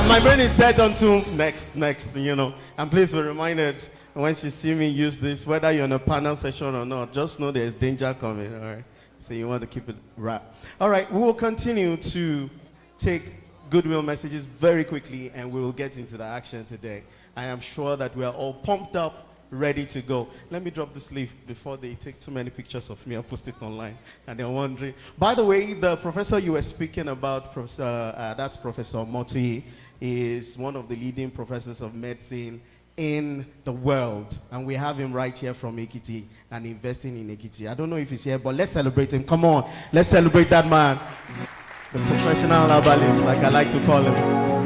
My brain is set on to next, And please be reminded, once you see me use this, whether you're in a panel session or not, just know there's danger coming, all right? So you want to keep it wrapped. All right, we will continue to take goodwill messages very quickly, and we will get into the action today. I am sure that we are all pumped up, ready to go. Let me drop this leaf before they take too many pictures of me and post it online, and they're wondering. By the way, the professor you were speaking about, that's Professor Motui, is one of the leading professors of medicine in the world, and we have him right here from Ekiti and investing in Ekiti. I don't know if he's here, but let's celebrate him. Come on, let's celebrate that man. The professional herbalist, like I like to call him.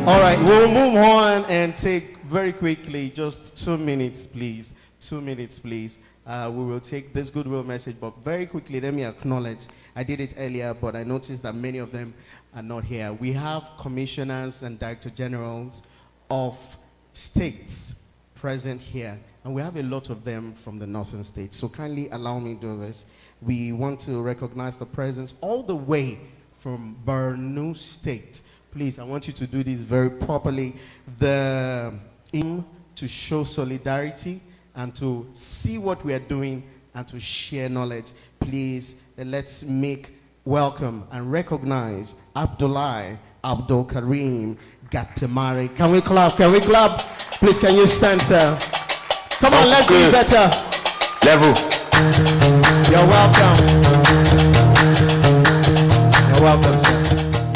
All right, we'll move on and take very quickly, just 2 minutes, please. 2 minutes, please. We will take this goodwill message, but very quickly, let me acknowledge. I did it earlier, but I noticed that many of them are not here. We have commissioners and director generals of states present here, and we have a lot of them from the northern states. So kindly allow me to do this. We want to recognize the presence all the way from Borno State. Please, I want you to do this very properly. The aim to show solidarity and to see what we are doing and to share knowledge. Please, let's make welcome and recognize Abdullah Abdul Karim Gatemari. Can we clap? Can we clap? Please, can you stand, sir? Come on, let's do it better. Level. You're welcome. You're welcome, sir.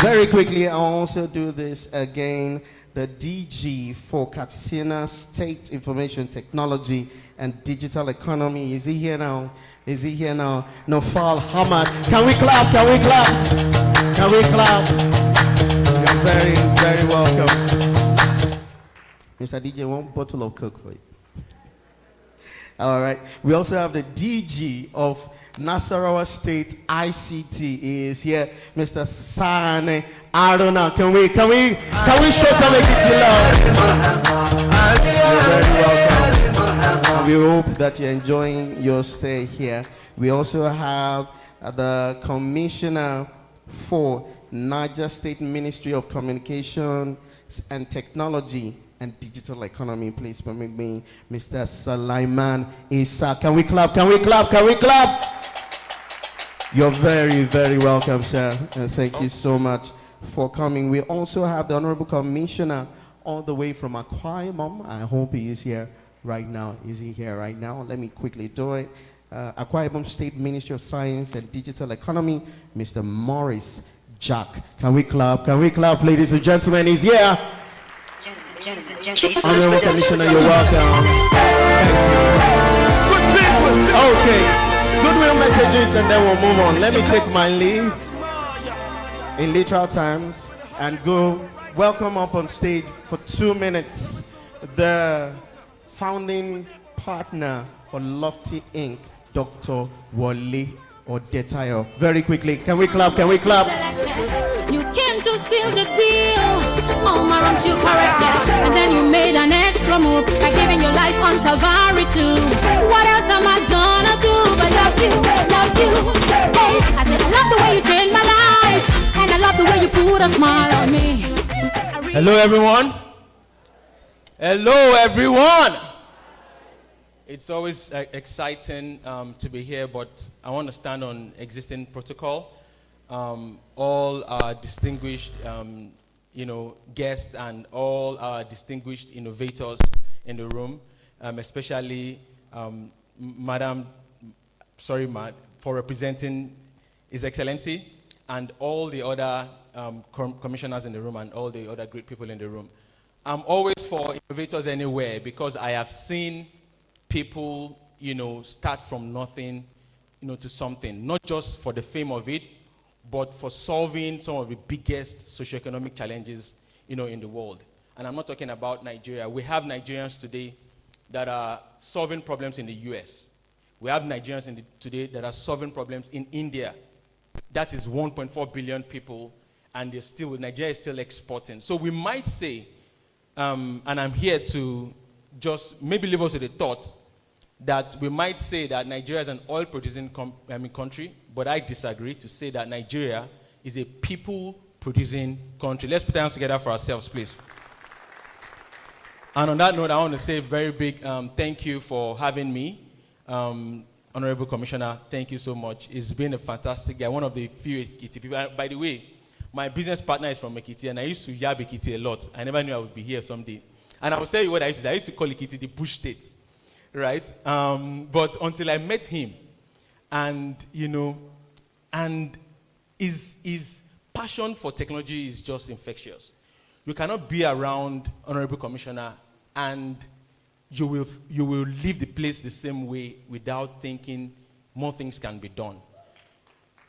Very quickly, I'll also do this again. The DG for Katsina State Information Technology and Digital Economy. Is he here now? Is he here now? Nofal Hamad. Can we clap? Can we clap? Can we clap? You're very, very welcome. Mr. DJ, one bottle of Coke for you. All right. We also have the DG of Nasarawa State ICT is here, Mr. Sane Aruna. Can we show some Ekiti love? You're very welcome. We hope that you're enjoying your stay here. We also have the Commissioner for Niger State Ministry of Communication and Technology and Digital Economy. Please permit me, Mr. Sulaiman Isa. Can we clap? Can we clap? Can we clap? You're very, very welcome, sir, and thank you so much for coming. We also have the Honorable Commissioner all the way from Akwa Ibom. I hope he is here right now. Is he here right now? Let me quickly do it. Akwa Ibom State Ministry of Science and Digital Economy, Mr. Morris Jack. Can we clap? Can we clap, ladies and gentlemen? He's here. Honorable Commissioner, you're welcome. Okay. Goodwill messages, and then we'll move on. Let me take my leave in literal terms and go welcome up on stage for 2 minutes the founding partner for Lofty Inc., Dr. Wole Odetayo. Very quickly, can we clap? Can we clap? You came to seal the deal. All my wrongs you corrected, and then you made an extra move by giving your life on Calvary too. What else am I gonna do but love you, love you? Hey, I said I love the way you changed my life, and I love the way you put a smile on me. Hello, everyone. Hello, everyone. It's always exciting to be here, but I want to stand on existing protocol. All our distinguished guests and all our distinguished innovators in the room, especially Madam, for representing His Excellency and all the other commissioners in the room and all the other great people in the room. I'm always for innovators anywhere because I have seen people, start from nothing, to something, not just for the fame of it, but for solving some of the biggest socioeconomic challenges, in the world. And I'm not talking about Nigeria. We have Nigerians today that are solving problems in the US. We have Nigerians today that are solving problems in India. That is 1.4 billion people, and Nigeria is still exporting. So we might say, and I'm here to just maybe leave us with a thought, that we might say that Nigeria is an oil-producing country, but I disagree to say that Nigeria is a people-producing country. Let's put our hands together for ourselves, please. And on that note, I want to say a very big thank you for having me. Honorable Commissioner, thank you so much. It's been a fantastic guy, one of the few Ekiti people. By the way, my business partner is from Ekiti, and I used to yab Ekiti a lot. I never knew I would be here someday. And I will tell you what I used to do. I used to call Ekiti the bush state, right? But until I met him, and, and his passion for technology is just infectious. You cannot be around Honorable Commissioner and you will leave the place the same way without thinking more things can be done.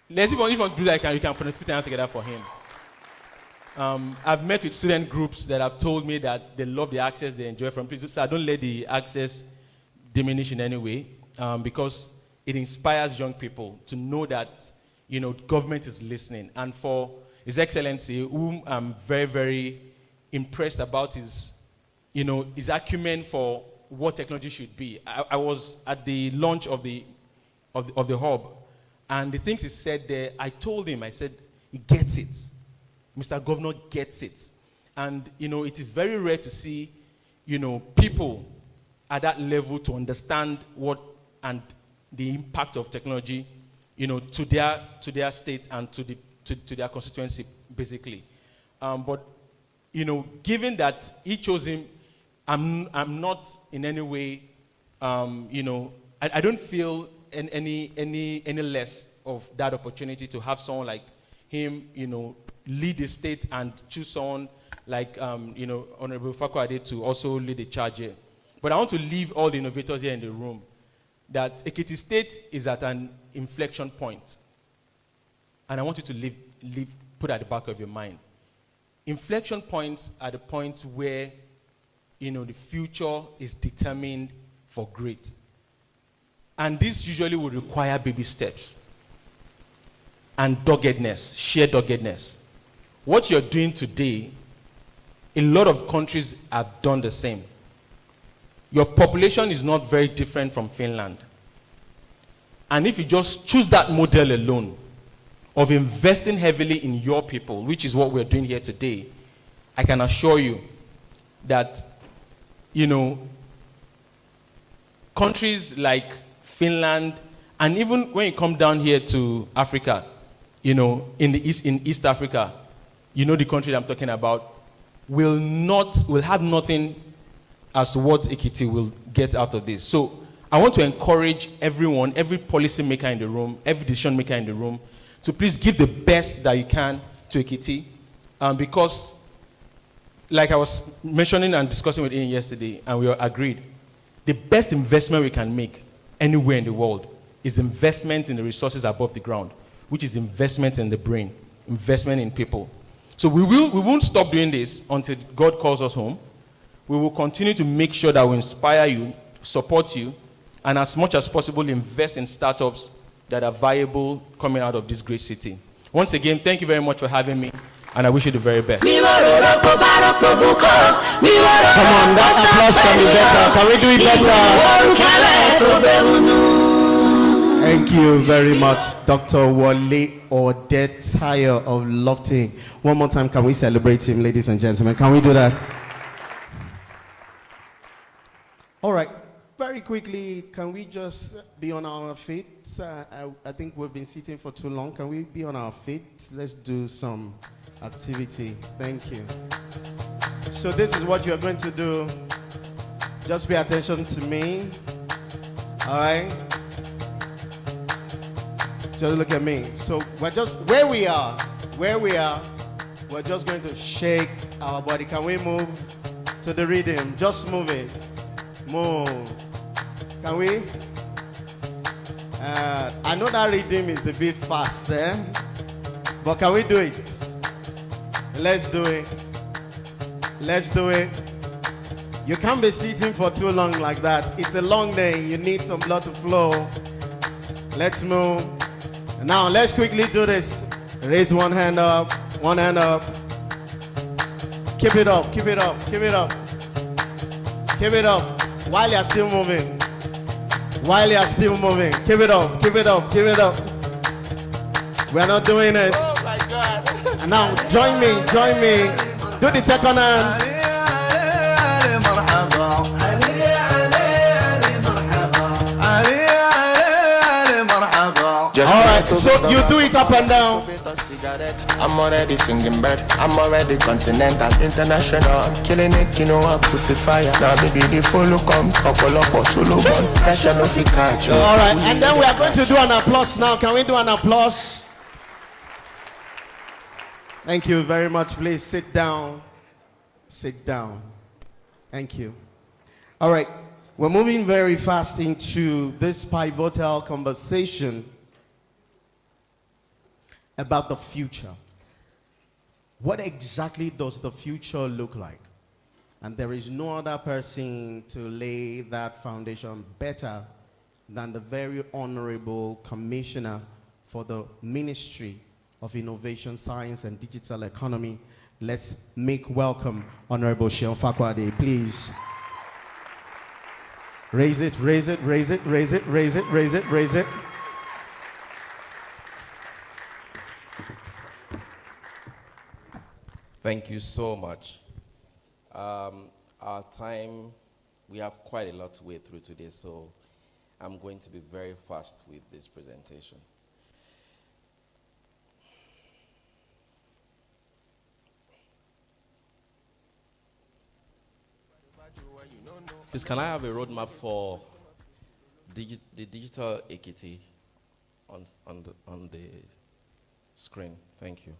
Let's see if you want to do that, you can put your hands together for him. I've met with student groups that have told me that they love the access they enjoy from please. So I don't let the access diminish in any way because it inspires young people to know that government is listening. And for His Excellency, whom I'm very, very impressed about his acumen for what technology should be. I was at the launch of the hub, and the things he said there, I told him, I said, he gets it. Mr. Governor gets it. And, it is very rare to see, people at that level to understand what and the impact of technology, to their state and to their constituency, basically. But, given that he chose him, I'm not in any way, I don't feel any less of that opportunity to have someone like him, lead the state and choose someone like, Honorable Fakwade to also lead the charge here. But I want to leave all the innovators here in the room that Ekiti State is at an inflection point. And I want you to put at the back of your mind. Inflection points are the points where, the future is determined for great. And this usually will require baby steps and doggedness, sheer doggedness. What you're doing today, a lot of countries have done the same. Your population is not very different from Finland. And if you just choose that model alone of investing heavily in your people, which is what we're doing here today, I can assure you that, countries like Finland, and even when you come down here to Africa, in East Africa, the country that I'm talking about, will have nothing as to what Ekiti will get out of this. So I want to encourage everyone, every policy maker in the room, every decision maker in the room, to please give the best that you can to Ekiti, because, like I was mentioning and discussing with Ian yesterday, and we agreed, the best investment we can make anywhere in the world is investment in the resources above the ground, which is investment in the brain, investment in people. So we won't stop doing this until God calls us home. We will continue to make sure that we inspire you, support you, and as much as possible invest in startups that are viable coming out of this great city. Once again, thank you very much for having me, and I wish you the very best. Come on, that applause can be better. Can we do it better? Thank you very much, Dr. Wale Odetayo of Lofty. One more time, can we celebrate him, ladies and gentlemen? Can we do that? All right. Very quickly, can we just be on our feet? I think we've been sitting for too long. Can we be on our feet? Let's do some activity. Thank you. So this is what you're going to do. Just pay attention to me. All right? Just look at me. So we're just, where we are, we're just going to shake our body. Can we move to the rhythm? Just move it. Move. Can we? I know that rhythm is a bit fast, but can we do it? Let's do it. Let's do it. You can't be sitting for too long like that. It's a long day. You need some blood to flow. Let's move. Now let's quickly do this. Raise one hand up. One hand up. Keep it up. Keep it up. Keep it up. Keep it up. While you're still moving. While you're still moving. Keep it up. Keep it up. Keep it up. We're not doing it. Oh my God. And now join me. Join me. Do the second hand. So you do it up and down. I'm already singing bird. I'm already continental, international. Killing it, you know I put the fire. Now maybe the follow come, couple of solo one. Pressure no fit catch you. All right, and then we are going to do an applause now. Can we do an applause? Thank you very much. Please sit down. Sit down. Thank you. All right, we're moving very fast into this pivotal conversation about the future. What exactly does the future look like? And there is no other person to lay that foundation better than the very honorable commissioner for the Ministry of Innovation, Science and Digital Economy. Let's make welcome Honorable Sheon Fakwade, please. Raise it, raise it, raise it, raise it, raise it, raise it, raise it. Thank you so much. Our time, we have quite a lot to wade through today, so I'm going to be very fast with this presentation. Please, can I have a roadmap for the digital Ekiti on the screen? Thank you.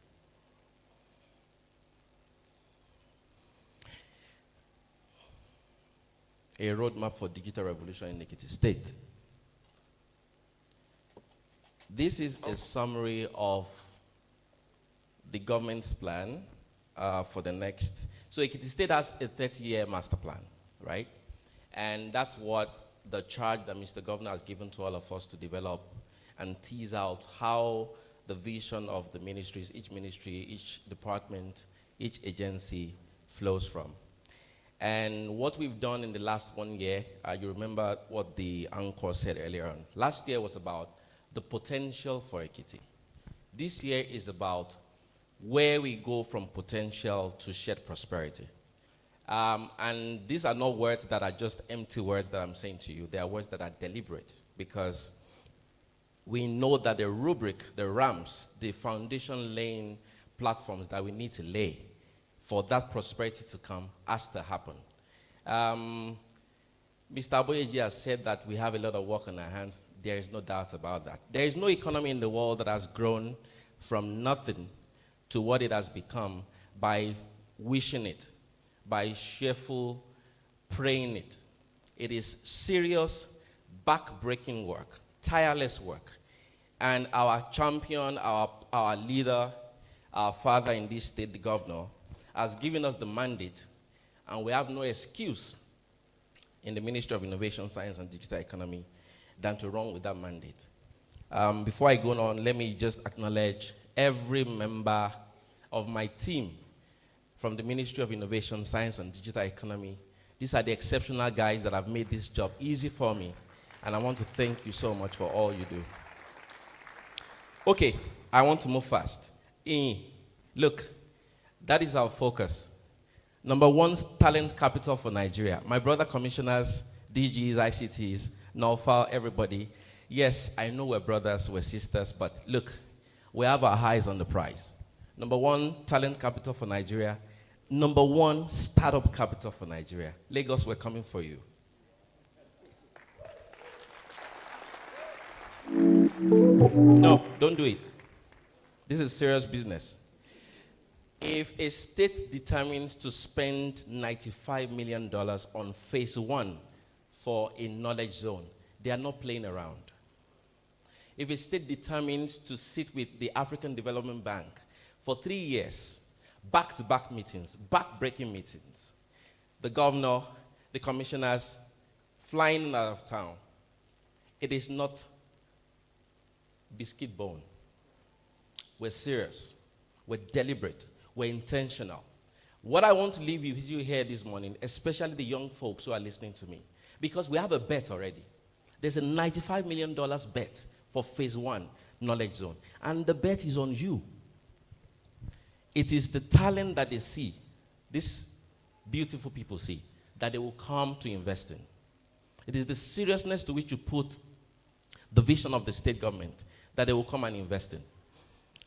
A roadmap for digital revolution in Ekiti State. This is a summary of the government's plan for the next. So Ekiti State has a 30-year master plan, right? And that's what the charge that Mr. Governor has given to all of us to develop and tease out how the vision of the ministries, each department, each agency flows from. And what we've done in the last 1 year, you remember what the anchor said earlier on. Last year was about the potential for Ekiti. This year is about where we go from potential to shared prosperity. And these are not words that are just empty words that I'm saying to you. They are words that are deliberate because we know that the rubric, the ramps, the foundation laying platforms that we need to lay for that prosperity to come has to happen. Mr. Aboyeji has said that we have a lot of work on our hands. There is no doubt about that. There is no economy in the world that has grown from nothing to what it has become by wishing it, by cheerful praying it. It is serious, back-breaking work, tireless work. And our champion, our leader, our father in this state, the governor, has given us the mandate, and we have no excuse in the Ministry of Innovation, Science and Digital Economy than to run with that mandate. Before I go on, let me just acknowledge every member of my team from the Ministry of Innovation, Science and Digital Economy. These are the exceptional guys that have made this job easy for me, and I want to thank you so much for all you do. Okay, I want to move fast. Look, that is our focus. Number one, talent capital for Nigeria. My brother commissioners, DGs, ICTs, Naufal, everybody. Yes, I know we're brothers, we're sisters, but look, we have our eyes on the prize. Number one, talent capital for Nigeria. Number one, startup capital for Nigeria. Lagos, we're coming for you. No, don't do it. This is serious business. If a state determines to spend $95 million on phase one for a knowledge zone, they are not playing around. If a state determines to sit with the African Development Bank for 3 years, back-to-back meetings, back-breaking meetings, the governor, the commissioners flying out of town, it is not biscuit bone. We're serious. We're deliberate. We're intentional. What I want to leave you here this morning, especially the young folks who are listening to me, because we have a bet already. There's a $95 million bet for phase one knowledge zone. And the bet is on you. It is the talent that they see, these beautiful people see, that they will come to invest in. It is the seriousness to which you put the vision of the state government that they will come and invest in.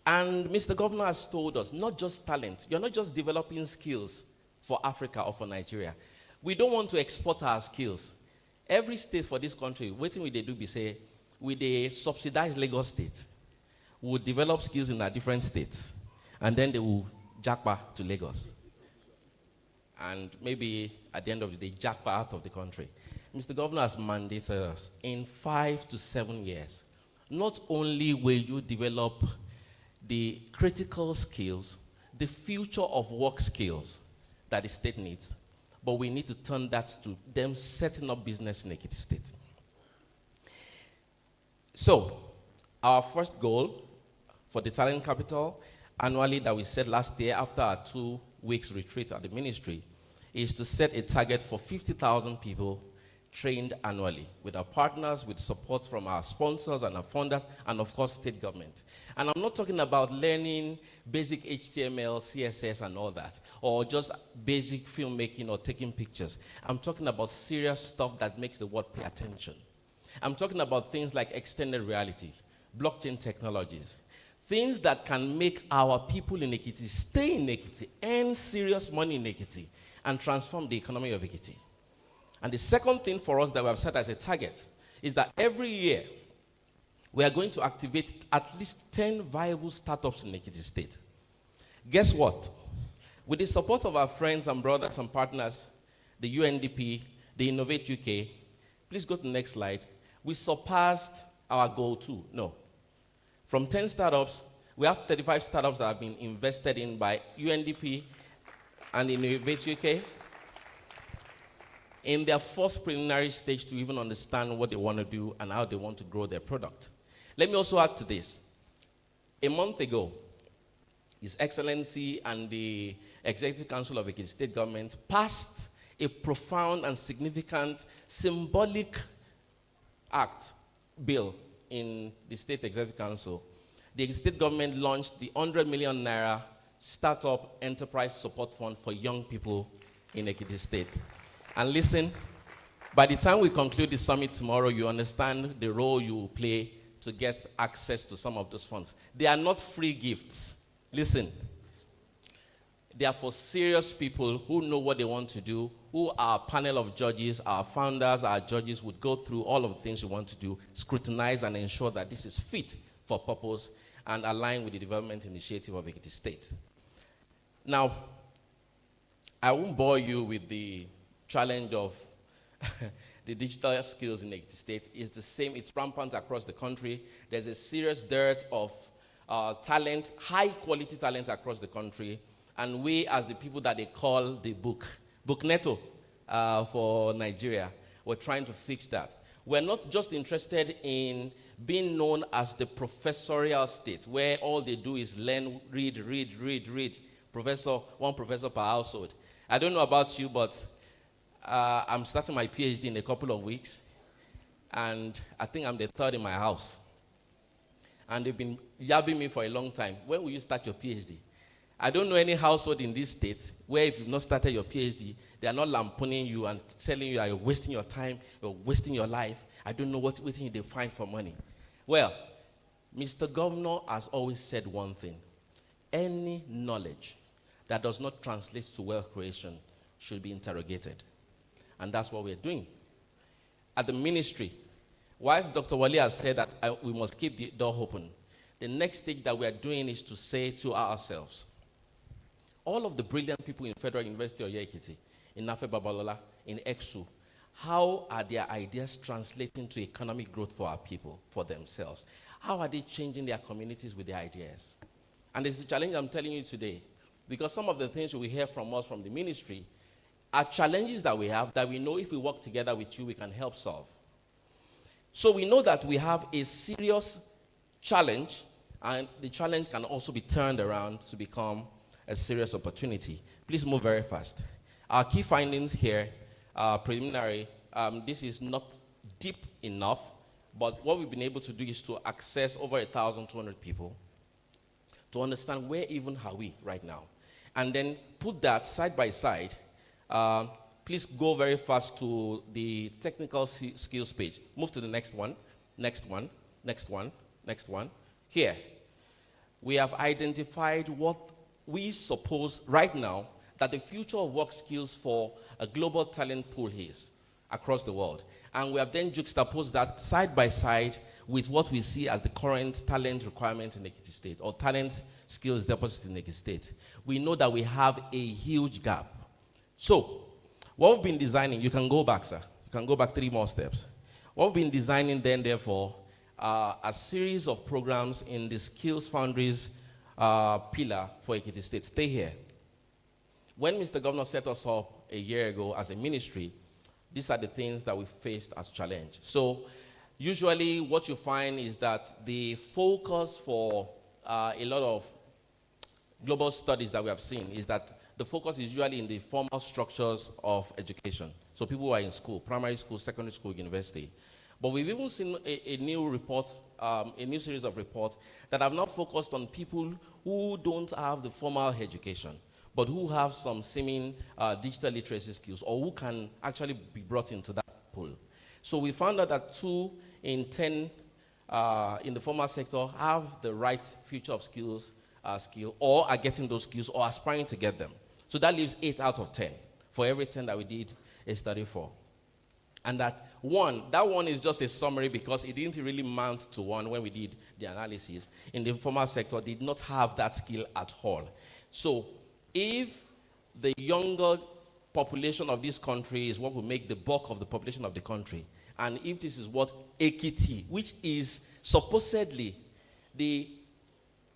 And Mr. Governor has told us, not just talent, you're not just developing skills for Africa or for Nigeria. We don't want to export our skills. Every state for this country, waiting with they do be say, with a subsidized Lagos state, will develop skills in our different states, and then they will jackpot to Lagos. And maybe at the end of the day, jackpot out of the country. Mr. Governor has mandated us, in 5 to 7 years, not only will you develop the critical skills, the future of work skills that the state needs, but we need to turn that to them setting up business in Ekiti State. So, our first goal for the talent capital annually that we set last year after our 2 weeks retreat at the ministry is to set a target for 50,000 people trained annually with our partners, with support from our sponsors and our funders, and of course, state government. And I'm not talking about learning basic HTML, CSS, and all that, or just basic filmmaking or taking pictures. I'm talking about serious stuff that makes the world pay attention. I'm talking about things like extended reality, blockchain technologies, things that can make our people in Ekiti stay in Ekiti, earn serious money in Ekiti, and transform the economy of Ekiti. And the second thing for us that we have set as a target is that every year we are going to activate at least 10 viable startups in Ekiti State. Guess what? With the support of our friends and brothers and partners, the UNDP, the Innovate UK, please go to the next slide. We surpassed our goal too. No. From 10 startups, we have 35 startups that have been invested in by UNDP and Innovate UK in their first preliminary stage to even understand what they want to do and how they want to grow their product. Let me also add to this. A month ago, His Excellency and the Executive Council of Ekiti State Government passed a profound and significant symbolic bill in the State Executive Council. The State Government launched the 100 million naira Startup Enterprise Support Fund for young people in Ekiti State. And listen, by the time we conclude the summit tomorrow, you understand the role you will play to get access to some of those funds. They are not free gifts. Listen, they are for serious people who know what they want to do, who our panel of judges, our founders, our judges would go through all of the things we want to do, scrutinize and ensure that this is fit for purpose and align with the development initiative of Ekiti State. Now, I won't bore you with the challenge of the digital skills in Ekiti State. Is the same, it's rampant across the country. There's a serious dearth of talent, high quality talent across the country. And we, as the people that they call the Bookneto for Nigeria, we're trying to fix that. We're not just interested in being known as the professorial state, where all they do is learn, read. One professor per household. I don't know about you, but I'm starting my PhD in a couple of weeks, and I think I'm the third in my house. And they've been yabbing me for a long time. When will you start your PhD? I don't know any household in this state where if you've not started your PhD, they are not lampooning you and telling you that you're wasting your time, you're wasting your life. I don't know what waiting they find for money. Well, Mr. Governor has always said one thing. Any knowledge that does not translate to wealth creation should be interrogated. And that's what we're doing. At the ministry, whilst Dr. Wali has said that we must keep the door open, the next stage that we are doing is to say to ourselves, all of the brilliant people in Federal University of Ekiti, in Nafe Babalola, in EXU, how are their ideas translating to economic growth for our people, for themselves? How are they changing their communities with their ideas? And it's the challenge I'm telling you today, because some of the things you will hear from us from the ministry are challenges that we have that we know if we work together with you, we can help solve. So we know that we have a serious challenge, and the challenge can also be turned around to become a serious opportunity. Please move very fast. Our key findings here are preliminary. This is not deep enough, but what we've been able to do is to access over 1,200 people to understand where even are we right now. And then put that side by side. Please go very fast to the technical skills page. Move to the next one, next one, next one, Next one. Here, we have identified what we suppose right now that the future of work skills for a global talent pool is across the world. And we have then juxtaposed that side by side with what we see as the current talent requirement in Ekiti State, or talent skills deposit in Ekiti State. We know that we have a huge gap. So, what we've been designing, you can go back, sir. You can go back 3 more steps. What we've been designing then, therefore, a series of programs in the Skills Foundries pillar for Ekiti State. Stay here. When Mr. Governor set us up a year ago as a ministry, these are the things that we faced as challenge. So, usually what you find is that the focus for a lot of global studies that we have seen is that the focus is usually in the formal structures of education. So people who are in school, primary school, secondary school, university. But we've even seen a new report, a new series of reports that have now focused on people who don't have the formal education, but who have some seeming digital literacy skills, or who can actually be brought into that pool. So we found out that 2 in 10 in the formal sector have the right future of skill, or are getting those skills, or aspiring to get them. So that leaves 8 out of 10 for every 10 that we did a study for. And that one is just a summary because it didn't really mount to 1 when we did the analysis. In the informal sector, did not have that skill at all. So if the younger population of this country is what will make the bulk of the population of the country, and if this is what Ekiti, which is supposedly the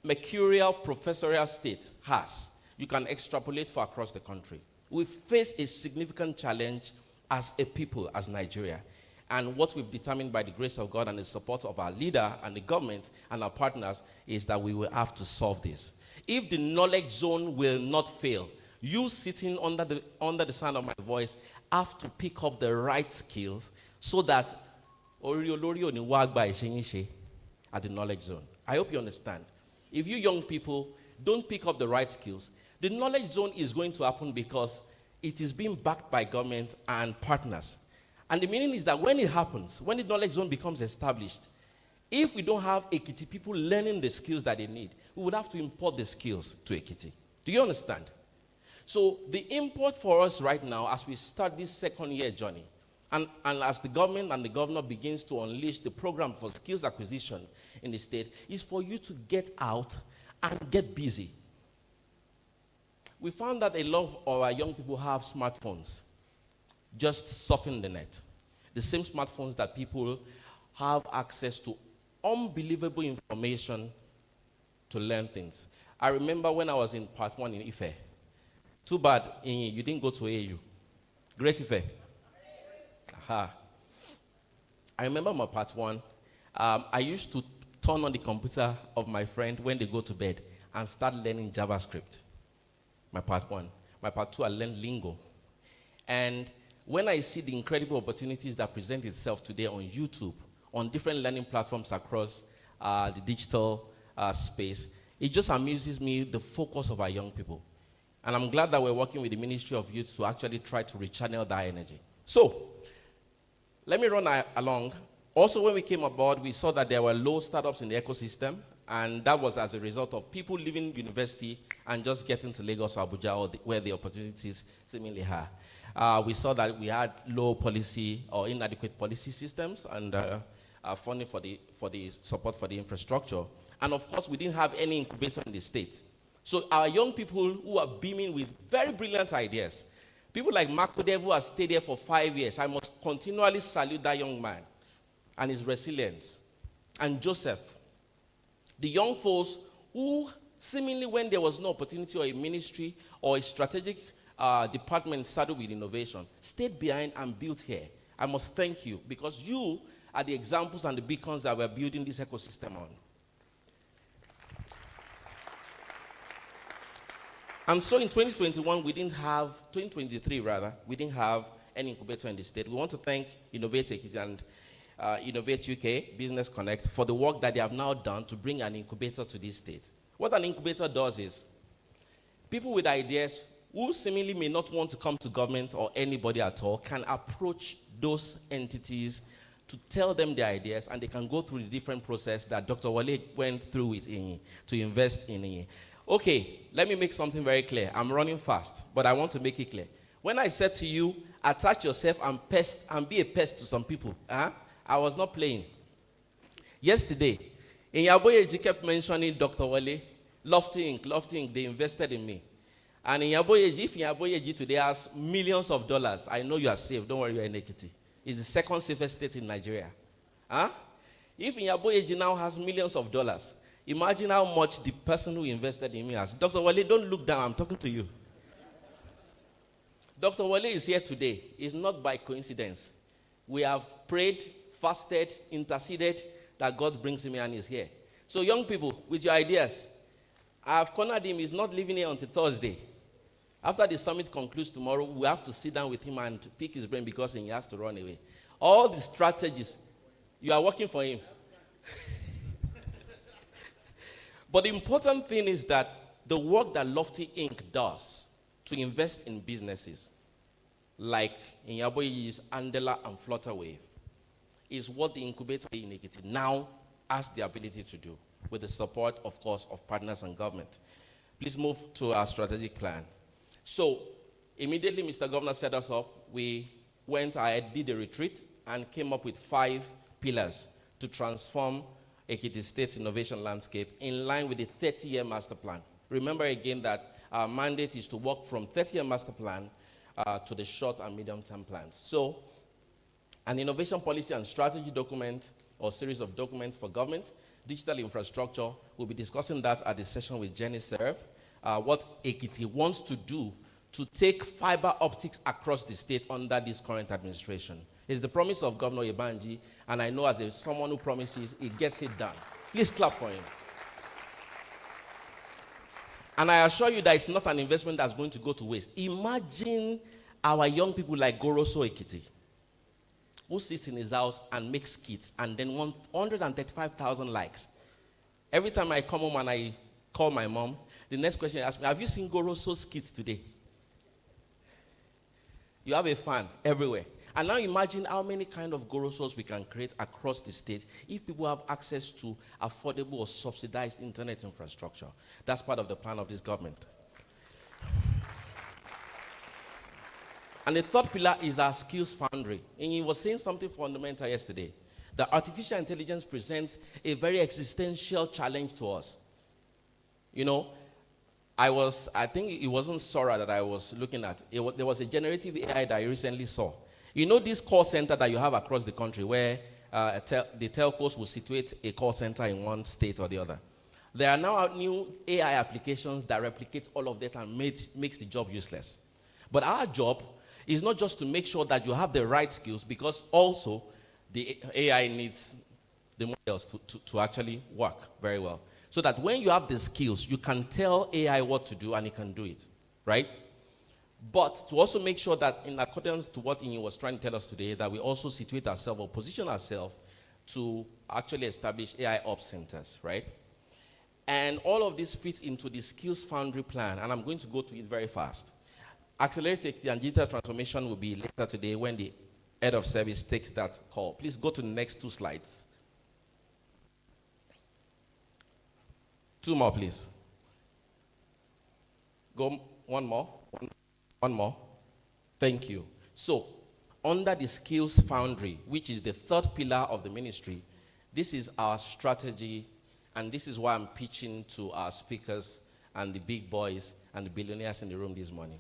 mercurial professorial state, has, you can extrapolate for across the country. We face a significant challenge as a people, as Nigeria. And what we've determined by the grace of God and the support of our leader and the government and our partners is that we will have to solve this. If the knowledge zone will not fail, you sitting under the sound of my voice have to pick up the right skills so that at the knowledge zone. I hope you understand. If you young people don't pick up the right skills, the knowledge zone is going to happen because it is being backed by government and partners. And the meaning is that when it happens, when the knowledge zone becomes established, if we don't have Ekiti people learning the skills that they need, we would have to import the skills to Ekiti. Do you understand? So the import for us right now, as we start this second-year journey, and as the government and the governor begins to unleash the program for skills acquisition in the state, is for you to get out and get busy. We found that a lot of our young people have smartphones, just surfing the net. The same smartphones that people have access to unbelievable information to learn things. I remember when I was in part 1 in Ife. Too bad you didn't go to AU. Great Ife. Aha. I remember my part 1. I used to turn on the computer of my friend when they go to bed and start learning JavaScript. My part 1. My part 2, I learned lingo. And when I see the incredible opportunities that present itself today on YouTube, on different learning platforms across the digital space, it just amuses me, the focus of our young people. And I'm glad that we're working with the Ministry of Youth to actually try to rechannel that energy. So, let me run along. Also, when we came aboard, we saw that there were low startups in the ecosystem, and that was as a result of people leaving university and just getting to Lagos or Abuja, or where the opportunities seemingly are. We saw that we had low policy or inadequate policy systems and funding for the support for the infrastructure. And of course, we didn't have any incubator in the state. So our young people who are beaming with very brilliant ideas, people like Mark Odev, who has stayed there for 5 years, I must continually salute that young man and his resilience. And Joseph, the young folks who seemingly when there was no opportunity or a ministry or a strategic department saddled with innovation, stayed behind and built here. I must thank you because you are the examples and the beacons that we're building this ecosystem on. And so in 2023 rather, we didn't have any incubator in the state. We want to thank Innovate Ekiti and Innovate UK, Business Connect, for the work that they have now done to bring an incubator to this state. What an incubator does is, people with ideas who seemingly may not want to come to government or anybody at all can approach those entities to tell them their ideas, and they can go through the different process that Dr. Wale went through with Inyi to invest in Inyi. Okay, let me make something very clear. I'm running fast, but I want to make it clear. When I said to you, attach yourself and be a pest to some people, I was not playing. Yesterday, Inyaboyeji kept mentioning Dr. Wale, Lofty Inc., they invested in me. And Inyaboyeji, if Inyaboyeji today has millions of dollars, I know you are safe. Don't worry, you are in Ekiti. It's the second safest state in Nigeria. If Inyaboyeji now has millions of dollars, imagine how much the person who invested in me has. Dr. Wale, don't look down. I'm talking to you. Dr. Wale is here today. It's not by coincidence. We have prayed, fasted, interceded that God brings him here and is here. So young people, with your ideas, I have cornered him. He's not leaving here until Thursday. After the summit concludes tomorrow, we have to sit down with him and pick his brain because he has to run away. All the strategies, you are working for him. But the important thing is that the work that Lofty Inc. does to invest in businesses, like Inyaboyeji's Andela and Flutterwave, is what the incubator in Ekiti now has the ability to do, with the support, of course, of partners and government. Please move to our strategic plan. So, immediately Mr. Governor set us up. We went, I did a retreat, and came up with 5 pillars to transform Ekiti State's innovation landscape in line with the 30-year master plan. Remember again that our mandate is to work from 30-year master plan to the short and medium-term plans. So, an innovation policy and strategy document, or series of documents for government, digital infrastructure. We'll be discussing that at the session with Jenny Serve. What Ekiti wants to do to take fiber optics across the state under this current administration. It's the promise of Governor Ibanji, and I know as someone who promises, he gets it done. Please clap for him. And I assure you that it's not an investment that's going to go to waste. Imagine our young people like Goroso Ekiti, who sits in his house and makes skits, and then 135,000 likes. Every time I come home and I call my mom, the next question I ask me, have you seen Goroso's skits today? You have a fan everywhere. And now imagine how many kind of Gorosos we can create across the state if people have access to affordable or subsidized internet infrastructure. That's part of the plan of this government. And the third pillar is our skills foundry. And he was saying something fundamental yesterday. That artificial intelligence presents a very existential challenge to us. You know, I think it wasn't Sora that I was looking at. There was a generative AI that I recently saw. You know this call center that you have across the country where the telcos will situate a call center in one state or the other. There are now new AI applications that replicate all of that and makes the job useless. But our job is not just to make sure that you have the right skills, because also the AI needs the models to actually work very well. So that when you have the skills, you can tell AI what to do and it can do it, right? But to also make sure that in accordance to what Inyi was trying to tell us today, that we also situate ourselves or position ourselves to actually establish AI ops centers, right? And all of this fits into the skills foundry plan, and I'm going to go to it very fast. Accelerated and digital transformation will be later today when the head of service takes that call. Please go to the next 2 slides. 2 more, please. Go one more. One more. Thank you. So, under the skills foundry, which is the third pillar of the ministry, this is our strategy, and this is why I'm pitching to our speakers and the big boys and the billionaires in the room this morning.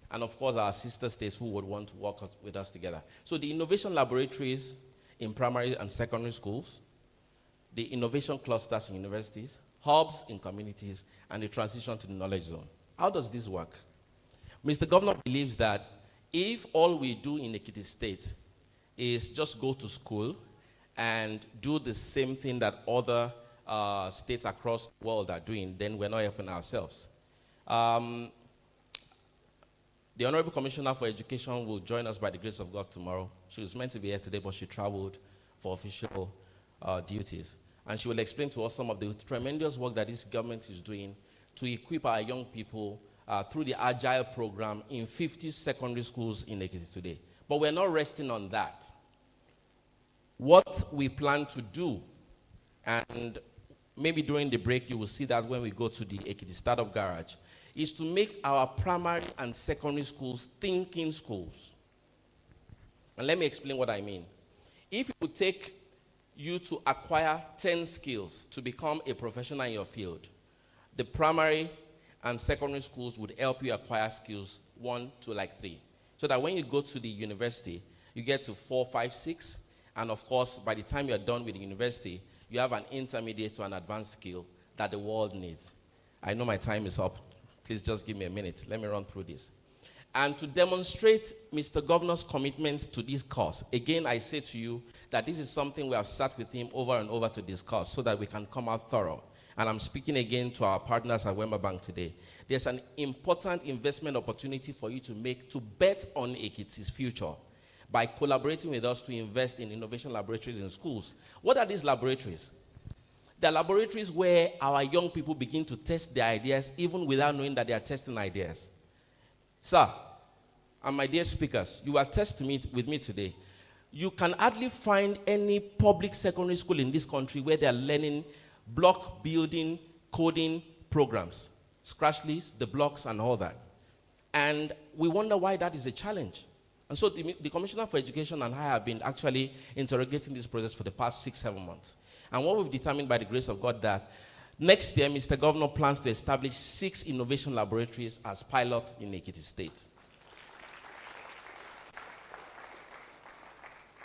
And of course, our sister states who would want to work with us together. So the innovation laboratories in primary and secondary schools, the innovation clusters in universities, hubs in communities, and the transition to the knowledge zone. How does this work? Mr. Governor believes that if all we do in Ekiti State is just go to school and do the same thing that other states across the world are doing, then we're not helping ourselves. The Honorable Commissioner for Education will join us by the grace of God tomorrow. She was meant to be here today, but she traveled for official duties. And she will explain to us some of the tremendous work that this government is doing to equip our young people through the Agile program in 50 secondary schools in Ekiti today. But we're not resting on that. What we plan to do, and maybe during the break you will see that when we go to the Ekiti Startup Garage, is to make our primary and secondary schools thinking schools. And let me explain what I mean. If it would take you to acquire 10 skills to become a professional in your field, the primary and secondary schools would help you acquire skills 1 to like 3. So that when you go to the university, you get to 4, 5, 6. And of course, by the time you're done with the university, you have an intermediate to an advanced skill that the world needs. I know my time is up. Please just give me a minute. Let me run through this. And to demonstrate Mr. Governor's commitment to this cause, again, I say to you that this is something we have sat with him over and over to discuss so that we can come out thorough. And I'm speaking again to our partners at Wema Bank today. There's an important investment opportunity for you to make to bet on Ekiti's future by collaborating with us to invest in innovation laboratories in schools. What are these laboratories? They're laboratories where our young people begin to test their ideas even without knowing that they are testing ideas. Sir, and my dear speakers, you are testing with me today. You can hardly find any public secondary school in this country where they are learning block building, coding programs, scratch lists, the blocks, and all that. And we wonder why that is a challenge. And so the Commissioner for Education and I have been actually interrogating this process for the past 6-7 months. And what we've determined by the grace of God that next year, Mr. Governor plans to establish 6 innovation laboratories as pilot in Ekiti State.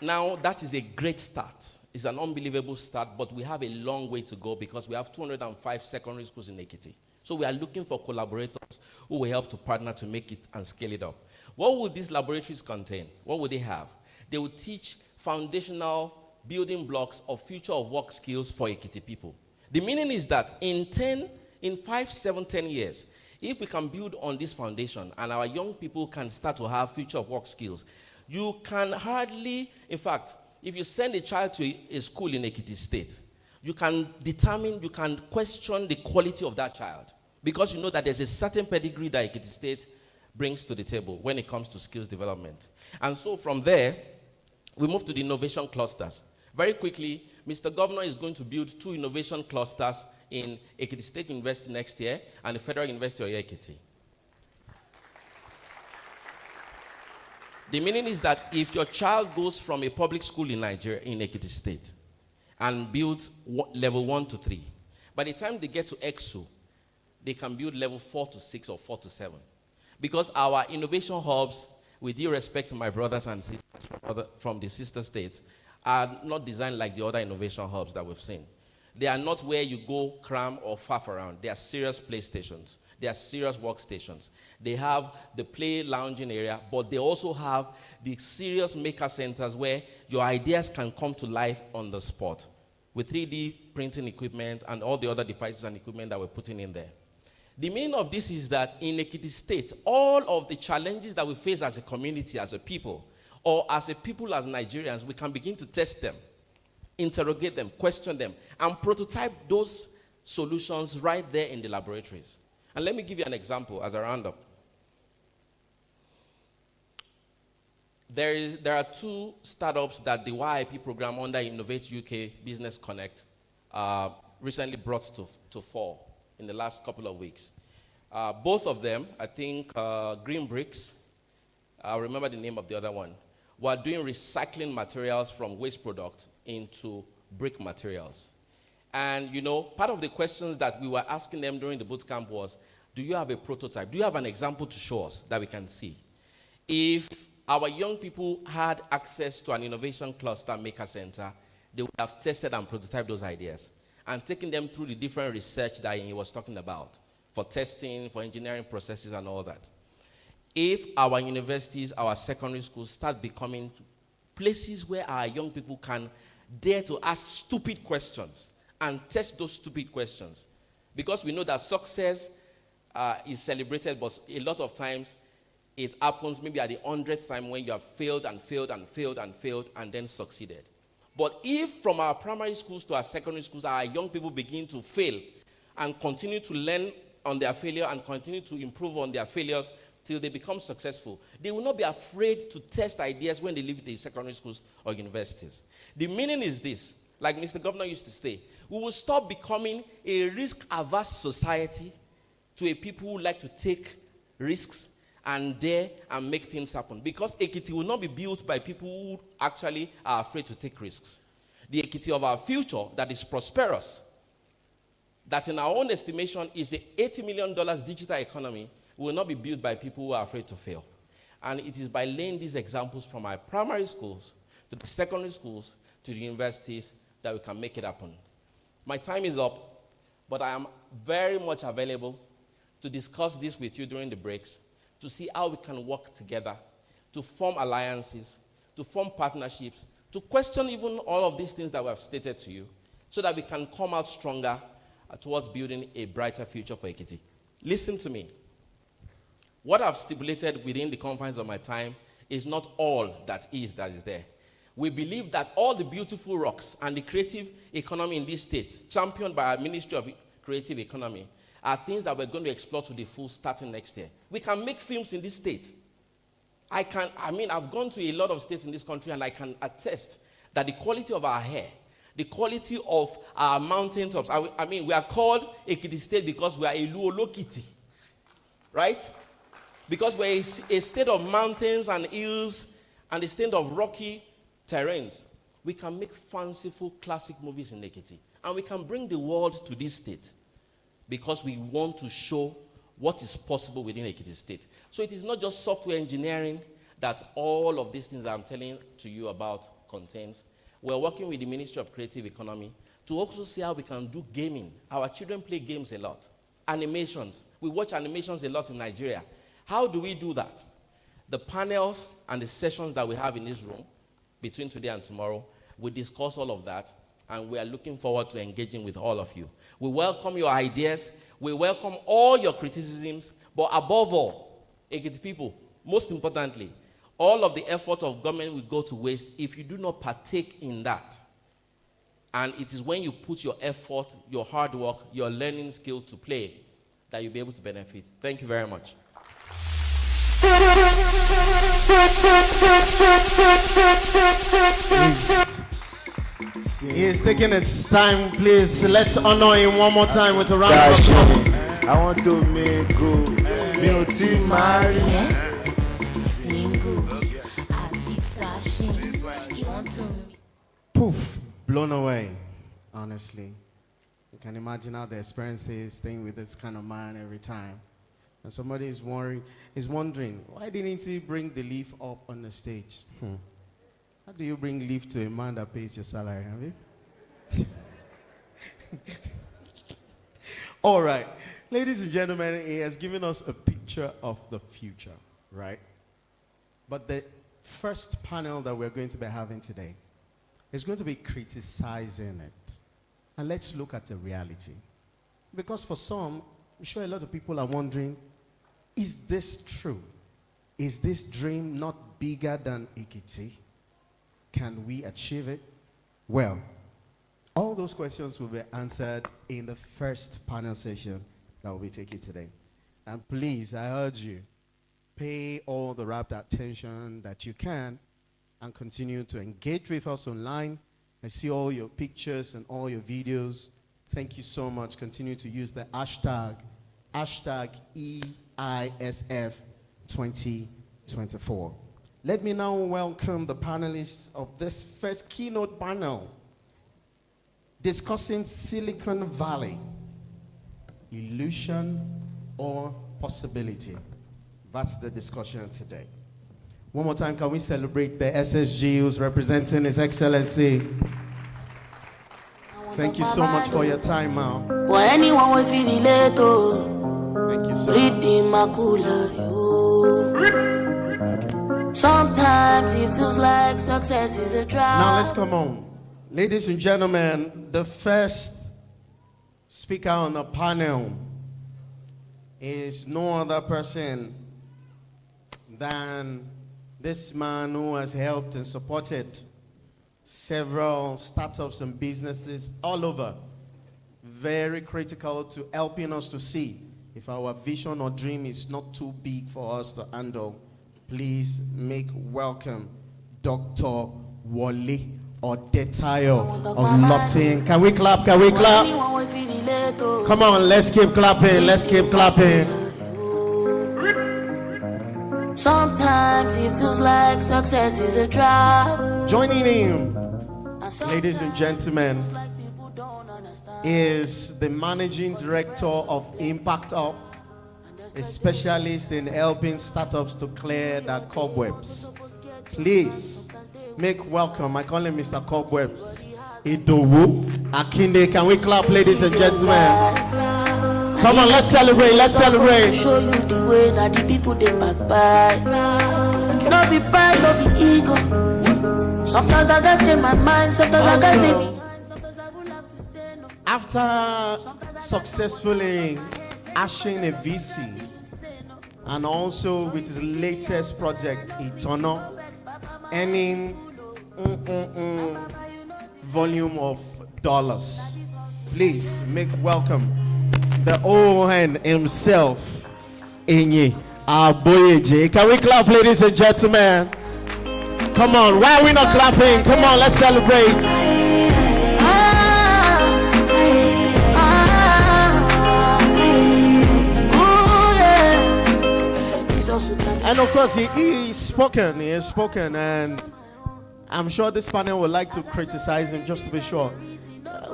Now, that is a great start. It's an unbelievable start, but we have a long way to go because we have 205 secondary schools in Ekiti. So we are looking for collaborators who will help to partner to make it and scale it up. What would these laboratories contain? What would they have? They would teach foundational building blocks of future of work skills for Ekiti people. The meaning is that in 5, 7, 10 years, if we can build on this foundation and our young people can start to have future of work skills, you can hardly, in fact, if you send a child to a school in Ekiti State, you can question the quality of that child because you know that there's a certain pedigree that Ekiti State brings to the table when it comes to skills development. And so from there, we move to the innovation clusters. Very quickly, Mr. Governor is going to build 2 innovation clusters in Ekiti State University next year and the Federal University of Ekiti. The meaning is that if your child goes from a public school in Nigeria, in Ekiti State, and builds level 1 to 3, by the time they get to EXU, they can build level 4 to 6 or 4 to 7. Because our innovation hubs, with due respect to my brothers and sisters from the sister states, are not designed like the other innovation hubs that we've seen. They are not where you go cram or faff around. They are serious play stations. They are serious workstations. They have the play lounging area, but they also have the serious maker centers where your ideas can come to life on the spot with 3D printing equipment and all the other devices and equipment that we're putting in there. The meaning of this is that in Ekiti State, all of the challenges that we face as a community, as a people, or as a people, as Nigerians, we can begin to test them, interrogate them, question them, and prototype those solutions right there in the laboratories. And let me give you an example as a roundup. There are 2 startups that the YIP program under Innovate UK Business Connect recently brought to fore in the last couple of weeks. Both of them, I think Green Bricks, I remember the name of the other one, were doing recycling materials from waste products into brick materials. And, you know, part of the questions that we were asking them during the boot camp was, do you have a prototype? Do you have an example to show us that we can see? If our young people had access to an innovation cluster maker center, they would have tested and prototyped those ideas and taken them through the different research that he was talking about for testing, for engineering processes and all that. If our universities, our secondary schools start becoming places where our young people can dare to ask stupid questions and test those stupid questions, because we know that success is celebrated, but a lot of times it happens maybe at the 100th time when you have failed and failed and failed and failed and then succeeded. But if from our primary schools to our secondary schools, our young people begin to fail and continue to learn on their failure and continue to improve on their failures till they become successful. They will not be afraid to test ideas when they leave the secondary schools or universities. The meaning is this, like Mr. Governor used to say, we will stop becoming a risk-averse society to a people who like to take risks and dare and make things happen. Because Ekiti will not be built by people who actually are afraid to take risks. The Ekiti of our future that is prosperous, that in our own estimation is a $80 million digital economy, will not be built by people who are afraid to fail. And it is by laying these examples from our primary schools to the secondary schools to the universities that we can make it happen. My time is up, but I am very much available to discuss this with you during the breaks, to see how we can work together, to form alliances, to form partnerships, to question even all of these things that we have stated to you, so that we can come out stronger towards building a brighter future for Ekiti. Listen to me. What I've stipulated within the confines of my time is not all that is there. We believe that all the beautiful rocks and the creative economy in this state, championed by our Ministry of Creative Economy, are things that we're going to explore to the full starting next year. We can make films in this state. I've gone to a lot of states in this country, and I can attest that the quality of our hair, the quality of our mountaintops, we are called Ekiti State because we are a Luolokiti, right? Because we're a state of mountains and hills and a state of rocky terrains. We can make fanciful classic movies in Ekiti, and we can bring the world to this state because we want to show what is possible within Ekiti State. So it is not just software engineering that all of these things that I'm telling to you about contains. We're working with the Ministry of Creative Economy to also see how we can do gaming. Our children play games a lot. Animations. We watch animations a lot in Nigeria. How do we do that? The panels and the sessions that we have in this room between today and tomorrow, we discuss all of that, and we are looking forward to engaging with all of you. We welcome your ideas. We welcome all your criticisms, but above all, Ekiti people, most importantly, all of the effort of government will go to waste if you do not partake in that. And it is when you put your effort, your hard work, your learning skill to play that you'll be able to benefit. Thank you very much. He is taking its time, please. Let's honor him one more time with a round of applause. I want to make go. Me o ti marry. Poof, blown away, honestly. You can imagine how the experience is staying with this kind of man every time. And somebody is wondering, why didn't he bring the leaf up on the stage? How do you bring leaf to a man that pays your salary, have you? All right. Ladies and gentlemen, he has given us a picture of the future, right? But the first panel that we're going to be having today is going to be criticizing it. And let's look at the reality. Because for some, I'm sure a lot of people are wondering, is this true? Is this dream not bigger than Ekiti? Can we achieve it? Well, all those questions will be answered in the first panel session that will be taken today. And please, I urge you, pay all the rapt attention that you can and continue to engage with us online. I see all your pictures and all your videos. Thank you so much. Continue to use the hashtag EISF2024. Let me now welcome the panelists of this first keynote panel discussing Silicon Valley, illusion or possibility. That's the discussion today. One more time, can we celebrate the SSG who's representing His Excellency? Thank you so much for your time, Ma. For anyone with relate, Thank you so much. Sometimes it feels like success is a drought. Now let's come on. Ladies and gentlemen, the first speaker on the panel is no other person than this man who has helped and supported several startups and businesses all over. Very critical to helping us to see If our vision or dream is not too big for us to handle, please make welcome Dr. Wale Odetayo of Lofting. Can we clap? Can we clap? Come on, let's keep clapping. Let's keep clapping. Sometimes it feels like success is a trap. Joining him, ladies and gentlemen, is the managing director of Impact Up, a specialist in helping startups to clear their cobwebs. Please make welcome, I call him Mr. Cobwebs, Idowu Akinde. Can we clap, ladies and gentlemen? Come on, let's celebrate, let's celebrate. Show you the way now the people they back by. No be pride, no be ego. Sometimes I gotta change my mind, sometimes I gotta stay behind, sometimes I would have to say no. After successfully ashing a VC and also with his latest project, Eternal, earning volume of dollars, please make welcome the old hand himself, Enyi Aboyeje. Can we clap, ladies and gentlemen? Come on, why are we not clapping? Come on, let's celebrate. And of course, he is spoken, and I'm sure this panel would like to criticize him just to be sure.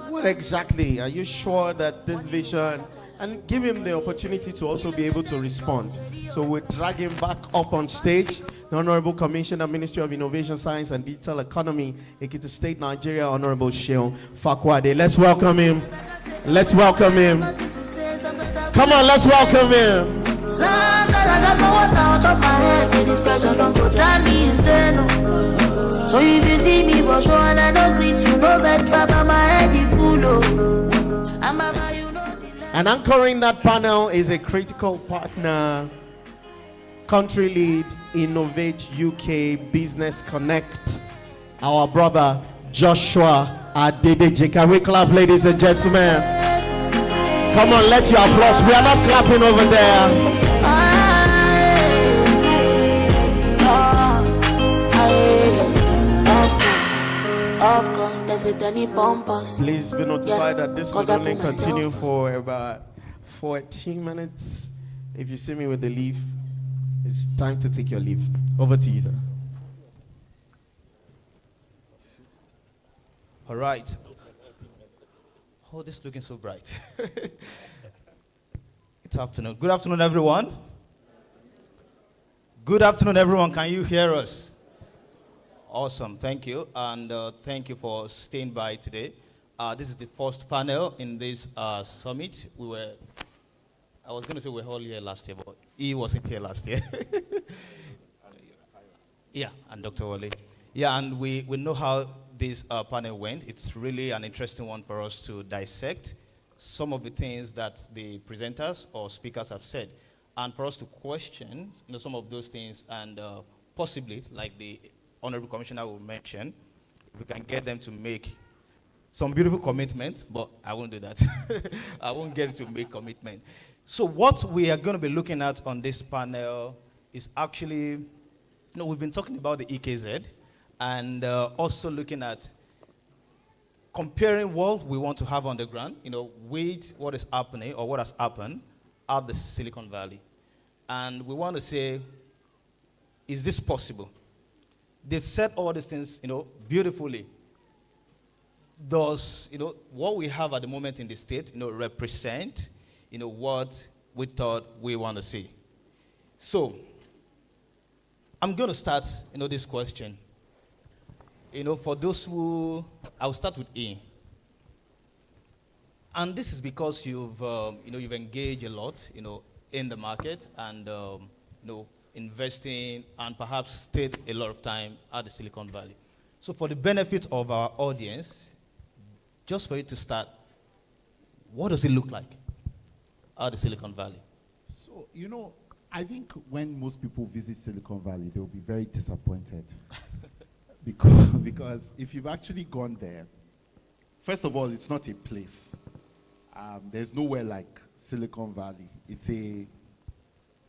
What exactly? Are you sure that this vision, and give him the opportunity to also be able to respond. So we'll drag him back up on stage. The Honorable Commissioner, Ministry of Innovation, Science and Digital Economy, Ekiti State, Nigeria, Honorable Sheon Fakwade. Let's welcome him. Let's welcome him. Come on, let's welcome him. So if you see me for sure and I don't greet you, no vex, Papa, my head is full of. And anchoring that panel is a critical partner, country lead, Innovate UK Business Connect, our brother Joshua Adedeji. Can we clap, ladies and gentlemen? Come on, let your applause. We are not clapping over there. Of course, there's a tiny bumpers. Please be notified that this will only continue for about 14 minutes. If you see me with the leaf, it's time to take your leave. Over to you, sir. All right. Oh, this is looking so bright. It's afternoon. Good afternoon, everyone. Good afternoon, everyone. Can you hear us? Awesome, thank you, and thank you for staying by today. This is the first panel in this summit. I was going to say we were all here last year, but he wasn't here last year. Yeah, and Dr. Wale. Yeah, and we know how this panel went. It's really an interesting one for us to dissect some of the things that the presenters or speakers have said, and for us to question some of those things, and possibly, like the Honorable Commissioner will mention, if we can get them to make some beautiful commitments, but I won't do that. I won't get to make commitment. So what we are going to be looking at on this panel is actually, we've been talking about the EKZ, and also looking at comparing what we want to have on the ground, with what is happening or what has happened at the Silicon Valley. And we want to say, is this possible? They've said all these things, beautifully. Does, what we have at the moment in the state, represent, what we thought we want to see? So, I'm going to start, this question. For those who, I'll start with E. And this is because you've engaged a lot, in the market and, investing and perhaps stayed a lot of time at the Silicon Valley. So for the benefit of our audience, just for you to start, what does it look like at the Silicon Valley? So, I think when most people visit Silicon Valley, they'll be very disappointed. because if you've actually gone there, first of all, it's not a place. There's nowhere like Silicon Valley. It's a,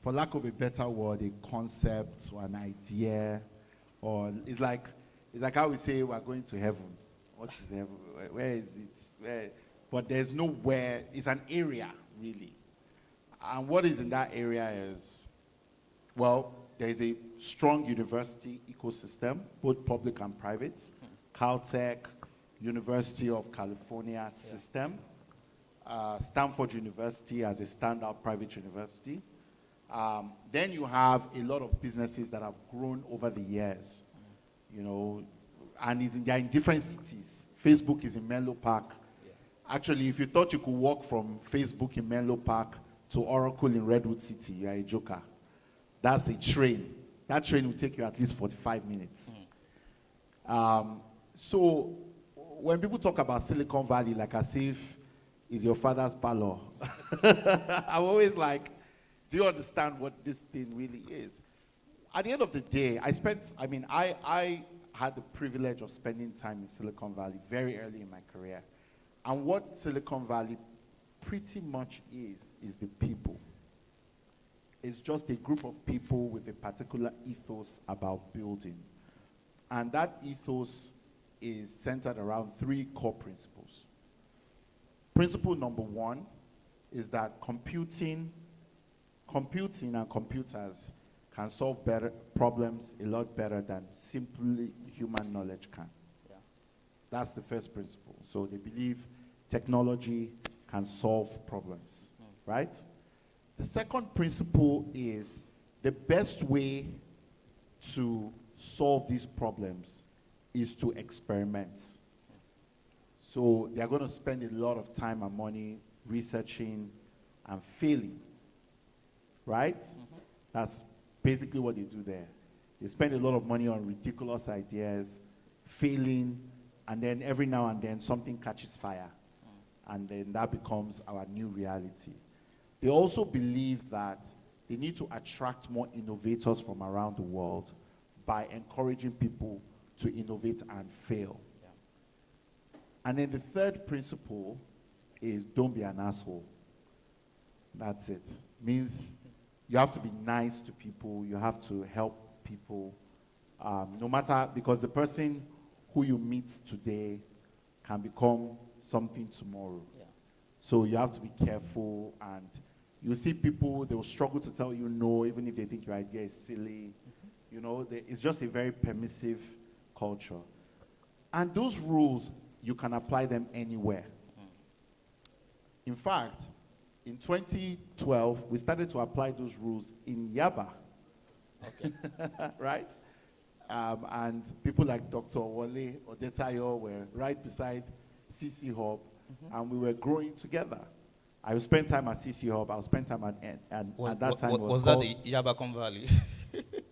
for lack of a better word, a concept or an idea, or it's like how we say we're going to heaven. What is heaven? Where is it? But there's nowhere. It's an area, really. And what is in that area is, well, there is a strong university ecosystem, both public and private. Caltech, University of California system, Stanford University as a standout private university. Then you have a lot of businesses that have grown over the years, and they're in different cities. Facebook is in Menlo Park. Actually, if you thought you could walk from Facebook in Menlo Park to Oracle in Redwood City, you're a joker. That's a train. That train will take you at least 45 minutes. So when people talk about Silicon Valley, like as if it's your father's parlor, I'm always like, do you understand what this thing really is? At the end of the day, I had the privilege of spending time in Silicon Valley very early in my career. And what Silicon Valley pretty much is the people. It's just a group of people with a particular ethos about building. And that ethos is centered around 3 core principles. Principle number 1 is that computing and computers can solve better problems a lot better than simply human knowledge can. Yeah. That's the first principle. So they believe technology can solve problems, right? The second principle is the best way to solve these problems is to experiment. So they're going to spend a lot of time and money researching and failing, right? That's basically what they do there. They spend a lot of money on ridiculous ideas, failing, and then every now and then something catches fire. And then that becomes our new reality. They also believe that they need to attract more innovators from around the world by encouraging people to innovate and fail. Yeah. And then the third principle is don't be an asshole. That's it. Means you have to be nice to people. You have to help people. No matter, because the person who you meet today can become something tomorrow. Yeah. So you have to be careful, and you see people, they will struggle to tell you no, even if they think your idea is silly. It's just a very permissive culture. And those rules, you can apply them anywhere. In fact, in 2012, we started to apply those rules in Yaba. Okay. Right? And people like Dr. Wale Odetayo were right beside CC Hub, and we were growing together. I would spend time at CC Hub, I would spend time at that time was that the Yabacon Valley?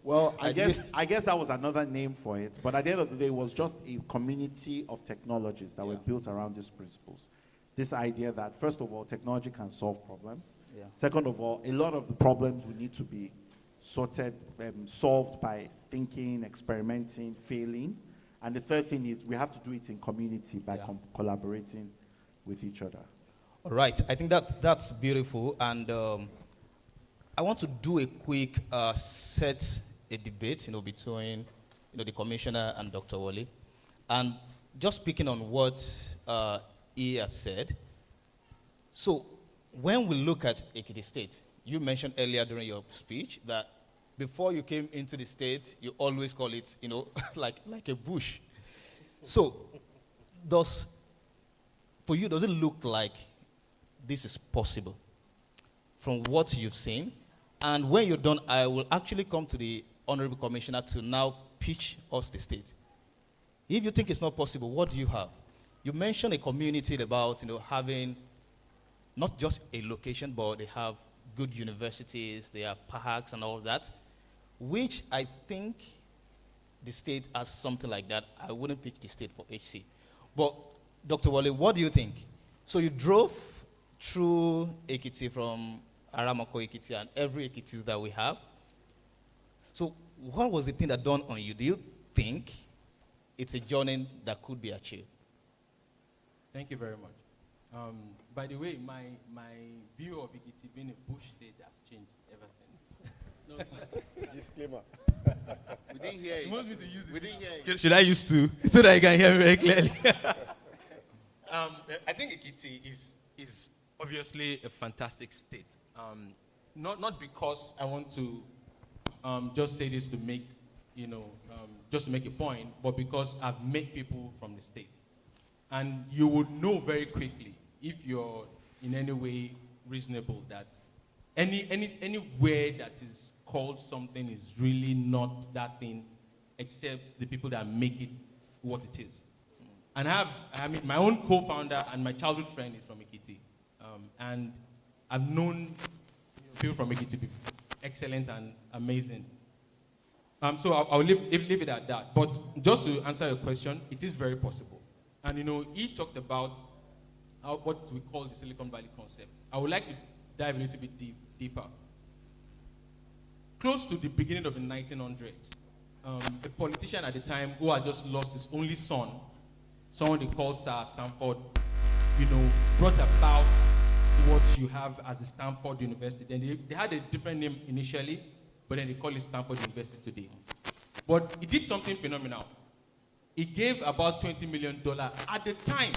Well, I guess that was another name for it. But at the end of the day, it was just a community of technologies that were built around these principles. This idea that, first of all, technology can solve problems. Yeah. Second of all, a lot of the problems will need to be solved by thinking, experimenting, failing. And the third thing is we have to do it in community by collaborating with each other. All right. I think that's beautiful. And I want to do a quick set a debate, between the commissioner and Dr. Wale. And just speaking on what he has said. So when we look at Ekiti State, you mentioned earlier during your speech that before you came into the state, you always call it, like a bush. So for you, does it look like this is possible from what you've seen? And when you're done, I will actually come to the Honorable Commissioner to now pitch us the state. If you think it's not possible, what do you have? You mentioned a community about, having not just a location, but they have good universities, they have parks and all of that, which I think the state has something like that. I wouldn't pitch the state for HC. But Dr. Wale, what do you think? So you drove through Ekiti from Aramako Ekiti and every Ekitis that we have. So what was the thing that dawned on you? Do you think it's a journey that could be achieved? Thank you very much. By the way, my view of Ekiti being a bush state has changed ever since. Disclaimer. We didn't hear it. You want me to use it? We didn't hear it. Should I use two so that you can hear me very clearly? I think Ekiti is obviously a fantastic state. Not because I want to just say this to make just to make a point, but because I've met people from the state, and you would know very quickly if you're in any way reasonable that anywhere that is called something is really not that thing, except the people that make it what it is. And my own co-founder and my childhood friend is from Ekiti, and I've known people from Ekiti to be excellent and amazing. So I'll leave it at that. But just to answer your question, it is very possible. And he talked about what we call the Silicon Valley concept. I would like to dive a little bit deeper. Close to the beginning of the 1900s, a politician at the time who had just lost his only son, someone they call Sir Stanford, brought about what you have as the Stanford University. Then they had a different name initially, but then they call it Stanford University today. But he did something phenomenal. He gave about $20 million at the time,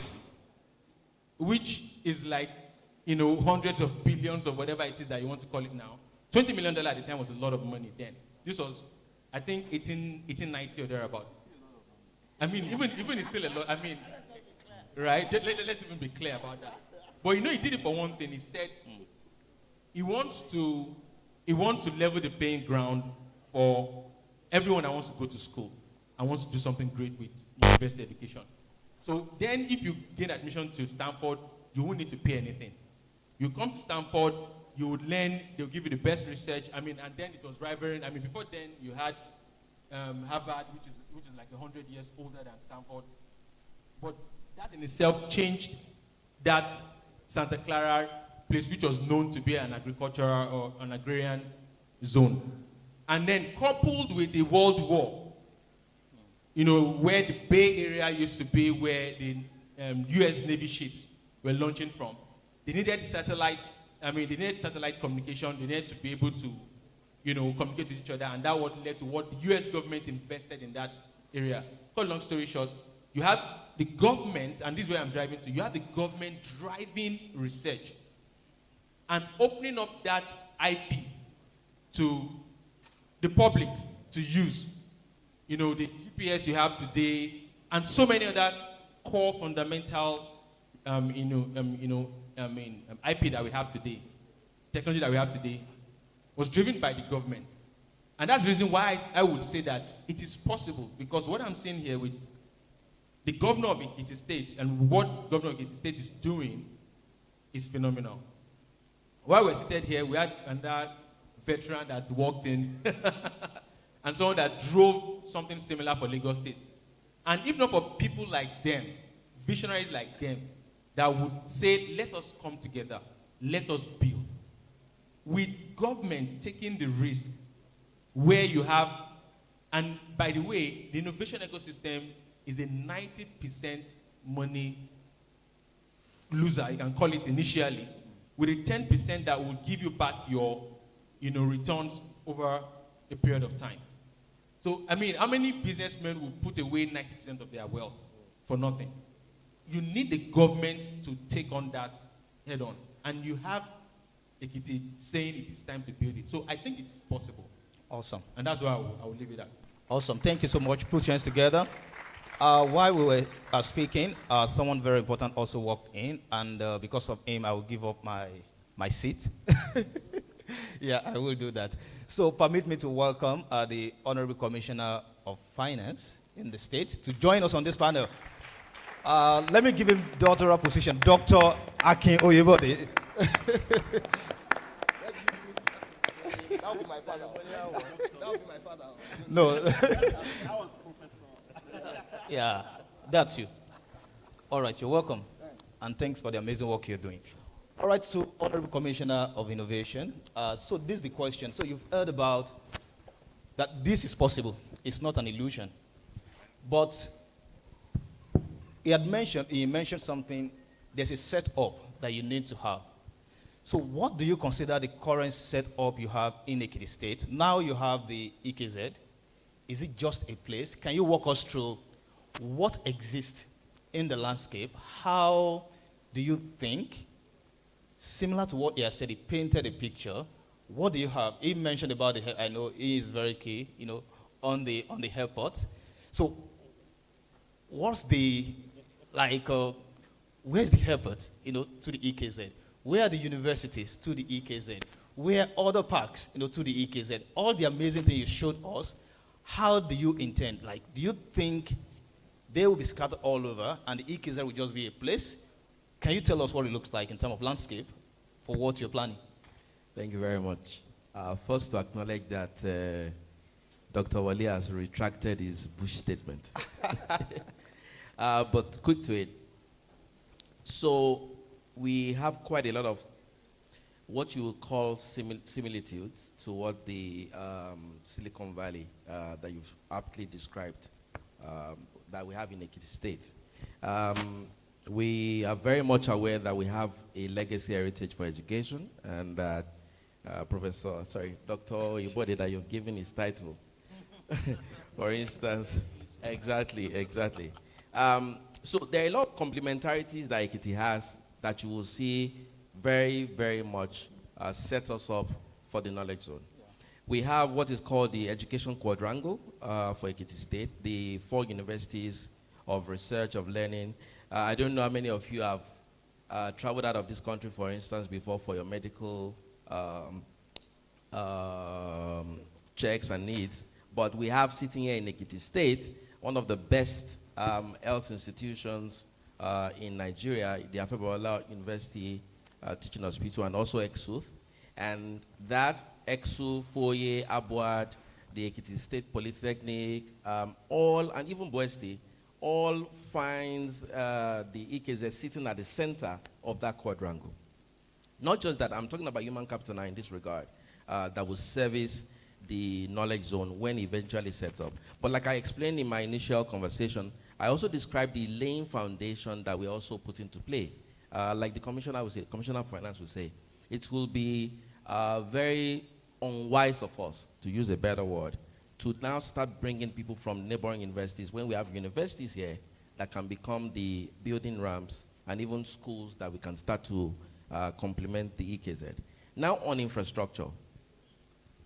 which is like, hundreds of billions or whatever it is that you want to call it now. $20 million at the time was a lot of money then. This was, I think, 1890 or thereabout. I mean, even it's still a lot. I mean, right? Let's even be clear about that. But he did it for one thing. He said he wants to level the playing ground for everyone that wants to go to school and wants to do something great with university education. So then if you gain admission to Stanford, you won't need to pay anything. You come to Stanford, you would learn, they'll give you the best research. And then it was rivaling. Before then you had Harvard, which is like 100 years older than Stanford. But that in itself changed that Santa Clara place, which was known to be an agricultural or an agrarian zone. And then coupled with the World War, where the Bay Area used to be, where the U.S. Navy ships were launching from, they needed satellite communication. They needed to be able to, communicate with each other, and that what led to what the U.S. government invested in that area. Cut long story short, you have the government, and this is where I'm driving to, you have the government driving research and opening up that IP to the public to use. The GPS you have today, and so many other core fundamental, IP that we have today, technology that we have today, was driven by the government. And that's the reason why I would say that it is possible, because what I'm seeing here with the governor of Ekiti State and what governor of Ekiti State is doing is phenomenal. While we're seated here, we had another veteran that walked in and someone that drove something similar for Lagos State. And if not for people like them, visionaries like them, that would say, let us come together, let us build. With government taking the risk where you have, and by the way, the innovation ecosystem is a 90% money loser, you can call it initially, with a 10% that will give you back your returns over a period of time. So, how many businessmen will put away 90% of their wealth for nothing? You need the government to take on that head on. And you have Ekiti saying it is time to build it. So I think it's possible. Awesome. And that's why I will leave it at. Awesome. Thank you so much. Put your hands together. While we were speaking, someone very important also walked in. And because of him, I will give up my seat. Yeah, I will do that. So permit me to welcome the Honorable Commissioner of Finance in the state to join us on this panel. Let me give him doctoral position, Dr. Akin Oyebode. That would be my father. That would be my father. No. I was professor. Yeah, that's you. All right, you're welcome. And thanks for the amazing work you're doing. All right, so Honorable Commissioner of Innovation. So this is the question. So you've heard about that this is possible. It's not an illusion. But he mentioned something there's a setup that you need to have. So what do you consider the current setup you have in Ekiti State? Now you have the EKZ. Is it just a place? Can you walk us through what exists in the landscape? How do you think, similar to what he has said, he painted a picture, what do you have? He mentioned about I know he is very key, on the airport. So what's the, where's the airport, to the EKZ? Where are the universities to the EKZ? Where are other parks, to the EKZ? All the amazing things you showed us, how do you intend? Do you think they will be scattered all over and the EKZ will just be a place? Can you tell us what it looks like in terms of landscape for what you're planning? Thank you very much. First, to acknowledge that Dr. Wale has retracted his Bush statement. But quick to it. So we have quite a lot of what you would call similitudes to what the Silicon Valley that you've aptly described that we have in Ekiti State. We are very much aware that we have a legacy heritage for education, and that Dr. Ibode, that you're giving his title. For instance, exactly. So there are a lot of complementarities that Ekiti has that you will see very, very much sets us up for the knowledge zone. Yeah. We have what is called the education quadrangle for Ekiti State, the 4 universities of research, of learning. I don't know how many of you have traveled out of this country, for instance, before for your medical checks and needs, but we have sitting here in Ekiti State one of the best health institutions in Nigeria, the Afebawala University Teaching Hospital, and also EXUTH. And that EXUTH, Foye, Abuad, the Ekiti State Polytechnic, all, and even Boesti, all finds the EKZ sitting at the center of that quadrangle. Not just that, I'm talking about human capital now in this regard, that will service the knowledge zone when it eventually sets up. But like I explained in my initial conversation, I also described the laying foundation that we also put into play. Like the Commissioner of Finance would say, it will be very unwise of us, to use a better word, to now start bringing people from neighboring universities when we have universities here that can become the building ramps and even schools that we can start to complement the EKZ. Now on infrastructure,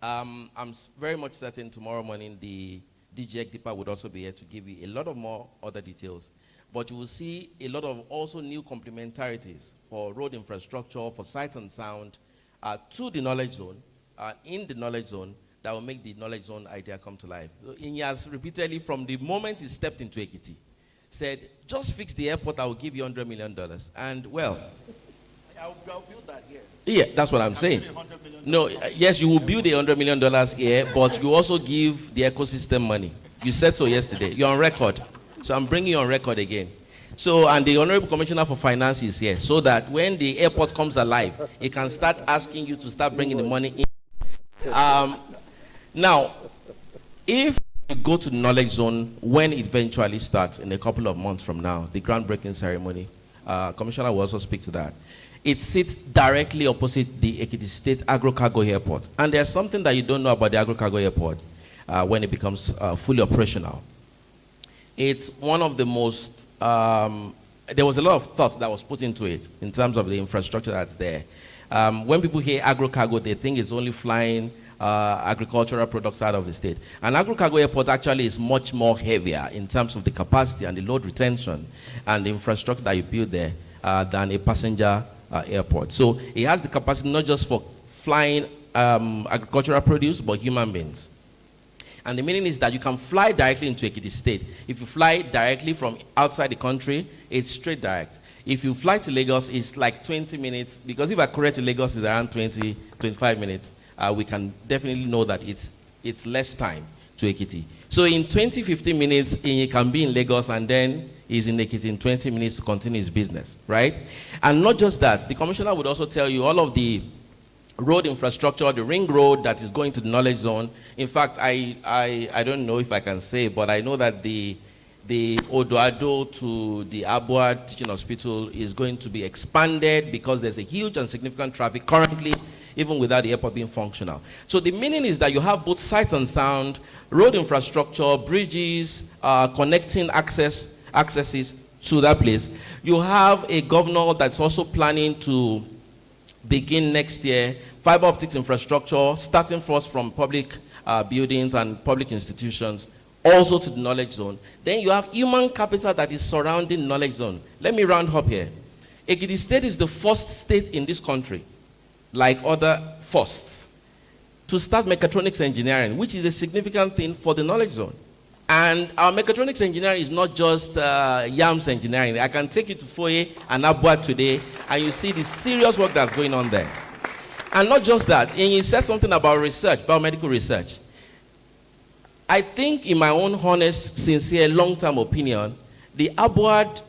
I'm very much certain tomorrow morning the DG Ekdipa would also be here to give you a lot of more other details. But you will see a lot of also new complementarities for road infrastructure, for sight and sound, to the knowledge zone, in the knowledge zone, that will make the knowledge zone idea come to life. So he has repeatedly, from the moment he stepped into Ekiti, said, just fix the airport, I will give you $100 million. And well, I'll build that here. Yeah, that's what I'm saying. No, yes, you will build $100 million here, but you also give the ecosystem money. You said so yesterday. You're on record. So I'm bringing you on record again. So, and the Honorable Commissioner for Finance is here, so that when the airport comes alive, he can start asking you to start bringing the money in. Now, if you go to the knowledge zone, when it eventually starts in a couple of months from now, the groundbreaking ceremony, Commissioner will also speak to that. It sits directly opposite the Ekiti State Agro-Cargo Airport. And there's something that you don't know about the Agro-Cargo Airport when it becomes fully operational. It's one of the most, there was a lot of thought that was put into it in terms of the infrastructure that's there. When people hear agro-cargo, they think it's only flying agricultural products out of the state. An agro-cargo airport actually is much more heavier in terms of the capacity and the load retention and the infrastructure that you build there than a passenger airport. So it has the capacity not just for flying agricultural produce, but human beings. And the meaning is that you can fly directly into Ekiti State. If you fly directly from outside the country, it's straight direct. If you fly to Lagos, it's like 20 minutes, because if accurate to Lagos is around 20, 25 minutes, we can definitely know that it's less time to Ekiti. So in 20, 15 minutes, he can be in Lagos, and then he's in Ekiti in 20 minutes to continue his business, right? And not just that, the commissioner would also tell you all of the road infrastructure, the ring road that is going to the knowledge zone. In fact, I don't know if I can say, but I know that the the Odoado to the Abua Teaching Hospital is going to be expanded because there's a huge and significant traffic currently, even without the airport being functional. So the meaning is that you have both sight and sound, road infrastructure, bridges, connecting accesses to that place. You have a governor that's also planning to begin next year fiber optics infrastructure, starting first from public buildings and public institutions, also to the knowledge zone. Then you have human capital that is surrounding knowledge zone. Let me round up here. Ekiti State is the first state in this country, like other firsts, to start mechatronics engineering, which is a significant thing for the knowledge zone. And our mechatronics engineering is not just YAMS engineering. I can take you to Foye and Abua today, and you see the serious work that's going on there. And not just that, and you said something about research, biomedical research. I think, in my own honest, sincere, long-term opinion, the Abuad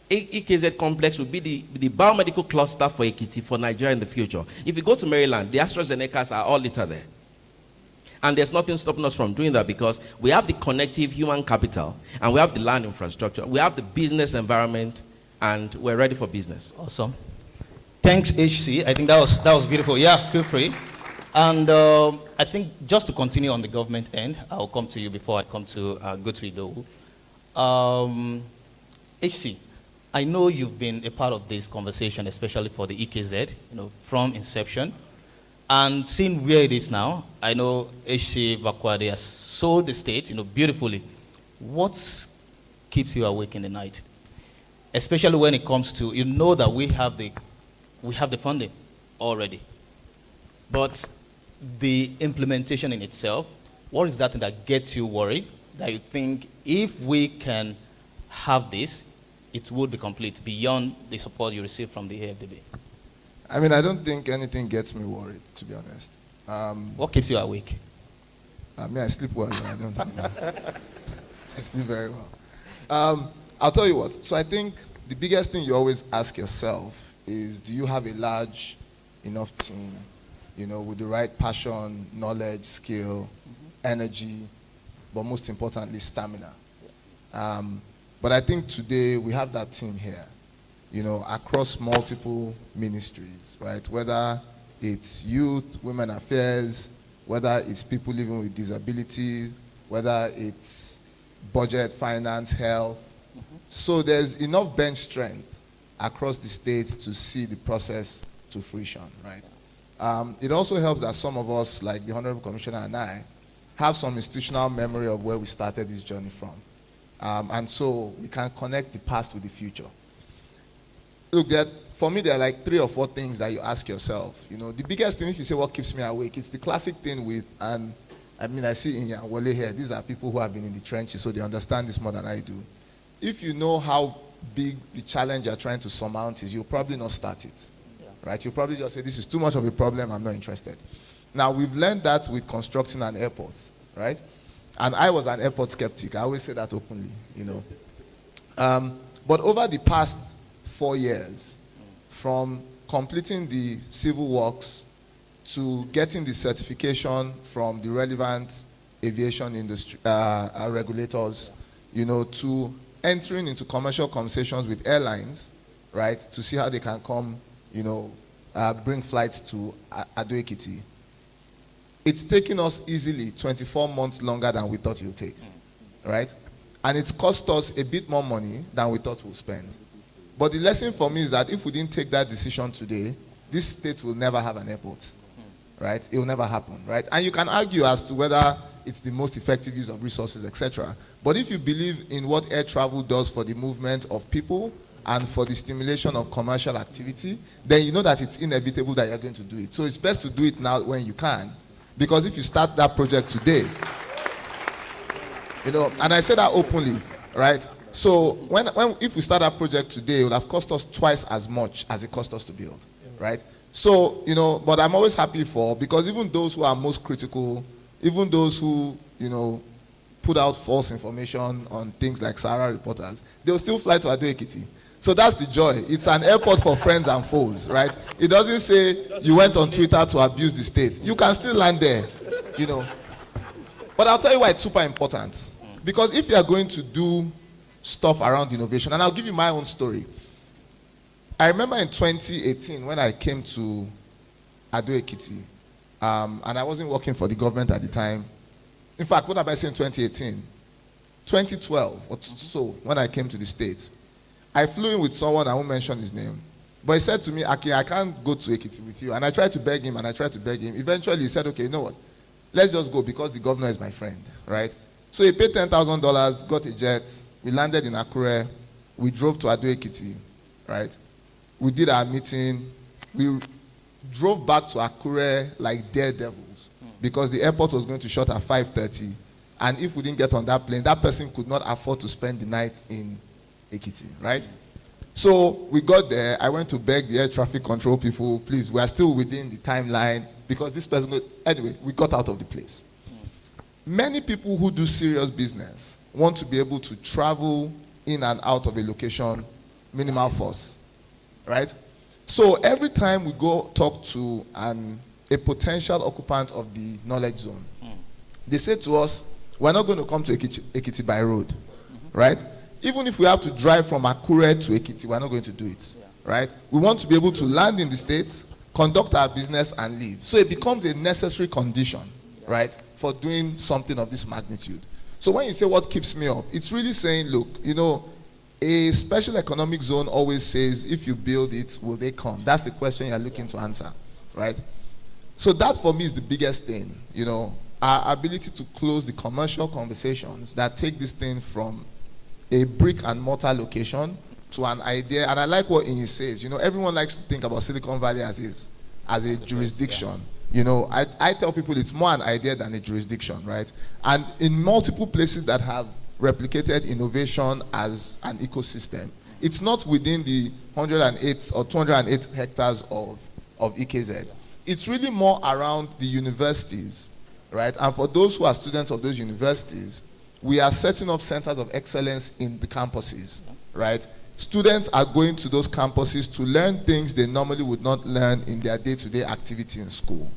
EKZ complex will be the biomedical cluster for Ekiti, for Nigeria in the future. If you go to Maryland, the AstraZenecas are all littered there. And there's nothing stopping us from doing that because we have the connective human capital, and we have the land infrastructure, we have the business environment, and we're ready for business. Awesome. Thanks, HC. I think that was beautiful. Yeah, feel free. And I think just to continue on the government end, I'll come to you before I come to go to Ido. HC, I know you've been a part of this conversation, especially for the EKZ, from inception. And seeing where it is now, I know HC Vakwade has sold the state, beautifully. What keeps you awake in the night? Especially when it comes to, that we have the funding already. But the implementation in itself, what is that thing that gets you worried, that you think if we can have this, it would be complete beyond the support you receive from the AFDB? I mean, I don't think anything gets me worried, to be honest. What keeps you awake? I sleep well. I sleep very well. I'll tell you what. So I think the biggest thing you always ask yourself is, do you have a large enough team, with the right passion, knowledge, skill, energy, but most importantly, stamina. But I think today we have that team here, across multiple ministries, right? Whether it's youth, women affairs, whether it's people living with disabilities, whether it's budget, finance, health. So there's enough bench strength across the state to see the process to fruition, right? It also helps that some of us, like the Honorable Commissioner and I, have some institutional memory of where we started this journey from. And so we can connect the past with the future. Look, for me, there are like 3 or 4 things that you ask yourself. The biggest thing, if you say what keeps me awake, it's the classic thing with, and I see in Wale here, these are people who have been in the trenches, so they understand this more than I do. If you know how big the challenge you're trying to surmount is, you'll probably not start it, right? You'll probably just say, this is too much of a problem, I'm not interested. Now, we've learned that with constructing an airport, right? And I was an airport skeptic. I always say that openly, But over the past 4 years, from completing the civil works to getting the certification from the relevant aviation industry regulators, to entering into commercial conversations with airlines, right, to see how they can come, bring flights to Ado Ekiti. It's taken us easily 24 months longer than we thought it would take, right? And it's cost us a bit more money than we thought we'd spend. But the lesson for me is that if we didn't take that decision today, this state will never have an airport, right? It will never happen, right? And you can argue as to whether it's the most effective use of resources, etc. But if you believe in what air travel does for the movement of people and for the stimulation of commercial activity, then you know that it's inevitable that you're going to do it. So it's best to do it now when you can. Because if you start that project today, and I say that openly, right? So if we start that project today, it would have cost us twice as much as it cost us to build, right? So, but I'm always happy because even those who are most critical, even those who, put out false information on things like Sahara reporters, they'll still fly to Ado Ekiti. So that's the joy. It's an airport for friends and foes, right? It doesn't say you went on Twitter to abuse the state. You can still land there, But I'll tell you why it's super important. Because if you are going to do stuff around innovation. And I'll give you my own story. I remember in 2018 when I came to Ekiti, and I wasn't working for the government at the time. In fact, what have I said in 2018? 2012 or so, when I came to the States, I flew in with someone, I won't mention his name, but he said to me, Aki, I can't go to Ekiti with you. And I tried to beg him, Eventually, he said, okay, you know what? Let's just go because the governor is my friend, right? So he paid $10,000, got a jet. We landed in Akure. We drove to Ekiti, right? We did our meeting. We drove back to Akure like daredevils because the airport was going to shut at 5:30. And if we didn't get on that plane, that person could not afford to spend the night in Ekiti, right? So we got there. I went to beg the air traffic control people, please, we are still within the timeline because this person, anyway, we got out of the place. Many people who do serious business want to be able to travel in and out of a location, minimal force, right? So every time we go talk to a potential occupant of the knowledge zone, they say to us, we're not going to come to Ekiti by road, right? Even if we have to drive from Akure to Ekiti, we're not going to do it, right? We want to be able to land in the States, conduct our business, and leave. So it becomes a necessary condition, right, for doing something of this magnitude. So when you say what keeps me up, it's really saying, look, you know, a special economic zone always says, if you build it, will they come? That's the question you're looking to answer, right? So that for me is the biggest thing, you know, our ability to close the commercial conversations that take this thing from a brick and mortar location to an idea. And I like what Inyi says, you know, everyone likes to think about Silicon Valley as a jurisdiction. You know, I tell people it's more an idea than a jurisdiction, right? And in multiple places that have replicated innovation as an ecosystem, it's not within the 108 or 208 hectares of EKZ. It's really more around the universities, right? And for those who are students of those universities, we are setting up centers of excellence in the campuses, right? Students are going to those campuses to learn things they normally would not learn in their day-to-day activity in school.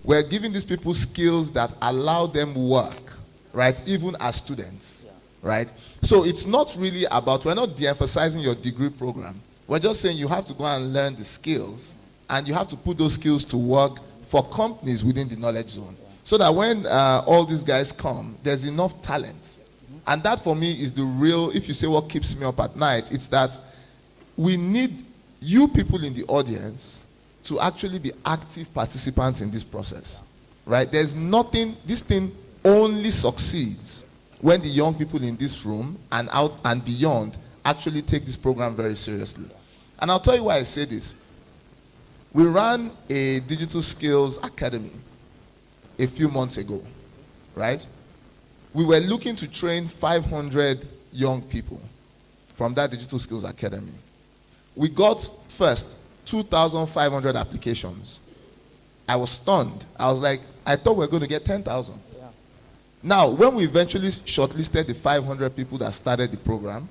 We're giving these people skills that allow them work, right? Even as students, right? So it's not really about, we're not de-emphasizing your degree program. We're just saying you have to go and learn the skills, and you have to put those skills to work for companies within the knowledge zone. So that when all these guys come, there's enough talent. And that for me is the real, if you say what keeps me up at night, it's that we need you people in the audience to actually be active participants in this process, right? There's nothing, this thing only succeeds when the young people in this room and out and beyond actually take this program very seriously. And I'll tell you why I say this. We ran a digital skills academy a few months ago, right? We were looking to train 500 young people from that digital skills academy. We got first 2,500 applications. I was stunned. I was like, I thought we were going to get 10,000. Yeah. Now, when we eventually shortlisted the 500 people that started the program,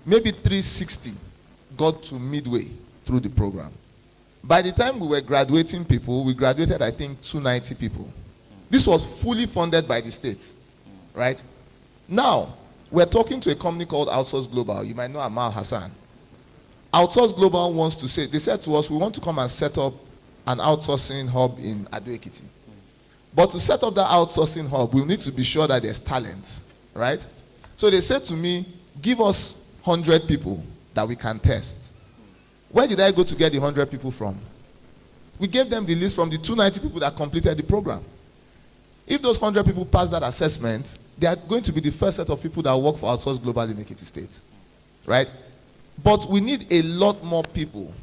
maybe 360 got to midway through the program. By the time we were graduating people, we graduated, I think, 290 people. This was fully funded by the state, right? Now, we're talking to a company called Outsource Global. You might know Amal Hassan. Outsource Global wants to say, they said to us, we want to come and set up an outsourcing hub in Ekiti. But to set up that outsourcing hub, we need to be sure that there's talent, right? So they said to me, give us 100 people that we can test. Where did I go to get the 100 people from? We gave them the list from the 290 people that completed the program. If those 100 people pass that assessment, they are going to be the first set of people that work for Outsource Global in Ekiti State, right? But we need a lot more people,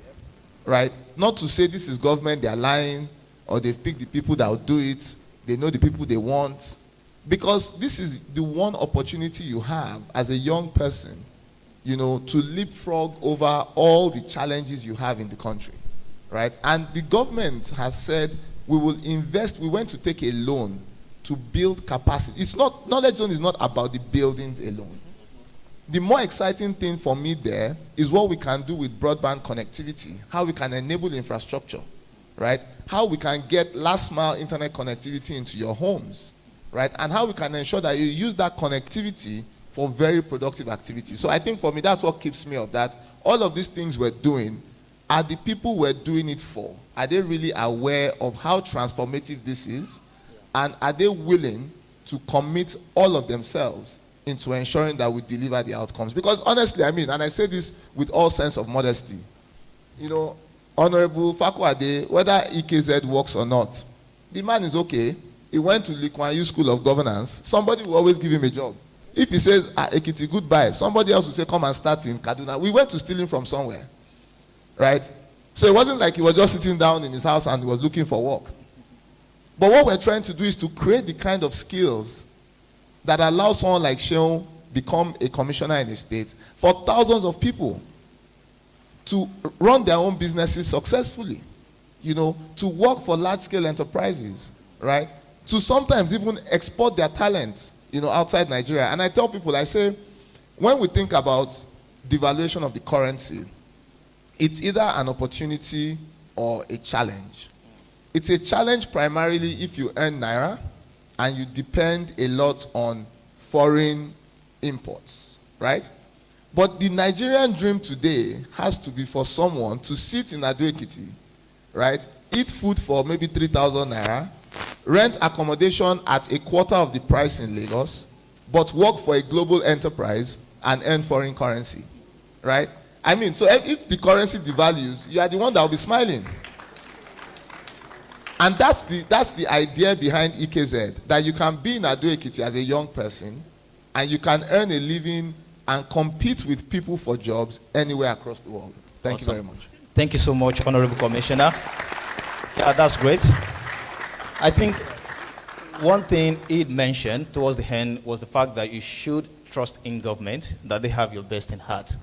right? Not to say this is government, they are lying, or they've picked the people that will do it, they know the people they want. Because this is the one opportunity you have as a young person, you know, to leapfrog over all the challenges you have in the country, right? And the government has said, we will invest, we went to take a loan to build capacity. It's not, knowledge zone is not about the buildings alone. The more exciting thing for me there is what we can do with broadband connectivity, how we can enable infrastructure, right? How we can get last mile internet connectivity into your homes, right? And how we can ensure that you use that connectivity for very productive activity. So I think for me, that's what keeps me up, that all of these things we're doing, are the people we're doing it for, are they really aware of how transformative this is? And are they willing to commit all of themselves into ensuring that we deliver the outcomes? Because honestly, I mean, and I say this with all sense of modesty, you know, Honorable Fakwade, whether EKZ works or not, the man is okay. He went to Lee Kuan Yew School of Governance. Somebody will always give him a job. If he says, Ekiti, goodbye, somebody else will say, come and start in Kaduna. We went to steal him from somewhere, right? So it wasn't like he was just sitting down in his house and he was looking for work. But what we're trying to do is to create the kind of skills that allow someone like Sheon become a commissioner in a state for thousands of people to run their own businesses successfully, you know, to work for large-scale enterprises, right? To sometimes even export their talent, you know, outside Nigeria. And I tell people, I say, when we think about devaluation of the currency, it's either an opportunity or a challenge. It's a challenge primarily if you earn Naira and you depend a lot on foreign imports, right? But the Nigerian dream today has to be for someone to sit in Ekiti, right? Eat food for maybe 3,000 Naira, rent accommodation at a quarter of the price in Lagos, but work for a global enterprise and earn foreign currency, right? I mean, so if the currency devalues, you are the one that will be smiling. And that's the idea behind EKZ, that you can be in Ekiti as a young person and you can earn a living and compete with people for jobs anywhere across the world. Thank you very much. Thank you so much, Honorable Commissioner. Yeah, that's great. I think one thing he mentioned towards the end was the fact that you should trust in government, that they have your best in heart.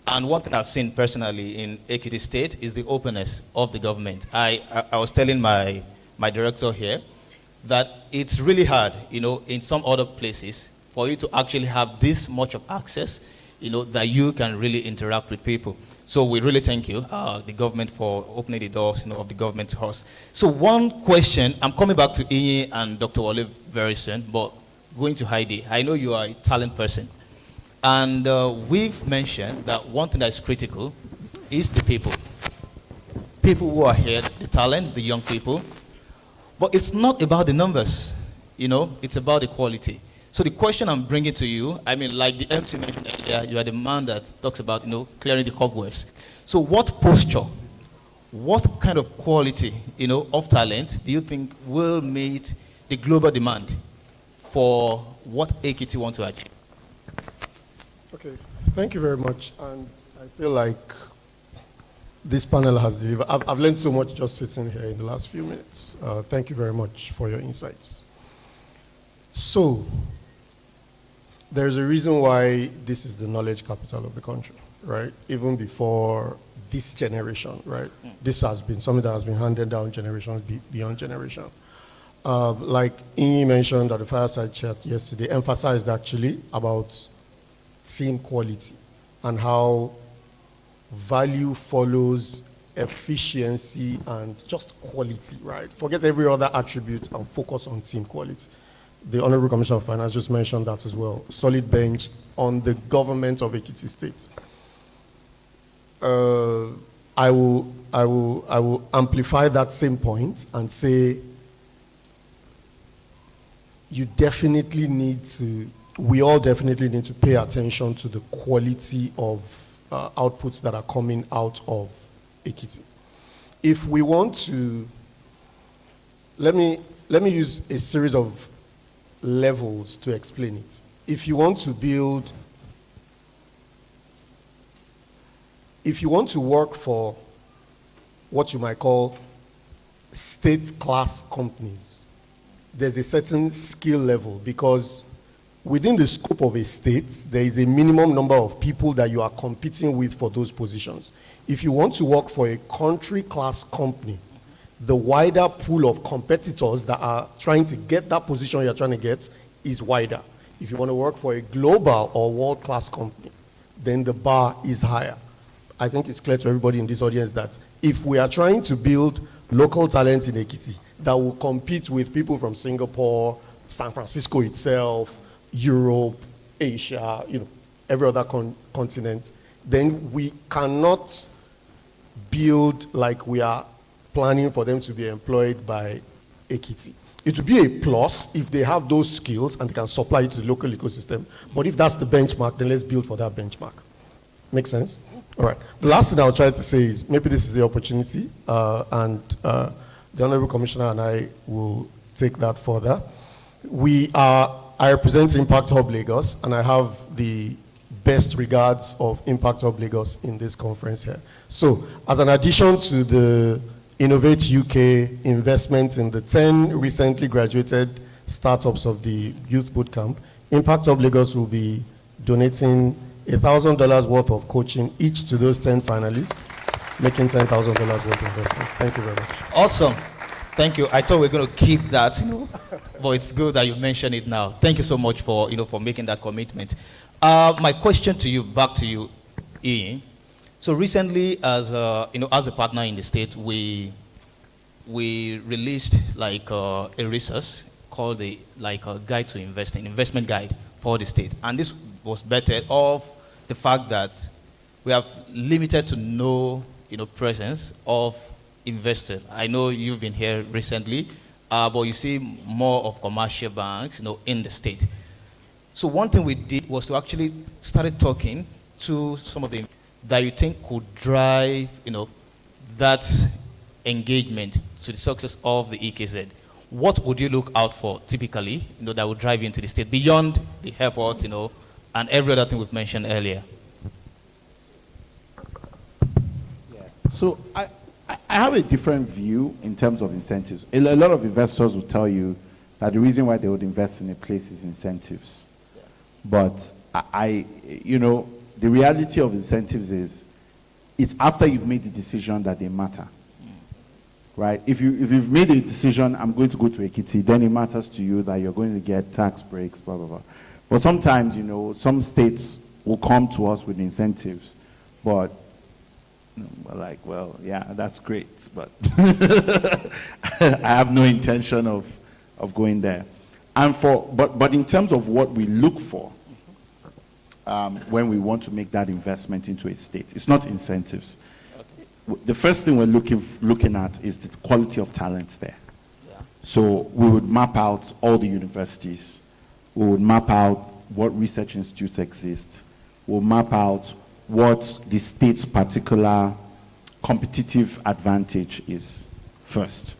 And one thing I've seen personally in Ekiti State is the openness of the government. I was telling my director here that it's really hard, you know, in some other places for you to actually have this much of access, you know, that you can really interact with people. So we really thank you, the government, for opening the doors, you know, of the government to us. So one question, I'm coming back to Inye and Dr. Wale very soon, but going to Heidi, I know you are a talent person. And we've mentioned that one thing that is critical is the people. People who are here, the talent, the young people. But it's not about the numbers, you know, it's about the quality. So the question I'm bringing to you, I mean, like the MC mentioned earlier, you are the man that talks about, you know, clearing the cobwebs. So what posture, what kind of quality, you know, of talent do you think will meet the global demand for what Ekiti want to achieve? Okay, thank you very much. And I feel like this panel has delivered. I've learned so much just sitting here in the last few minutes. Thank you very much for your insights. So, there's a reason why this is the knowledge capital of the country, right? Even before this generation, right? This has been something that has been handed down generations beyond generation. Like Inyi mentioned at the fireside chat yesterday, emphasized actually about team quality and how value follows efficiency and just quality, right? Forget every other attribute and focus on team quality. The Honorable Commissioner of Finance just mentioned that as well. Solid bench on the government of Ekiti State. I will amplify that same point and say you definitely need to, we all definitely need to pay attention to the quality of outputs that are coming out of Ekiti. If we want to, let me use a series of levels to explain it. If you want to build, if you want to work for what you might call state class companies, there's a certain skill level, because within the scope of a state, there is a minimum number of people that you are competing with for those positions. If you want to work for a country class company, the wider pool of competitors that are trying to get that position you're trying to get is wider. If you want to work for a global or world-class company, then the bar is higher. I think it's clear to everybody in this audience that if we are trying to build local talent in Ekiti that will compete with people from Singapore, San Francisco itself, Europe, Asia, every other continent, then we cannot build like we are planning for them to be employed by Ekiti. It would be a plus if they have those skills and they can supply it to the local ecosystem. But if that's the benchmark, then let's build for that benchmark. Make sense? All right. The last thing I'll try to say is maybe this is the opportunity, and the Honorable Commissioner and I will take that further. I represent Impact Hub Lagos, and I have the best regards of Impact Hub Lagos in this conference here. So, as an addition to the Innovate UK investment in the 10 recently graduated startups of the Youth Bootcamp, Impact Hub Lagos will be donating $1,000 worth of coaching each to those 10 finalists, making $10,000 worth of investments. Thank you very much. Awesome. Thank you. I thought we were going to keep that, but it's good that you mentioned it now. Thank you so much for, for making that commitment. My question to you, back to you, Ian. So recently, as as a partner in the state, we released like a resource called the guide to investing, investment guide for the state, and this was better off the fact that we have limited to no presence of investor. I know you've been here recently, but you see more of commercial banks in the state. So one thing we did was to actually started talking to some of the that you think could drive, that engagement to the success of the EKZ. What would you look out for typically, that would drive you into the state beyond the airport, and every other thing we've mentioned earlier? Yeah. So I have a different view in terms of incentives. A lot of investors will tell you that the reason why they would invest in a place is incentives. Yeah. But the reality of incentives is it's after you've made the decision that they matter. Right? If you've made a decision, I'm going to go to Ekiti, then it matters to you that you're going to get tax breaks, blah, blah, blah. But sometimes, some states will come to us with incentives, but we're like, well, yeah, that's great, but I have no intention of going there. And but in terms of what we look for, when we want to make that investment into a state, it's not incentives. Okay. The first thing we're looking at is the quality of talent there. Yeah. So we would map out all the universities. We would map out what research institutes exist. We'll map out what the state's particular competitive advantage is first.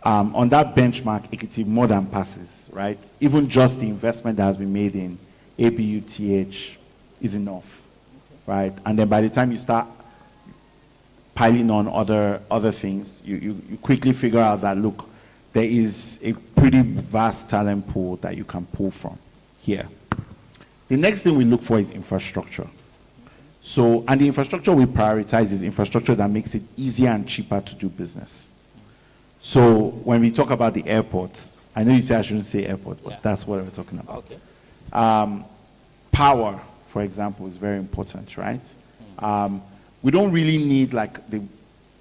On that benchmark, Ekiti more than passes, right? Even just the investment that has been made in ABUTH is enough, right? And then by the time you start piling on other things, you quickly figure out that, look, there is a pretty vast talent pool that you can pull from here. The next thing we look for is infrastructure. So, and the infrastructure we prioritize is infrastructure that makes it easier and cheaper to do business. So when we talk about the airport, I know you say I shouldn't say airport, but that's what we're talking about. Okay. Power, for example, is very important, right? We don't really need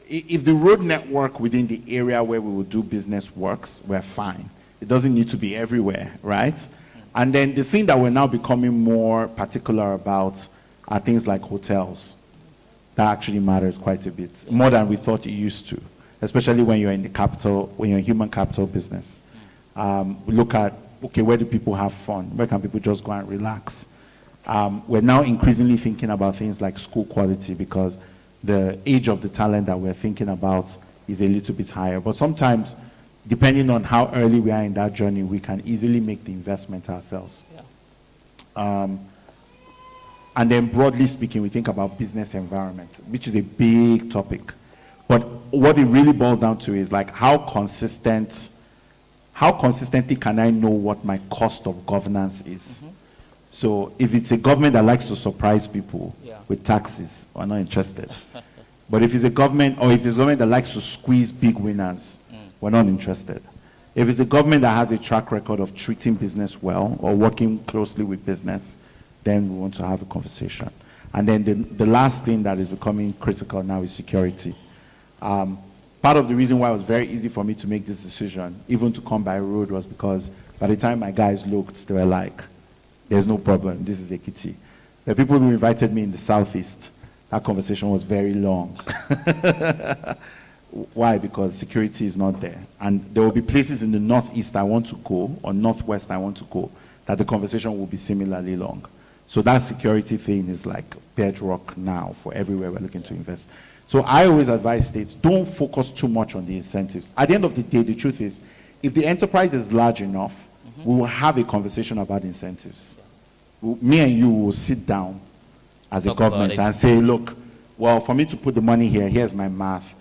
if the road network within the area where we will do business works, we're fine. It doesn't need to be everywhere, right? And then the thing that we're now becoming more particular about are things like hotels. That actually matters quite a bit, more than we thought it used to, especially when you're in the capital, when you're in human capital business. We look at, okay, where do people have fun? Where can people just go and relax? We're now increasingly thinking about things like school quality because the age of the talent that we're thinking about is a little bit higher. But sometimes, depending on how early we are in that journey, we can easily make the investment ourselves. Yeah. And then broadly speaking, we think about business environment, which is a big topic. But what it really boils down to is how consistently can I know what my cost of governance is? Mm-hmm. So if it's a government that likes to surprise people with taxes, we're not interested. But if it's a government, or if it's a government that likes to squeeze big winners, we're not interested. If it's a government that has a track record of treating business well or working closely with business, then we want to have a conversation. And then the last thing that is becoming critical now is security. Part of the reason why it was very easy for me to make this decision, even to come by road, was because by the time my guys looked, they were like, there's no problem. This is Ekiti. The people who invited me in the southeast, that conversation was very long. Why? Because security is not there. And there will be places in the northeast I want to go, or northwest I want to go, that the conversation will be similarly long. So that security thing is like bedrock now for everywhere we're looking to invest. So I always advise states, don't focus too much on the incentives. At the end of the day, the truth is, if the enterprise is large enough, we will have a conversation about incentives. Me and you will sit down as a government and say, look, well, for me to put the money here, here's my math.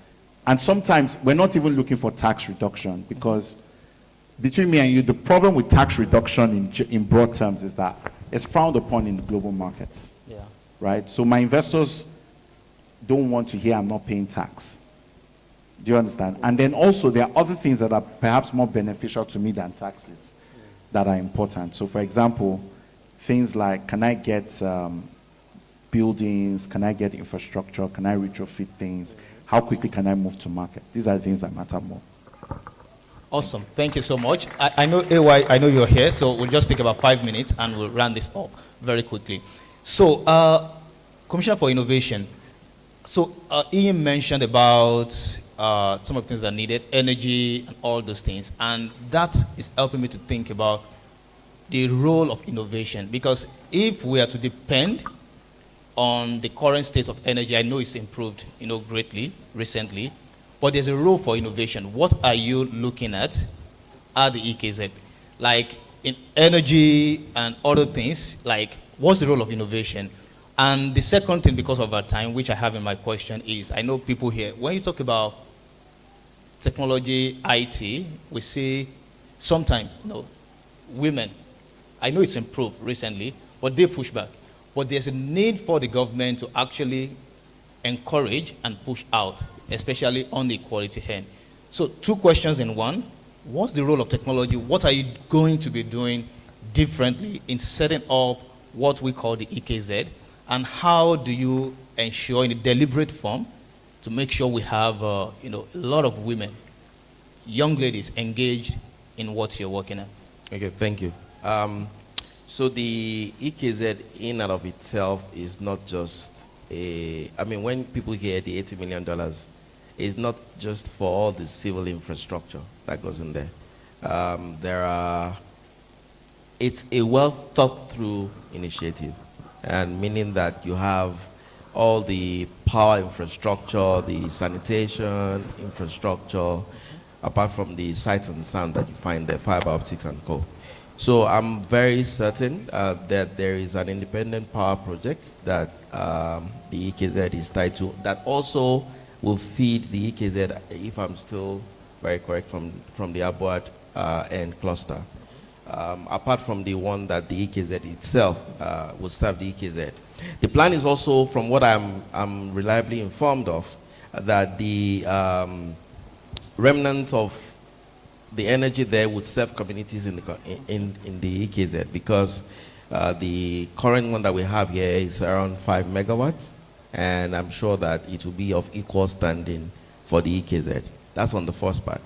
And sometimes we're not even looking for tax reduction, because between me and you, the problem with tax reduction in broad terms is that it's frowned upon in the global markets. Yeah. Right? So my investors don't want to hear I'm not paying tax. Do you understand? And then also there are other things that are perhaps more beneficial to me than taxes that are important. So for example, things like, can I get buildings, can I get infrastructure, can I retrofit things, how quickly can I move to market? These are the things that matter more. Awesome. Thank you so much. I know, AY, I know you're here, so we'll just take about 5 minutes and we'll run this up very quickly. So, Commissioner for Innovation. So, Ian mentioned about some of the things that are needed, energy and all those things. And that is helping me to think about the role of innovation. Because if we are to depend on the current state of energy, I know it's improved, greatly recently, but there's a role for innovation. What are you looking at the EKZ? Like in energy and other things, like what's the role of innovation? And the second thing, because of our time, which I have in my question is, I know people here, when you talk about technology, IT, we see sometimes, women, I know it's improved recently, but they push back. But there's a need for the government to actually encourage and push out, especially on the equality hand. So 2 questions in one. What's the role of technology? What are you going to be doing differently in setting up what we call the EKZ? And how do you ensure in a deliberate form to make sure we have a lot of women, young ladies engaged in what you're working at? Okay, thank you. So the EKZ in and of itself is not just when people hear the $80 million, it's not just for all the civil infrastructure that goes in there. It's a well thought through initiative, and meaning that you have all the power infrastructure, the sanitation infrastructure, apart from the sights and sound that you find there, fiber optics and co. So I'm very certain that there is an independent power project that the EKZ is tied to, that also will feed the EKZ, if I'm still very correct, from the Abuad and cluster. Apart from the one that the EKZ itself will serve the EKZ. The plan is also, from what I'm reliably informed of, that the remnant of the energy there would serve communities in the EKZ, because the current one that we have here is around 5 megawatts, and I'm sure that it will be of equal standing for the EKZ. That's on the first part.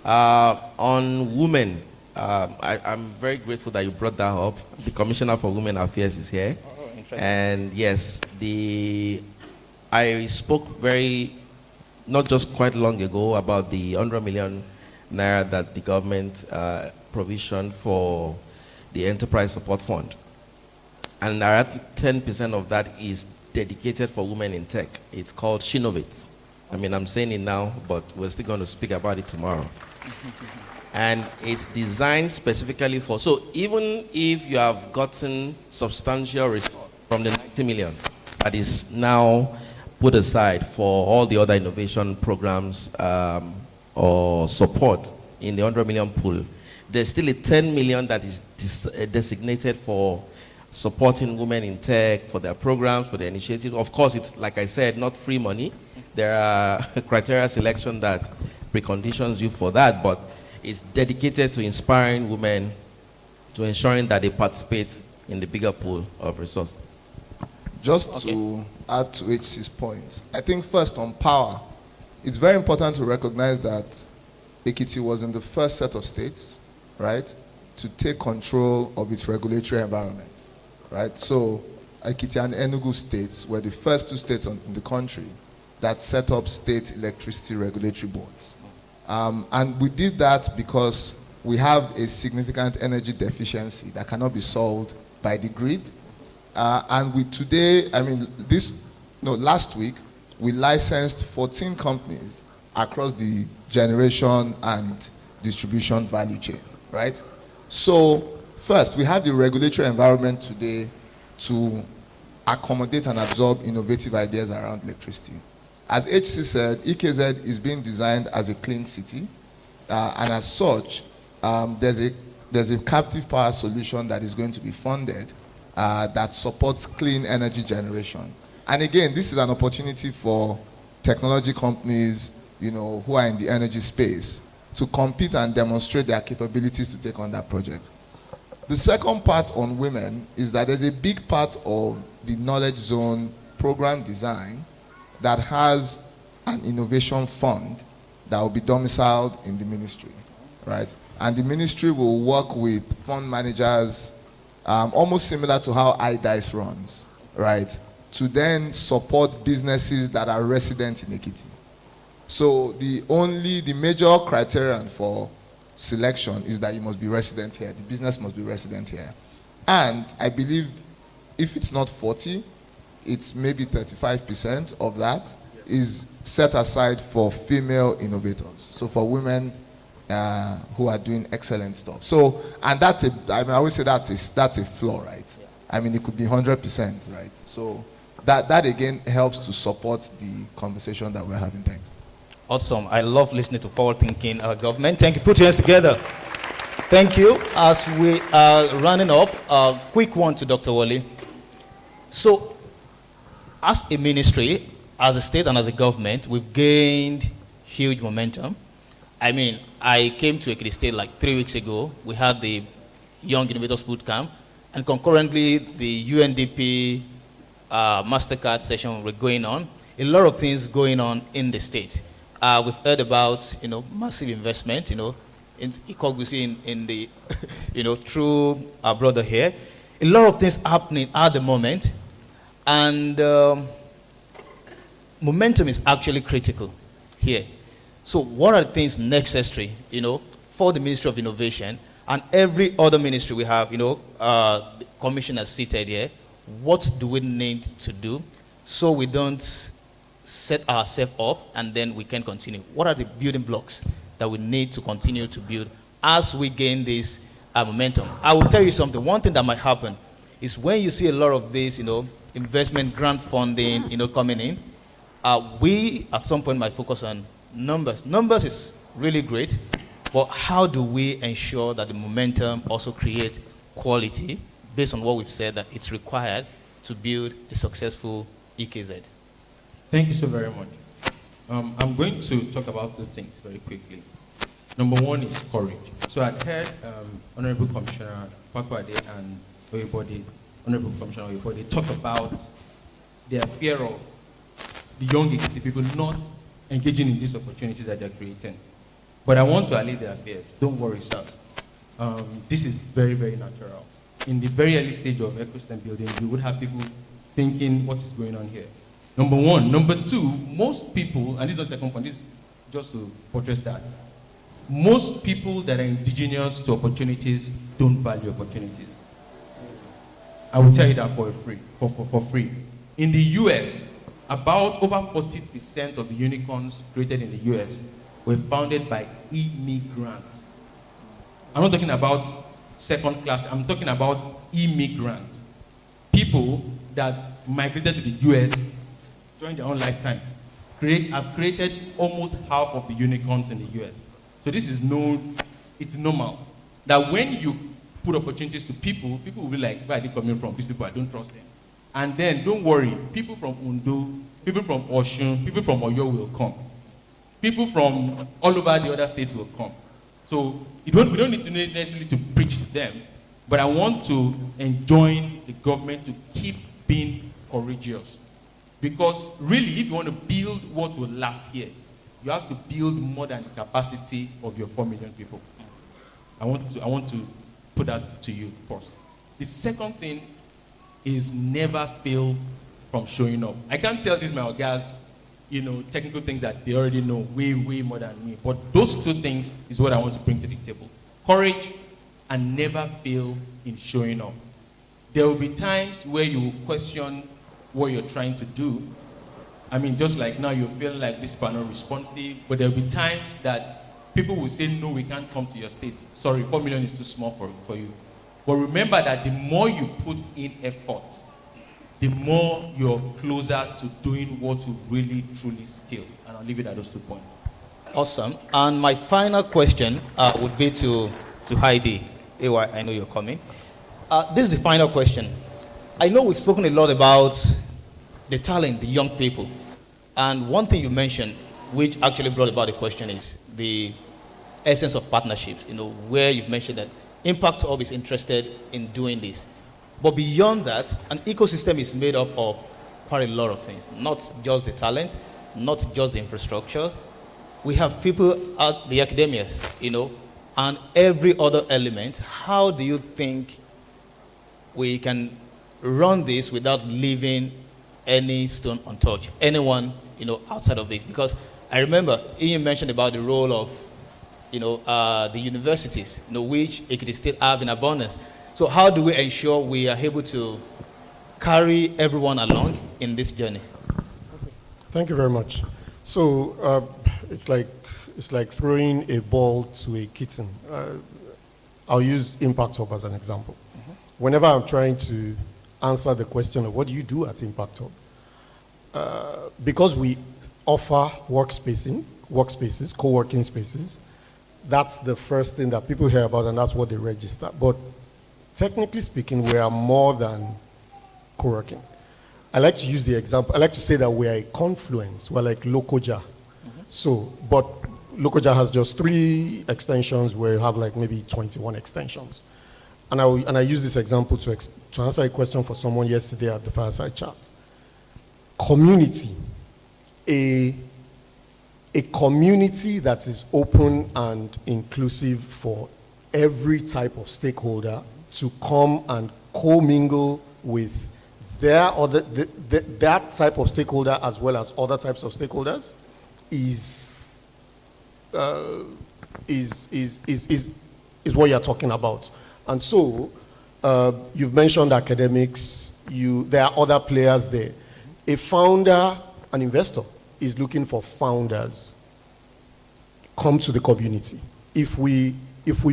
On women, I'm very grateful that you brought that up. The Commissioner for Women Affairs is here. Oh, interesting. And yes, I spoke not just quite long ago about the 100 million naira that the government provisioned for the Enterprise Support Fund. And around 10% of that is dedicated for women in tech. It's called Shinovate. I'm saying it now, but we're still going to speak about it tomorrow. And it's designed specifically for, so even if you have gotten substantial response from the 90 million that is now put aside for all the other innovation programs or support in the 100 million pool, there's still a 10 million that is designated for supporting women in tech, for their programs, for their initiatives. Of course, it's, like I said, not free money. There are criteria selection that preconditions you for that, but it's dedicated to inspiring women, to ensuring that they participate in the bigger pool of resources. Just to add to HC's point, I think first on power, it's very important to recognize that Ekiti was in the first set of states, right, to take control of its regulatory environment. right? So Ekiti and Enugu states were the first two states in the country that set up state electricity regulatory boards. And we did that because we have a significant energy deficiency that cannot be solved by the grid. And we today, last week, we licensed 14 companies across the generation and distribution value chain, right? So first, we have the regulatory environment today to accommodate and absorb innovative ideas around electricity. As HC said, EKZ is being designed as a clean city, and as such, there's a captive power solution that is going to be funded that supports clean energy generation. And again, this is an opportunity for technology companies, who are in the energy space to compete and demonstrate their capabilities to take on that project. The second part on women is that there's a big part of the knowledge zone program design that has an innovation fund that will be domiciled in the ministry, right? And the ministry will work with fund managers, almost similar to how iDice runs, right? To then support businesses that are resident in Ekiti. So the major criterion for selection is that you must be resident here. The business must be resident here. And I believe if it's not 40, it's maybe 35% of that is set aside for female innovators. So for women who are doing excellent stuff. So, and I always say that's a flaw, right? I mean, it could be 100%, right? So that again helps to support the conversation that we're having. Thanks. Awesome. I love listening to forward-thinking government. Thank you. Put your hands together. Thank you. As we are running up, a quick one to Dr. Wale. So, as a ministry, as a state and as a government, we've gained huge momentum. I mean, I came to Ekiti State like 3 weeks ago. We had the Young Innovators Bootcamp, and concurrently, the UNDP MasterCard session were going on. A lot of things going on in the state. We've heard about, massive investment, in Ikogusi in the, through our brother here. A lot of things happening at the moment, and momentum is actually critical here. So what are the things necessary, for the Ministry of Innovation and every other ministry we have, the commissioners seated here? What do we need to do so we don't set ourselves up and then we can continue? What are the building blocks that we need to continue to build as we gain this momentum? I will tell you something. One thing that might happen is when you see a lot of this, investment, grant funding, coming in, we at some point might focus on numbers. Numbers is really great, but how do we ensure that the momentum also creates quality based on what we've said that it's required to build a successful EKZ? Thank you so very much. I'm going to talk about 2 things very quickly. Number 1 is courage. So I'd heard Honorable Commissioner Pakwade and Oyebode, Honorable Commissioner Oyebode, talk about their fear of the young Ekiti people not engaging in these opportunities that they're creating. But I want to allay their fears. Don't worry, sirs. This is very, very natural. In the very early stage of ecosystem building, you would have people thinking, what is going on here? Number 1. Number 2, most people, and this is not second point, this is just to buttress that, most people that are indigenous to opportunities don't value opportunities. I will tell you that for free. In the US, about over 40% of the unicorns created in the US were founded by immigrants. I'm not talking about second class, I'm talking about immigrants. People that migrated to the US during their own lifetime have created almost half of the unicorns in the US. So this is it's normal. That when you put opportunities to people will be like, where are they coming from? These people, I don't trust them. And then, don't worry, people from Ondo, people from Osun, people from Oyo will come. People from all over the other states will come. So we don't need to necessarily to preach to them, but I want to enjoin the government to keep being courageous. Because really, if you want to build what will last here, you have to build more than the capacity of your 4 million people. I want to put that to you first. The second thing is never fail from showing up. I can't tell these my guys, technical things that they already know way, way more than me. But those two things is what I want to bring to the table. Courage and never fail in showing up. There will be times where you will question what you're trying to do. I mean, just like now you're feeling like these people are not responsive, but there will be times that people will say, no, we can't come to your state. Sorry, 4 million is too small for you. But remember that the more you put in effort, the more you're closer to doing what will really, truly scale. And I'll leave it at those 2 points. Awesome. And my final question would be to Heidi. AY, I know you're coming. This is the final question. I know we've spoken a lot about the talent, the young people. And one thing you mentioned, which actually brought about the question, is the essence of partnerships, where you've mentioned that Impact Hub is interested in doing this. But beyond that, an ecosystem is made up of quite a lot of things, not just the talent, not just the infrastructure. We have people at the academia, and every other element. How do you think we can run this without leaving any stone untouched? Anyone, outside of this? Because I remember Ian mentioned about the role of, the universities, which Ekiti State have in abundance. So how do we ensure we are able to carry everyone along in this journey? Thank you very much. So it's like throwing a ball to a kitten. I'll use Impact Hub as an example. Whenever I'm trying to answer the question of what do you do at Impact Hub, because we offer workspaces, co-working spaces, that's the first thing that people hear about, and that's what they register. But technically speaking, we are more than co-working. I like to use the example, I like to say that we are a confluence. We're like Lokoja. So, but Lokoja has just 3 extensions where you have like maybe 21 extensions. And I use this example to answer a question for someone yesterday at the fireside chat. Community. A community that is open and inclusive for every type of stakeholder to come and commingle with that type of stakeholder as well as other types of stakeholders is what you're talking about. And so you've mentioned academics, there are other players there. A founder, an investor is looking for founders. Come to the community. If we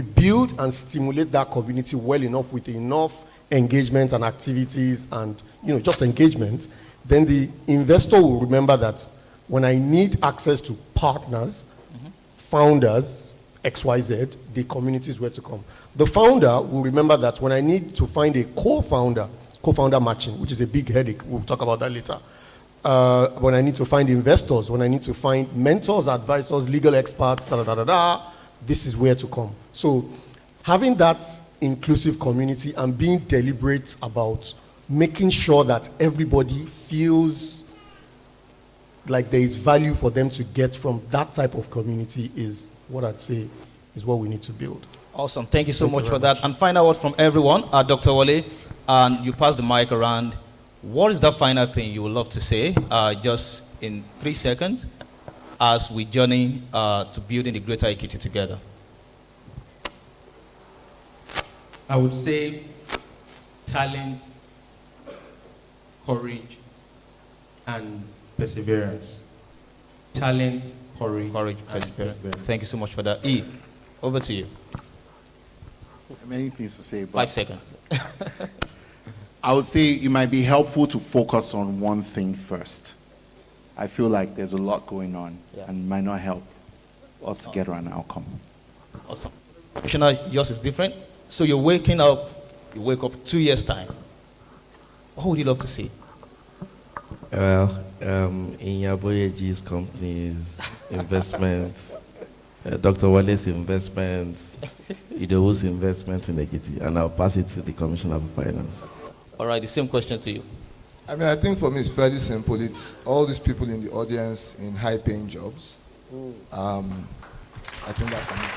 build and stimulate that community well enough with enough engagement and activities and just engagement, then the investor will remember that when I need access to partners, founders, XYZ, the community is where to come. The founder will remember that when I need to find a co-founder matching, which is a big headache, we'll talk about that later. When I need to find investors, when I need to find mentors, advisors, legal experts, this is where to come. So having that inclusive community and being deliberate about making sure that everybody feels like there is value for them to get from that type of community is what I'd say is what we need to build. Awesome. Thank you so much for that. And final word from everyone, Dr. Wale, and you pass the mic around. What is that final thing you would love to say, just in 3 seconds, as we journey to building the greater Ekiti together? I would say talent, courage, and perseverance. Talent, courage, perseverance. Thank you so much for that. E, over to you. Many things to say, but 5 seconds. I would say it might be helpful to focus on one thing first. I feel like there's a lot going on, and it might not help us get an outcome. Awesome. Commissioner, yours is different. So you wake up 2 years' time. What would you love to see? Well, in Yaboyeji's company's investments, Dr. Wale's investments, Idowu's investment in Ekiti, and I'll pass it to the Commissioner of Finance. All right, the same question to you. I mean, I think for me it's fairly simple. It's all these people in the audience in high-paying jobs. I think that for me.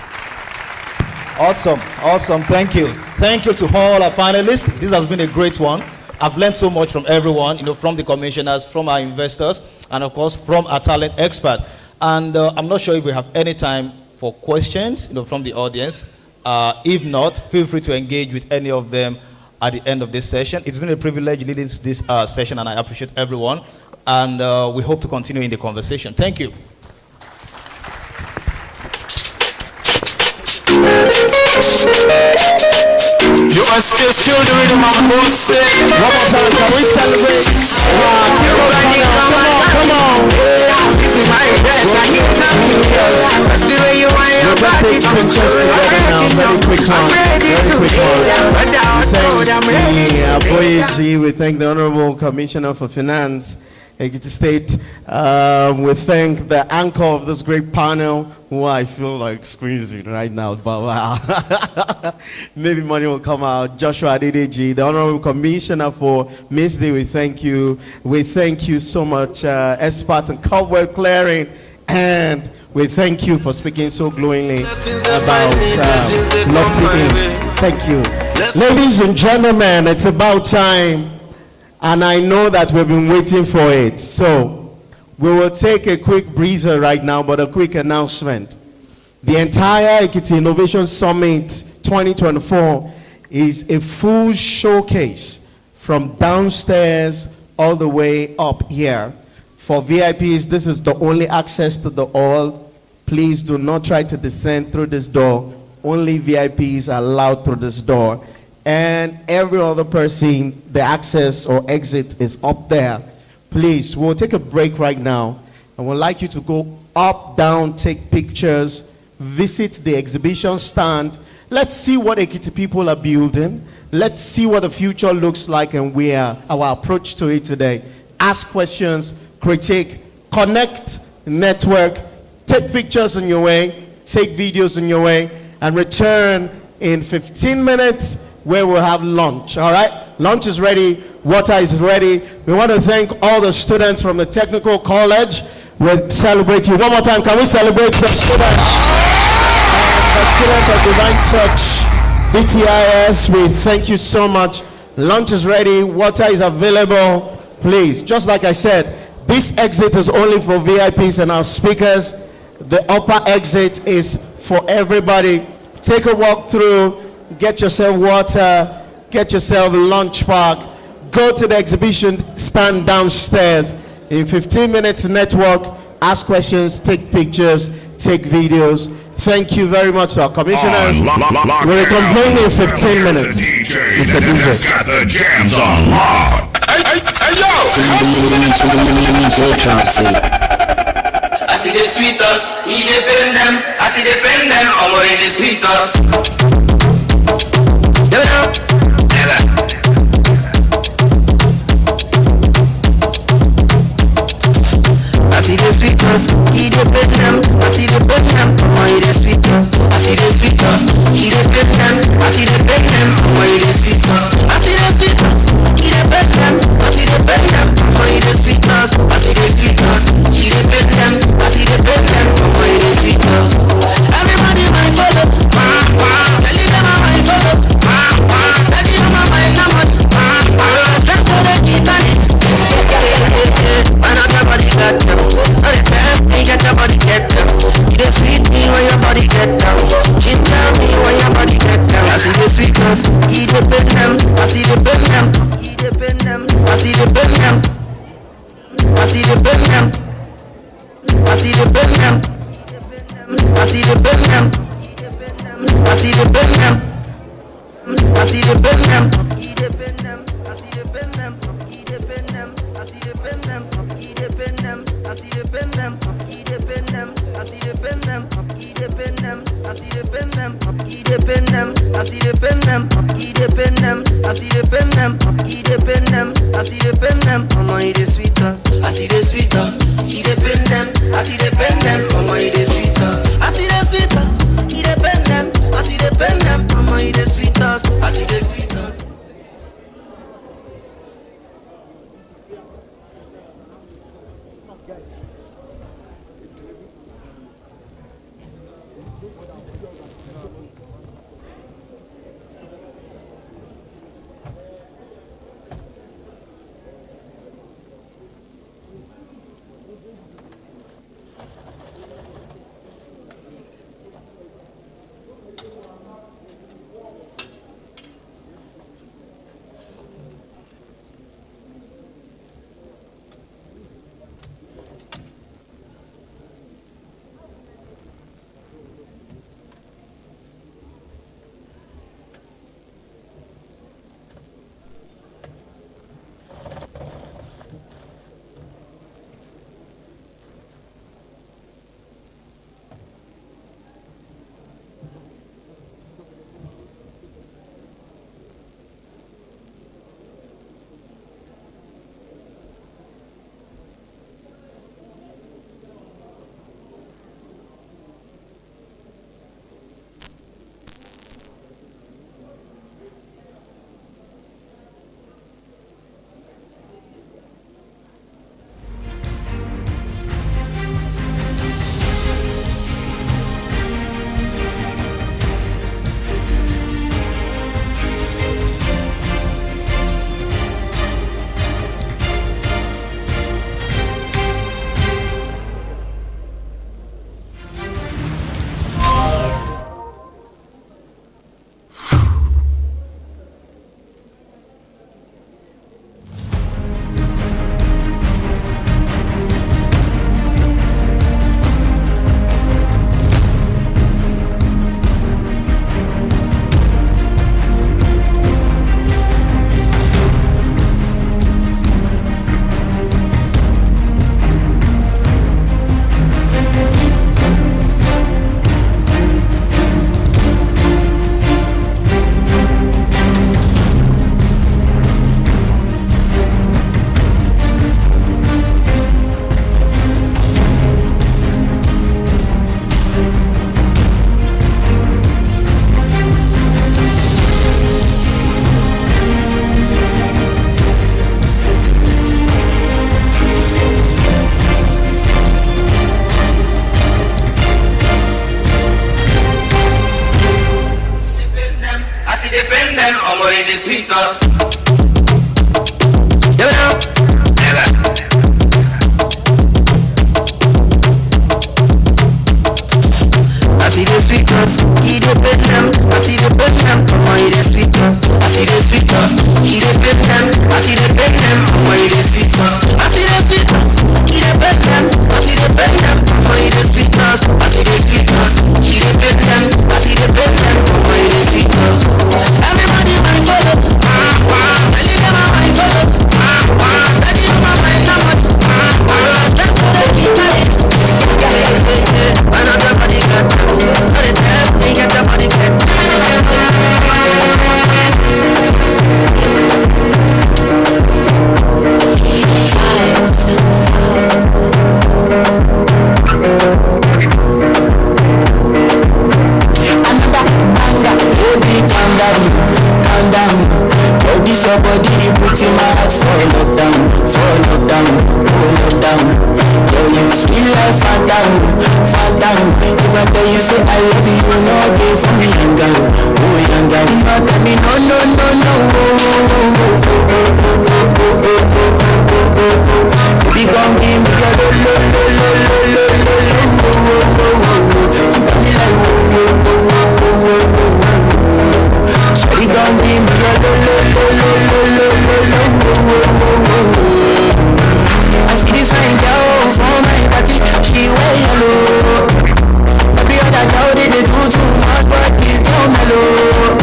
Awesome. Thank you. Thank you to all our panelists. This has been a great one. I've learned so much from everyone, from the commissioners, from our investors, and of course from our talent expert. And I'm not sure if we have any time for questions, from the audience. If not, feel free to engage with any of them at the end of this session. It's been a privilege leading this session, and I appreciate everyone. And we hope to continue in the conversation. Thank you. You are still the rhythm of the boss. One more time, can we celebrate? Come on. This is my best. I need something. That's the way you want your body. Pictures together now. Very quick one. We thank the we thank the Honorable Commissioner for Finance, Ekiti State. We thank the anchor of this great panel, who I feel like squeezing right now, but wow. Maybe money will come out. Joshua Adedeji, the Honorable Commissioner for Miss Day, we thank you. We thank you so much, expert in cobweb clearing, and we thank you for speaking so glowingly about Lofty Inn. Thank you. Ladies and gentlemen, it's about time. And I know that we've been waiting for it. So we will take a quick breather right now, but a quick announcement. The entire Ekiti Innovation Summit 2024 is a full showcase from downstairs all the way up here. For VIPs, this is the only access to the hall. Please do not try to descend through this door. Only VIPs are allowed through this door. And every other person, the access or exit is up there. Please, we'll take a break right now. And we'd like you to go up, down, take pictures, visit the exhibition stand. Let's see what Ekiti people are building. Let's see what the future looks like and our approach to it today. Ask questions, critique, connect, network, take pictures on your way, take videos on your way, and return in 15 minutes where we'll have lunch, all right? Lunch is ready, water is ready. We want to thank all the students from the Technical College. We'll celebrate you. One more time, can we celebrate the students? And the students of Divine Touch, DTIS, we thank you so much. Lunch is ready, water is available. Please, just like I said, this exit is only for VIPs and our speakers. The upper exit is for everybody. Take a walk through. Get yourself water, get yourself a lunch pack, go to the exhibition stand downstairs. In 15 minutes, network, ask questions, take pictures, take videos. Thank you very much to our commissioners. We'll reconvene in 15 minutes. Mr. DJ. Got the jams on lock. Hey, yo! I see the sweetest, he depend them. I see the pen them, I'm already sweetest. I see the sweetest, he depend them. I see the pen them, I'm already sweetest. I see the sweetest, he depend them. I see the pen them, I'm already sweetest. I see the sweetest, he depend them. I see the pen them, I'm already sweetest. I see the sweetest, he depend them. I see the pen them, I'm already sweetest. Everybody might follow, tell them I might follow. Steady on my mind, I'm on. Strength to the key, man, everybody got them. All the test me, get your body get them. You the sweet me when your body get down. Ginger me when your body get down. I see the sweetness, eat the pen them. I see the pen them, eat the pen them. I see the pen them. I see the pen them. I see the pen them. I see the pen them. I see the pen them. I see the pen them. Eat the pen them. I see the pen them. Eat the pen them. I see the pen them. Eat the pen them. I see the pen them. Eat the pen them. I see the pen them. Eat the pen them. I see the pen them. Eat the pen them. I see the pen them. Eat the pen them. I see the pen them. Eat the pen them. I see the pen them. Mama, eat the sweetest. I see the sweetest. Eat the pen them. I see the pen them. Mama, eat the sweetest. I see the sweetest. Eat the pen them. I see the pen them. Mama, eat the sweetest. I see the sweetest. sweetness. Yeah, now. I see the sweetness, eat the bedlam. I see the bedlam, come on, eat the sweetness. I see the sweetness, eat the bedlam. I see the bedlam, come on, eat the sweetness. I see the sweetness, eat the bedlam. I see the bedlam, come on, eat the sweetness. I see the sweetness, eat the bedlam. I see the bedlam, come on, eat the sweetness. Everybody mind follow, tell them my mind follow, study on my mind now much, stand to the guitar. Another body got down, but it's just me get the body get calm down. Oh, this your body, you put in my heart for lockdown, oh lockdown. Girl, you sweet life, fan down. If I tell you say I love you, you know they for me, young girl. Not tell me no. Baby, gon' give me your lo. You got me like Shawty gon' give me your lo. I see this fine girl for my party, she wear yellow. Every other girl they do too much, but this girl mellow.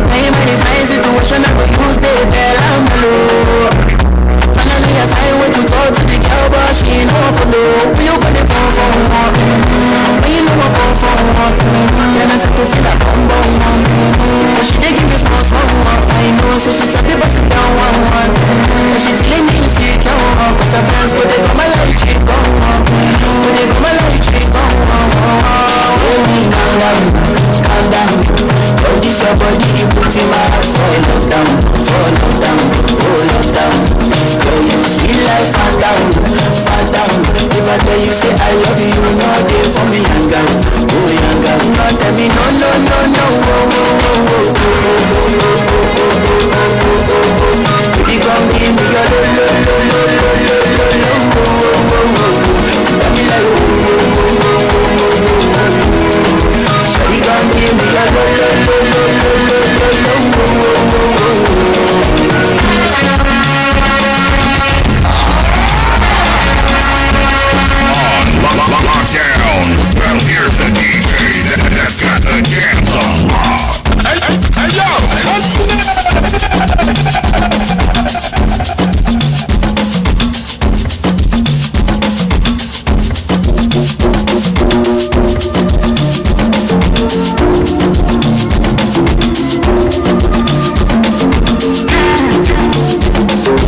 Now in my fine situation, I go use the bell and mellow. Finally I find way to talk to the girl, but she ain't no follow. When you gonna phone for one? When you know I phone for one? Then I start to feel like bum. But she dey give me small one. I know, so she start to bust it down one. But she feeling insecure, cause her friends go they come like she go on. When they come like she go on. Baby, calm down. Oh, this your body, you put in my heart for lockdown. Girl, you sweet life, fan down. If I tell you say I love you, you know they for me, young girl. Not tell me no. Baby, gon' give me your lo. Got me like Shawty gon' give me your lo. Lockdown. Well, here's the DJ that's got the jams on lock. Hey, yo!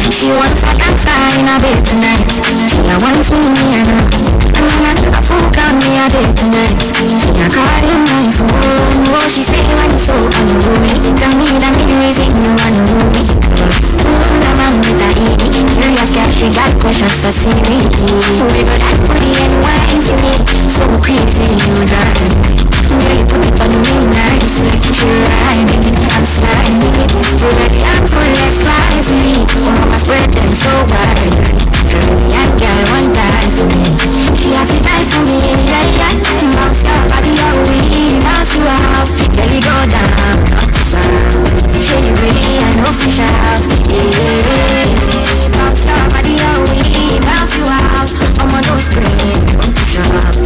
She wants to outside in a bed tonight. She a wants me near her. I fuck on me a bed tonight. She a call in my phone. Oh, she say when it's so unruly. Tell me that me the reason you wanna move me. The man with a E. Curious girl, she got questions for Siri. We got that booty and wine for me. So crazy you drive me. Girl, you put it on me nicely. She riding it, I'm sliding it. Already I'm full like slightly. Oh, mama spread them so wide. Girl, that girl one die for me. She has to die for me, yeah. Bounce your body away, bounce your house. Girl, you go down, not to sound. Say you really, I know fish out, yeah. Bounce your body away, bounce your house. I'm on those scream, don't push up.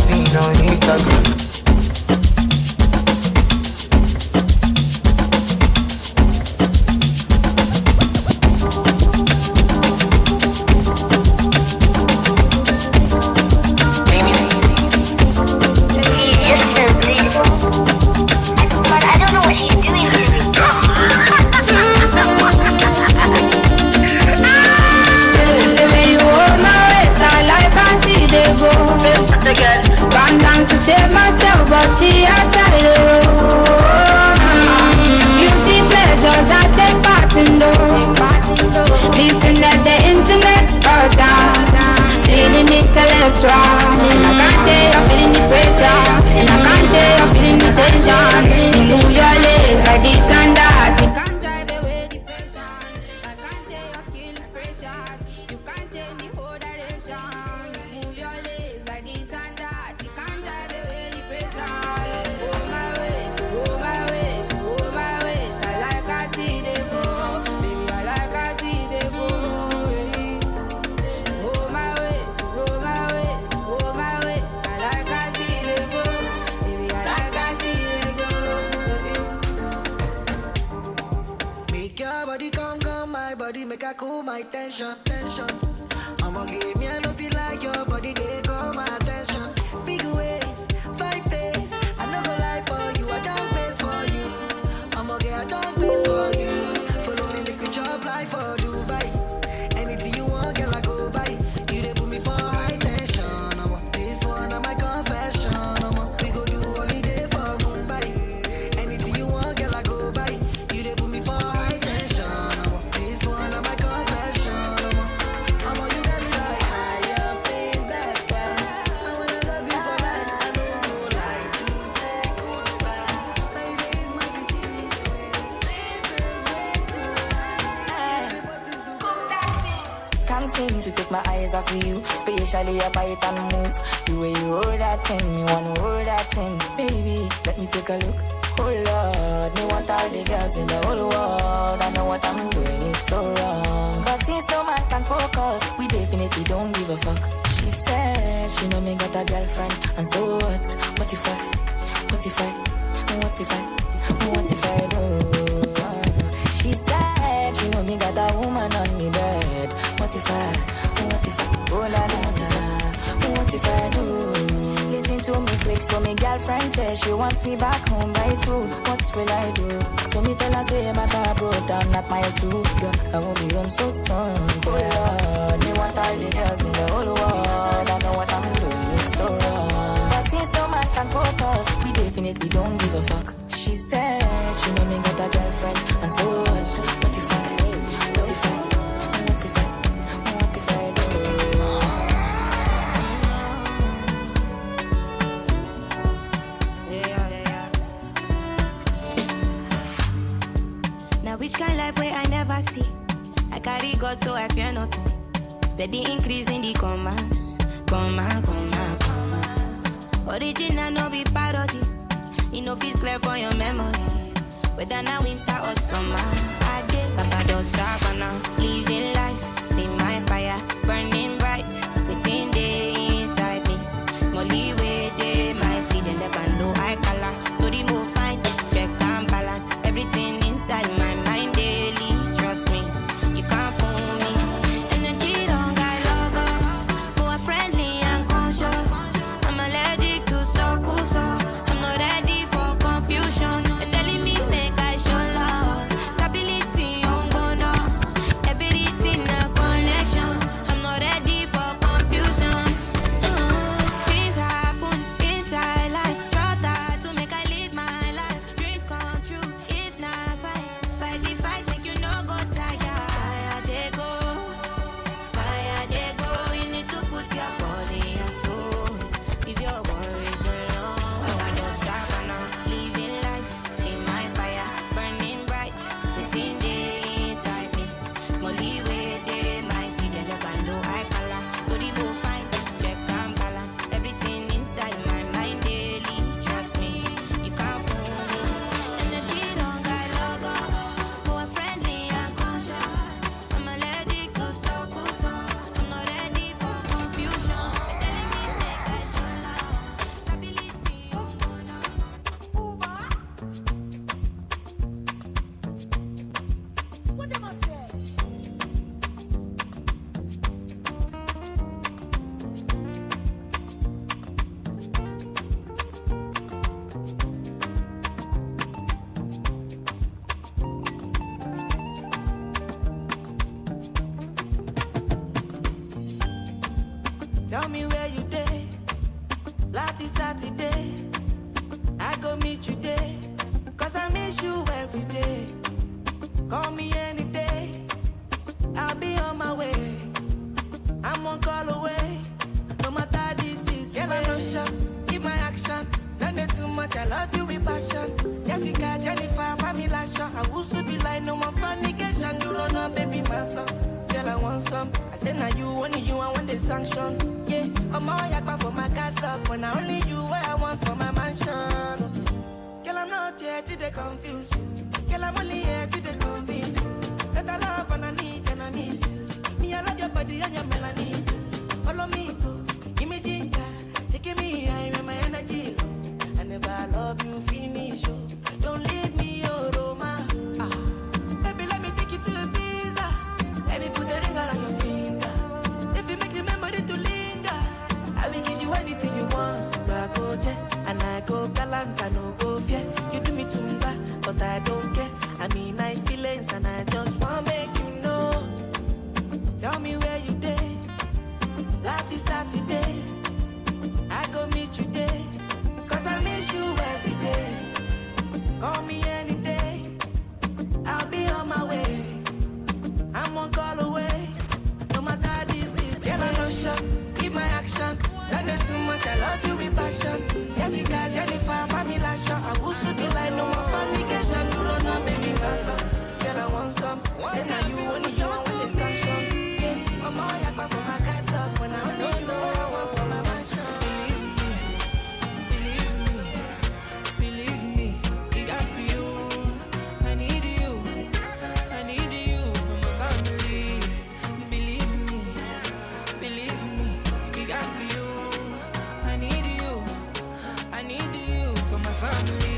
seen on Instagram. Gone dance to save myself, but see outside the road. Guilty pleasures I take part in those. Disconnect the internet, feeling intellectual. And I can't tell you're feeling the pressure. And I can't tell you're feeling the tension. You move your legs like this and that. You can't drive away depression. I can't tell your skill is precious. You can't change the whole direction. You move your legs like this and that. You can't drive away depression. Go my ways, go my ways, go my ways. I like I see they go. Baby, I like I see they go. Go my ways, go my ways, go my ways. I like I see they go. Baby, I like I see they go. Make your body come, my body make I cool my tension. I'ma give me a feel like your body, they call my attention. Big ways, five days, I no go lie for you, I don't place for you. I'ma get a dog place for you. Follow me, make we chop life for Dubai. Anything you want, girl, I go buy. You they put me for high tension. This one of my confession. We go do holiday for Mumbai. Anything you want, girl, I go buy. You they put me for high tension. This one of my confession. You got me like higher, pain that pass. I wanna love you for life. I don't go like to say goodbye. Lady is my disease. Can't seem to take my eyes off of you, especially your bite and move. The way you hold that thing, me wanna hold that thing. Baby, let me take a look. Oh Lord, me want all the girls in the whole world. I know what I'm doing is so wrong. But since no man can focus, we definitely don't give a fuck. She said she know me got a girlfriend, and so what? What if I do? She said she know me got a woman on me bed. What if I, oh la la la, what if I do? Listen to me quick, so me girlfriend says she wants me back home by 2. What will I do? So me tell her say my car broke down at mile 2. Girl, I won't be home so soon. Oh Lord, me want all the girls in the whole world. I know what I'm doing is so wrong. But since no man can focus, we definitely don't give a fuck. She said she know me got a girlfriend, and so what? What if I do? Now which kind life way I never see? I carry God so I fear nothing. Steady increase in the commas. Original no be parody. You know feel clear for your memory. Whether now winter or summer, I did Papa don't stop now. Living life, see my fire burning bright within the inside me. Small leeway, they mighty, they never know I color. To the move fine, check and balance everything inside my mind daily. Trust me, you can't fool me. Energy don't got logo, more friendly and conscious. I'm allergic to so. I'm not ready for confusion. They're telling me make I show love. Stability on bono. Everything a connection. I'm not ready Saturday, I go meet you there. Cause I miss you every day. Call me any day, I'll be on my way. I'm one call away, no matter the situation. Girl, I no shop, keep my action. Don't do too much, I love you with passion. Jessica, Jennifer, family last shot. I will be like no more fornication. You don't know, baby, my son. Girl, I want some. I say now you, only you, I want the sanction. Yeah, I'm all yakba for my catalog. When I only you, where I want for my mansion. Girl, I'm not here to they confuse you. Girl, I'm only here to they convince you. That I love and I need and I miss you. Me, I love your body and your melodies. Follow me, go. Give me ginger. Taking me high when my energy low. I never love you, finish, oh. Don't leave me, oh, Roma. Baby, let me take you to Ibiza. Let me put a ring around your finger. If you make the memory to linger, I will give you anything you want. If I go jet and I go galant, I no go fear. You do me tumba, but I don't care. I mean my feelings and I just want to make you know. Tell me where you day. Last is Saturday, I go meet you there. Cause I miss you every day. Call me any day, I'll be on my way. I'm one call away, no matter the situation. Girl, I no shop, keep my action. Don't do too much, I love you with passion. Jessica, Jennifer, family last shot. I will be like no more fornication. You don't know, baby, my son. Girl, I want some. Say now you, only you, I want the sanction. Yeah, I'm all yakba for my catalog. When I only you, I want for my mansion. Believe me, it has to be you. I need you for my family. Believe me, it has to be you. I need you for my family.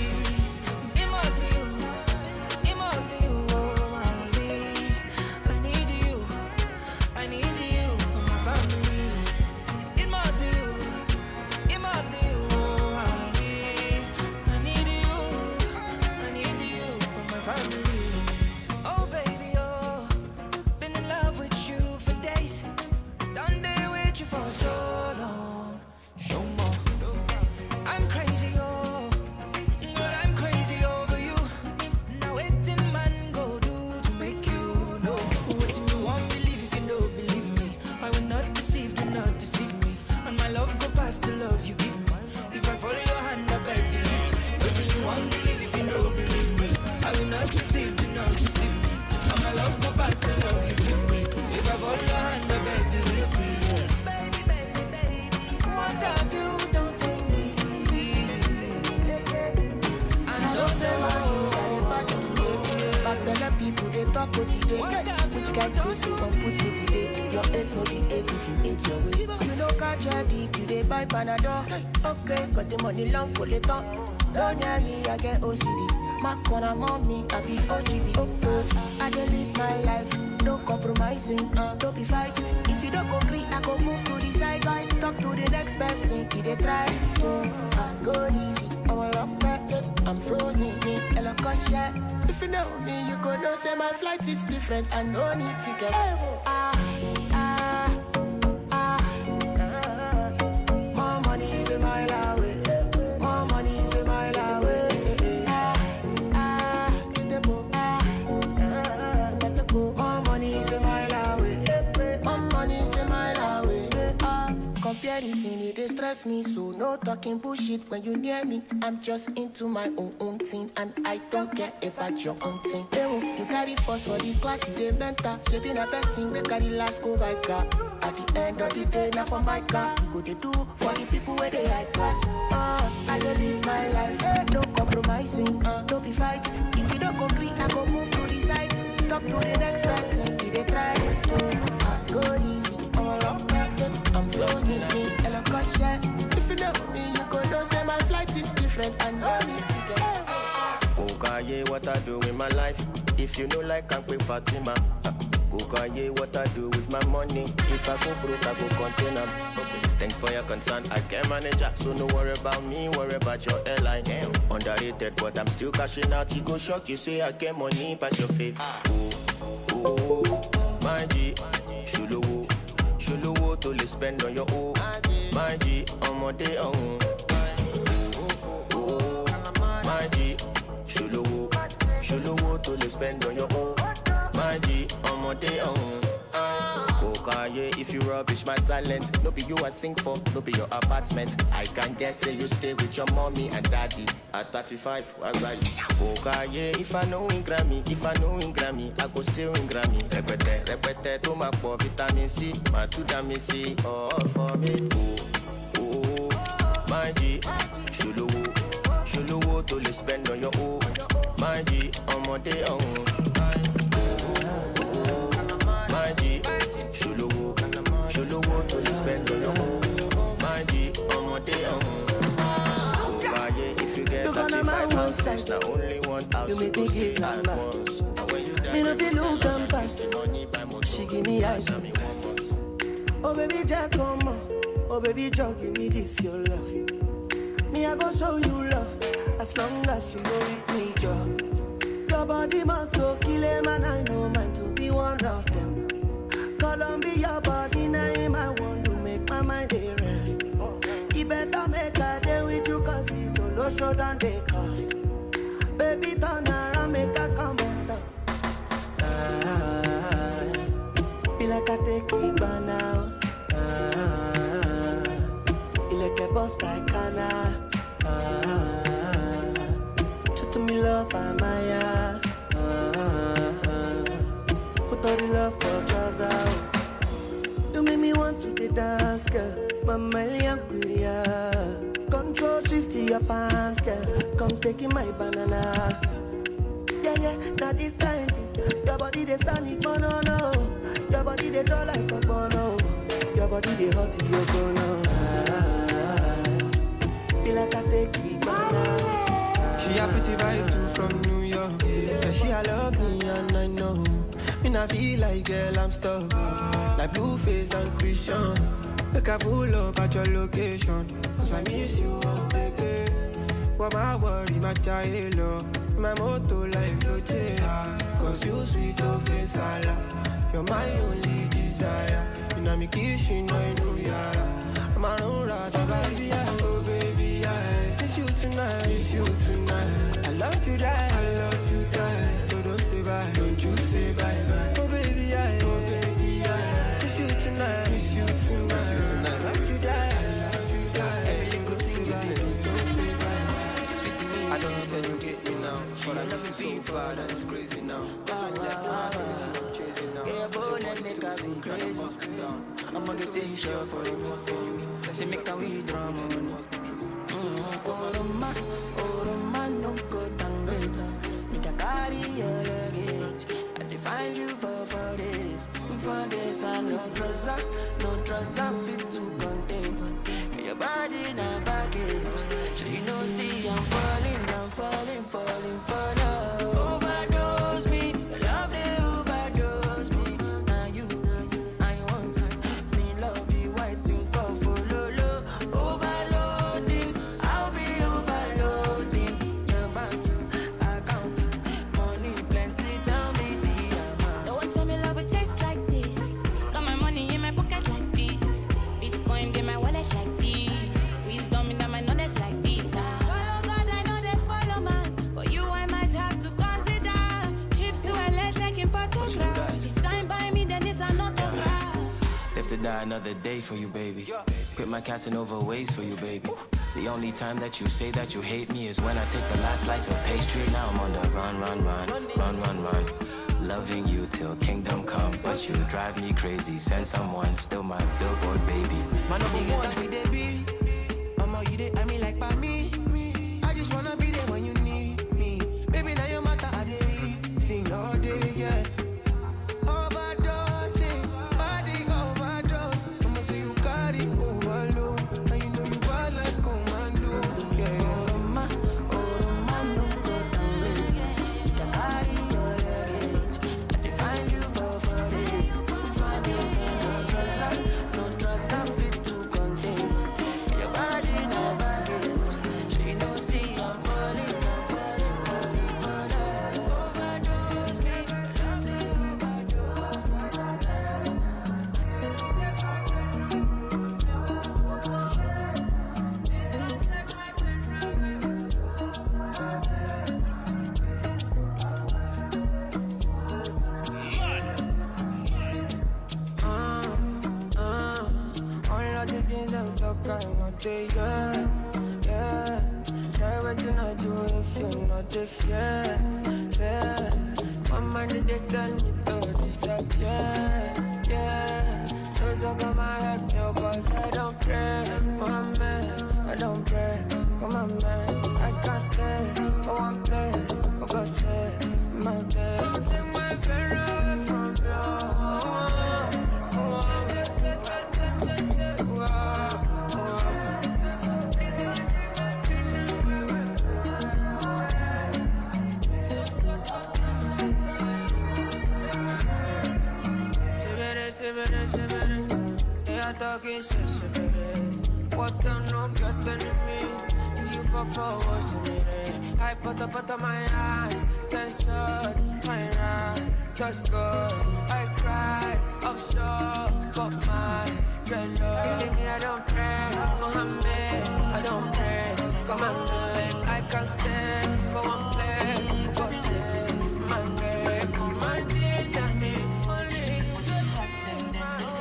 It must be you, oh, family. I need you for my family. It must be you, oh, family. I need you for my family. Oh baby, oh, been in love with you for days. Done day with you for so long. Show more. I'm crazy, oh, girl, I'm crazy over you. Now waiting man go do to make you know. What you won't believe if you don't believe me. I will not deceive, do not deceive me. And my love go past the love you give me. If I follow your hand, I beg to eat. What you won't believe if you don't believe me. I will not deceive, do not deceive me. And my love go past the love you give me. If I follow your hand, I beg to eat me. Baby, what have you done to me? I don't know. Back then the people they talk about today. Which guy close you come put you today? Your 8 will be 8 if you 8 your way. You know catch your dick, you they buy Panadol. Okay, got the money long for later. Don't near me, I get OCD. My corner mommy, I be OGB. I dey live my life, no compromising, don't be fighting. If you don't agree, I go move to the side. Talk to the next person, if they try to go easy. I'm a rock back, I'm frozen, me, hello, share. If you know me, you go know, say my flight is different, I no need ticket. More money is a mile away. More money is a mile away. More money is a mile away. More money is a mile away. Comparison, it stress me, so no talking bullshit when you near me. I'm just into my own thing, and I don't care about your own thing. You carry first for the class, you dey mentor. Shaping a person, we carry last go by car. At the end of the day, now for my car, you go to do for the people where they high class. I dey live my life, no compromising, don't be fighting. If you don't agree, I go move to the side. Talk to the next person, if they try to go easy. I'm a rock market, I'm frozen, me, hello, share. If you know me, you go know, say my flight is different, and no need to get. Kukaye, what I do with my life. If you know like I'm quick Fatima. Kukaye, what I do with my money. If I go broke, I go contain them. Thanks for your concern, I can manage that. So no worry about me, worry about your airline. Underrated, but I'm still cashing out. You go shock, you say I get money, pass your faith. Oh, my G, Shuluwo to le spend on your own. My G, on my day on. spend on your own. My G, on my day on. Kokaye, if you rubbish my talent, no be you I sing for, no be your apartment. I can guess say you stay with your mommy and daddy. At 35, what's right? Kokaye, if I know in Grammy, I go still in Grammy. Repete, to my poor vitamin C, my two vitamin C, all for me. Oh, my G, shuluwo to le spend on your own. My G, on my day on. My G, shuluwo to le spend on your own. My G, on my day on. If you get 35 houses, now only one house you go stay at once. And when you die, me no feel look and pass. She give me eyes. Oh baby, Jack, come on. Oh baby, Jack, give me this your love. Me I go show you love as long as you go with me, Joe. Your body must go kill him, and I know mine to be one of them. Columbia body name, I want to make my mind a rest. You better make a day with you, cause it's solo show than they cost. Baby, turn around, make a come on down. Be like I take it by now. You like a boss like Anna. Show to me love, Amaya. Put all the love for trousers. You make me want to the dance, girl. Mama Yankuya. Control shift to your pants, girl. Come taking my banana. Yeah, that is kind of your body they standing for no. Your body they draw like a bono. Your body they hot to your bono. Be like I take it banana. She a pretty vibe too from New York. Say she a love me and I know. Me not feel like girl I'm stuck. Like Blueface and Christian. Make a pull up at your location. Cause I miss you, oh baby. What my worry, my child. My motto like Loche. Cause you sweet of face, Allah. You're my only desire. You know me kissing, I know ya. I'm a no rata, baby, oh baby, I miss you tonight. I love you, die. So don't say bye, don't you say bye. Oh baby, I miss you tonight. I love you, die. Everything good thing you say, don't say bye. I don't say you get me now, but I miss you so far, that's crazy now. Yeah, boy, let me go crazy. I'ma get say you sure for me. Say make a we drama. Oh, man, no good and great. Make a carry your luggage. I define you for this. For this, I no trust I fit to contain. Your body not baggage. So you know, see, I'm falling for love. Overdose me, your love they overdose me. Now you, I want me love you, I think of follow. Overloading, I'll be overloading. Your bank account, money plenty, tell me the amount. Don't tell me love it tastes like this. Got my money in my pocket like this. Bitcoin in my wallet like this. Wisdom in my knowledge like this. Follow God, I know they follow man. For you, I might have to consider trips to LA taking photographs. You sign by me, then it's an autograph. Live to die another day for you, baby. Quit my Casanova ways for you, baby. The only time that you say that you hate me is when I take the last slice of pastry. Now I'm on the run. Loving you till kingdom come, but you drive me crazy. Send someone, still my billboard baby. My number one, see they be. You they, I mean like by me. I just wanna be there when you need me. Baby, now your matter, I did sing all day, yeah. Overdose, body overdose. I'ma say you got it overload. And you know you bad like commando, yeah. Oh, man, no good and great. You can carry your luggage. I define you for this. For this, no trust, I fit to contain. Your body no baggage. the fear, fear. My mind they tell me to disappear, yeah. So come and help me, cause I don't pray, my man, I don't pray. Come on, man, I can't stay for one place, for God's sake, my day. Don't take my pain away from they are talking shit, what them no get me? You for what's me? I put up my eyes, then shut my eyes, just good. I cry, offshore, but my dread love. Leave me, I don't pray, Mohammed, I don't pray. Come on, man, I can't stay for one place, for six, my baby, my teacher, me, only you just feel my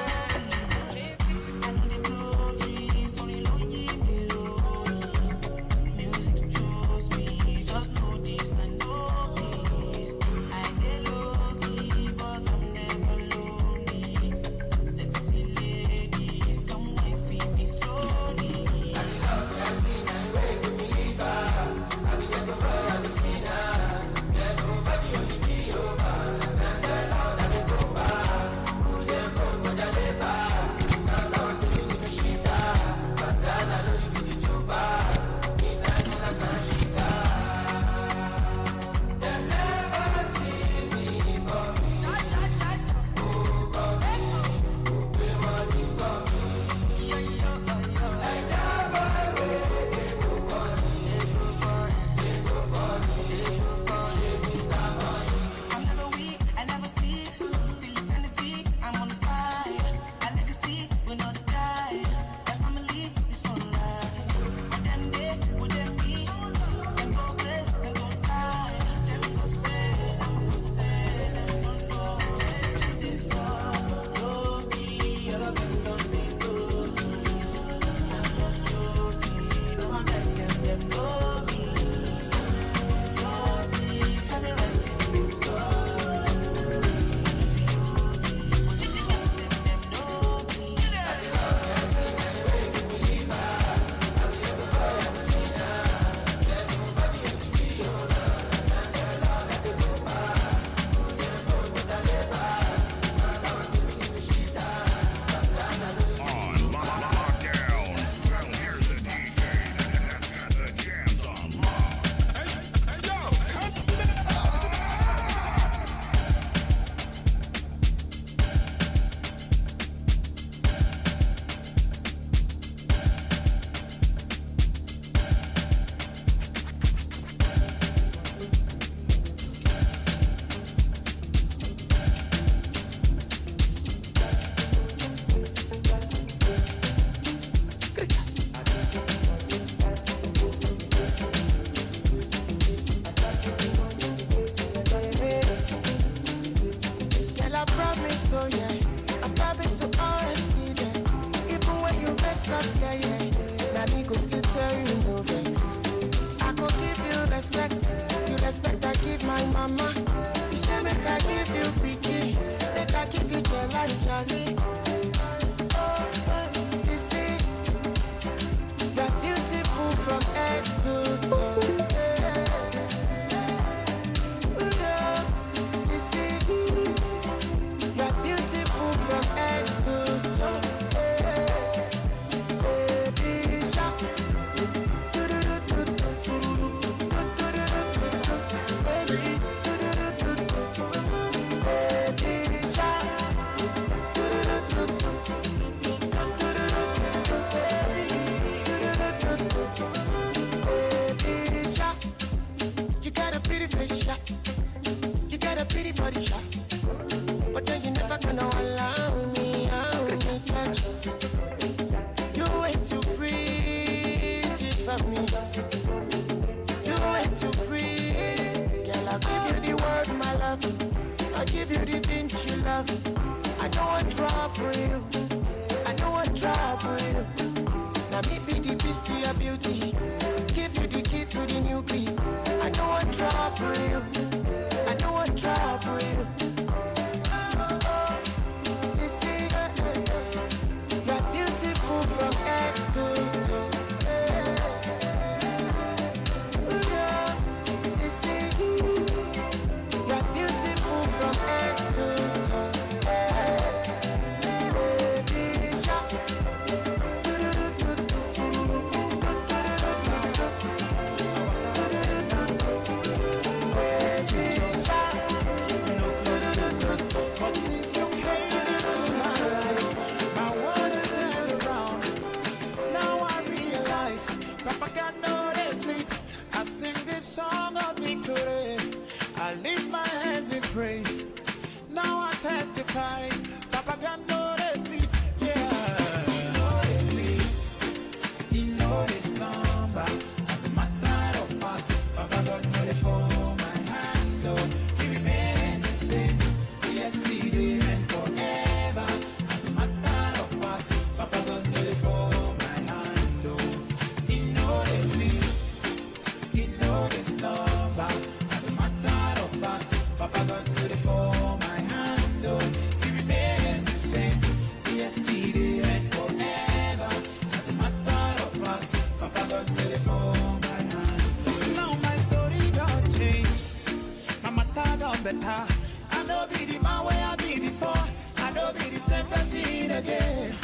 matter. I don't be the man where I be before. I don't be the same person again.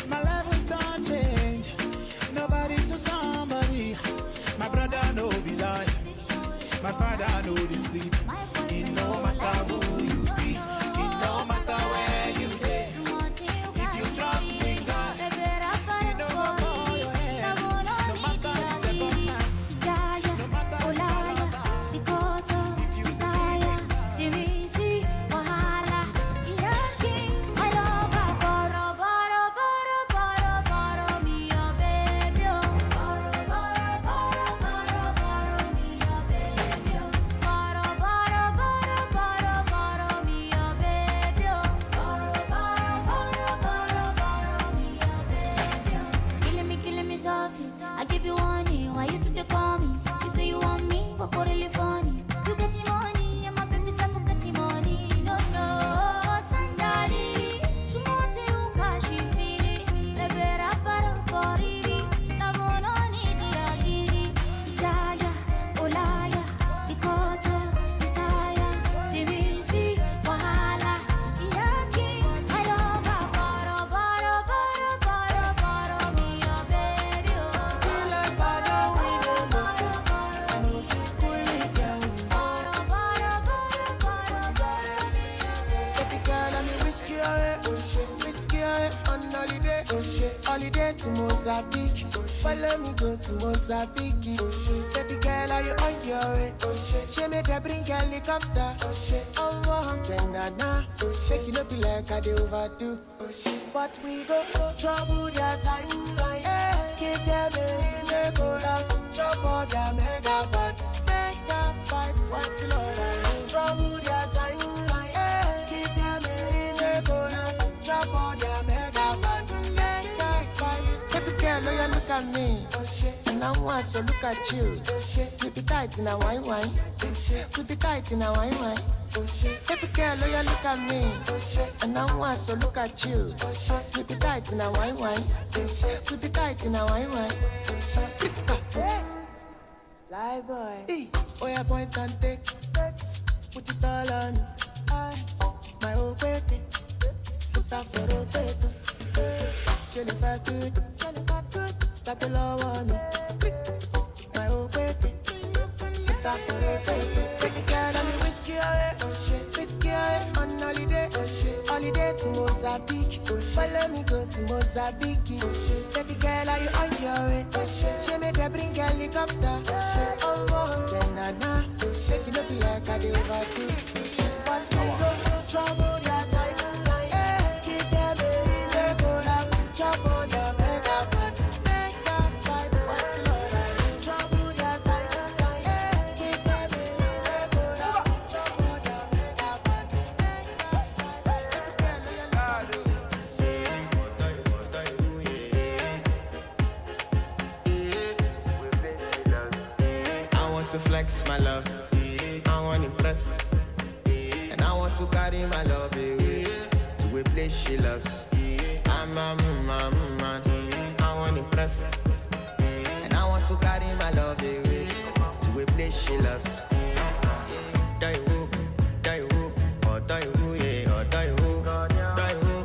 My levels don't change. Nobody to somebody. My brother no be lie. My father no dey sleep. It no matter who you be. It no matter where you be. If you trust in God, you know go for your head. No matter the circumstance. No matter the matter. Because of desire, seriously, wahala. He asking my lover, borrow, borrow, borrow, borrow, borrow me your baby. Borrow, borrow, borrow, borrow, borrow me your baby. Borrow, borrow, borrow, borrow, borrow me your baby. Borrow, borrow, borrow, borrow, borrow me your baby. Killing me softly. I give you warning. Why you today call me? You say you want me, but what really funny? You get your money, and my baby say for get your money. No, no, sandali. Sumote ukashi fili. Lebera para poriri. Tabono ni diagiri. Itaya, olaya. Because of desire. Seriously, wahala. He asking my lover. Borrow, borrow, borrow, borrow, borrow me your baby. Feel like I don't win no more. I know if you cool it down. Baby girl, I'm whiskey away, whiskey away on holiday, holiday to Mozambique. Follow me go to Mozambique. Baby girl, are you on your way? She made her bring helicopter. Oh, na shake it up like I do overdo. But we go trouble their timeline. Keep them in the cola, chop all their mega pot. Make them fight, what you know. Trouble their timeline. Keep them in the cola, chop all their mega pot. Make them fight. Baby girl, you look at me. And I want to look at you. Keep it tight in a wine. Keep it tight in a wine. Baby girl, you look at me. And I want to look at you. Keep it tight in a wine. Keep it tight in a wine. Fly boy. Oh, yeah, point and take. Put it all on. My old baby. Put that for a baby. She the fast good. Got the love on me. My old baby. Put that for a baby. Baby girl, I'm whiskey away. Whiskey away on holiday. Holiday to Mozambique. Follow me go to Mozambique. Baby girl, are you on your way? She made her bring helicopter. Oh, na shake it up like I do overdo. But we go trouble that time. Keep them in the cola, chop all the mega pot. Make them fight, what you know. Trouble that time. Keep them in the cola, chop all the mega pot. I want to flex my love. I want to impress. And I want to carry my love away to a place she loves. I'm a man. I want to impress. And I want to carry my love away to a place she loves. Die who, or die who, yeah, or die who, die who,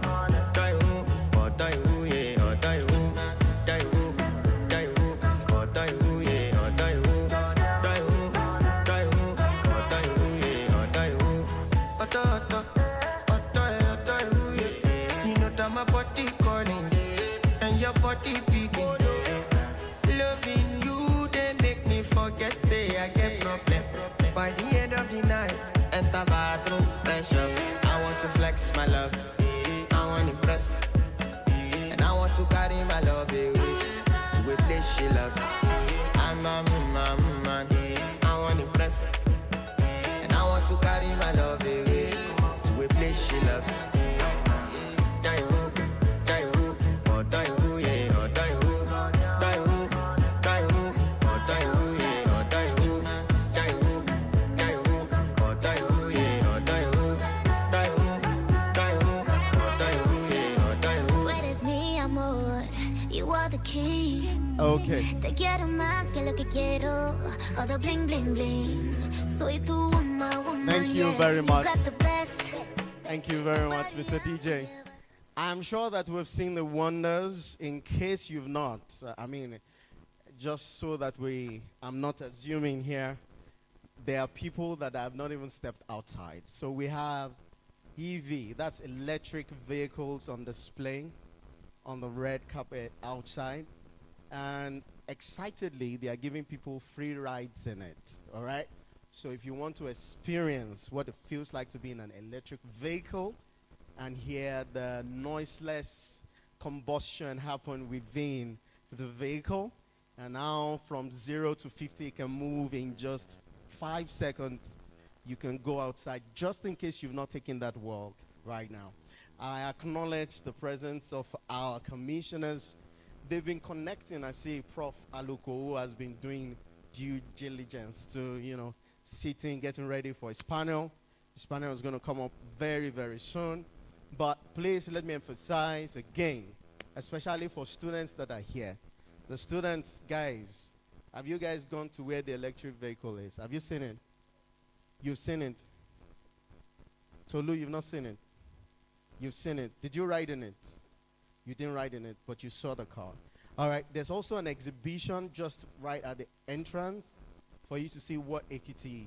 or die who, yeah, or die who, or die who, yeah, or die who, or die who, yeah, or die who. You know that my body calling and your body beating. Loving you, they make me forget, say I get problem. By the end of the night, enter bathroom, fresh up. I want to flex my love, I want to impress. And I want to carry my love away to a place she loves. I'm a man, I want to impress. And I want to carry my love away to a place she loves. Die who, or die who, yeah, or die who, or die who, yeah, or die who, or die who, yeah, or die who, or die who, yeah, or die who. Tú eres mi amor, you are the king. Okay. Te quiero más que lo que quiero. All the bling bling bling. Soy tu woman. Thank you yeah. very much. You got the best. Thank you very much, Mr. DJ. I'm sure that we've seen the wonders. In case you've not, just so that I'm not assuming here, there are people that have not even stepped outside. So we have EV, that's electric vehicles on display on the red carpet outside. And excitedly, they are giving people free rides in it, all right? So if you want to experience what it feels like to be in an electric vehicle and hear the noiseless combustion happen within the vehicle, and now from 0 to 50 it can move in just 5 seconds, you can go outside just in case you've not taken that walk right now. I acknowledge the presence of our commissioners. They've been connecting. I see Prof. Aluko, who has been doing due diligence to, sitting, getting ready for his panel. His panel is going to come up very, very soon. But please let me emphasize again, especially for students that are here. The students, guys, have you guys gone to where the electric vehicle is? Have you seen it? You've seen it. Tolu, you've not seen it. You've seen it. Did you ride in it? You didn't ride in it, but you saw the car. All right, there's also an exhibition just right at the entrance for you to see what Ekiti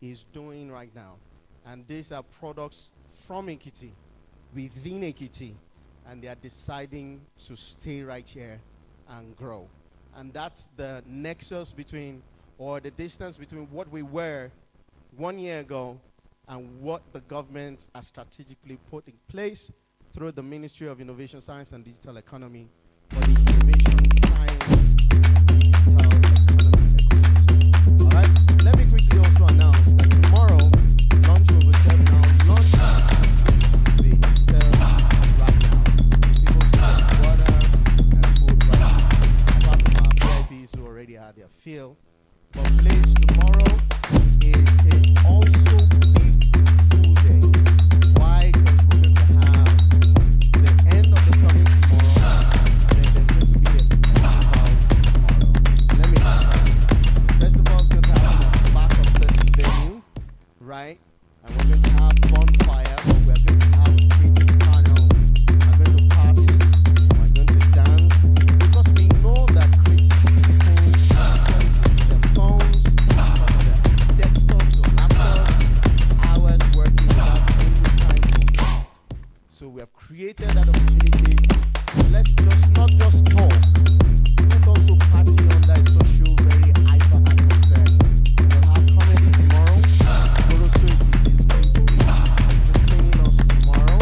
is doing right now. And these are products from Ekiti, within Ekiti, and they are deciding to stay right here and grow. And that's the nexus between, or the distance between what we were 1 year ago and what the government has strategically put in place through the Ministry of Innovation, Science and Digital Economy for the innovation, science, digital economy ecosystem. All right, let me quickly also announce that tomorrow, lunch over terminal, lunch is being served right now. People serve water and food right now, apart from our VIPs who already had their fill. But please, tomorrow is also big food day. Why? Because we're going to have the end of the summit tomorrow, and then there's going to be a festival tomorrow. Let me explain. The festival is going to happen at the back of this venue, right? And we're going to have bonfire, but we're going to have a creative panel. We're going to party, we're going to dance, because we know that creative people policies their phones, their desktops or laptops, hours working without any time to unwind. So we have created that opportunity. Let's just not just talk. Let's also party on that social, very hyper atmosphere. We'll have comedy tomorrow. Goroso Ekiti is going to be entertaining us tomorrow.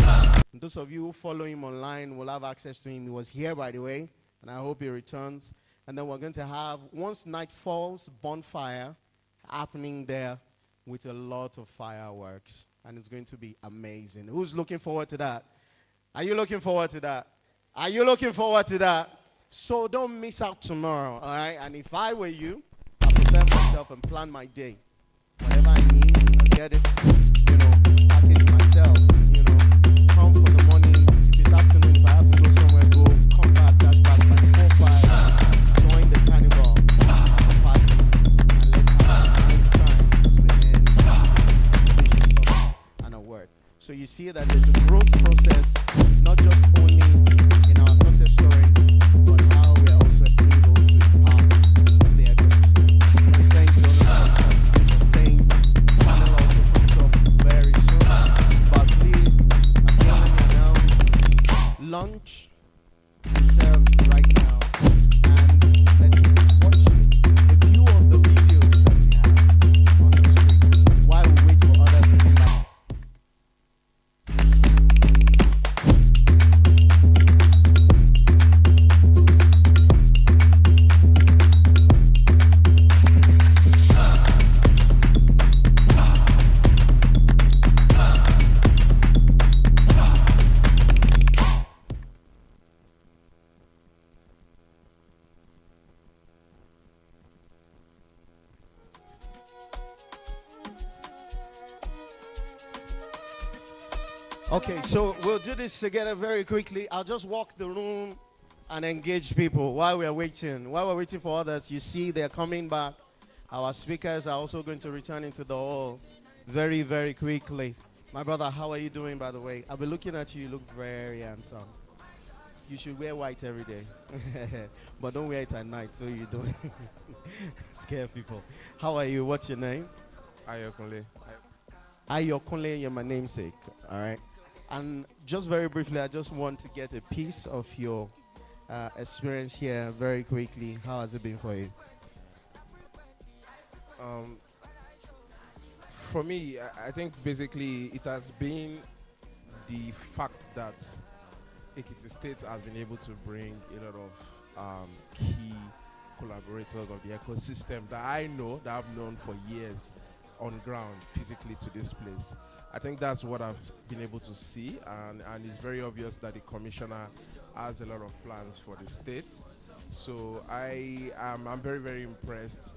And those of you who follow him online will have access to him. He was here, by the way, and I hope he returns. And then we're going to have, once night falls, bonfire happening there with a lot of fireworks. And it's going to be amazing. Who's looking forward to that? Are you looking forward to that? Are you looking forward to that? So don't miss out tomorrow, all right? And if I were you, I'll prepare myself and plan my day. Whatever I need, I'll get it. Package myself, come for the morning. If it's afternoon, if I have to go somewhere, go, come back, dash back by 4, 5, join the carnival party, and let's have a nice time as we end the innovation summit and a word. So you see that there's a growth process, not just only in our success stories, but how we are also able to impact the ecosystem. And thank you for staying. This panel also comes up very soon. But please, again, let me announce, lunch is served right now. And let's watch a few of the videos that we have on the screen while we wait for others to come back. Okay, so we'll do this together very quickly. I'll just walk the room and engage people while we're waiting. While we're waiting for others, you see they're coming back. Our speakers are also going to return into the hall very, very quickly. My brother, how are you doing, by the way? I've been looking at you. You look very handsome. You should wear white every day. But don't wear it at night so you don't scare people. How are you? What's your name? Ayokunle. Ayokunle, you're my namesake. All right. And just very briefly, I just want to get a piece of your experience here very quickly. How has it been for you? For me, I think basically it has been the fact that Ekiti State has been able to bring a lot of key collaborators of the ecosystem that I know, that I've known for years on ground physically to this place. I think that's what I've been able to see, and it's very obvious that the commissioner has a lot of plans for the state. So I'm very, very impressed,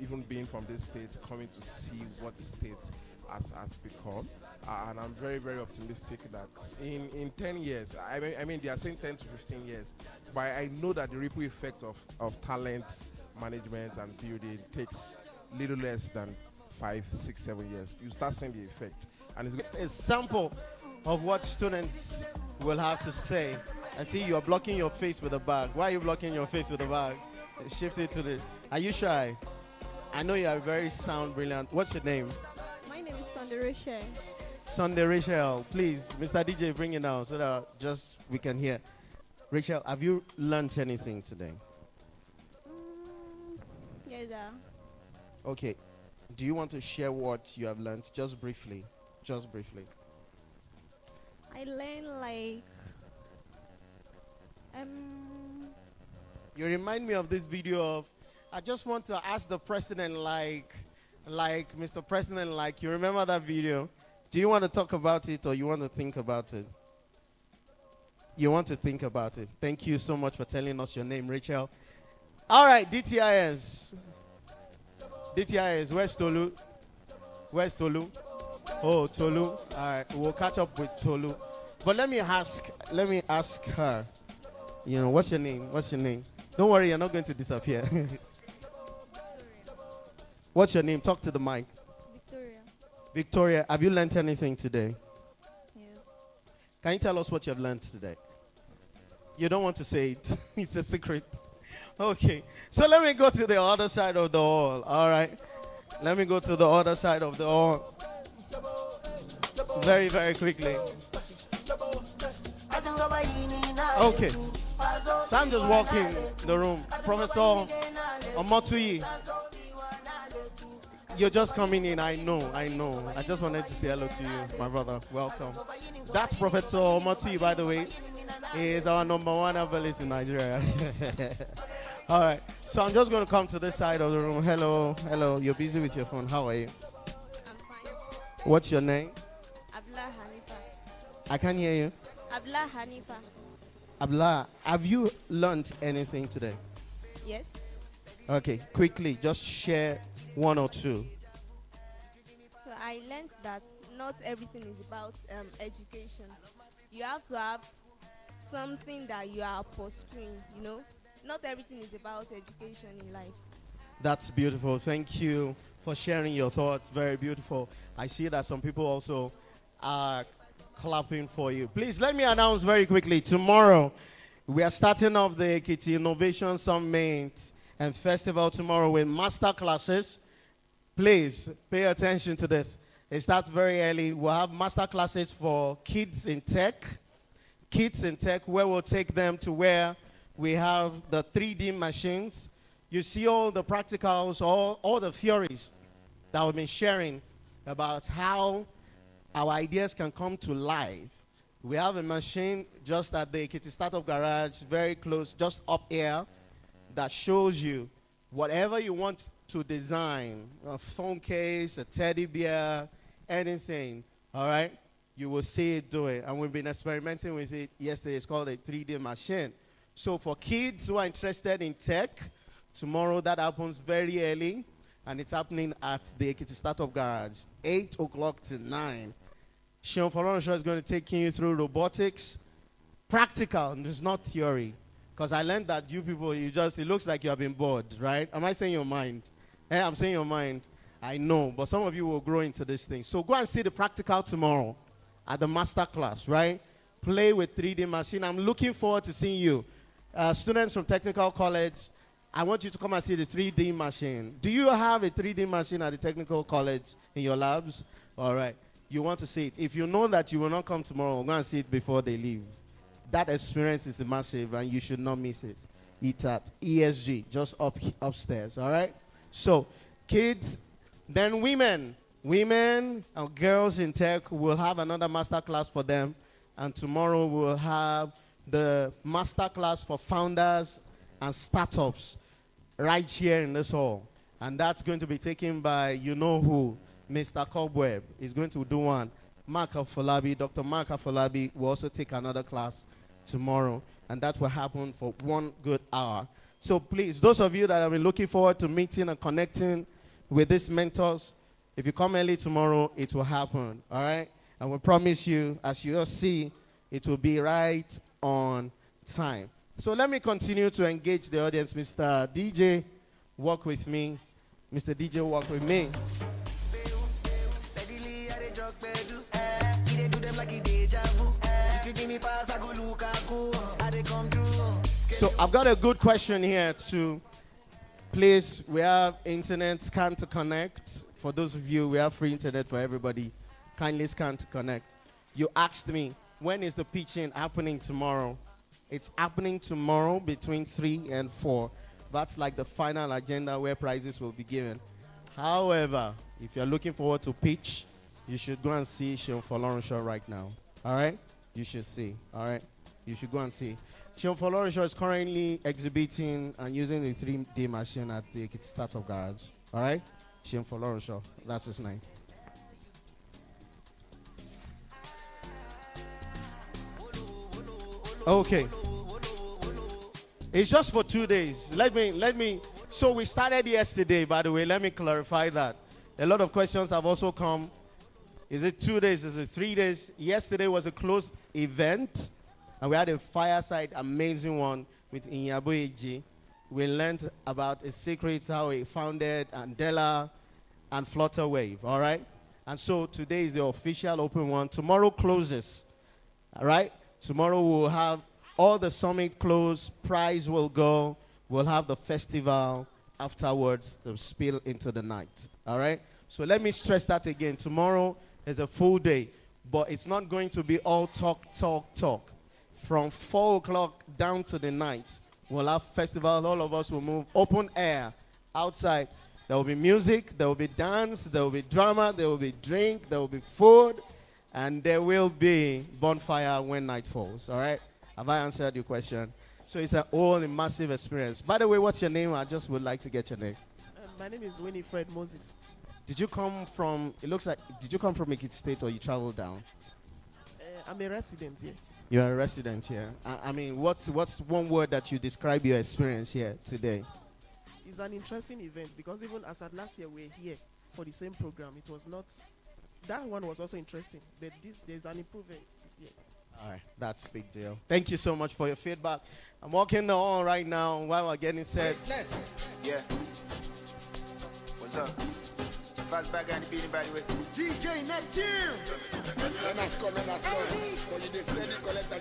even being from this state, coming to see what the state has become. And I'm very, very optimistic that in 10 years, I mean they are saying 10 to 15 years, but I know that the ripple effect of talent management and building takes little less than 5, 6, 7 years. You start seeing the effect. And it's a sample of what students will have to say. I see you are blocking your face with a bag. Why are you blocking your face with a bag? Shift it to the... Are you shy? I know you are very sound, brilliant. What's your name? My name is Sunday Rachel. Sunday Rachel. Please, Mr. DJ, bring it down so that just we can hear. Rachel, have you learned anything today? Yes, sir. Okay. Do you want to share what you have learned? Just briefly. Just briefly. I learned like You remind me of this video of, I just want to ask the president like Mr. President, like, you remember that video? Do you want to talk about it or you want to think about it? You want to think about it. Thank you so much for telling us your name, Rachel. All right, DTIS. DTIS, where's Tolu? Where's Tolu? Oh, Tolu. All right, we'll catch up with Tolu. But let me ask her, you know, what's your name? What's your name? Don't worry, you're not going to disappear. What's your name? Talk to the mic. Victoria. Victoria, have you learned anything today? Yes. Can you tell us what you have learned today? You don't want to say it. It's a secret. Okay. So let me go to the other side of the hall. All right. Let me go to the other side of the hall. Very, very quickly. Okay. So I'm just walking the room. Professor Omotui, you're just coming in. I know. I just wanted to say hello to you, my brother. Welcome. That's Professor Omotui, by the way. He is our #1 herbalist in Nigeria. All right. So I'm just going to come to this side of the room. Hello. You're busy with your phone. How are you? I'm fine. What's your name? Abla Hanifa. I can't hear you. Abla Hanifa. Abla, have you learned anything today? Yes. Okay, quickly, just share one or two. So I learned that not everything is about education. You have to have something that you are pursuing, you know. Not everything is about education in life. That's beautiful. Thank you for sharing your thoughts. Very beautiful. I see that some people also are clapping for you. Please let me announce very quickly. Tomorrow, we are starting off the Ekiti Innovation Summit and Festival tomorrow with master classes. Please pay attention to this. It starts very early. We'll have master classes for kids in tech. Kids in tech, where we'll take them to where we have the 3D machines. You see all the practicals, all the theories that we've been sharing about how our ideas can come to life. We have a machine just at the Ekiti Startup Garage, very close, just up here, that shows you whatever you want to design, a phone case, a teddy bear, anything, all right? You will see it do it. And we've been experimenting with it yesterday. It's called a 3D machine. So for kids who are interested in tech, tomorrow that happens very early, and it's happening at the Ekiti Startup Garage, 8 o'clock to 9. Sean Folorunsho is going to take you through robotics. Practical, there's not theory. Because I learned that you people, it looks like you have been bored, right? Am I saying your mind? I'm saying your mind. I know, but some of you will grow into this thing. So go and see the practical tomorrow at the master class, right? Play with 3D machine. I'm looking forward to seeing you. Students from Technical College, I want you to come and see the 3D machine. Do you have a 3D machine at the Technical College in your labs? All right. You want to see it. If you know that you will not come tomorrow, go and see it before they leave. That experience is massive, and you should not miss it. It's at ESG, just upstairs, all right? So, kids, then women and girls in tech will have another master class for them, and tomorrow we'll have the master class for founders and startups right here in this hall. And that's going to be taken by you-know-who, Mr. Cobweb is going to do one. Mark Afolabi, Dr. Mark Afolabi will also take another class tomorrow, and that will happen for 1 good hour. So please, those of you that have been looking forward to meeting and connecting with these mentors, if you come early tomorrow, it will happen, all right? And we promise you, as you'll see, it will be right on time. So let me continue to engage the audience. Mr. DJ, walk with me. Mr. DJ, walk with me. So I've got a good question here to place. We have internet, scan to connect. For those of you, we have free internet for everybody. Kindly scan to connect. You asked me, when is the pitching happening tomorrow? It's happening tomorrow between 3 and 4. That's like the final agenda where prizes will be given. However, if you're looking forward to pitch, you should go and see Sean Folorunsho right now. All right? You should see. All right? You should go and see. Sean Folorunsho is currently exhibiting and using the 3D machine at the Ekiti Startup Garage. All right? Sean Folorunsho. That's his name. Okay. It's just for 2 days. Let me. So we started yesterday, by the way. Let me clarify that. A lot of questions have also come. Is it 2 days? Is it 3 days? Yesterday was a closed event, and we had a fireside, amazing one with Inyaboyeji. We learned about a secret, how he founded Andela and Flutterwave, all right? And so today is the official open one. Tomorrow closes, all right? Tomorrow we'll have all the summit close, prize will go, we'll have the festival afterwards, the spill into the night, all right? So let me stress that again. Tomorrow is a full day, but it's not going to be all talk. From 4 o'clock down to the night, we'll have festival. All of us will move open air outside. There will be music, there will be dance, there will be drama, there will be drink, there will be food, and there will be bonfire when night falls, all right? Have I answered your question? So it's an all massive experience. By the way, what's your name? I just would like to get your name. My name is Winifred Moses. Did you come from, it looks like, did you come from Ekiti State or you traveled down? I'm a resident here. You're a resident here. I mean, what's one word that you describe your experience here today? It's an interesting event because even as at last year we were here for the same program. It was not, that one was also interesting, but there's an improvement this year. All right, that's a big deal. Thank you so much for your feedback. I'm walking the hall right now while we're getting set. Yeah. What's up? Fast back and beating by the way. DJ Neptune.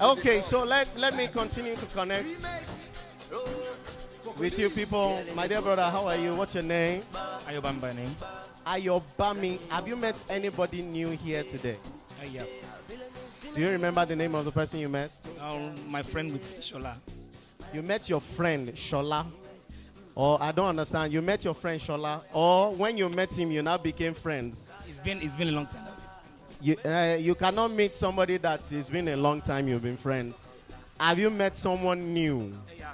Okay, so let me continue to connect with you people. My dear brother, how are you? What's your name? Ayobami by name. Ayobami. Have you met anybody new here today? Yeah. Do you remember the name of the person you met? My friend with Shola. You met your friend Shola? Or I don't understand. You met your friend Shola, or when you met him, you now became friends? It's been a long time. You cannot meet somebody that it's been a long time you've been friends. Have you met someone new? Yeah.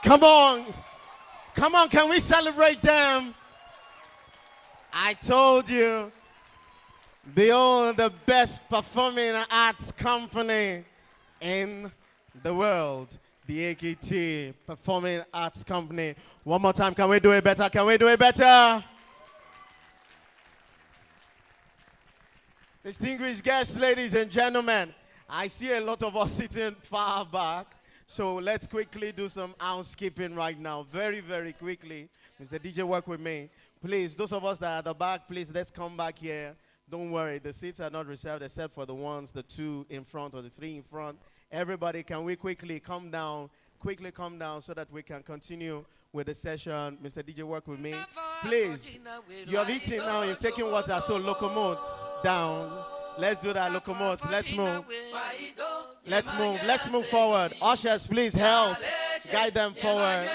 Come on. Come on, can we celebrate them? I told you, the best performing arts company in the world, the Ekiti Performing Arts Company. One more time, can we do it better? Can we do it better? Distinguished guests, ladies and gentlemen, I see a lot of us sitting far back, so let's quickly do some housekeeping right now. Very, very quickly. Mr. DJ, work with me. Please, those of us that are at the back, please, let's come back here. Don't worry, the seats are not reserved except for the ones, the two in front or the three in front. Everybody, can we quickly come down so that we can continue with the session. Mr. DJ, work with me. Please, you have eaten now, you're taking water, so locomote down. Let's do that, locomote. Let's move. Let's move forward. Ushers, please help. Guide them forward.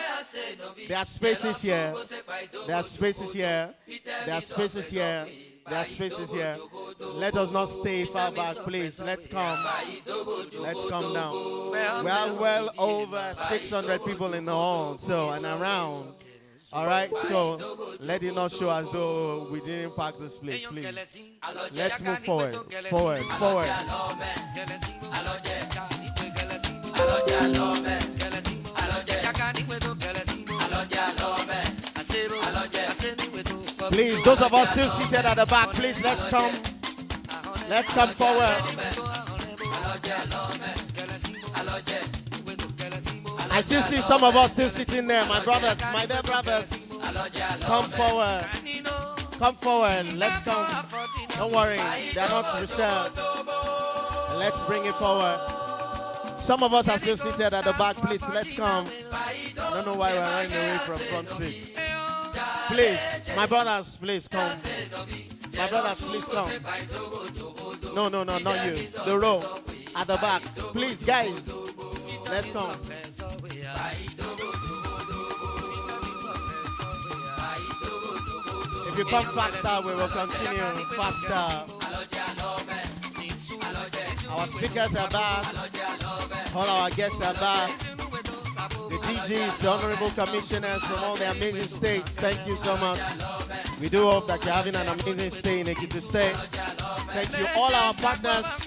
There are spaces here. There are spaces here. There are spaces here. There are spaces here. Let us not stay far back, please. Let's come. Let's come down. We are well over 600 people in the hall, so, and around. All right, so let it not show as though we didn't pack this place, please. Let's move forward, forward, forward. Please, those of us still seated at the back, please, let's come. Let's come forward. I still see some of us still sitting there. My brothers, my dear brothers, come forward. Come forward. Let's come. Don't worry, they're not reserved. Let's bring it forward. Some of us are still seated at the back. Please, let's come. I don't know why we're running away from front seat. Please, my brothers, please come. My brothers, please come. No, not you. The row at the back. Please, guys, let's come. If you come faster, we will continue faster. Our speakers are back. All our guests are back. The DGs, the honorable commissioners from all the amazing states, thank you so much. We do hope that you're having an amazing stay in Ekiti State. Thank you. All our partners,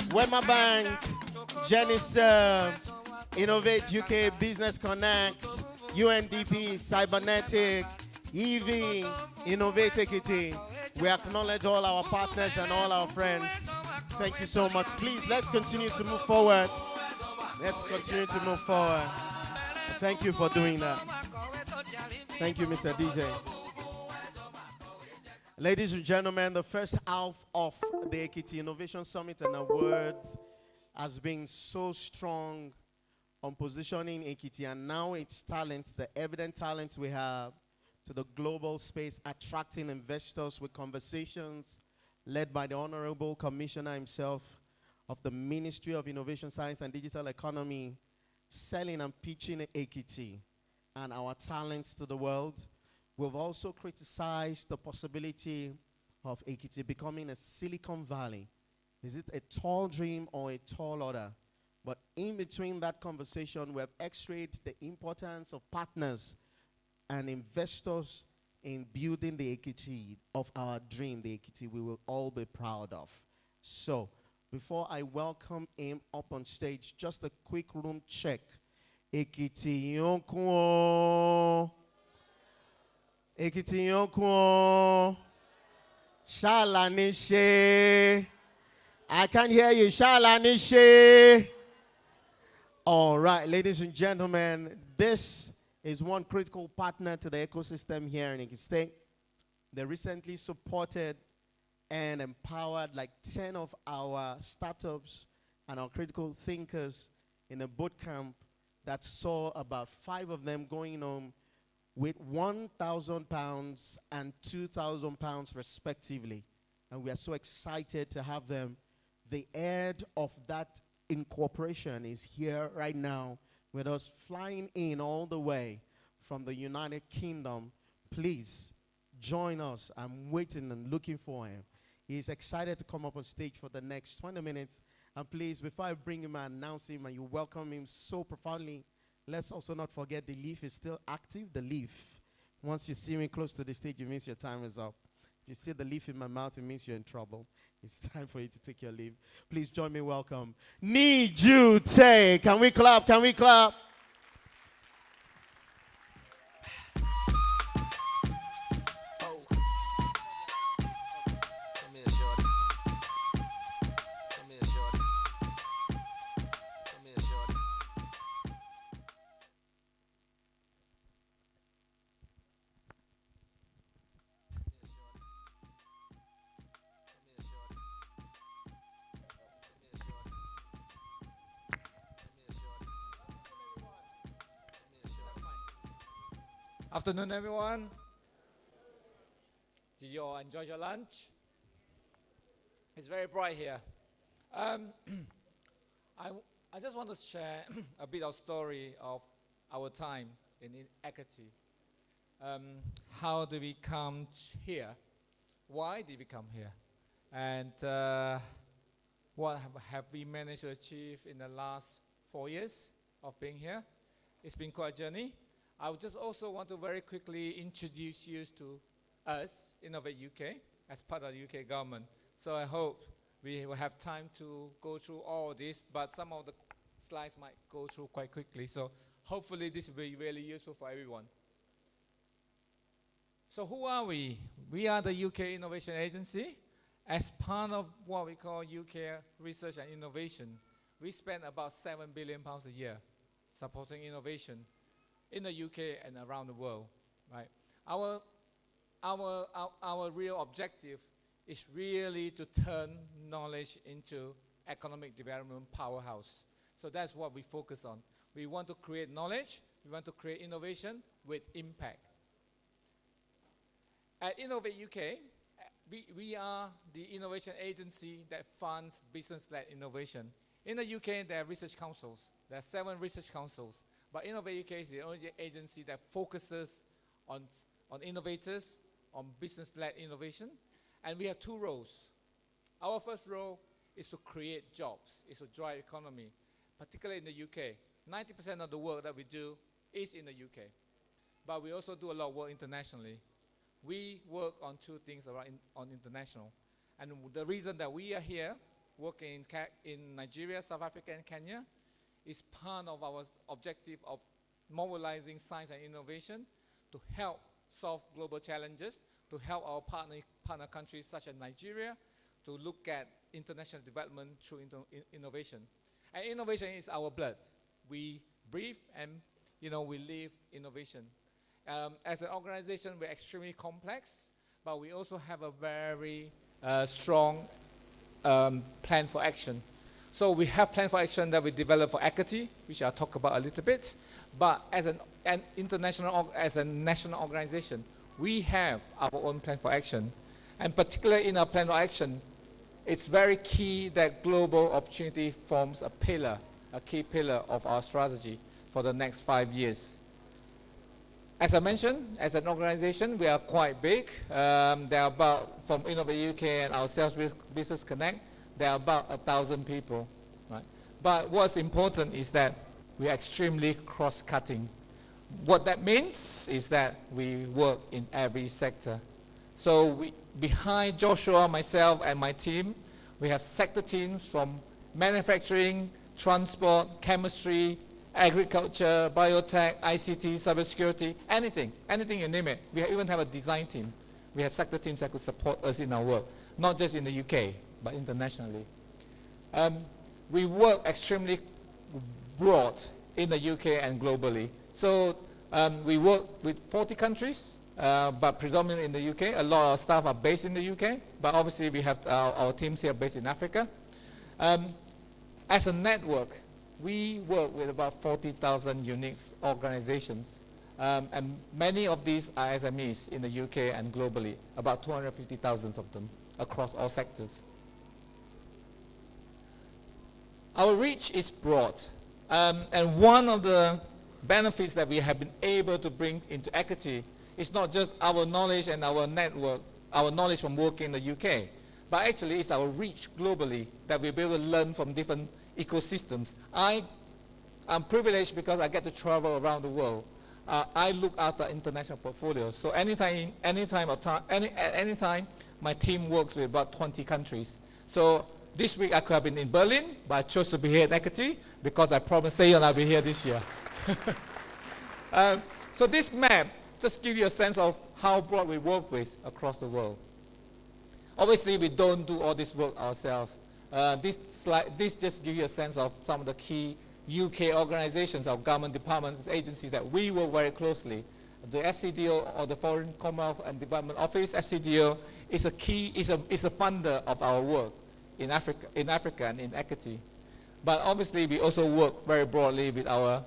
Wema Bank, Geneserve, Innovate UK, Business Connect, UNDP, Cybernetic, EV, Innovate Ekiti. We acknowledge all our partners and all our friends. Thank you so much. Please, let's continue to move forward. Let's continue to move forward. Thank you for doing that. Thank you, Mr. DJ. Ladies and gentlemen, the first half of the Ekiti Innovation Summit and Awards has been so strong on positioning Ekiti and now its talents, the evident talents we have to the global space, attracting investors with conversations led by the Honorable Commissioner himself of the Ministry of Innovation, Science and Digital Economy, selling and pitching Ekiti and our talents to the world. We've also criticized the possibility of Ekiti becoming a Silicon Valley. Is it a tall dream or a tall order? But in between that conversation, we have x-rayed the importance of partners and investors in building the Ekiti of our dream, the Ekiti we will all be proud of. So, before I welcome him up on stage, just a quick room check. Ekiti yonkuo. Ekiti yonkuo. Shalanishe. I can't hear you. Shalanishe. All right, ladies and gentlemen, this is one critical partner to the ecosystem here in Ekiti State. They recently supported and empowered like 10 of our startups and our critical thinkers in a boot camp that saw about 5 of them going home with £1,000 and £2,000 respectively. And we are so excited to have them. The head of that incorporation is here right now with us, flying in all the way from the United Kingdom. Please join us. I'm waiting and looking for him. He's excited to come up on stage for the next 20 minutes. And please, before I bring him and announce him and you welcome him so profoundly, Let's also not forget the leaf is still active. The leaf. Once you see me close to the stage, it means your time is up. If you see the leaf in my mouth, it means you're in trouble. It's time for you to take your leave. Please join me. Welcome. Need you take. Can we clap? Can we clap? Afternoon, everyone. Did you all enjoy your lunch? It's very bright here. I just want to share a bit of story of our time in Ekiti. How did we come here? Why did we come here? And what have we managed to achieve in the last 4 years of being here? It's been quite a journey. I would just also want to very quickly introduce you to us, Innovate UK, as part of the UK government. So I hope we will have time to go through all this, but some of the slides might go through quite quickly. So hopefully this will be really useful for everyone. So who are we? We are the UK Innovation Agency. As part of what we call UK Research and Innovation, we spend about £7 billion a year supporting innovation in the UK and around the world, right? Our real objective is really to turn knowledge into economic development powerhouse. So that's what we focus on. We want to create knowledge, we want to create innovation with impact. At Innovate UK, we are the innovation agency that funds business-led innovation. In the UK, there are research councils. There are 7 research councils. But Innovate UK is the only agency that focuses on innovators, on business-led innovation. And we have 2 roles. Our first role is to create jobs, is to drive economy, particularly in the UK. 90% of the work that we do is in the UK. But we also do a lot of work internationally. We work on 2 things on international. And the reason that we are here, working in Nigeria, South Africa, and Kenya, is part of our objective of mobilizing science and innovation to help solve global challenges, to help our partner countries such as Nigeria to look at international development through innovation. And innovation is our blood. We breathe and we live innovation. As an organization, we're extremely complex, but we also have a very strong plan for action. So we have plan for action that we developed for Ekiti, which I'll talk about a little bit. But as a national organization, we have our own plan for action. And particularly in our plan for action, it's very key that global opportunity forms a key pillar of our strategy for the next 5 years. As I mentioned, as an organization, we are quite big. There are about, from Innovate UK and ourselves, Business Connect, there are about 1,000 people, right? But what's important is that we are extremely cross-cutting. What that means is that we work in every sector. So behind Joshua, myself, and my team, we have sector teams from manufacturing, transport, chemistry, agriculture, biotech, ICT, cybersecurity, anything you name it. We even have a design team. We have sector teams that could support us in our work, not just in the UK, but internationally. We work extremely broad in the UK and globally. So we work with 40 countries, but predominantly in the UK. A lot of our staff are based in the UK, but obviously we have our teams here based in Africa. As a network, we work with about 40,000 unique organizations, and many of these are SMEs in the UK and globally, about 250,000 of them across all sectors. Our reach is broad, and one of the benefits that we have been able to bring into Ekiti is not just our knowledge and our network, our knowledge from working in the UK, but actually it's our reach globally that we'll be able to learn from different ecosystems. I I'm privileged because I get to travel around the world. I look after international portfolio. So anytime my team works with about 20 countries. So this week I could have been in Berlin, but I chose to be here at Ekiti because I promised Seon I'll be here this year. So this map just gives you a sense of how broad we work with across the world. Obviously, we don't do all this work ourselves. This just gives you a sense of some of the key UK organizations, our government departments, agencies that we work very closely. The FCDO, or the Foreign Commonwealth and Development Office, FCDO, is a funder of our work in Africa and in Ekiti. But obviously, we also work very broadly with our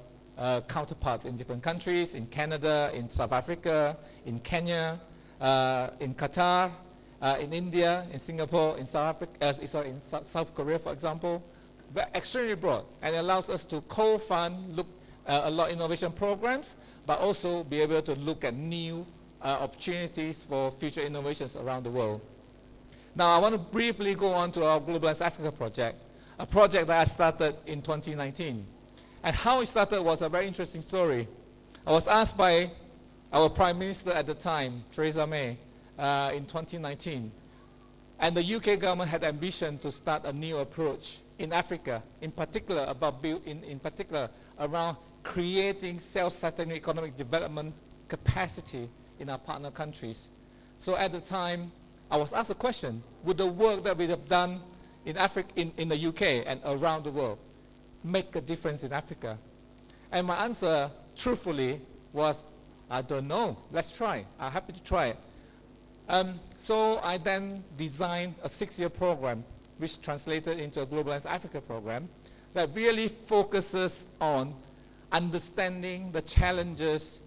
counterparts in different countries, in Canada, in South Africa, in Kenya, in Qatar, in India, in Singapore, in South Korea, for example. But extremely broad, and allows us to co-fund a lot of innovation programs, but also be able to look at new opportunities for future innovations around the world. Now, I want to briefly go on to our Globalized Africa project, a project that I started in 2019. And how it started was a very interesting story. I was asked by our Prime Minister at the time, Theresa May, in 2019. And the UK government had ambition to start a new approach in Africa, in particular around creating self-sustaining economic development capacity in our partner countries. So at the time, I was asked a question: would the work that we have done in Africa, in the UK and around the world, make a difference in Africa? And my answer, truthfully, was, I don't know. Let's try. I'm happy to try it. So I then designed a 6-year program, which translated into a Globalized Africa program that really focuses on understanding the challenges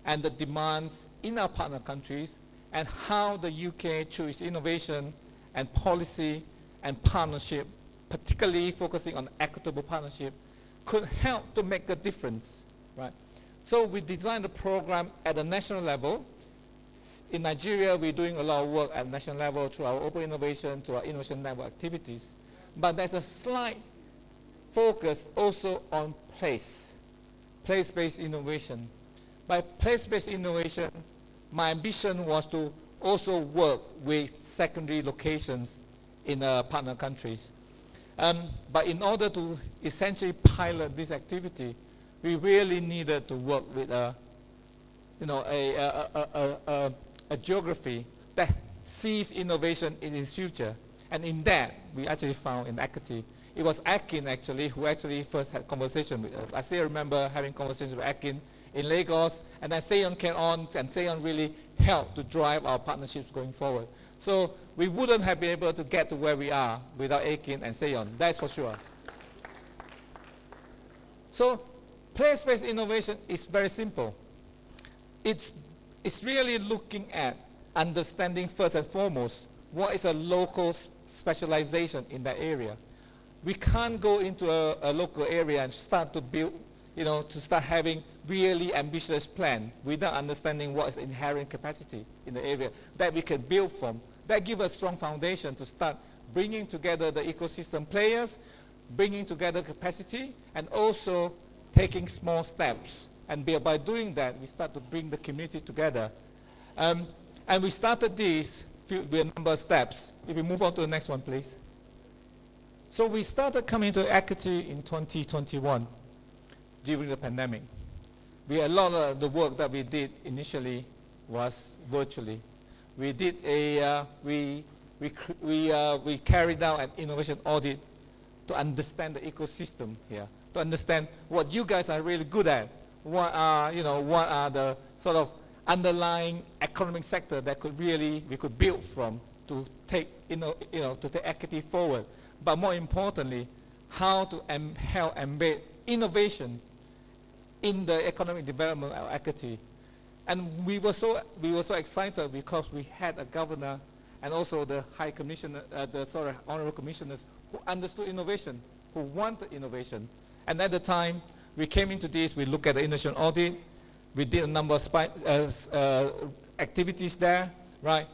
and the demands in our partner countries and how the UK, through its innovation and policy and partnership, particularly focusing on equitable partnership, could help to make a difference, right? So we designed a program at a national level. In Nigeria, we're doing a lot of work at national level through our open innovation, through our innovation network activities. But there's a slight focus also on place-based innovation. By place-based innovation, my ambition was to also work with secondary locations in partner countries. But in order to essentially pilot this activity, we really needed to work with a geography that sees innovation in its future. And in that, we actually found in Ekiti. It was Akin actually who actually first had conversation with us. I still remember having conversations with Akin in Lagos, and then Seon came on, and Seon really helped to drive our partnerships going forward. So we wouldn't have been able to get to where we are without Akin and Seon, that's for sure. So place-based innovation is very simple. It's really looking at understanding first and foremost what is a local specialization in that area. We can't go into a local area and start to build, to start having really ambitious plan without understanding what is inherent capacity in the area that we can build from. That gives us a strong foundation to start bringing together the ecosystem players, bringing together capacity, and also taking small steps. And by doing that, we start to bring the community together. And we started this with a number of steps. If we move on to the next one, please. So we started coming to Ekiti in 2021 during the pandemic. A lot of the work that we did initially was virtually. We did we carried out an innovation audit to understand the ecosystem here, to understand what you guys are really good at. What are the sort of underlying economic sector that we could build from to take Ekiti forward. But more importantly, how to help embed innovation in the economic development of Ekiti. And we were so excited because we had a governor and also the High Commissioner, Honorable Commissioners who understood innovation, who wanted innovation. And at the time, we came into this, we looked at the innovation audit, we did a number of activities there, right?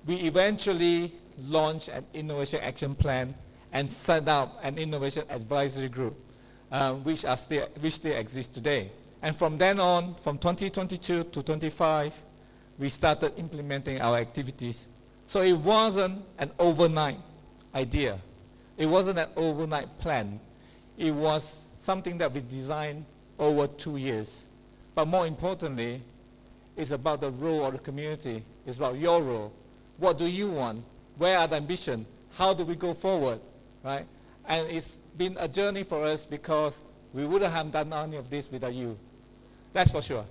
We eventually launched an innovation action plan and set up an innovation advisory group. which still exist today. And from then on, from 2022 to 25, we started implementing our activities. So it wasn't an overnight idea. It wasn't an overnight plan. It was something that we designed over 2 years. But more importantly, it's about the role of the community. It's about your role. What do you want? Where are the ambition? How do we go forward, right? And it's been a journey for us because we wouldn't have done any of this without you. That's for sure.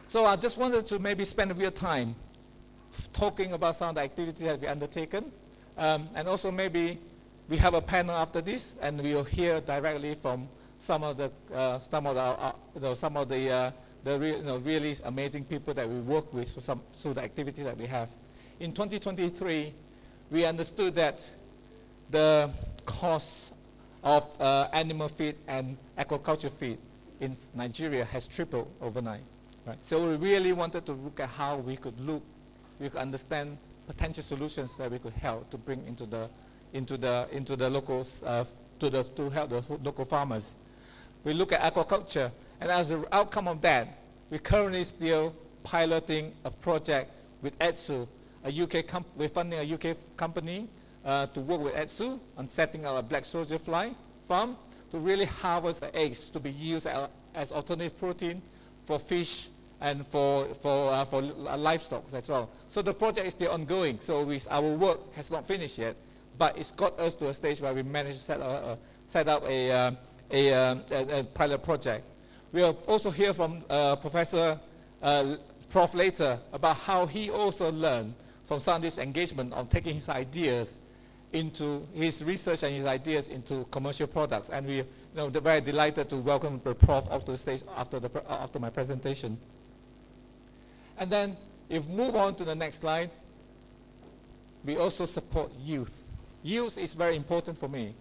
So I just wanted to maybe spend a bit of time talking about some of the activities that we've undertaken. And also maybe we have a panel after this, and we'll hear directly from some of the really amazing people that we work with through the activity that we have. In 2023, we understood that the cost of animal feed and aquaculture feed in Nigeria has tripled overnight. Right? So we really wanted to look at how we could understand potential solutions that we could help to bring into the locals to help the local farmers. We look at aquaculture, and as an outcome of that, we're currently still piloting a project with ETSU, we're funding a UK company to work with ETSU on setting up a black soldier fly farm to really harvest the eggs to be used as alternative protein for fish and for livestock as well. So the project is still ongoing. So our work has not finished yet, but it's got us to a stage where we managed to set up a pilot project. We'll also hear from Prof later about how he also learned from some of this engagement of taking his ideas into his research and his ideas into commercial products. And we're very delighted to welcome the Prof up to the stage after my presentation. And then if we move on to the next slide, we also support youth. Youth is very important for me.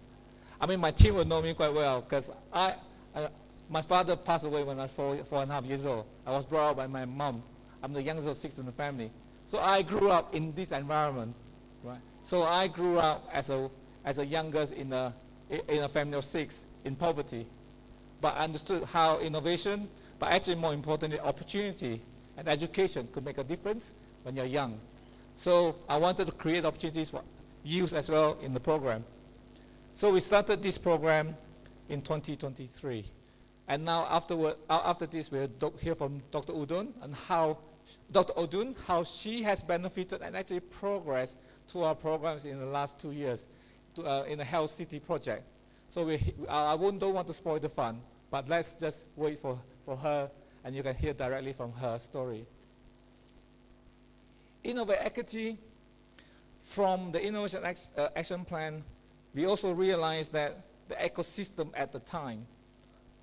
I mean, my team will know me quite well because my father passed away when I was 4.5 years old. I was brought up by my mom. I'm the youngest of 6 in the family. So I grew up in this environment, right? So I grew up as a youngest in a family of 6 in poverty. But I understood how innovation, but actually more importantly, opportunity and education could make a difference when you're young. So I wanted to create opportunities for youth as well in the program. So we started this program in 2023. And now after this, we'll hear from Dr. Udon and how she has benefited and actually progressed to our programs in the last 2 years in the Health City project. So I don't want to spoil the fun, but let's just wait for her, and you can hear directly from her story. Innovate Ekiti, from the Innovation Action Plan, we also realized that the ecosystem at the time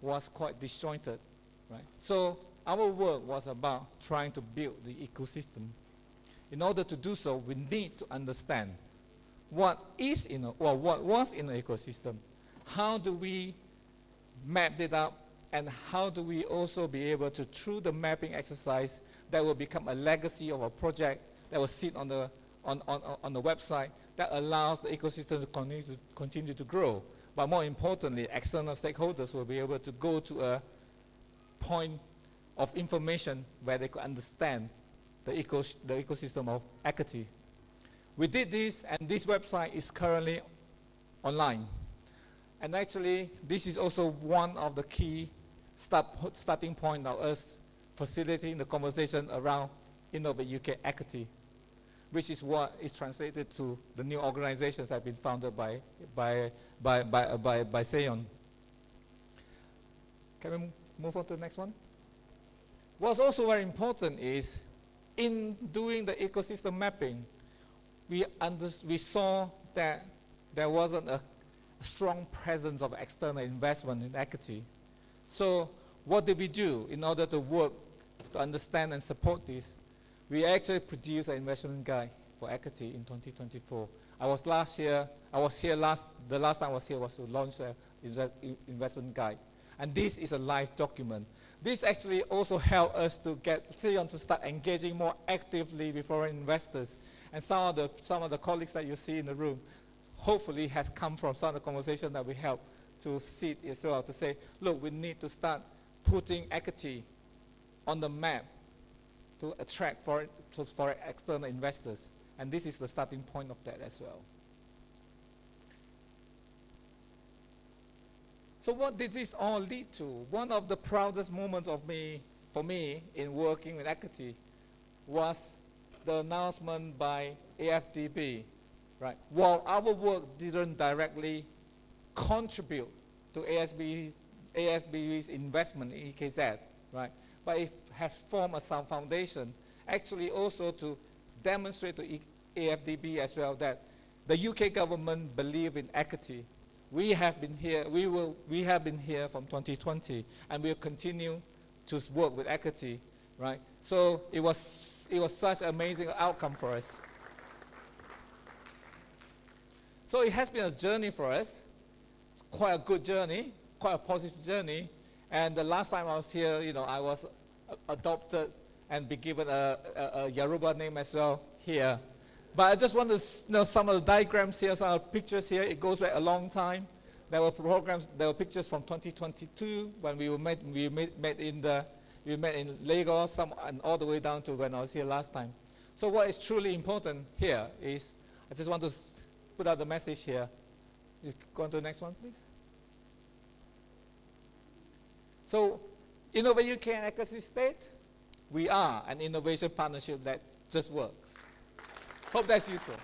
was quite disjointed, right? So our work was about trying to build the ecosystem. In order to do so, we need to understand what was in the ecosystem. How do we map it up, and how do we also be able to, through the mapping exercise, that will become a legacy of a project that will sit on the website that allows the ecosystem to continue to grow. But more importantly, external stakeholders will be able to go to a point of information where they could understand the ecosystem of Ekiti. We did this, and this website is currently online. And actually, this is also one of the key starting point of us facilitating the conversation around Innovate UK Ekiti, which is what is translated to the new organizations that have been founded by Seon. Can we move on to the next one? What's also very important is, in doing the ecosystem mapping, we saw that there wasn't a strong presence of external investment in Ekiti. So what did we do in order to work to understand and support this? We actually produced an investment guide for Ekiti in 2024. The last time I was here was to launch the investment guide. And this is a live document. This actually also helped us to get Seon to start engaging more actively with foreign investors. And some of the colleagues that you see in the room hopefully has come from some of the conversation that we helped to seed as well, to say, look, we need to start putting Ekiti on the map to attract for external investors. And this is the starting point of that as well. So what did this all lead to? One of the proudest moments for me in working with Ekiti was the announcement by AFDB, right? While our work didn't directly contribute to ASB's investment in EKZ, right? But it has formed a sound foundation, actually also to demonstrate to AFDB as well that the UK government believe in Ekiti. We have been here, we have been here from 2020, and we'll continue to work with Ekiti, right? So it was such an amazing outcome for us. So it has been a journey for us. It's quite a good journey, quite a positive journey. And the last time I was here, I was adopted and be given a Yoruba name as well here. But I just want to know some of the diagrams here, some of the pictures here. It goes back a long time. There were pictures from 2022 when we met in Lagos, and all the way down to when I was here last time. So what is truly important here is, I just want to put out the message here. You go on to the next one, please. So, Innovate UK and Ekiti State, we are an innovation partnership that just works. Hope that's useful.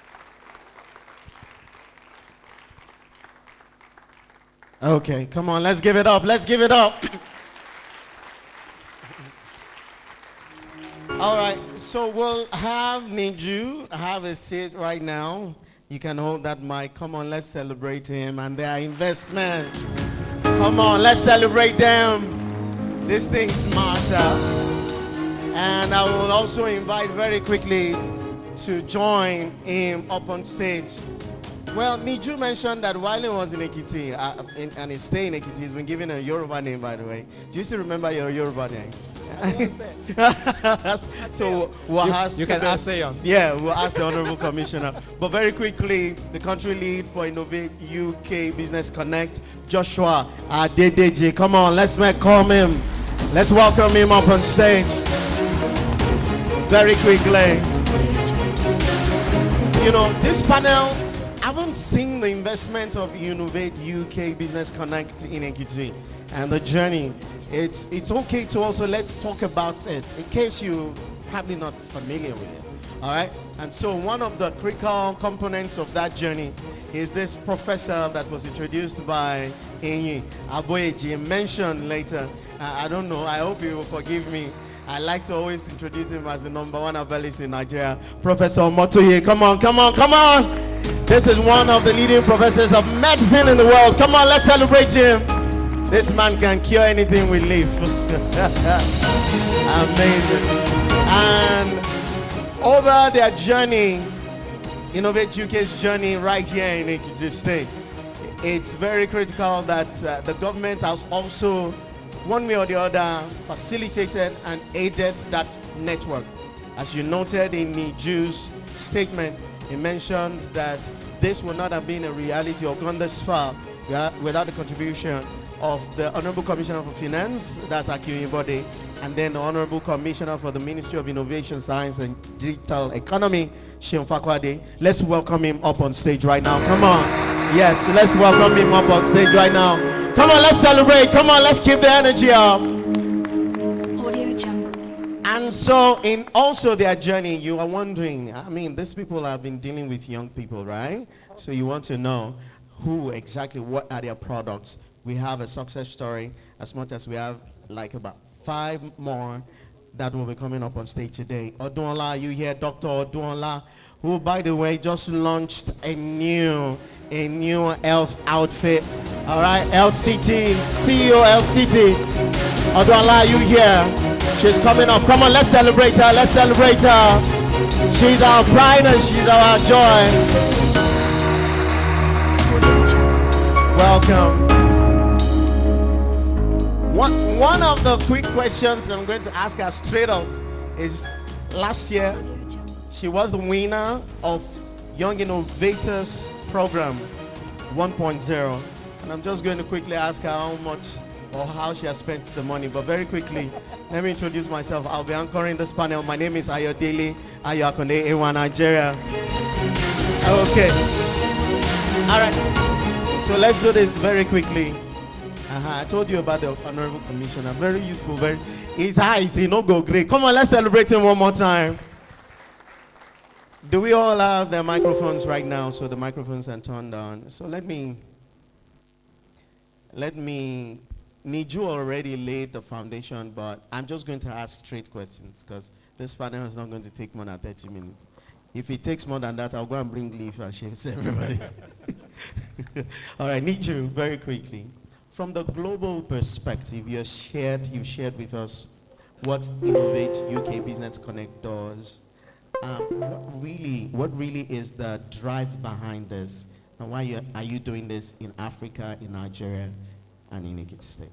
Okay, come on, let's give it up. Let's give it up. All right, so we'll have Niju have a seat right now. You can hold that mic. Come on, let's celebrate him and their investment. Come on, let's celebrate them. These things matter. And I will also invite very quickly to join him up on stage. Well, Niju mentioned that while he was in Ekiti, and his stay in Ekiti, he's been given a Yoruba name, by the way. Do you still remember your Yoruba name? So we'll ask. You can ask Seyon. Yeah, we'll ask the Honorable Commissioner. But very quickly, the country lead for Innovate UK Business Connect, Joshua Adedeji. Come on, let's welcome him. Let's welcome him up on stage. Very quickly. This panel, I haven't seen the investment of Innovate UK Business Connect in Ekiti and the journey. It's okay to also let's talk about it in case you're probably not familiar with it. All right. And so one of the critical components of that journey is this professor that was introduced by Enyi Aboyeji, mentioned later. I don't know. I hope you will forgive me. I like to always introduce him as the number one herbalist in Nigeria, Professor Motoye. Come on, come on, come on. This is one of the leading professors of medicine in the world. Come on, let's celebrate him. This man can cure anything with leaf. Amazing. And over their journey, Innovate UK's journey right here in Ekiti State, it's very critical that the government has also, one way or the other, facilitated and aided that network. As you noted in Niju's statement, he mentioned that this would not have been a reality or gone this far without the contribution of the Honorable Commissioner for Finance, that's Akiyu Bode, and then the Honorable Commissioner for the Ministry of Innovation, Science and Digital Economy, Sheon Fakwade. Let's welcome him up on stage right now. Come on. Yes, let's welcome him up on stage right now. Come on, let's celebrate. Come on, let's keep the energy up. And so in also their journey, you are wondering, these people have been dealing with young people, right? So you want to know who exactly, what are their products. We have a success story, as much as we have like about 5 more that will be coming up on stage today. Odunla, you hear Dr. Odunla, who, by the way, just launched a new health outfit. All right, LCT, CEO LCT. Odunla, you hear? She's coming up. Come on, let's celebrate her. Let's celebrate her. She's our pride and she's our joy. Welcome. One of the quick questions I'm going to ask her straight up is, last year she was the winner of Young Innovators program 1.0. And I'm just going to quickly ask her how much or how she has spent the money. But very quickly, let me introduce myself. I'll be anchoring this panel. My name is Ayodele Ayoakonde A1 Nigeria. Okay. All right. So let's do this very quickly. I told you about the Honorable Commissioner. Very useful. His eyes, he no go great. Come on, let's celebrate him one more time. Do we all have the microphones right now? So the microphones are turned on. So let me. Niju already laid the foundation, but I'm just going to ask straight questions because this panel is not going to take more than 30 minutes. If it takes more than that, I'll go and bring leaf and share everybody. All right, Niju, very quickly. From the global perspective, you've shared with us what Innovate UK Business Connect does. What really is the drive behind this? And why are you doing this in Africa, in Nigeria, and in Ekiti State?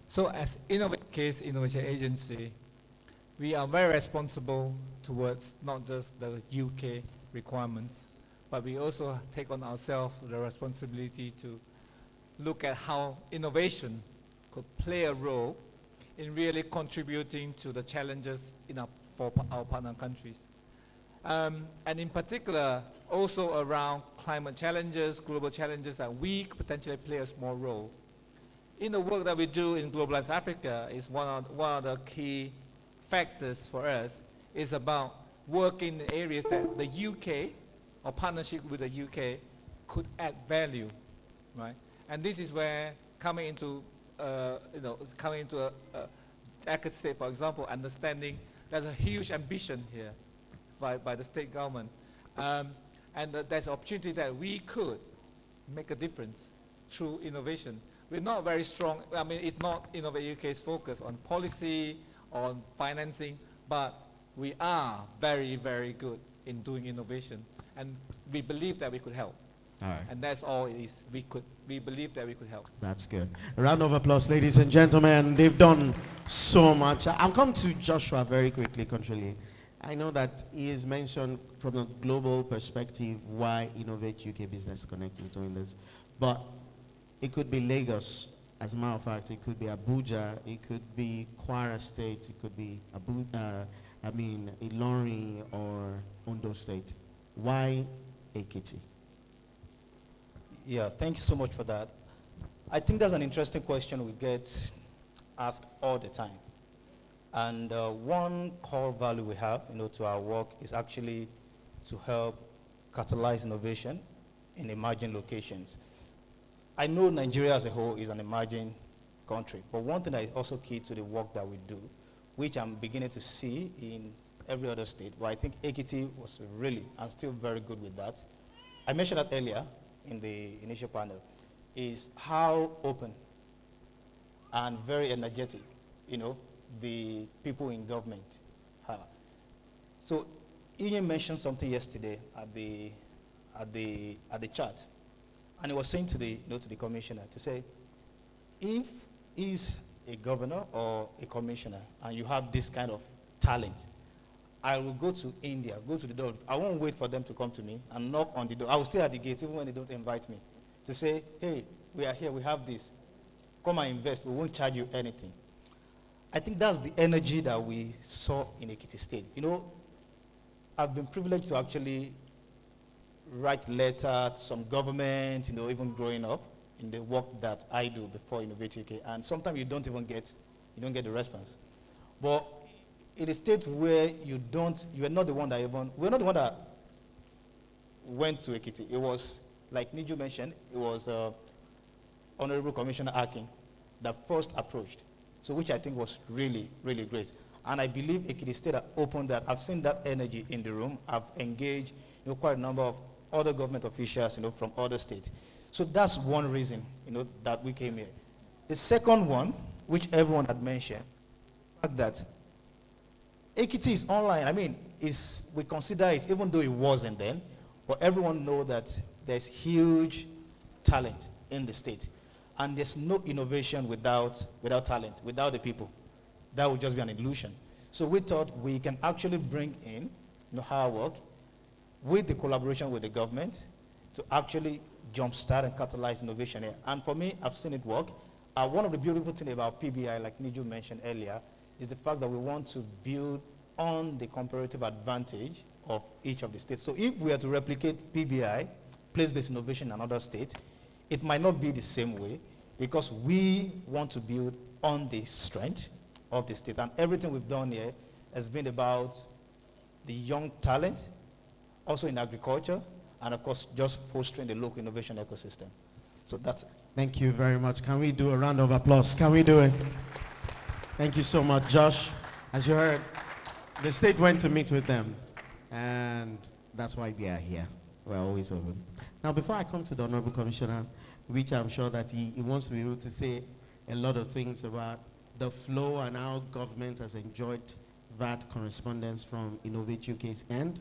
So as Innovate Case Innovation Agency, we are very responsible towards not just the UK requirements, but we also take on ourselves the responsibility to look at how innovation could play a role in really contributing to the challenges for our partner countries. And in particular, also around climate challenges, global challenges that we could potentially play a small role. In the work that we do in Globalized Africa, is one of the key factors for us is about working in areas that the UK or partnership with the UK could add value, right? And this is where coming into Ekiti State, for example, understanding there's a huge ambition here by the state government, and there's an opportunity that we could make a difference through innovation. We're not very strong. I mean, it's not Innovate UK's focus on policy, on financing, but we are very, very good in doing innovation, and we believe that we could help. All right. And that's all it is. We believe that we could help. That's good. A round of applause, ladies and gentlemen. They've done so much. I'll come to Joshua very quickly, contrarily. I know that he has mentioned from a global perspective why Innovate UK Business Connect is doing this, but it could be Lagos. As a matter of fact, it could be Abuja, it could be Kwara State, it could be Ilorin or Ondo State. Why Ekiti? Yeah, thank you so much for that. I think that's an interesting question we get asked all the time. And one core value we have, to our work is actually to help catalyze innovation in emerging locations. I know Nigeria as a whole is an emerging country, but one thing that is also key to the work that we do, which I'm beginning to see in every other state, but I think Ekiti was really and still very good with that. I mentioned that earlier in the initial panel, is how open and very energetic, the people in government are. So Ian mentioned something yesterday at the chat, and he was saying to the commissioner to say, if he's a governor or a commissioner and you have this kind of talent, I will go to India, go to the door. I won't wait for them to come to me and knock on the door. I will stay at the gate even when they don't invite me to say, hey, we are here, we have this. Come and invest, we won't charge you anything. I think that's the energy that we saw in Ekiti State. I've been privileged to actually write letters to some government, even growing up in the work that I do before Innovate UK, and sometimes you don't get the response. But in a state where we're not the one that went to Ekiti. It was, like Niju mentioned, it was Honorable Commissioner Akin that first approached, so which I think was really, really great. And I believe Ekiti State opened that. I've seen that energy in the room. I've engaged quite a number of other government officials from other states. So that's one reason that we came here. The second one, which everyone had mentioned, the fact that Ekiti is online. I mean, we consider it, even though it wasn't then, but everyone knows that there's huge talent in the state. And there's no innovation without talent, without the people. that would just be an illusion. So we thought we can actually bring in how I work with the collaboration with the government to actually jumpstart and catalyze innovation here. And for me, I've seen it work. One of the beautiful things about PBI, like Niju mentioned earlier, is the fact that we want to build on the comparative advantage of each of the states. So if we are to replicate PBI, place-based innovation in another state, it might not be the same way because we want to build on the strength of the state. And everything we've done here has been about the young talent, also in agriculture, and of course, just fostering the local innovation ecosystem. So that's it. Thank you very much. Can we do a round of applause? Can we do it? Thank you so much, Josh. As you heard, the state went to meet with them, and that's why they are here. We're always open. Now, before I come to the Honorable Commissioner, which I'm sure that he wants to be able to say a lot of things about the flow and how government has enjoyed that correspondence from Innovate UK's end.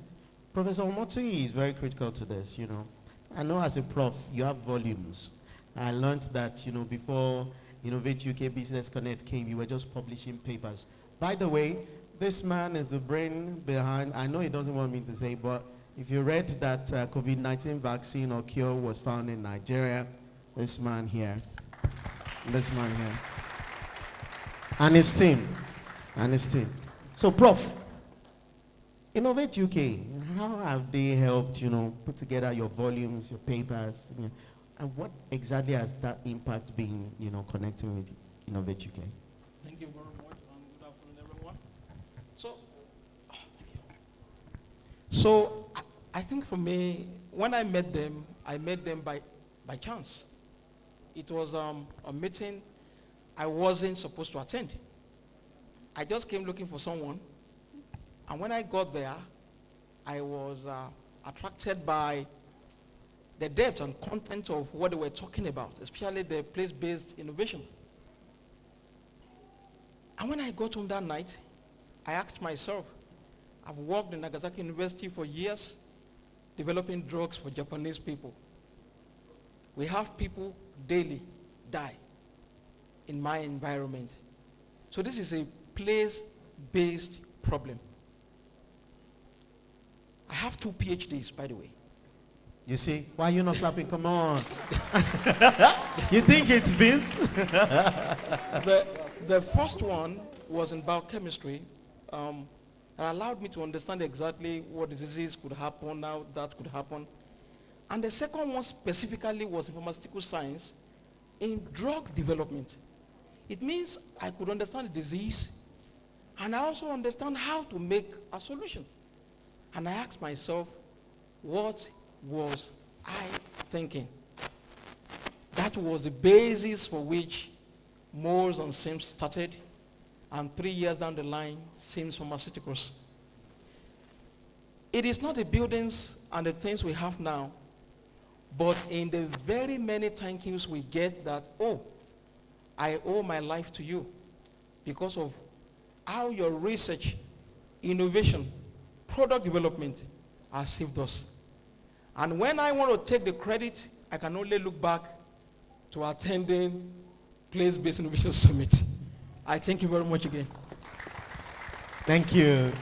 Professor Omotui is very critical to this, I know as a prof, you have volumes. I learned that, before Innovate UK Business Connect came, you were just publishing papers. By the way, this man is the brain behind, I know he doesn't want me to say, but if you read that COVID-19 vaccine or cure was found in Nigeria, this man here, and his team. So, Prof, Innovate UK, how have they helped, put together your volumes, your papers, and what exactly has that impact been, connecting with Innovate UK? Thank you very much, and good afternoon, everyone. So I think for me, when I met them by chance. It was a meeting I wasn't supposed to attend. I just came looking for someone, and when I got there, I was attracted by the depth and content of what they were talking about, especially the place-based innovation. And when I got home that night, I asked myself, I've worked in Nagasaki University for years, developing drugs for Japanese people. We have people daily die in my environment. So this is a place-based problem. I have 2 PhDs, by the way. You see, why are you not clapping? Come on. You think it's this? The first one was in biochemistry, and allowed me to understand exactly what diseases could happen, how that could happen. And the second one specifically was in pharmaceutical science in drug development. It means I could understand the disease, and I also understand how to make a solution. And I asked myself, what was I thinking? That was the basis for which Moores and Sims started, and 3 years down the line, Sims Pharmaceuticals. It is not the buildings and the things we have now, but in the very many thank yous we get that, oh, I owe my life to you because of how your research, innovation, product development has saved us. And when I want to take the credit, I can only look back to attending Place-Based Innovation Summit. I thank you very much again. Thank you.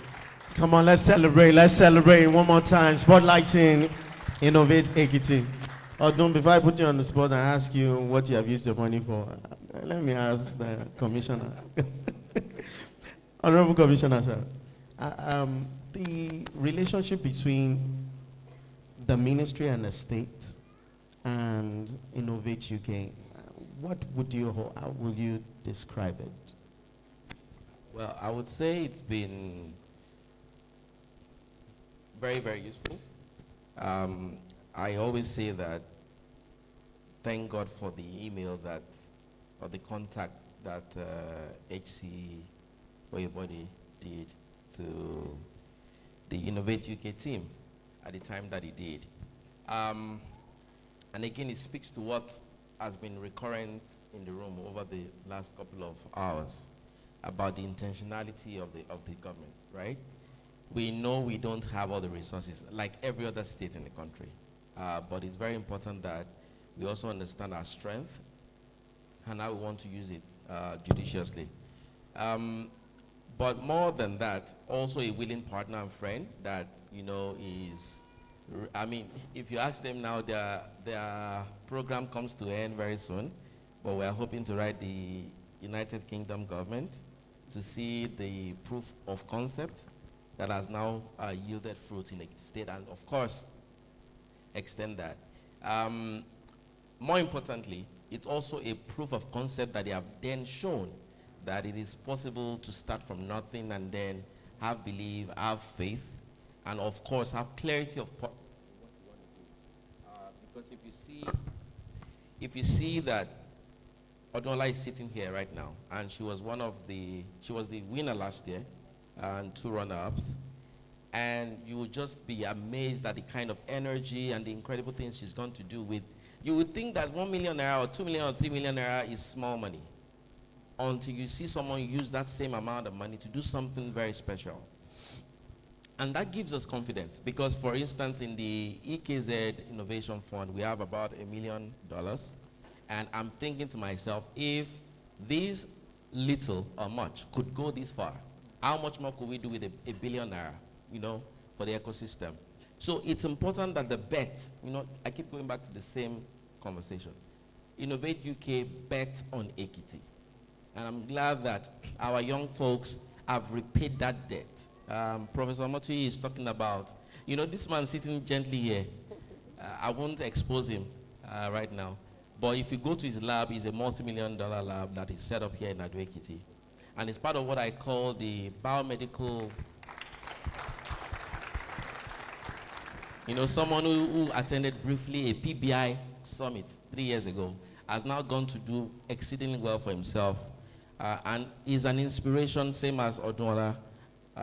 Come on, let's celebrate. Let's celebrate one more time. Spotlighting Innovate Ekiti. Odun, before I put you on the spot and ask you what you have used your money for, let me ask the commissioner. Honorable Commissioner, sir. The relationship between the ministry and the state and Innovate UK, how would you describe it? Well, I would say it's been very, very useful. I always say that thank God for the email or the contact that HC Oyebode did to the Innovate UK team at the time that he did. And again, it speaks to what has been recurrent in the room over the last couple of hours about the intentionality of the government, right? We know we don't have all the resources like every other state in the country, but it's very important that we also understand our strength and how we want to use it judiciously. But more than that, also a willing partner and friend that, is, I mean, if you ask them now, their program comes to end very soon, but we are hoping to write the United Kingdom government to see the proof of concept that has now yielded fruit in the state, and of course, extend that. More importantly, it's also a proof of concept that they have then shown that it is possible to start from nothing and then have belief, have faith, and of course have clarity of because if you see that Odola is sitting here right now, and she was the winner last year and 2 runner-ups, and you will just be amazed at the kind of energy and the incredible things she's going to do with. You would think that 1 million naira or 2 million or 3 million naira is small money, until you see someone use that same amount of money to do something very special. And that gives us confidence because, for instance, in the EKZ Innovation Fund, we have about $1 million. And I'm thinking to myself, if these little or much could go this far, how much more could we do with a billion naira, for the ecosystem? So it's important that the bet, I keep going back to the same conversation. Innovate UK bet on Ekiti. And I'm glad that our young folks have repaid that debt. Professor Motui is talking about, this man sitting gently here. I won't expose him right now. But if you go to his lab, it's a multi-million-dollar lab that is set up here in Ekiti. And it's part of what I call the biomedical, someone who attended briefly a PBI summit 3 years ago has now gone to do exceedingly well for himself. And is an inspiration, same as Odunola,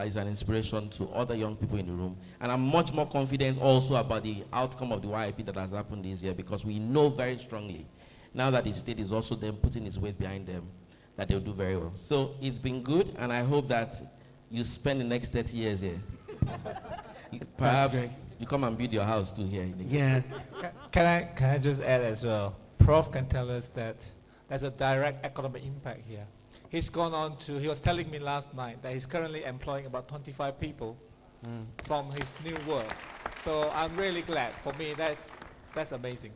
is an inspiration to other young people in the room. And I'm much more confident also about the outcome of the YIP that has happened this year, because we know very strongly, now that the state is also then putting its weight behind them, that they'll do very well. So it's been good, and I hope that you spend the next 30 years here. Perhaps you come and build your house too here. Yeah. Can I just add as well? Prof can tell us that there's a direct economic impact here. He's gone on to, he was telling me last night that he's currently employing about 25 people from his new work. So I'm really glad. For me, that's amazing.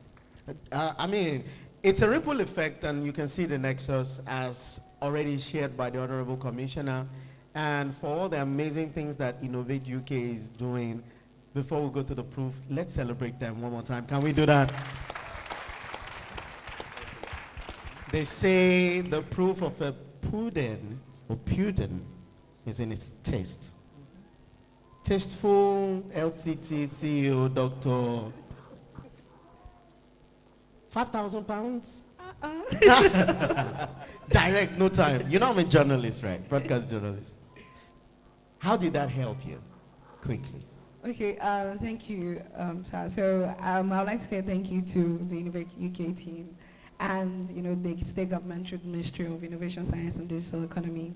I mean, it's a ripple effect, and you can see the nexus as already shared by the Honorable Commissioner. And for all the amazing things that Innovate UK is doing, before we go to the proof, let's celebrate them one more time. Can we do that? They say the proof of a pudding is in its taste. Tasteful LCT CEO, Dr. £5,000? Direct, no time. I'm a journalist, right? Broadcast journalist. How did that help you? Quickly. Okay, thank you, sir. So I would like to say thank you to the Innovate UK team and the state government through the Ministry of Innovation, Science and Digital Economy.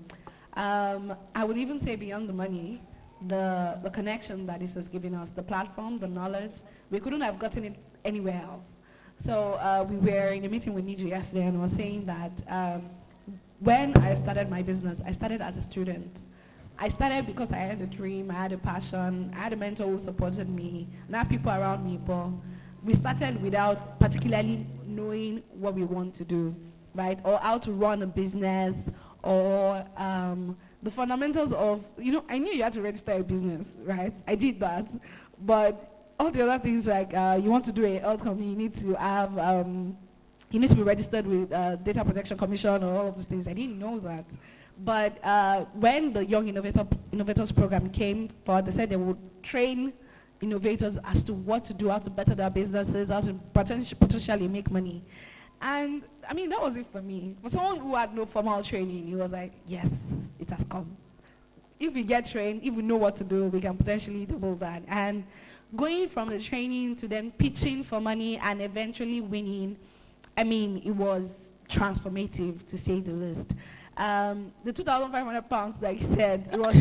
I would even say beyond the money, the connection that this has given us, the platform, the knowledge, we couldn't have gotten it anywhere else. So we were in a meeting with Niju yesterday and was saying that when I started my business, I started as a student. I started because I had a dream, I had a passion, I had a mentor who supported me, and I had people around me, but we started without particularly knowing what we want to do, right? Or how to run a business, or the fundamentals of, I knew you had to register a business, right? I did that, but all the other things like you want to do a health company, you need to have, you need to be registered with Data Protection Commission or all of these things. I didn't know that. But when the Young Innovators Program came forward, they said they would train innovators as to what to do, how to better their businesses, how to potentially make money. And I mean, that was it for me. For someone who had no formal training, it was like, yes, it has come. If we get trained, if we know what to do, we can potentially double that. And going from the training to then pitching for money and eventually winning, I mean, it was transformative, to say the least. The 2,500 pounds, like you said, it was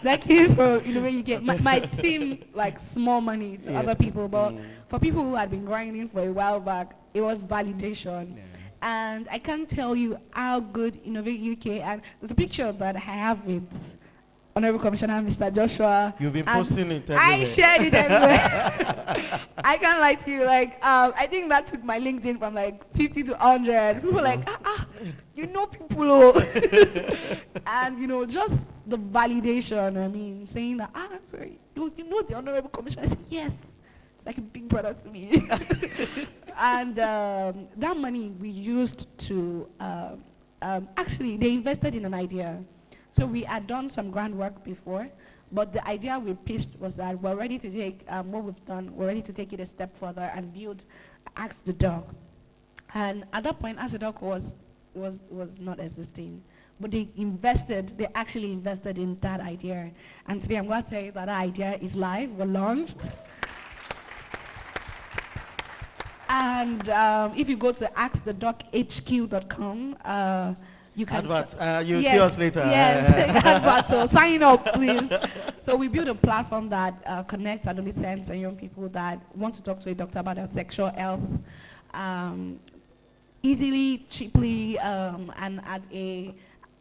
that came from you get might seem like small money to other people, but for people who had been grinding for a while back, it was validation. And I can't tell you how good Innovate UK, and there's a picture that I have with Honorable Commissioner Mr. Joshua. You've been and posting it everywhere. I shared it everywhere. I can't lie to you. Like, I think that took my LinkedIn from like 50 to 100. People were like, you know people. Oh. And, you know, just the validation, I mean, saying that, sorry, you know the Honorable Commissioner? I said, yes. It's like a big brother to me. And that money we used to, actually, they invested in an idea. So we had done some groundwork before, but the idea we pitched was that we're ready to take what we've done, we're ready to take it a step further and build Ask the Dog. And at that point, Ask the Dog was not existing. But they actually invested in that idea. And today I'm going to say that idea is live, we're launched. And if you go to askthedoghq.com, you can you'll see us later. Yes, advert. So sign up, please. So we build a platform that connects adolescents and young people that want to talk to a doctor about their sexual health easily, cheaply, and at a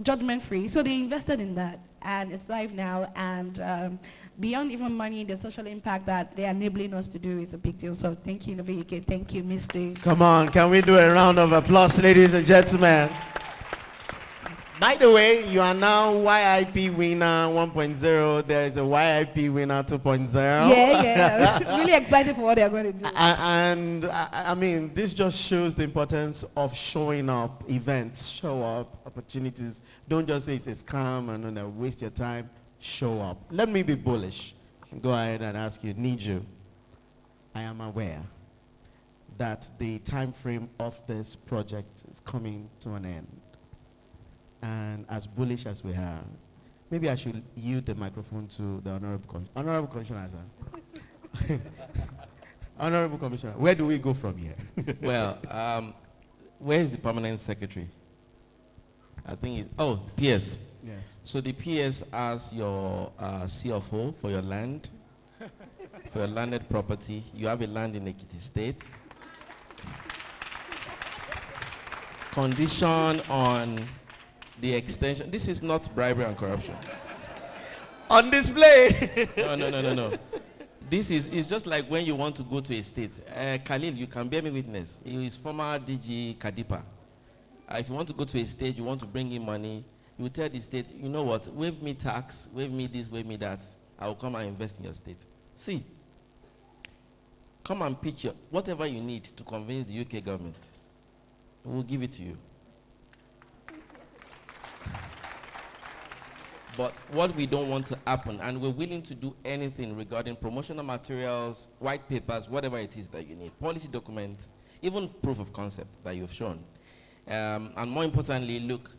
judgment-free. So they invested in that, and it's live now. And beyond even money, the social impact that they're enabling us to do is a big deal. So thank you, Innovate UK. Thank you, Mr. Come on, can we do a round of applause, ladies and gentlemen? By the way, you are now YIP winner 1.0. There is a YIP winner 2.0. Yeah. Really excited for what they're going to do. And I mean, this just shows the importance of showing up, events, show up, opportunities. Don't just say it's a scam and then waste your time. Show up. Let me be bullish. Go ahead and ask you, need you. I am aware that the time frame of this project is coming to an end. And as bullish as we are, maybe I should yield the microphone to the Honorable Commissioner. Honorable Commissioner, where do we go from here? Well, where is the permanent secretary? I think PS. Yes. So the PS has your C of O for your land, for your landed property. You have a land in Ekiti State. Condition on the extension. This is not bribery and corruption. On display. No. This is just like when you want to go to a state. Khalil, you can bear me witness. He is former DG Kadipa. If you want to go to a state, you want to bring in money, you tell the state, you know what, waive me tax, waive me this, waive me that. I will come and invest in your state. See, come and pitch whatever you need to convince the UK government. We'll give it to you. But what we don't want to happen, and we're willing to do anything regarding promotional materials, white papers, whatever it is that you need, policy documents, even proof of concept that you've shown. And more importantly, look,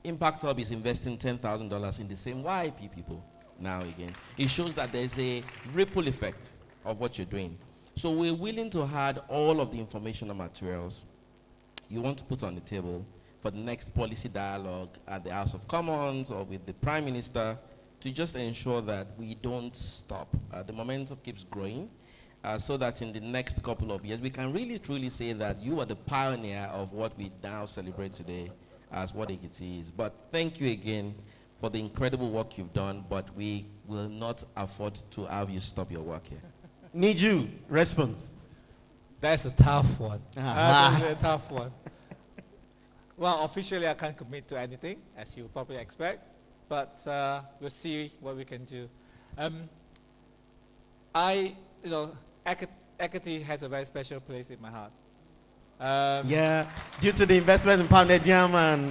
Impact Hub is investing $10,000 in the same YIP people now again. It shows that there's a ripple effect of what you're doing. So we're willing to add all of the informational materials you want to put on the table for the next policy dialogue at the House of Commons or with the Prime Minister to just ensure that we don't stop. The momentum keeps growing so that in the next couple of years, we can really truly say that you are the pioneer of what we now celebrate today as what Ekiti is. But thank you again for the incredible work you've done, but we will not afford to have you stop your work here. Need you. Response. That's a tough one. Uh-huh. That's a tough one. Well, officially, I can't commit to anything, as you probably expect, but we'll see what we can do. Ekiti has a very special place in my heart. Yeah, due to the investment in pounded yam and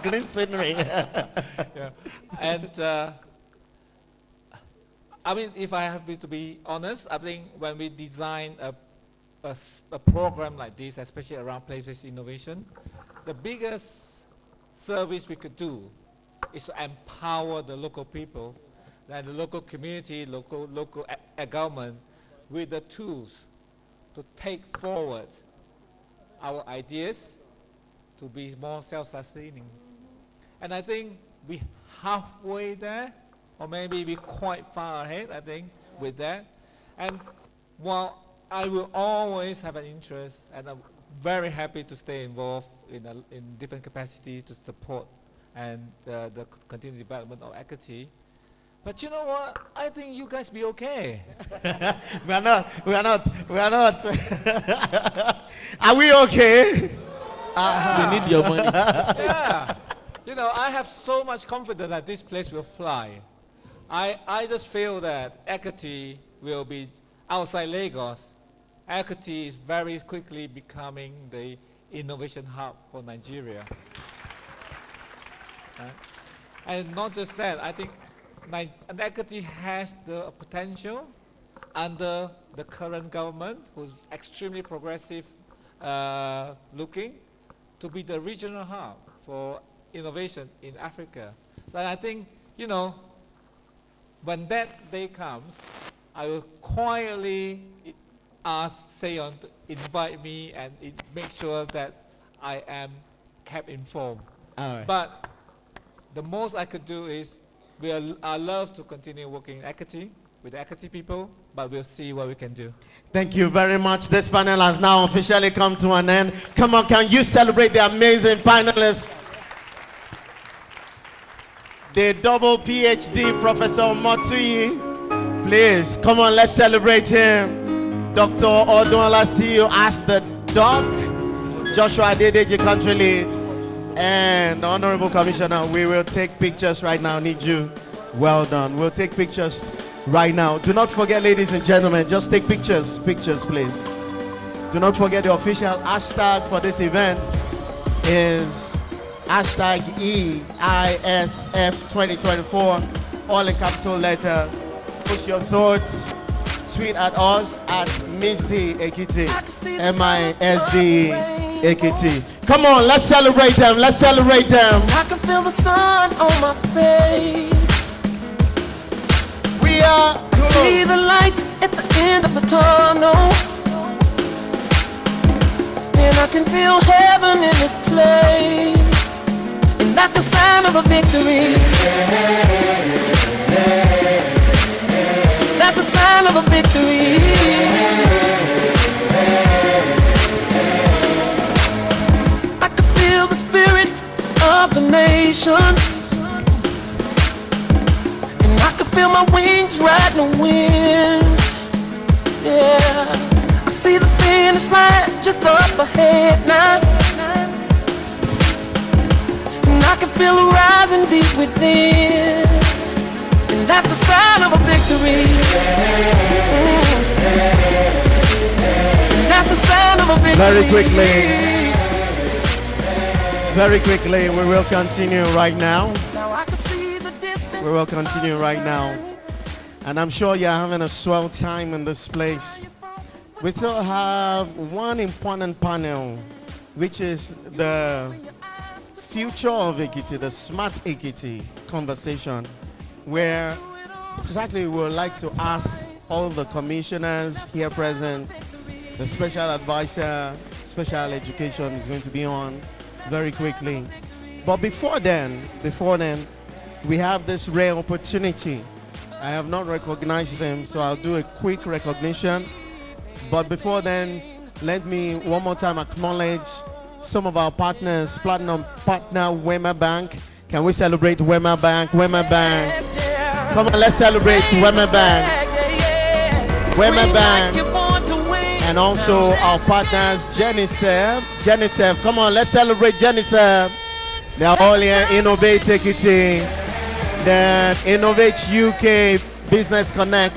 green scenery. Yeah. And I mean, if I have to be honest, I think when we design a program like this, especially around place-based innovation, the biggest service we could do is to empower the local people, and the local community, local government, with the tools to take forward our ideas to be more self-sustaining. And I think we're halfway there, or maybe we're quite far ahead, I think, with that. And while I will always have an interest and a very happy to stay involved in different capacity to support and the continued development of Ekiti. But you know what? I think you guys be okay. We are not. Are we okay? We need your money. Yeah. You know, I have so much confidence that this place will fly. I just feel that Ekiti will be outside Lagos. Ekiti is very quickly becoming the innovation hub for Nigeria. And not just that, I think Ekiti has the potential under the current government, who's extremely progressive looking, to be the regional hub for innovation in Africa. So I think, you know, when that day comes, I will quietly ask Seon to invite me and make sure that I am kept informed. All right. But the most I could do is, I love to continue working in Ekiti with the Ekiti people, but we'll see what we can do. Thank you very much. This panel has now officially come to an end. Come on, can you celebrate the amazing panelists? The double PhD, Professor Motuyi. Please, come on, let's celebrate him. Dr. Odunola CEO as the Doc, Joshua Adedeji, country lead, and the Honorable Commissioner. We will take pictures right now. Need you. Well done. We'll take pictures right now. Do not forget, ladies and gentlemen, just take pictures. Pictures, please. Do not forget the official hashtag for this event is hashtag EISF 2024, all in capital letter. Push your thoughts. Tweet at us at MISD Ekiti, MISD Ekiti. Come on, let's celebrate them. Let's celebrate them. I can feel the sun on my face. We are. I see the light at the end of the tunnel, and I can feel heaven in this place, and that's the sign of a victory. That's a sign of a victory. I can feel the spirit of the nations, and I can feel my wings riding the wind. Yeah, I see the finish line just up ahead now, and I can feel it rising deep within. And that's the sign of a victory. That's the sign of a victory. Very quickly, we will continue right now. Now I can see the distance. We will continue right now. And I'm sure you're having a swell time in this place. We still have one important panel, which is the future of Ekiti, the smart Ekiti conversation, where exactly we would like to ask all the commissioners here present, the special advisor, special education is going to be on very quickly. But before then, we have this rare opportunity. I have not recognized them, so I'll do a quick recognition. But before then, let me one more time acknowledge some of our partners, Platinum Partner Wema Bank. Can we celebrate Wema Bank? Wema Bank. Come on, let's celebrate Wema Bank. Wema Bank. And also our partners, Genesev. Come on, let's celebrate Genesev. They are all here, Innovate Ekiti, then Innovate UK, Business Connect,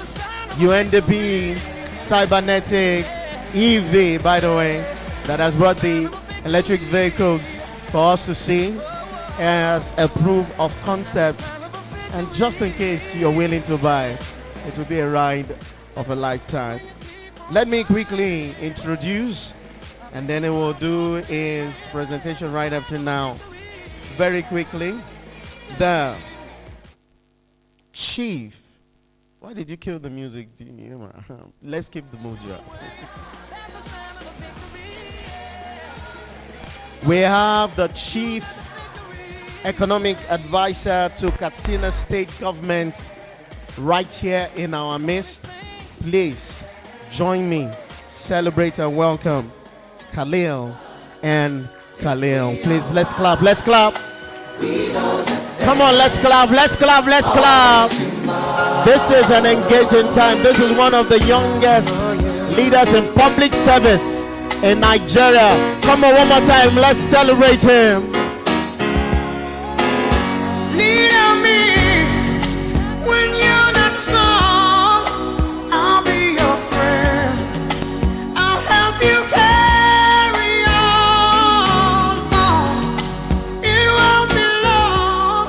UNDP, Cybernetic, EV, by the way, that has brought the electric vehicles for us to see as a proof of concept. And just in case you're willing to buy, it will be a ride of a lifetime. Let me quickly introduce, and then it will do his presentation right after now. Very quickly, the chief. Why did you kill the music? Let's keep the mood up. We have the chief economic advisor to Katsina State Government right here in our midst. Please join me, celebrate and welcome Khalil and Khalil. Please, let's clap, let's clap. Come on, let's clap, let's clap, let's clap. This is an engaging time. This is one of the youngest leaders in public service in Nigeria. Come on, one more time, let's celebrate him. Lead on me when you're not strong. I'll be your friend. I'll help you carry on. It won't be long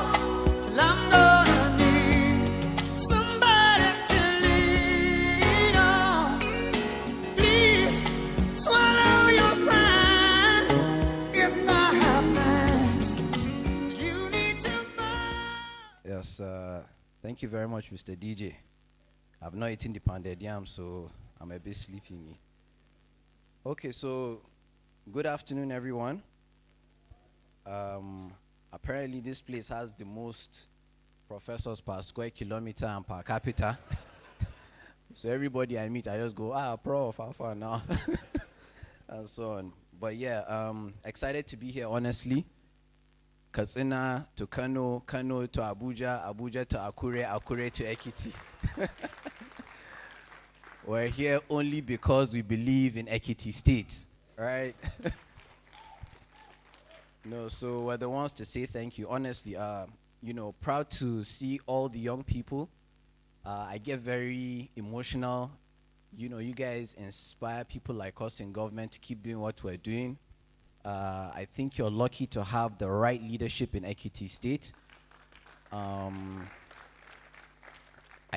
till I'm gonna need somebody to lean on. Please swallow your pride. If I have plans, you need to Yes, thank you very much, Mr. DJ. I've not eaten the pounded yam, so I'm a bit sleepy. Okay, so good afternoon, everyone. Apparently, this place has the most professors per square kilometer and per capita. So everybody I meet, I just go, prof, how far now? And so on. But yeah, excited to be here, honestly. Katsina to Kano, Kano to Abuja, Abuja to Akure, Akure to Ekiti. We're here only because we believe in Ekiti State, right? No, so we're the ones to say thank you. Honestly, proud to see all the young people. I get very emotional. You guys inspire people like us in government to keep doing what we're doing. I think you're lucky to have the right leadership in Ekiti State. I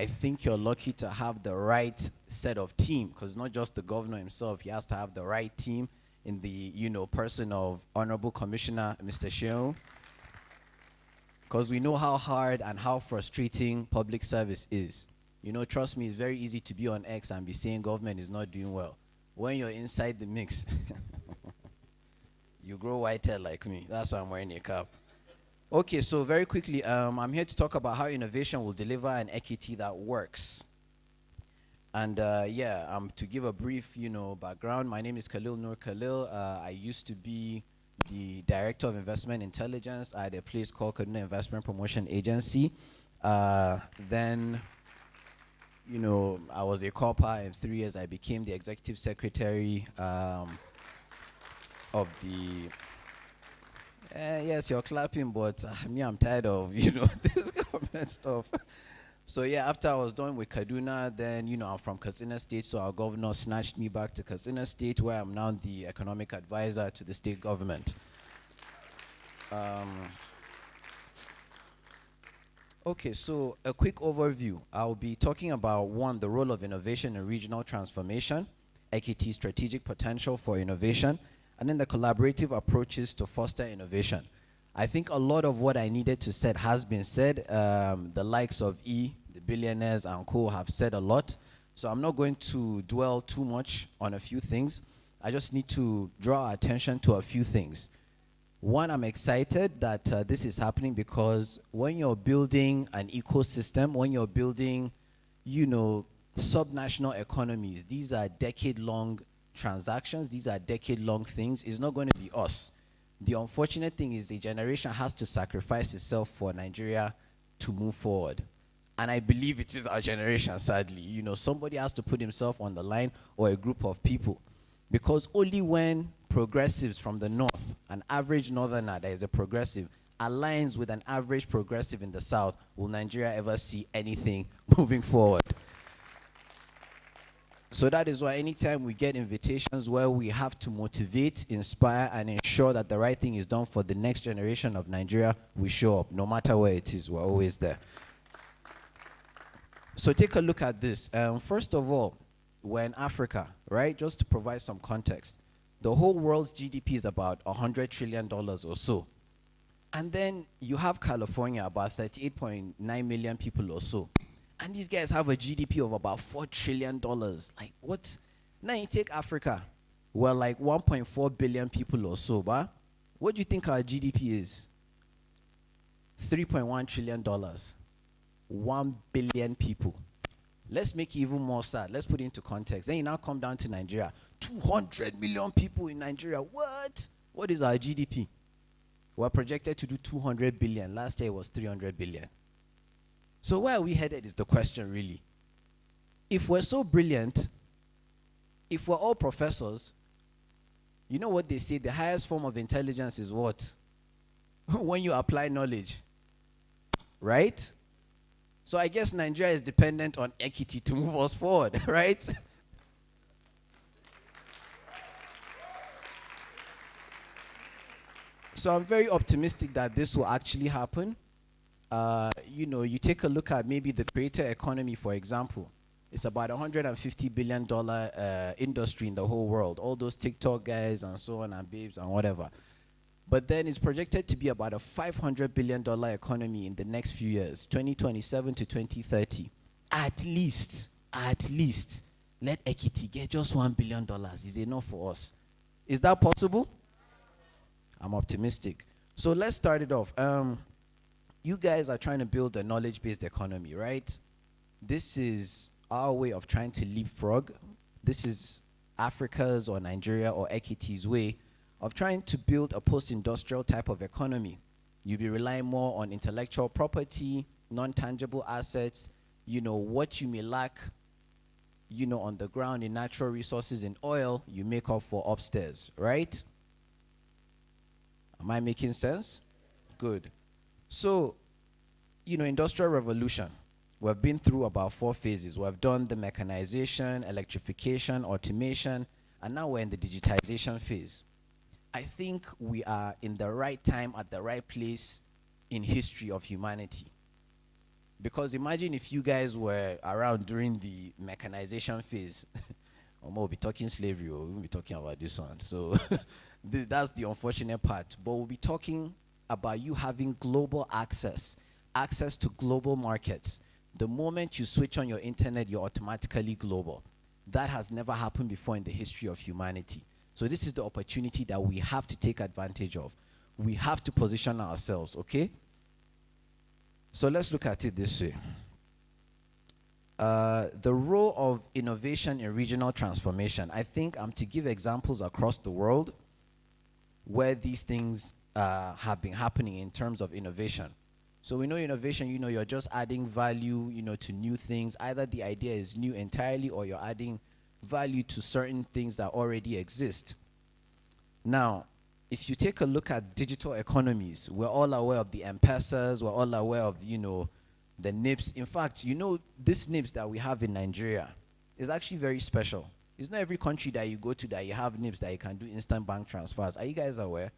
think you're lucky to have the right set of team, because not just the governor himself, he has to have the right team in the person of Honorable Commissioner Mr. Sheung. Because we know how hard and how frustrating public service is. Trust me, it's very easy to be on X and be saying government is not doing well. When you're inside the mix, you grow whiter like me. That's why I'm wearing a cap. Okay, so very quickly, I'm here to talk about how innovation will deliver an Ekiti that works. And to give a brief, background, my name is Khalil Nur Khalil. I used to be the Director of Investment Intelligence at a place called Kaduna Investment Promotion Agency. Then, I was a corper. In 3 years, I became the Executive Secretary of the... yes, you're clapping, but me, I'm tired of, this government stuff. So yeah, after I was done with Kaduna, then, I'm from Katsina State, so our governor snatched me back to Katsina State, where I'm now the economic advisor to the state government. Okay, so a quick overview. I'll be talking about, one, the role of innovation in regional transformation, Ekiti's strategic potential for innovation, and then the collaborative approaches to foster innovation. I think a lot of what I needed to say has been said. The likes of the billionaires and co have said a lot. So I'm not going to dwell too much on a few things. I just need to draw our attention to a few things. One, I'm excited that this is happening because when you're building an ecosystem, when you're building, subnational economies, these are decade-long transactions, these are decade-long things. It's not going to be us. The unfortunate thing is a generation has to sacrifice itself for Nigeria to move forward. And I believe it is our generation, sadly. Somebody has to put himself on the line, or a group of people. Because only when progressives from the north, an average northerner that is a progressive, aligns with an average progressive in the south, will Nigeria ever see anything moving forward. So that is why anytime we get invitations where we have to motivate, inspire, and ensure that the right thing is done for the next generation of Nigeria, we show up. No matter where it is, we're always there. So take a look at this. First of all, we're in Africa, right? Just to provide some context. The whole world's GDP is about $100 trillion or so. And then you have California, about 38.9 million people or so. And these guys have a GDP of about $4 trillion. Like, what? Now you take Africa, we're like 1.4 billion people or so, but what do you think our GDP is? $3.1 trillion. 1 billion people. Let's make it even more sad. Let's put it into context. Then you now come down to Nigeria. 200 million people in Nigeria. What? What is our GDP? We're projected to do 200 billion. Last year it was 300 billion. So where are we headed is the question, really. If we're so brilliant, if we're all professors, you know what they say, the highest form of intelligence is what? When you apply knowledge, right? So I guess Nigeria is dependent on Ekiti to move us forward, right? So I'm very optimistic that this will actually happen. You know, you take a look at maybe the creator economy, for example. It's about $150 billion industry in the whole world. All those TikTok guys and so on and babes and whatever. But then it's projected to be about a $500 billion economy in the next few years, 2027 to 2030. At least, let Ekiti get just $1 billion. Is enough for us. Is that possible? I'm optimistic. So let's start it off. You guys are trying to build a knowledge-based economy, right? This is our way of trying to leapfrog. This is Africa's or Nigeria or Ekiti's way of trying to build a post-industrial type of economy. You'll be relying more on intellectual property, non-tangible assets, you know, what you may lack, you know, on the ground in natural resources in oil, you make up for upstairs, right? Am I making sense? Good. So, you know, industrial revolution. We've been through about 4 phases. We've done the mechanization, electrification, automation, and now we're in the digitization phase. I think we are in the right time at the right place in history of humanity. Because imagine if you guys were around during the mechanization phase. We'll be talking slavery, or we'll be talking about this one. So that's the unfortunate part. But we'll be talking about you having global access to global markets. The moment you switch on your internet, you're automatically global. That has never happened before in the history of humanity. So this is the opportunity that we have to take advantage of. We have to position ourselves, okay? So let's look at it this way. The role of innovation in regional transformation. I think I'm to give examples across the world where these things have been happening in terms of innovation. So we know innovation, you know, you're just adding value, you know, to new things. Either the idea is new entirely or you're adding value to certain things that already exist. Now, if you take a look at digital economies, we're all aware of the M-Pesas, we're all aware of, you know, the NIPS. In fact, you know, this NIPS that we have in Nigeria is actually very special. It's not every country that you go to that you have NIPS that you can do instant bank transfers. Are you guys aware?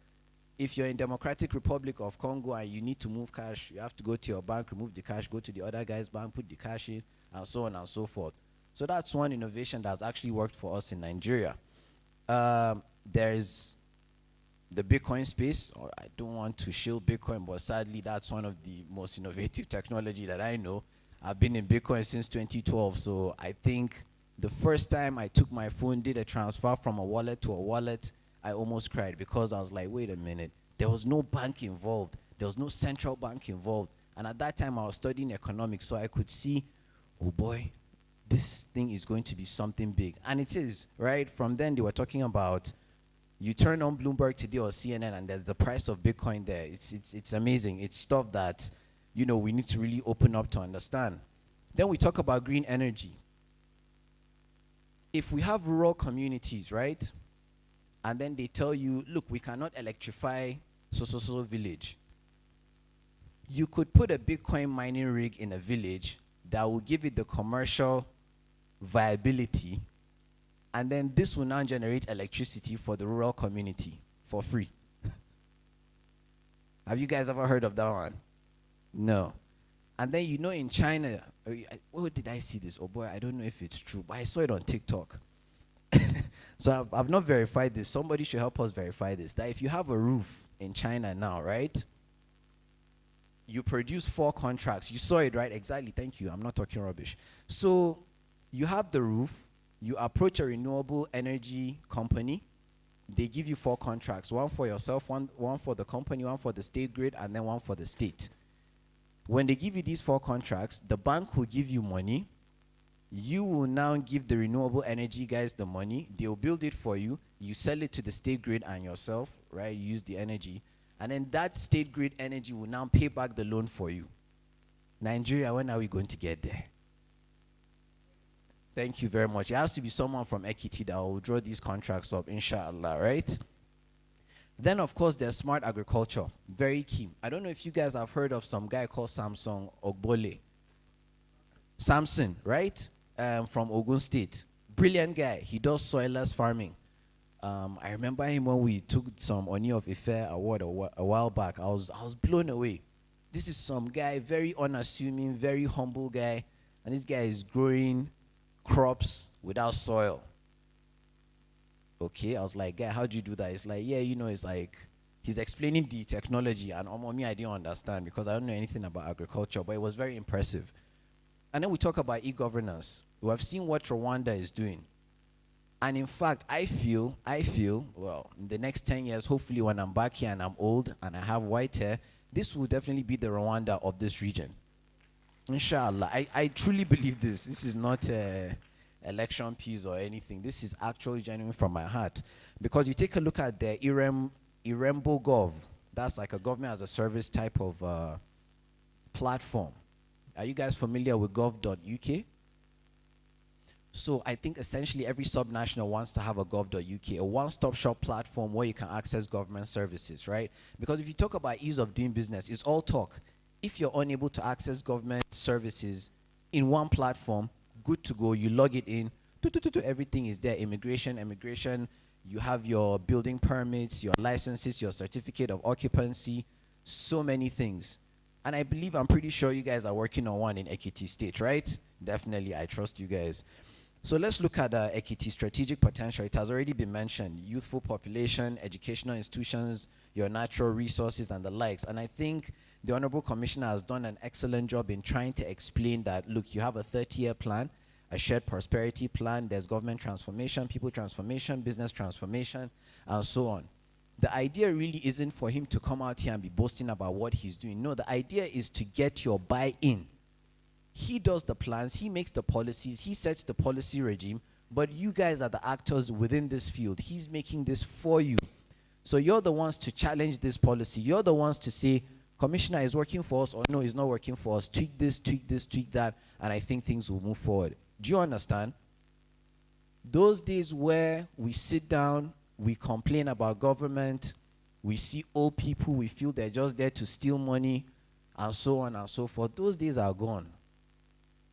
If you're in Democratic Republic of Congo and you need to move cash, you have to go to your bank, remove the cash, go to the other guy's bank, put the cash in, and so on and so forth. So that's one innovation that's actually worked for us in Nigeria. There's the Bitcoin space. I don't want to shield Bitcoin, but sadly, that's one of the most innovative technology that I know. I've been in Bitcoin since 2012, so I think the first time I took my phone, did a transfer from a wallet to a wallet, I almost cried because I was like, wait a minute. There was no bank involved. There was no central bank involved. And at that time, I was studying economics, so I could see, oh boy, this thing is going to be something big. And it is, right? From then, they were talking about, you turn on Bloomberg today or CNN, and there's the price of Bitcoin there. It's amazing. It's stuff that, you know, we need to really open up to understand. Then we talk about green energy. If we have rural communities, right? And then they tell you, look, we cannot electrify so village. You could put a Bitcoin mining rig in a village that will give it the commercial viability, and then this will now generate electricity for the rural community for free. Have you guys ever heard of that one? No. And then, you know, in China, where did I see this? Oh boy, I don't know if it's true, but I saw it on TikTok. So I've not verified this. Somebody should help us verify this. That if you have a roof in China now, right? You produce 4 contracts. You saw it, right? Exactly. Thank you. I'm not talking rubbish. So you have the roof. You approach a renewable energy company. They give you 4 contracts. One for yourself, one for the company, one for the state grid, and then one for the state. When they give you these 4 contracts, the bank will give you money. You will now give the renewable energy guys the money. They'll build it for you. You sell it to the state grid and yourself, right? You use the energy. And then that state grid energy will now pay back the loan for you. Nigeria, when are we going to get there? Thank you very much. It has to be someone from Ekiti that will draw these contracts up, inshallah, right? Then, of course, there's smart agriculture. Very key. I don't know if you guys have heard of some guy called Samson Ogbole. Samson, right? From Ogun State. Brilliant guy. He does soilless farming. I remember him when we took some Oni of Ife award a while back. I was blown away. This is some guy, very unassuming, very humble guy. And this guy is growing crops without soil. Okay, I was like, guy, how do you do that? It's like, yeah, it's like, he's explaining the technology, and me, I didn't understand because I don't know anything about agriculture, but it was very impressive. And then we talk about e-governance. We have seen what Rwanda is doing. And in fact, I feel, well, in the next 10 years, hopefully when I'm back here and I'm old and I have white hair, this will definitely be the Rwanda of this region. Inshallah. I truly believe this. This is not election piece or anything. This is actually genuine from my heart. Because you take a look at the Irembo Gov. That's like a government as a service type of platform. Are you guys familiar with gov.uk? So I think essentially every subnational wants to have a gov.uk, a one-stop shop platform where you can access government services, right? Because if you talk about ease of doing business, it's all talk. If you're unable to access government services in one platform, good to go. You log it in. Everything is there. Immigration. You have your building permits, your licenses, your certificate of occupancy, so many things. And I believe, I'm pretty sure you guys are working on one in Ekiti State, right? Definitely, I trust you guys. So let's look at Ekiti strategic potential. It has already been mentioned. Youthful population, educational institutions, your natural resources, and the likes. And I think the Honorable Commissioner has done an excellent job in trying to explain that, look, you have a 30-year plan, a shared prosperity plan, there's government transformation, people transformation, business transformation, and so on. The idea really isn't for him to come out here and be boasting about what he's doing. No, the idea is to get your buy-in. He does the plans, he makes the policies, he sets the policy regime, but you guys are the actors within this field. He's making this for you. So you're the ones to challenge this policy. You're the ones to say, Commissioner is working for us, or no, it's not working for us. Tweak this, tweak that, and I think things will move forward. Do you understand? Those days where we sit down, we complain about government, we see old people, we feel they're just there to steal money, and so on and so forth, those days are gone.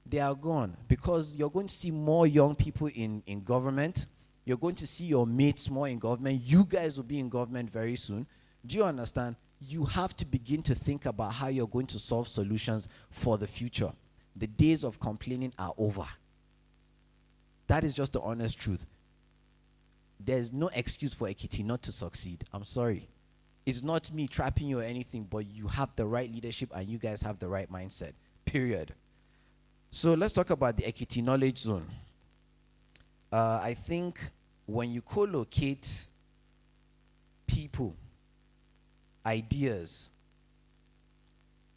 They are gone because you're going to see more young people in government. You're going to see your mates more in government. You guys will be in government very soon. Do you understand? You have to begin to think about how you're going to solve solutions for the future. The days of complaining are over. That is just the honest truth. There's no excuse for Ekiti not to succeed. I'm sorry. It's not me trapping you or anything, but you have the right leadership and you guys have the right mindset. Period. So let's talk about the Ekiti Knowledge Zone. I think when you co-locate people, ideas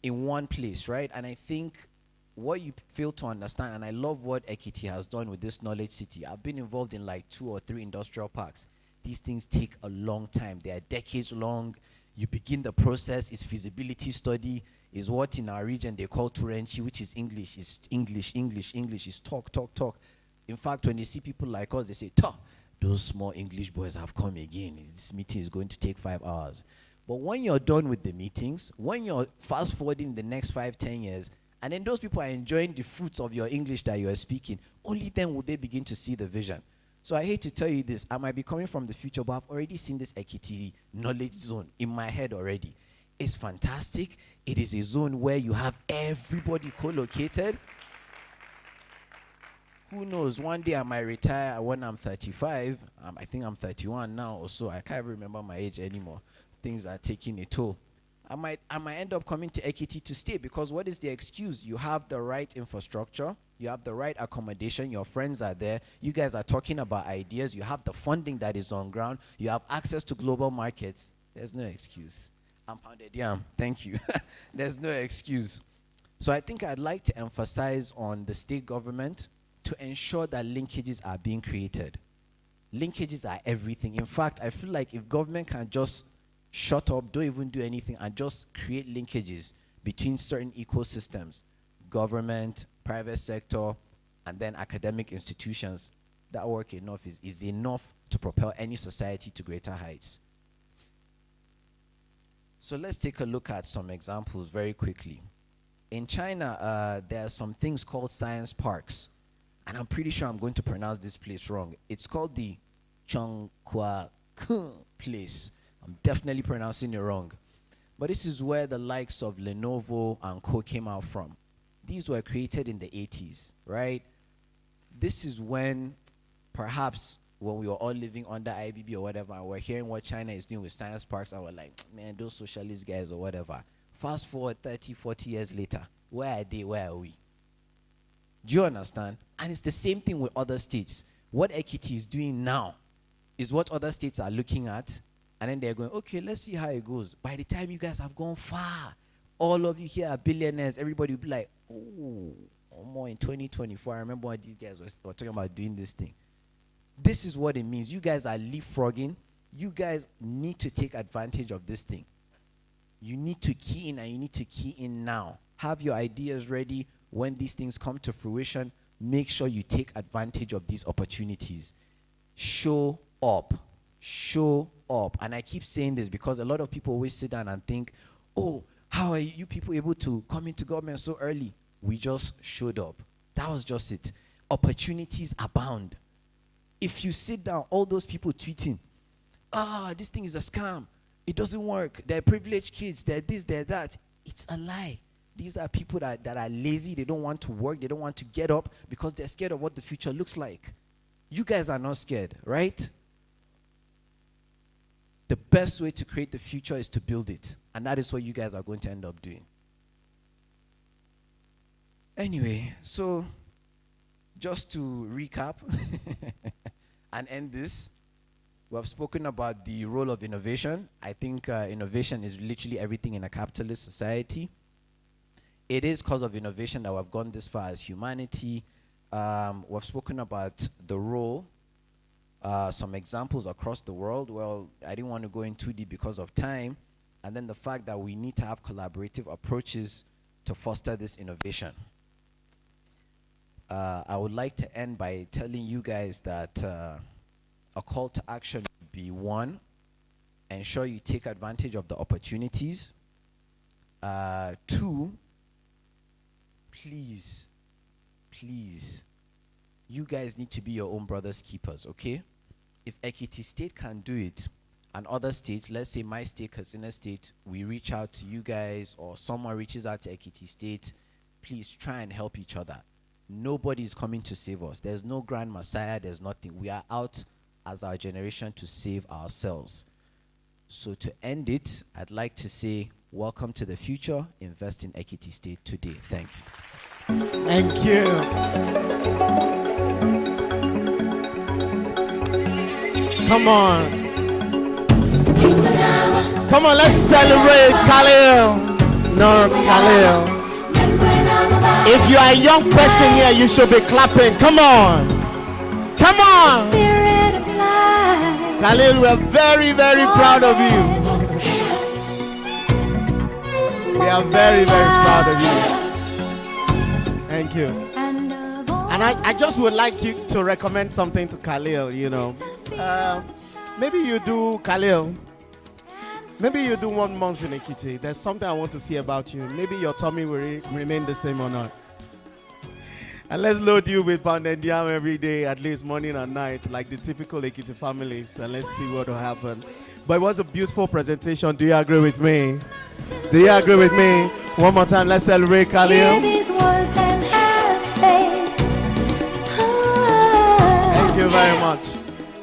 in one place, right? And I think what you fail to understand, and I love what Ekiti has done with this knowledge city. I've been involved in like 2 or 3 industrial parks. These things take a long time. They are decades long. You begin the process, it's feasibility study, is what in our region they call Turenchi, which is English, is talk. In fact, when you see people like us, they say, those small English boys have come again. This meeting is going to take 5 hours. But when you're done with the meetings, when you're fast forwarding the next 5-10 years, and then those people are enjoying the fruits of your English that you are speaking, only then will they begin to see the vision. So I hate to tell you this, I might be coming from the future, but I've already seen this Ekiti knowledge zone in my head already. It's fantastic. It is a zone where you have everybody co-located. Who knows, one day I might retire when I'm 35. I think I'm 31 now or so. I can't remember my age anymore. Things are taking a toll. I might end up coming to Ekiti to stay because what is the excuse? You have the right infrastructure. You have the right accommodation. Your friends are there. You guys are talking about ideas. You have the funding that is on ground. You have access to global markets. There's no excuse. I'm pounded yam. Thank you. There's no excuse. So I think I'd like to emphasize on the state government to to ensure that linkages are being created. Linkages are everything. In fact, I feel like if government can just shut up, don't even do anything, and just create linkages between certain ecosystems, government, private sector, and then academic institutions, that work enough is enough to propel any society to greater heights. So let's take a look at some examples very quickly. In China, there are some things called science parks. And I'm pretty sure I'm going to pronounce this place wrong. It's called the Chongqua place. I'm definitely pronouncing it wrong. But this is where the likes of Lenovo and Co came out from. These were created in the 80s, right? This is when, perhaps, when we were all living under IBB or whatever, and we're hearing what China is doing with science parks, and we're like, man, those socialist guys or whatever. Fast forward 30, 40 years later, where are they, where are we? Do you understand? And it's the same thing with other states. What Ekiti is doing now is what other states are looking at, and then they're going, okay, let's see how it goes. By the time you guys have gone far, all of you here are billionaires, everybody will be like, oh, more in 2024, I remember when these guys were talking about doing this thing. This is what it means. You guys are leapfrogging. You guys need to take advantage of this thing. You need to key in, and you need to key in now. Have your ideas ready. When these things come to fruition, make sure you take advantage of these opportunities. Show up. Show up. And I keep saying this because a lot of people always sit down and think, oh, how are you people able to come into government so early? We just showed up. That was just it. Opportunities abound. If you sit down, all those people tweeting, this thing is a scam. It doesn't work. They're privileged kids. They're this, they're that. It's a lie. These are people that are lazy. They don't want to work. They don't want to get up because they're scared of what the future looks like. You guys are not scared, right? The best way to create the future is to build it. And that is what you guys are going to end up doing. Anyway, so just to recap and end this, we have spoken about the role of innovation. I think innovation is literally everything in a capitalist society. It is because of innovation that we've gone this far as humanity. We've spoken about the role, some examples across the world. Well, I didn't want to go in too deep because of time. And then the fact that we need to have collaborative approaches to foster this innovation. I would like to end by telling you guys that a call to action would be: one, ensure you take advantage of the opportunities. Two, please, you guys need to be your own brother's keepers, okay? If Ekiti State can do it, and other states, let's say my state, Katsina State, we reach out to you guys, or someone reaches out to Ekiti State, please try and help each other. Nobody is coming to save us. There's no grand messiah, there's nothing. We are out as our generation to save ourselves. So to end it, I'd like to say, welcome to the future. Invest in Ekiti State today. Thank you. Thank you. Come on. Come on, let's celebrate Khalil. No, Khalil. If you are a young person here, you should be clapping. Come on. Come on. Khalil, we're very, very proud of you. We are very, very proud of you. Thank you. And I just would like you to recommend something to Khalil, you know. Maybe you do, Khalil. Maybe you do 1 month in Ekiti. There's something I want to see about you. Maybe your tummy will remain the same or not. And let's load you with pounded yam every day, at least morning and night, like the typical Ekiti families. And let's see what will happen. But it was a beautiful presentation. Do you agree with me? Do you agree with me? One more time, let's celebrate Khalil. Thank you very much.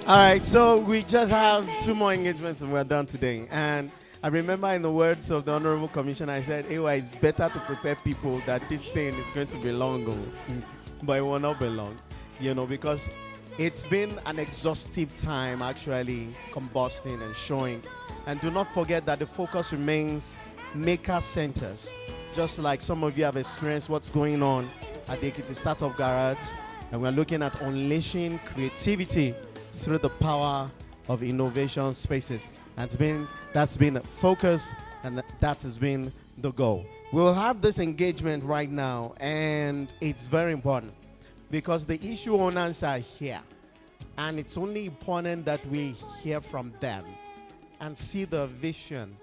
All right, so we just have 2 more engagements and we're done today. And I remember in the words of the Honorable Commissioner, I said, it's better to prepare people that this thing is going to be long, but it will not be long, you know, because it's been an exhaustive time actually combusting and showing. And do not forget that the focus remains maker centers, just like some of you have experienced what's going on at the Ekiti Startup Garage. And we're looking at unleashing creativity through the power of innovation spaces. That's been a focus, and that has been the goal. We will have this engagement right now, and it's very important because the issue owners are here, and it's only important that we hear from them and see the vision,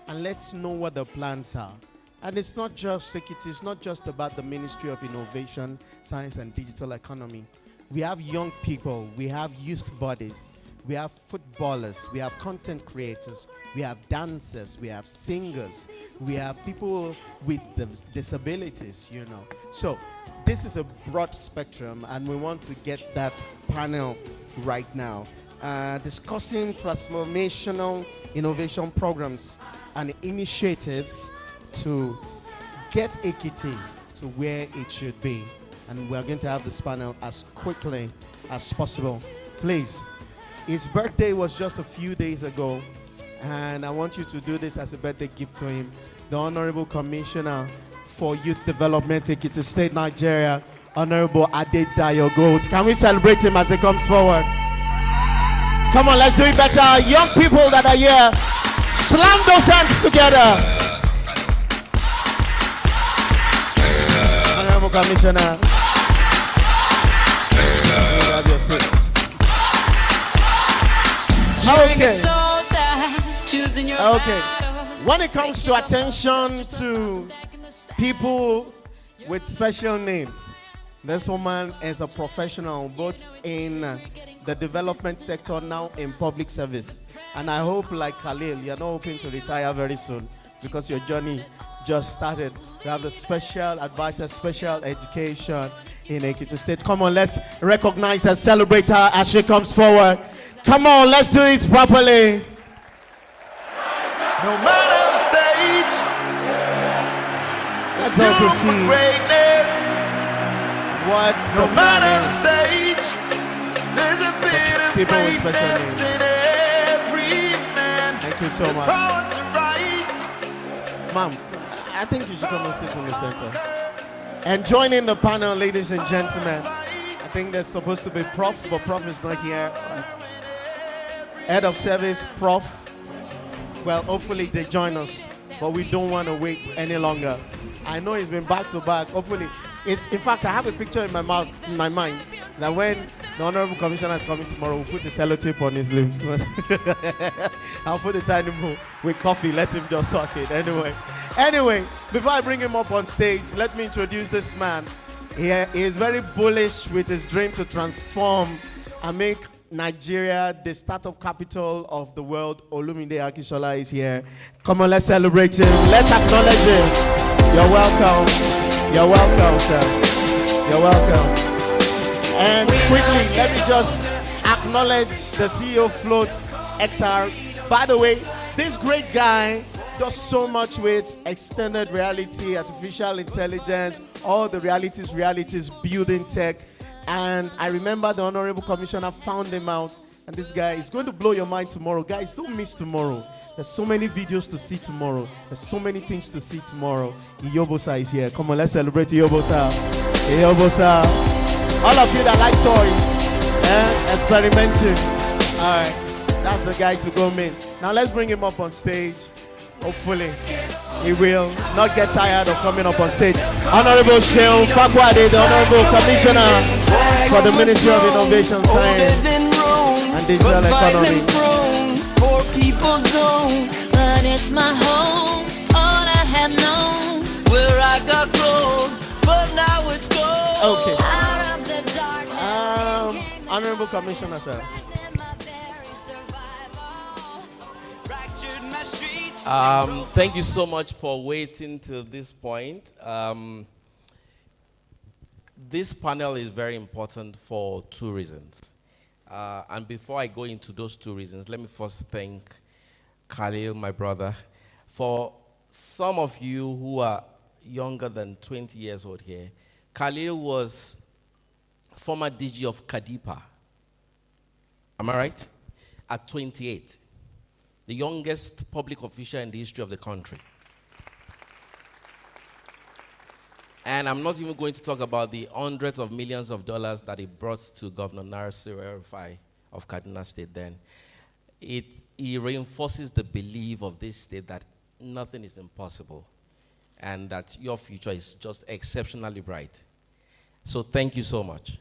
and let's know what the plans are. And it's not just Ekiti, it's not just about the Ministry of Innovation, Science and Digital Economy. We have young people, we have youth bodies, we have footballers, we have content creators, we have dancers, we have singers, we have people with disabilities, you know. So this is a broad spectrum, and we want to get that panel right now, discussing transformational innovation programs and initiatives to get Ekiti to where it should be. And we're going to have this panel as quickly as possible. Please, his birthday was just a few days ago, and I want you to do this as a birthday gift to him. The Honorable Commissioner for Youth Development, Ekiti State, Nigeria, Honorable Adedayo Gold. Can we celebrate him as he comes forward? Come on, let's do it better. Young people that are here, slam those hands together. Honorable Commissioner. Have your seat. Okay. When it comes to attention to people with special needs, this woman is a professional both in the development sector, now in public service. And I hope, like Khalil, you're not hoping to retire very soon because your journey just started. We have the special advisor, special education in Ekiti State. Come on, let's recognize and celebrate her as she comes forward. Come on, let's do this properly. No matter the stage, let's also see what no matter the stage, there's a bit of people with special greatness needs. in every man. Thank you so There's much. power to rise. Ma'am, I think you should come and sit in the center. And joining the panel, ladies and gentlemen, I think there's supposed to be Prof, but Prof is not here. Head of service, Prof. Well, hopefully they join us, but we don't want to wait any longer. I know it's been back to back. Hopefully, in fact, I have a picture in my mind that when the Honorable Commissioner is coming tomorrow, we'll put a sellotape on his lips. I'll put a tiny bowl with coffee, let him just suck it. Anyway, before I bring him up on stage, let me introduce this man. He is very bullish with his dream to transform and make Nigeria the startup capital of the world. Olumide Akishola is here. Come on, let's celebrate him. Let's acknowledge him. You're welcome. You're welcome, sir. You're welcome. And quickly, let me just acknowledge the CEO Float XR. By the way, this great guy does so much with extended reality, artificial intelligence, all the realities, building tech. And I remember the Honorable Commissioner found him out. And this guy is going to blow your mind tomorrow. Guys, don't miss tomorrow. There's so many videos to see tomorrow. There's so many things to see tomorrow. Iyobosa is here. Come on, let's celebrate Iyobosa. Iyobosa. All of you that like toys, experimenting. All right, that's the guy to go meet. Now let's bring him up on stage. Hopefully, he will not get tired of coming up on stage. Honorable Sheil Fakwade, the Honorable Commissioner for the Ministry of Innovation, Science and Digital Economy. Poor people's zone, but it's my home. All I have known, where I got grown, but now it's gone. Okay. Out of the darkness. Honorable Commissioner, sir. Thank you so much for waiting till this point. This panel is very important for two reasons. And before I go into those two reasons, let me first thank Khalil, my brother. For some of you who are younger than 20 years old here, Khalil was former DG of Kadipa. Am I right? At 28. The youngest public official in the history of the country. And I'm not even going to talk about the hundreds of millions of dollars that it brought to Governor Narasi Rufai of Kaduna State then. It reinforces the belief of this state that nothing is impossible and that your future is just exceptionally bright. So thank you so much.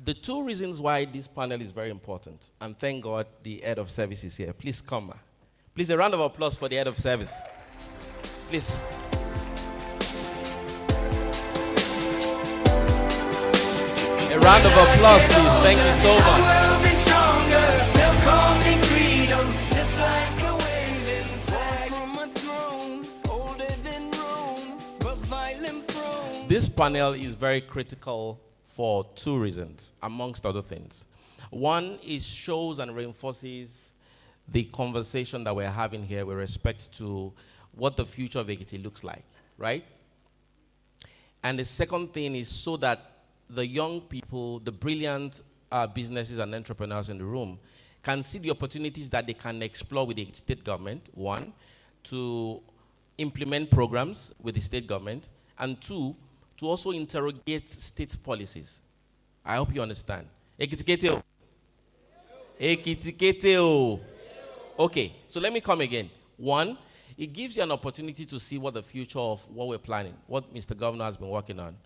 The two reasons why this panel is very important, and thank God the head of service is here. Please come. Please, a round of applause for the head of service. Please. A round of applause, please. Thank you so much. This panel is very critical for two reasons, amongst other things. One is shows and reinforces the conversation that we're having here with respect to what the future of Ekiti looks like, right? And the second thing is so that the young people, the brilliant businesses and entrepreneurs in the room can see the opportunities that they can explore with the state government, one, to implement programs with the state government, and two, to also interrogate state policies. I hope you understand. Ekiti Ekiti. Okay, so let me come again. One, it gives you an opportunity to see what the future of what we're planning, what Mr. Governor has been working on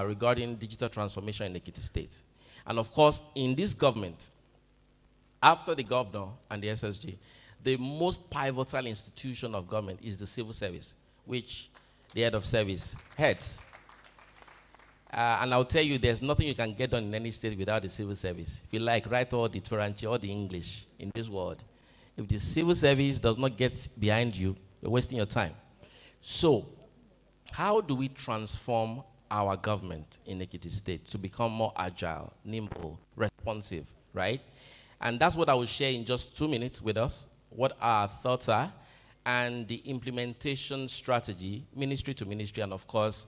regarding digital transformation in Ekiti State. And of course, in this government, after the governor and the SSG, the most pivotal institution of government is the civil service, which the head of service heads. And I'll tell you, there's nothing you can get done in any state without the civil service. If you like, write all the Turanchi or the English in this world. If the civil service does not get behind you, you're wasting your time. So, how do we transform our government in Ekiti State to become more agile, nimble, responsive, right? And that's what I will share in just 2 minutes with us, what our thoughts are, and the implementation strategy, ministry to ministry, and of course,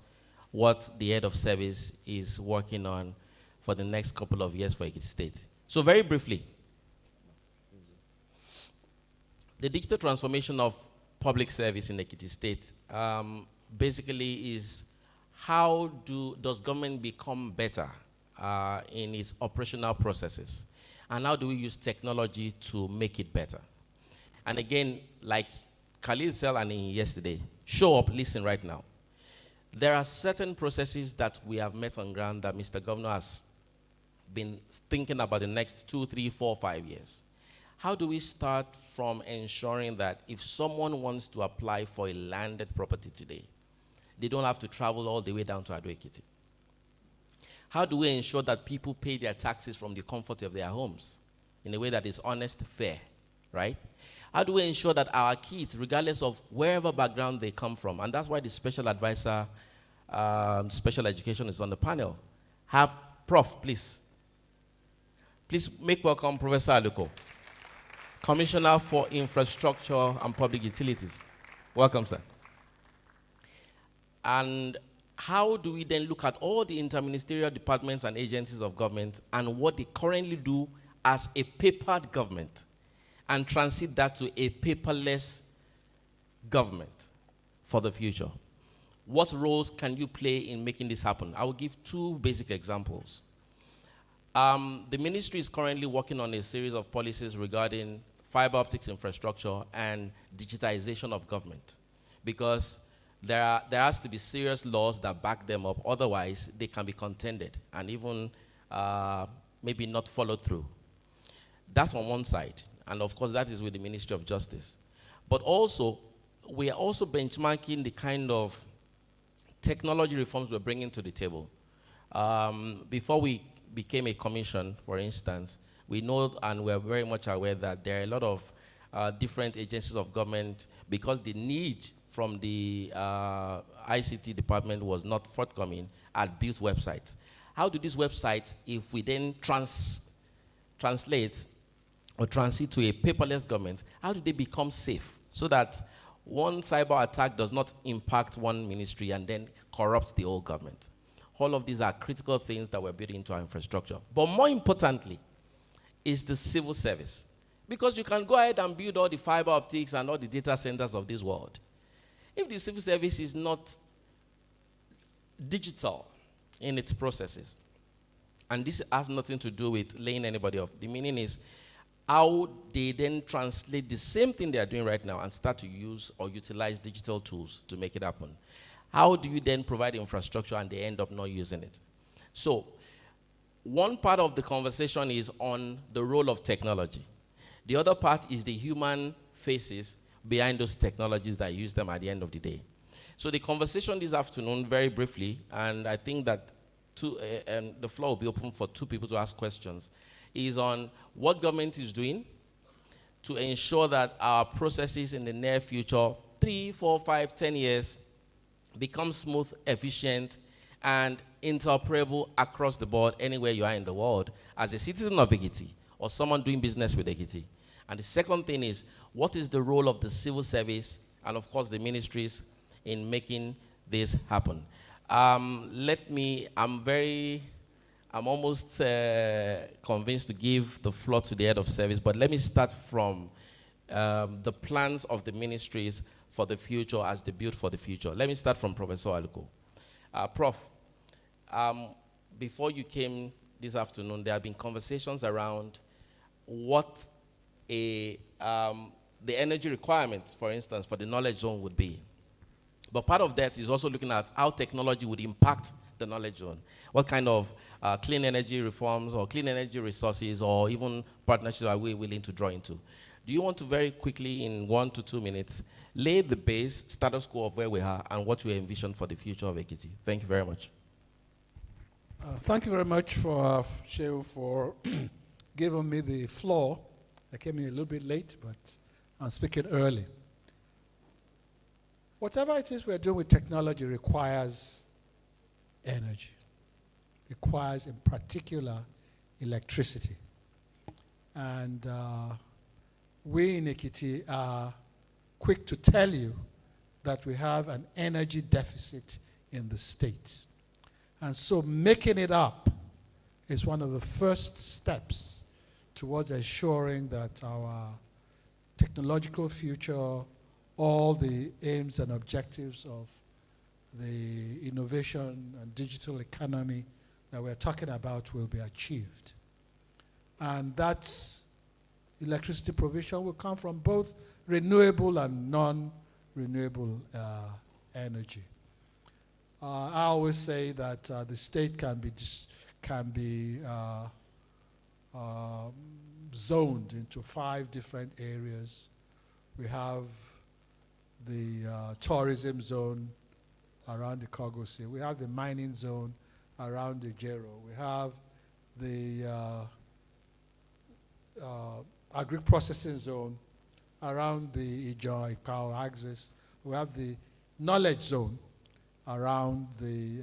what the head of service is working on for the next couple of years for Ekiti State. So very briefly, the digital transformation of public service in Ekiti State basically is how does government become better in its operational processes? And how do we use technology to make it better? And again, like Khalil said and yesterday, show up, listen right now. There are certain processes that we have met on ground that Mr. Governor has been thinking about the next 2, 3, 4, 5 years. How do we start from ensuring that if someone wants to apply for a landed property today, they don't have to travel all the way down to Ekiti? How do we ensure that people pay their taxes from the comfort of their homes in a way that is honest, fair, right? How do we ensure that our kids, regardless of wherever background they come from, and that's why the special advisor, special education is on the panel. Have Prof, please. Please make welcome Professor Aluko, Commissioner for Infrastructure and Public Utilities. Welcome, sir. And how do we then look at all the interministerial departments and agencies of government and what they currently do as a papered government and transit that to a paperless government for the future? What roles can you play in making this happen? I will give 2 basic examples. The ministry is currently working on a series of policies regarding fiber optics infrastructure and digitization of government, because there has to be serious laws that back them up. Otherwise, they can be contended and even maybe not followed through. That's on one side. And of course, that is with the Ministry of Justice. But also, we are also benchmarking the kind of technology reforms we're bringing to the table. Before we became a commission, for instance, we know and we're very much aware that there are a lot of different agencies of government, because the need from the ICT department was not forthcoming, had built websites. How do these websites, if we then translate or transit to a paperless government, how do they become safe so that one cyber attack does not impact one ministry and then corrupt the whole government? All of these are critical things that we're building into our infrastructure. But more importantly is the civil service. Because you can go ahead and build all the fiber optics and all the data centers of this world. If the civil service is not digital in its processes, and this has nothing to do with laying anybody off, the meaning is how they then translate the same thing they are doing right now and start to use or utilize digital tools to make it happen. How do you then provide infrastructure and they end up not using it? So, one part of the conversation is on the role of technology. The other part is the human faces behind those technologies that use them at the end of the day. So the conversation this afternoon, very briefly, and I think that the floor will be open for two people to ask questions, is on what government is doing to ensure that our processes in the near future, 3, 4, 5, 10 years, become smooth, efficient, and interoperable across the board anywhere you are in the world as a citizen of Ekiti or someone doing business with Ekiti. And the second thing is, what is the role of the civil service and, of course, the ministries in making this happen? I'm almost convinced to give the floor to the head of service, but let me start from the plans of the ministries for the future as they build for the future. Let me start from Professor Aluko. Prof, before you came this afternoon, there have been conversations around what the energy requirements, for instance, for the knowledge zone would be. But part of that is also looking at how technology would impact the knowledge zone. What kind of clean energy reforms or clean energy resources or even partnerships are we willing to draw into? Do you want to very quickly, in 1 to 2 minutes, lay the base, status quo of where we are and what you envision for the future of Ekiti? Thank you very much. Thank you very much for Shehu for giving me the floor. I came in a little bit late, but I'm speaking early. Whatever it is we're doing with technology requires energy, requires in particular electricity. And we in Ekiti are quick to tell you that we have an energy deficit in the state. And so making it up is one of the first steps towards ensuring that our technological future, all the aims and objectives of the innovation and digital economy that we're talking about will be achieved. And that electricity provision will come from both renewable and non-renewable energy. I always say that the state can be zoned into 5 different areas. We have the tourism zone around the Cargo Sea. We have the mining zone around the Jero. We have the agri-processing zone around the Ijo Ikao axis. We have the knowledge zone around the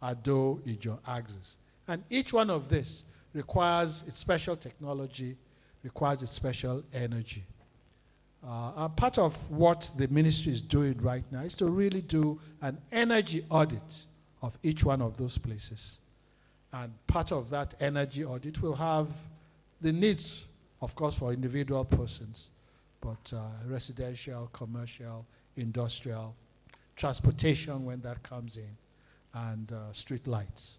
Ado-Ijo axis. And each one of this requires its special technology, requires its special energy. Part of what the ministry is doing right now is to really do an energy audit of each one of those places. And part of that energy audit will have the needs, of course, for individual persons, but residential, commercial, industrial, transportation when that comes in, and street lights.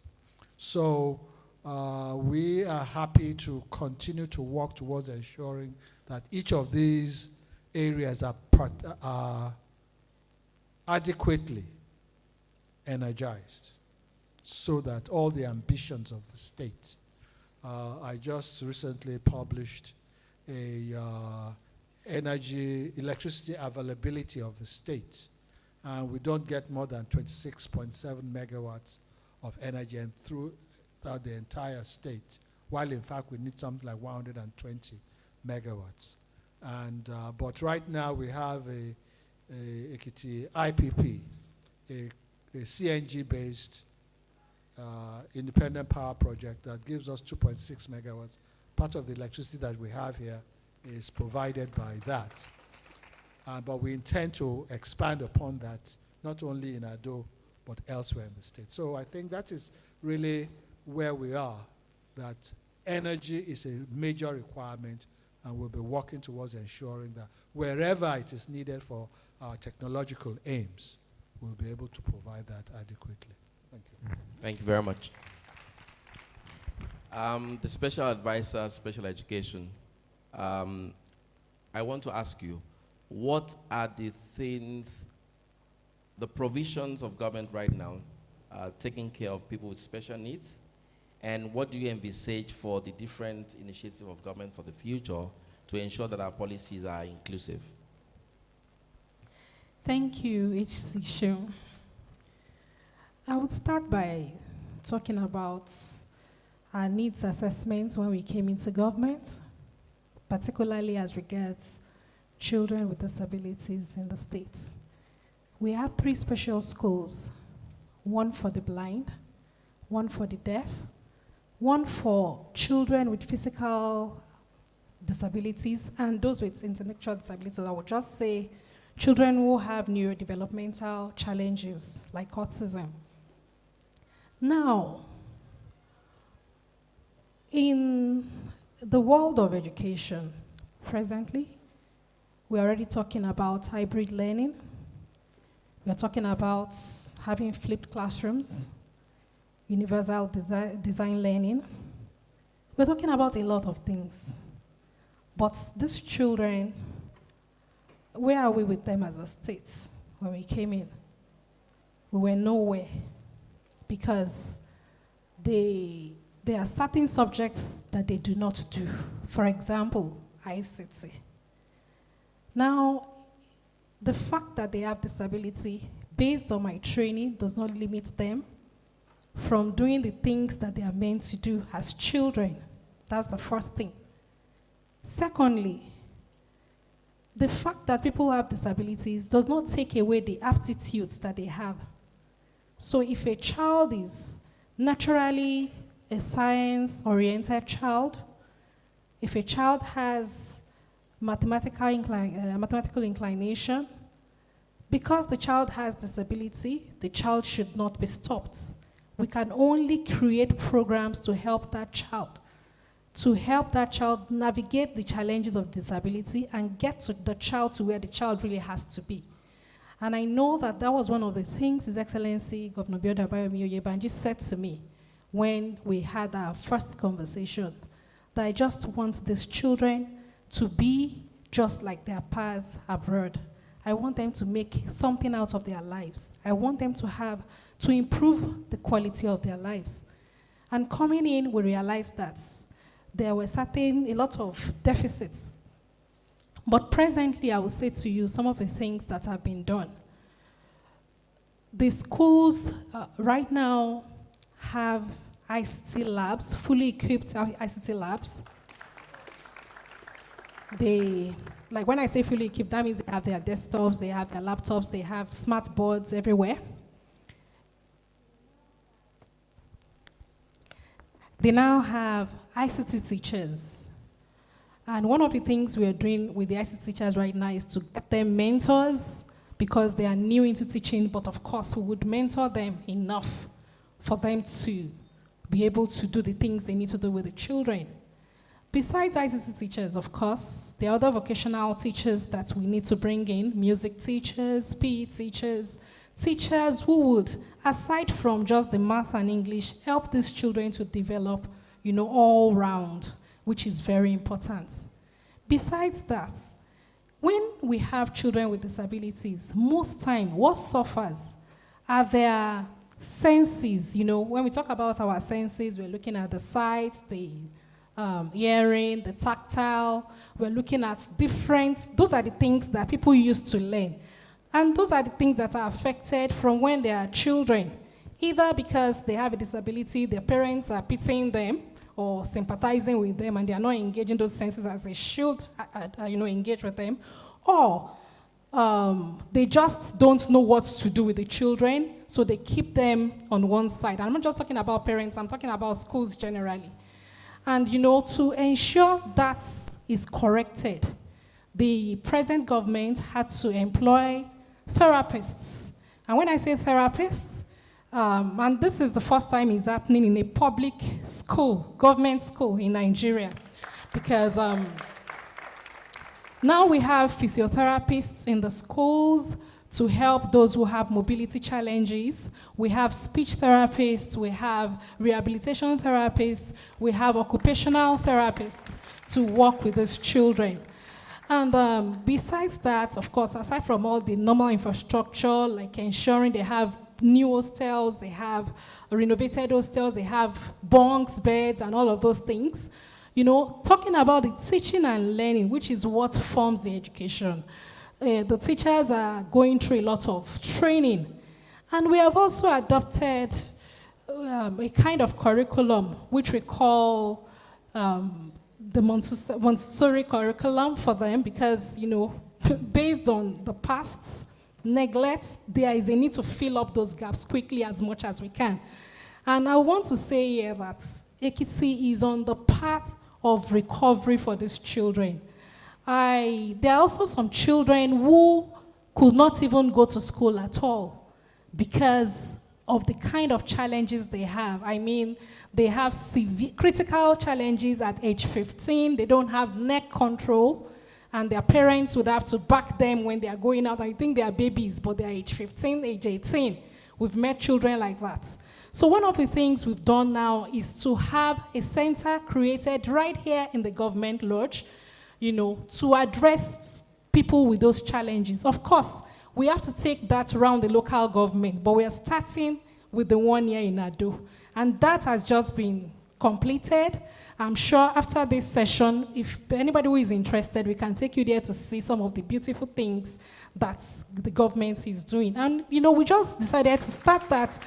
So we are happy to continue to work towards ensuring that each of these areas are adequately energized so that all the ambitions of the state. I just recently published a electricity availability of the state. And we don't get more than 26.7 megawatts of energy and throughout the entire state, while in fact we need something like 120 megawatts. And but right now we have a Ekiti IPP, a CNG-based independent power project that gives us 2.6 megawatts. Part of the electricity that we have here is provided by that. But we intend to expand upon that, not only in Ado, but elsewhere in the state. So I think that is really where we are, that energy is a major requirement, and we'll be working towards ensuring that wherever it is needed for our technological aims, we'll be able to provide that adequately. Thank you. Thank you very much. The special advisor, special education. I want to ask you, what are the things, the provisions of government right now taking care of people with special needs? And what do you envisage for the different initiatives of government for the future to ensure that our policies are inclusive? Thank you, H.C. Shum. I would start by talking about our needs assessments when we came into government, particularly as regards children with disabilities in the States. We have 3 special schools, one for the blind, one for the deaf, one for children with physical disabilities and those with intellectual disabilities. I would just say children who have neurodevelopmental challenges like autism. Now, in the world of education, presently, we're already talking about hybrid learning. We're talking about having flipped classrooms, universal design learning. We're talking about a lot of things. But these children, where are we with them as a state when we came in? We were nowhere because there are certain subjects that they do not do. For example, ICT. Now, the fact that they have disability, based on my training, does not limit them from doing the things that they are meant to do as children. That's the first thing. Secondly, the fact that people have disabilities does not take away the aptitudes that they have. So if a child is naturally a science-oriented child, if a child has mathematical inclination, because the child has disability, the child should not be stopped. We can only create programs to help that child navigate the challenges of disability and get to the child to where the child really has to be. And I know that that was one of the things His Excellency Governor Bioda Abayomi Oyebanji said to me when we had our first conversation, that I just want these children to be just like their peers abroad. I want them to make something out of their lives. I want them to improve the quality of their lives. And coming in, we realized that there were a lot of deficits. But presently, I will say to you some of the things that have been done. The schools right now have ICT labs, fully equipped ICT labs. Like when I say fully equipped, that means they have their desktops, they have their laptops, they have smart boards everywhere. They now have ICT teachers. And one of the things we are doing with the ICT teachers right now is to get them mentors because they are new into teaching, but of course we would mentor them enough for them to be able to do the things they need to do with the children. Besides ICT teachers, of course, there are other vocational teachers that we need to bring in, music teachers, PE teachers, teachers who would, aside from just the math and English, help these children to develop, all round, which is very important. Besides that, when we have children with disabilities, most time what suffers are their senses. When we talk about our senses, we're looking at the sight, the hearing, the tactile. We're looking at those are the things that people used to learn. And those are the things that are affected from when they are children, either because they have a disability, their parents are pitying them or sympathizing with them and they are not engaging those senses as they should engage with them, or they just don't know what to do with the children, so they keep them on one side. And I'm not just talking about parents, I'm talking about schools generally. And to ensure that is corrected, the present government had to employ therapists. And when I say therapists, and this is the first time it's happening in a public school, government school in Nigeria, because Now we have physiotherapists in the schools to help those who have mobility challenges. We have speech therapists, we have rehabilitation therapists, we have occupational therapists to work with these children. And besides that, of course, aside from all the normal infrastructure, like ensuring they have new hostels, they have renovated hostels, they have bunks, beds, and all of those things, talking about the teaching and learning, which is what forms the education. The teachers are going through a lot of training. And we have also adopted a kind of curriculum, which we call the Montessori curriculum for them, because, based on the past neglect, there is a need to fill up those gaps quickly as much as we can. And I want to say here that Ekiti is on the path of recovery for these children. There are also some children who could not even go to school at all because of the kind of challenges they have. I mean, they have severe critical challenges at age 15. They don't have neck control, and their parents would have to back them when they are going out. I think they are babies, but they are age 15, age 18. We've met children like that. So one of the things we've done now is to have a center created right here in the government lodge, to address people with those challenges. Of course, we have to take that around the local government, but we are starting with the one here in Ado. And that has just been completed. I'm sure after this session, if anybody who is interested, we can take you there to see some of the beautiful things that the government is doing. And, we just decided to start that,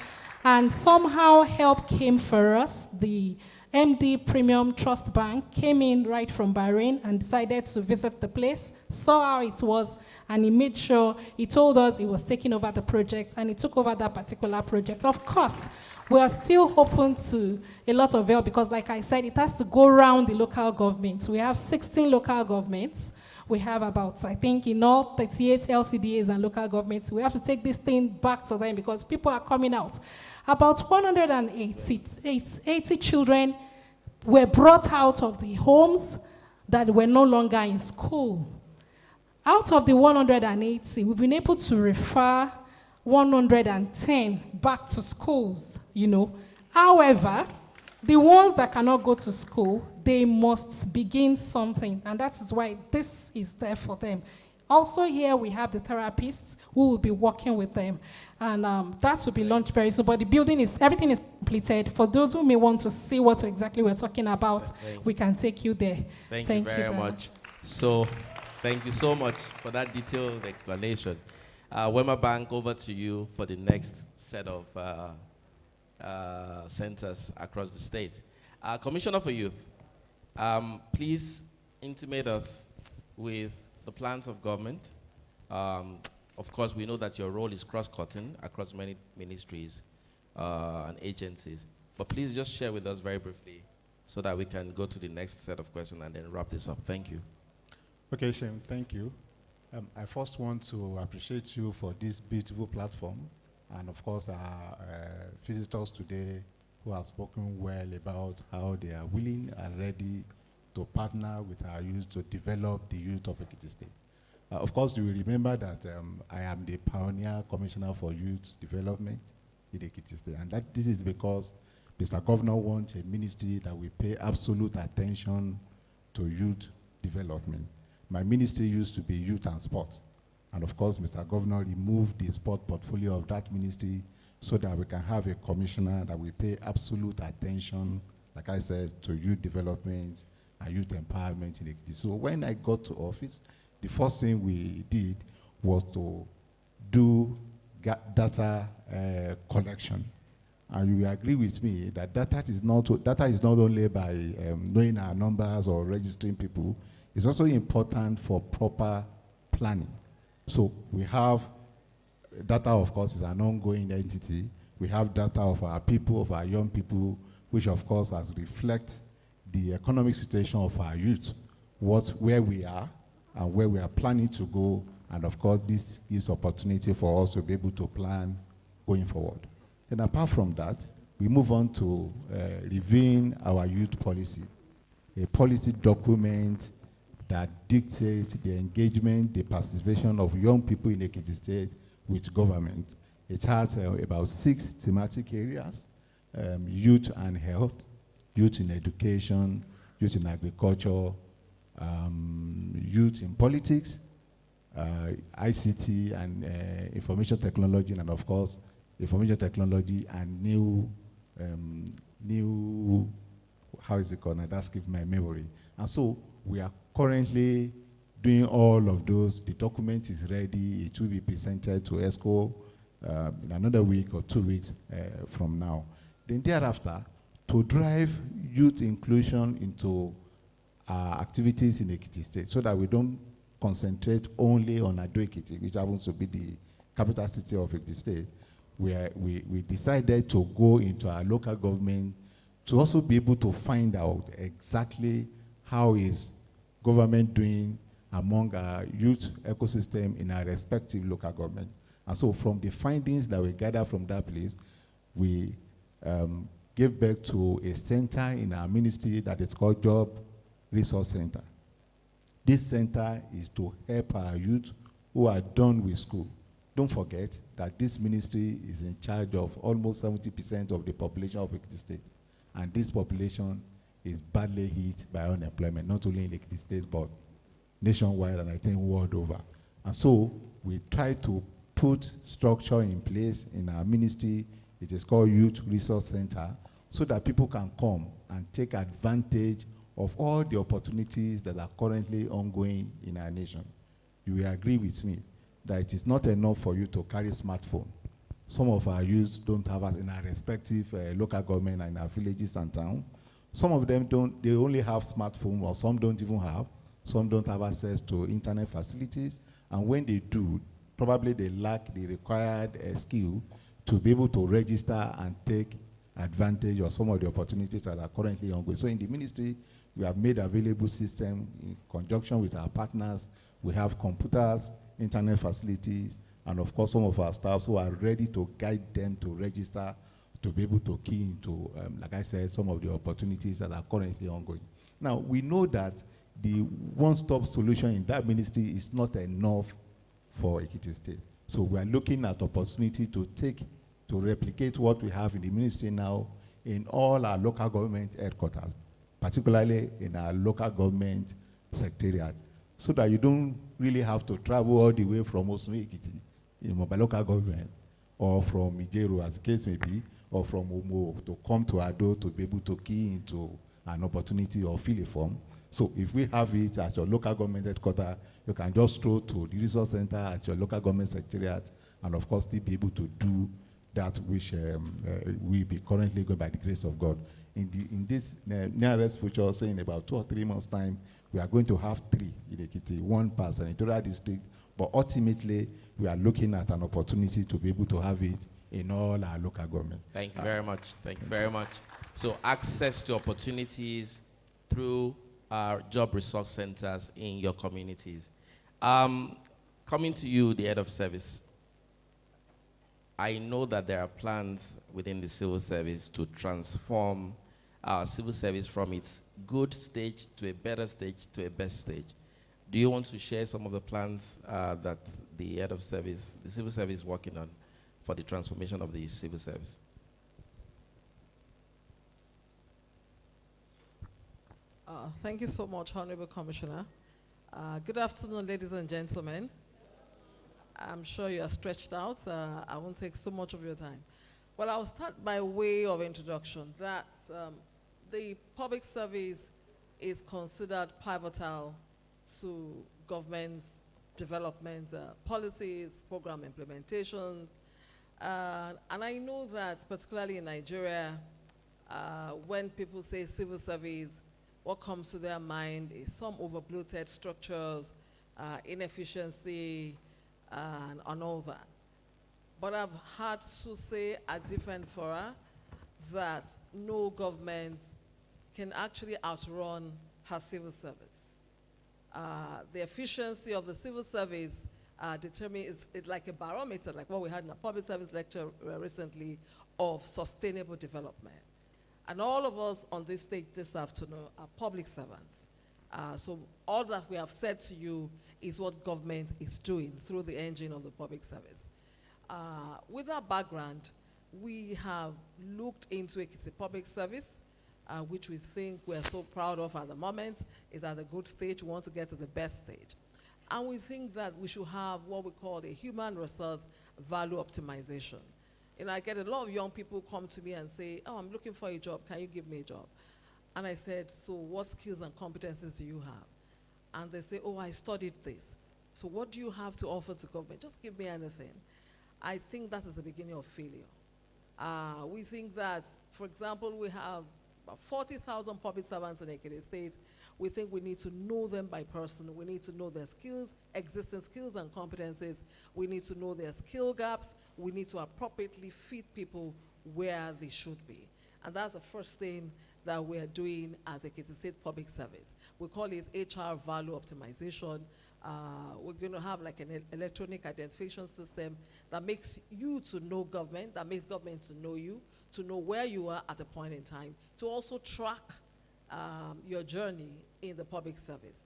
and somehow help came for us. The MD Premium Trust Bank came in right from Bahrain and decided to visit the place, saw how it was, and he made sure, he told us he was taking over the project, and he took over that particular project. Of course, we are still open to a lot of help because, like I said, it has to go around the local governments. We have 16 local governments. We have about, I think, in all 38 LCDAs and local governments. We have to take this thing back to them because people are coming out. About 180 children were brought out of the homes that were no longer in school. Out of the 180, we've been able to refer 110 back to schools, However, the ones that cannot go to school, they must begin something, and that is why this is there for them. Also here we have the therapists who will be working with them, and that will be launched very soon. But the building everything is completed. For those who may want to see what exactly we're talking about, we can take you there. Thank you very much. So, thank you so much for that detailed explanation. Wema Bank, over to you for the next set of centers across the state. Commissioner for Youth, please intimate us with the plans of government. Of course, we know that your role is cross-cutting across many ministries and agencies, but please just share with us very briefly so that we can go to the next set of questions and then wrap this up. Thank you. Okay, Shem, thank you. I first want to appreciate you for this beautiful platform, and of course our visitors today who have spoken well about how they are willing and ready to partner with our youth to develop the youth of Ekiti State. Of course, you will remember that I am the pioneer commissioner for youth development in Ekiti State, and that this is because Mr. Governor wants a ministry that will pay absolute attention to youth development. My ministry used to be youth and sport, and of course, Mr. Governor removed the sport portfolio of that ministry so that we can have a commissioner that will pay absolute attention, like I said, to youth development and youth empowerment in Ekiti. So when I got to office, the first thing we did was to do data collection. And you will agree with me that data is not only by knowing our numbers or registering people, it's also important for proper planning. So we have data, of course, is an ongoing entity. We have data of our people, of our young people, which of course has reflect the economic situation of our youth, where we are and where we are planning to go, and of course this gives opportunity for us to be able to plan going forward. And apart from that, we move on to reviewing our youth policy. A policy document that dictates the engagement, the participation of young people in Ekiti State with government. It has about 6 thematic areas: youth and health, youth in education, youth in agriculture, youth in politics, ICT and information technology, and of course, information technology and new, how is it called? Now that's give my memory. And so we are currently doing all of those. The document is ready. It will be presented to ESCO in another week or 2 weeks from now. Then thereafter, to drive youth inclusion into activities in Ekiti State, so that we don't concentrate only on Ado Ekiti, which happens to be the capital city of Ekiti State, we decided to go into our local government to also be able to find out exactly how is government doing among our youth ecosystem in our respective local government. And so from the findings that we gather from that place, we gave birth to a center in our ministry that is called Job Resource Center. This center is to help our youth who are done with school. Don't forget that this ministry is in charge of almost 70% of the population of Ekiti State. And this population is badly hit by unemployment, not only in Ekiti State, but nationwide and I think world over. And so we try to put structure in place in our ministry. It is called Youth Resource Center, so that people can come and take advantage of all the opportunities that are currently ongoing in our nation. You will agree with me that it is not enough for you to carry a smartphone. Some of our youths don't have it in our respective local government and in our villages and towns. Some of them don't, they only have smartphone, or some don't even have. Some don't have access to internet facilities. And when they do, probably they lack the required skill to be able to register and take advantage of some of the opportunities that are currently ongoing. So in the ministry, we have made available system in conjunction with our partners. We have computers, internet facilities, and of course some of our staffs who are ready to guide them to register, to be able to key into, like I said, some of the opportunities that are currently ongoing. Now, we know that the one-stop solution in that ministry is not enough for Ekiti State. So we are looking at opportunity to replicate what we have in the ministry now in all our local government headquarters, particularly in our local government secretariat, so that you don't really have to travel all the way from Osun Ekiti, by local government, or from Ijero, as the case may be, or from Omo to come to Ado to be able to key into an opportunity or fill a form. So if we have it at your local government headquarters, you can just stroll to the resource center at your local government secretariat, and of course still be able to do that which will be currently going by the grace of God. In this nearest future, say in about 2 or 3 months' time, we are going to have 3 in Ekiti, 1 per senatorial district, but ultimately we are looking at an opportunity to be able to have it in all our local government. Thank you very much. Thank you very much. So access to opportunities through our job resource centers in your communities. Coming to you, the head of service. I know that there are plans within the civil service to transform our civil service from its good stage to a better stage to a best stage. Do you want to share some of the plans that the head of service, the civil service is working on for the transformation of the civil service? Thank you so much, Honorable Commissioner. Good afternoon, ladies and gentlemen. I'm sure you are stretched out. I won't take so much of your time. Well, I'll start by way of introduction that the public service is considered pivotal to government development policies, program implementation. And I know that particularly in Nigeria, when people say civil service, what comes to their mind is some over-bloated structures, inefficiency, and all that. But I've had to say at different fora that no government can actually outrun her civil service. The efficiency of the civil service determines, it's like a barometer, like what we had in a public service lecture recently, of sustainable development. And all of us on this stage this afternoon are public servants. So all that we have said to you is what government is doing through the engine of the public service. With our background, we have looked into Ekiti public service, which we think we're so proud of at the moment, is at a good stage. We want to get to the best stage. And we think that we should have what we call a human resource value optimization. I get a lot of young people come to me and say, oh, I'm looking for a job, can you give me a job? And I said, so what skills and competencies do you have? And they say, oh, I studied this. So what do you have to offer to government? Just give me anything. I think that is the beginning of failure. We think that, for example, we have about 40,000 public servants in Ekiti State. We think we need to know them by person. We need to know their skills, existing skills and competencies. We need to know their skill gaps. We need to appropriately fit people where they should be. And that's the first thing that we are doing as Ekiti State Public Service. We call it HR value optimization. We're going to have like an electronic identification system that makes you to know government, that makes government to know you, to know where you are at a point in time, to also track your journey in the public service.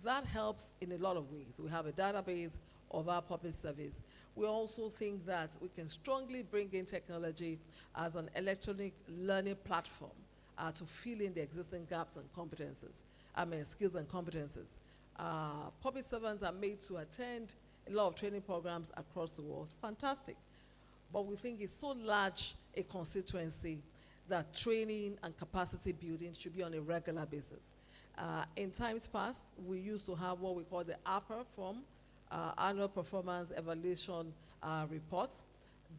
That helps in a lot of ways. We have a database of our public service. We also think that we can strongly bring in technology as an electronic learning platform to fill in the existing gaps and competences, skills and competences. Public servants are made to attend a lot of training programs across the world. Fantastic. But we think it's so large a constituency that training and capacity building should be on a regular basis. In times past, we used to have what we call the APR form, Annual Performance Evaluation Reports.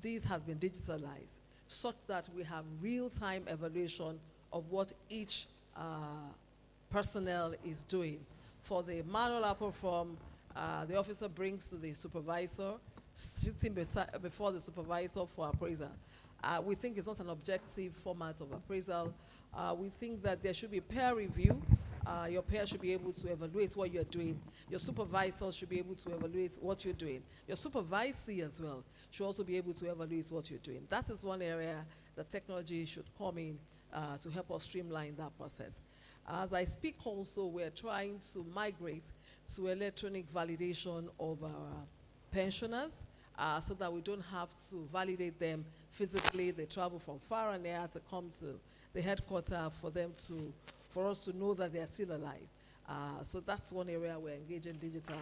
These have been digitalized such that we have real-time evaluation of what each personnel is doing. For the manual APR form, the officer brings to the supervisor, sitting before the supervisor for appraisal. We think it's not an objective format of appraisal. We think that there should be peer review. Your peer should be able to evaluate what you're doing. Your supervisor should be able to evaluate what you're doing. Your supervisee as well should also be able to evaluate what you're doing. That is one area that technology should come in to help us streamline that process. As I speak also, we're trying to migrate to electronic validation of our pensioners so that we don't have to validate them physically. They travel from far and near to come to the headquarters for us to know that they are still alive. So that's one area we're engaging digital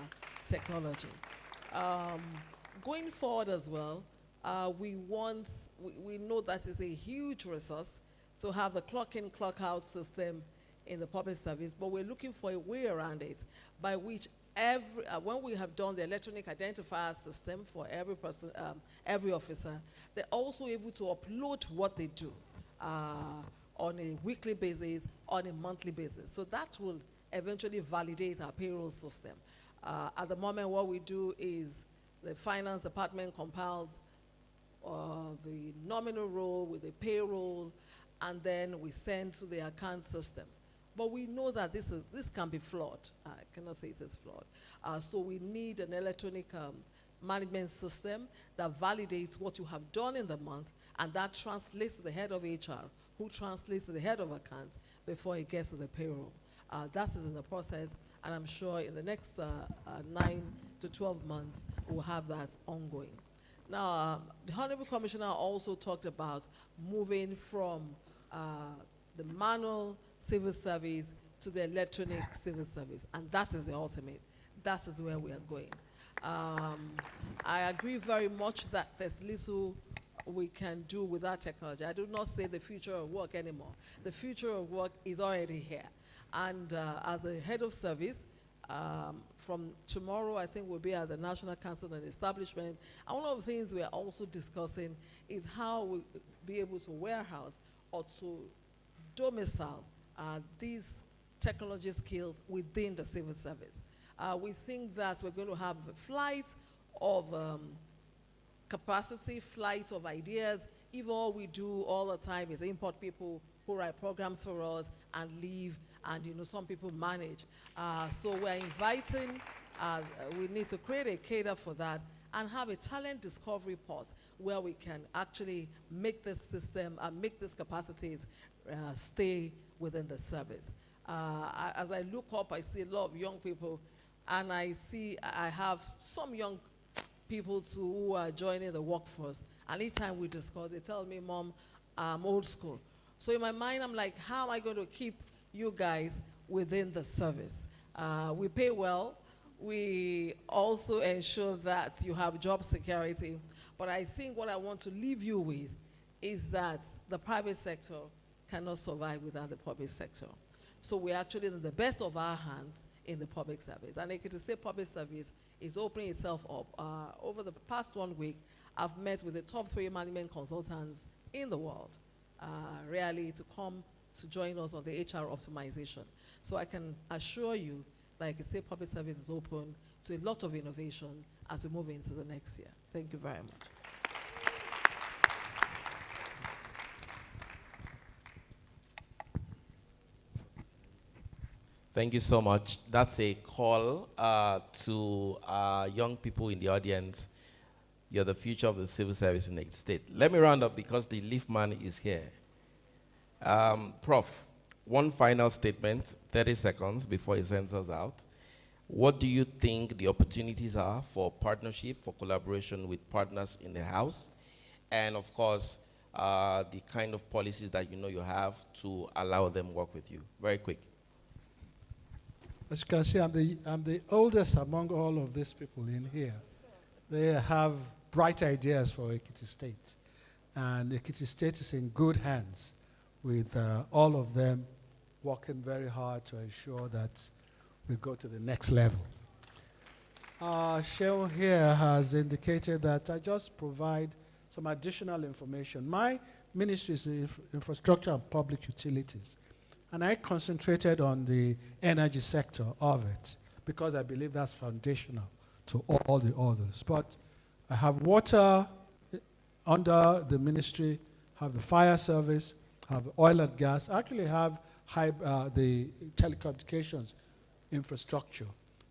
technology. Going forward as well, we know that it's a huge resource to have a clock-in, clock-out system in the public service, but we're looking for a way around it by which when we have done the electronic identifier system for every person, every officer, they're also able to upload what they do on a weekly basis, on a monthly basis. So that will eventually validate our payroll system. At the moment, what we do is the finance department compiles the nominal roll with the payroll, and then we send to the account system. But we know that this can be flawed. I cannot say it is flawed. So we need an electronic management system that validates what you have done in the month, and that translates to the head of HR, who translates to the head of accounts before it gets to the payroll. That is in the process, and I'm sure in the next 9 to 12 months, we'll have that ongoing. Now, the Honorable Commissioner also talked about moving from the manual civil service to the electronic civil service, and that is the ultimate. That is where we are going. I agree very much that there's little we can do without technology. I do not say the future of work anymore. The future of work is already here. And as a head of service, from tomorrow, I think we'll be at the National Council and Establishment. And one of the things we are also discussing is how we'll be able to warehouse or to domicile these technology skills within the civil service. We think that we're going to have a flight of capacity, flight of ideas, if all we do all the time is import people who write programs for us and leave, and some people manage. So we're inviting, we need to create a cadre for that and have a talent discovery pod where we can actually make this system and make these capacities stay within the service. As I look up, I see a lot of young people, and I have some young people too who are joining the workforce. And each time we discuss, they tell me, Mom, I'm old school. So in my mind, I'm like, how am I going to keep you guys within the service? We pay well. We also ensure that you have job security. But I think what I want to leave you with is that the private sector cannot survive without the public sector. So we're actually in the best of our hands in the public service. And Ekiti State Public Service is opening itself up. Over the past 1 week, I've met with the top 3 management consultants in the world, really to come to join us on the HR optimization. So I can assure you that Ekiti State Public Service is open to a lot of innovation as we move into the next year. Thank you very much. Thank you so much. That's a call to young people in the audience. You're the future of the civil service in Ekiti State. Let me round up because the leaf man is here. Prof, one final statement, 30 seconds before he sends us out. What do you think the opportunities are for partnership, for collaboration with partners in the house? And of course, the kind of policies that you know you have to allow them work with you. Very quick. As you can see, I'm the oldest among all of these people in here. They have bright ideas for Ekiti State. And Ekiti State is in good hands with all of them working very hard to ensure that we go to the next level. Sheol here has indicated that I just provide some additional information. My ministry is infrastructure and public utilities. And I concentrated on the energy sector of it because I believe that's foundational to all the others. But I have water under the ministry, have the fire service, have oil and gas. I actually have the telecommunications infrastructure.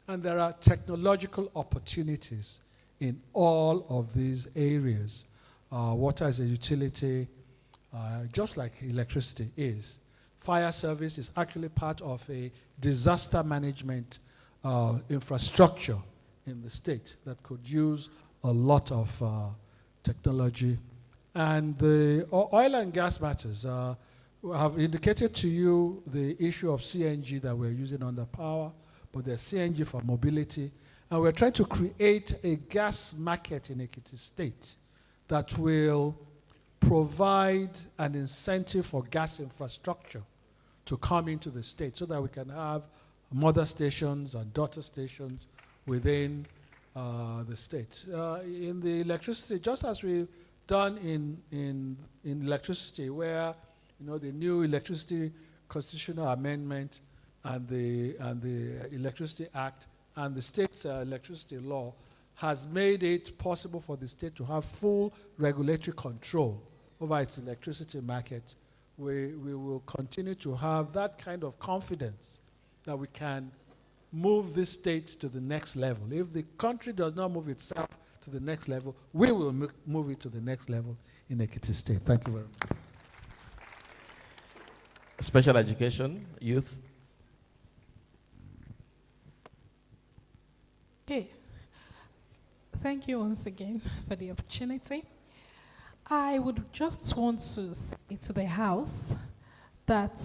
And there are technological opportunities in all of these areas. Water is a utility, just like electricity is. Fire service is actually part of a disaster management infrastructure in the state that could use a lot of technology. And the oil and gas matters. We have indicated to you the issue of CNG that we're using under power, but there's CNG for mobility. And we're trying to create a gas market in Ekiti State that will provide an incentive for gas infrastructure to come into the state so that we can have mother stations and daughter stations within the state. In the electricity, just as we've done in electricity, where the new electricity constitutional amendment and the Electricity Act and the state's electricity law has made it possible for the state to have full regulatory control over its electricity market. We will continue to have that kind of confidence that we can move this state to the next level. If the country does not move itself to the next level, we will move it to the next level in Ekiti State. Thank you very much. Special education, youth. Okay. Thank you once again for the opportunity. I would just want to say to the House that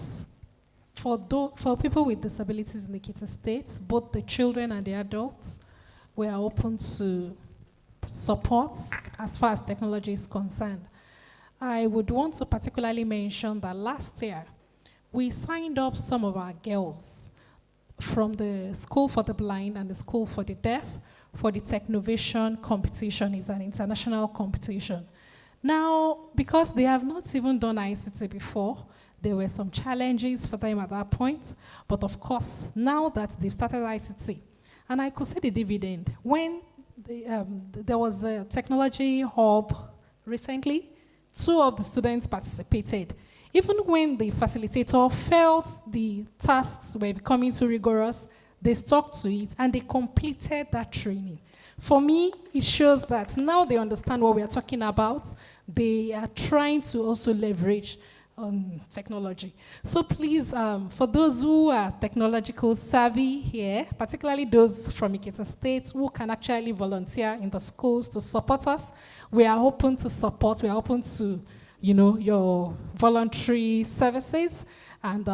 for people with disabilities in Ekiti State, both the children and the adults, we are open to support as far as technology is concerned. I would want to particularly mention that last year, we signed up some of our girls from the School for the Blind and the School for the Deaf for the Technovation competition. It's an international competition. Now, because they have not even done ICT before, there were some challenges for them at that point. But of course, now that they've started ICT, and I could see the dividend. When there was a technology hub recently, 2 of the students participated. Even when the facilitator felt the tasks were becoming too rigorous, they stuck to it and they completed that training. For me, it shows that now they understand what we are talking about. They are trying to also leverage on technology. So please, for those who are technological savvy here, particularly those from Ekiti State who can actually volunteer in the schools to support us, we are open to support. We are open to, your voluntary services. And,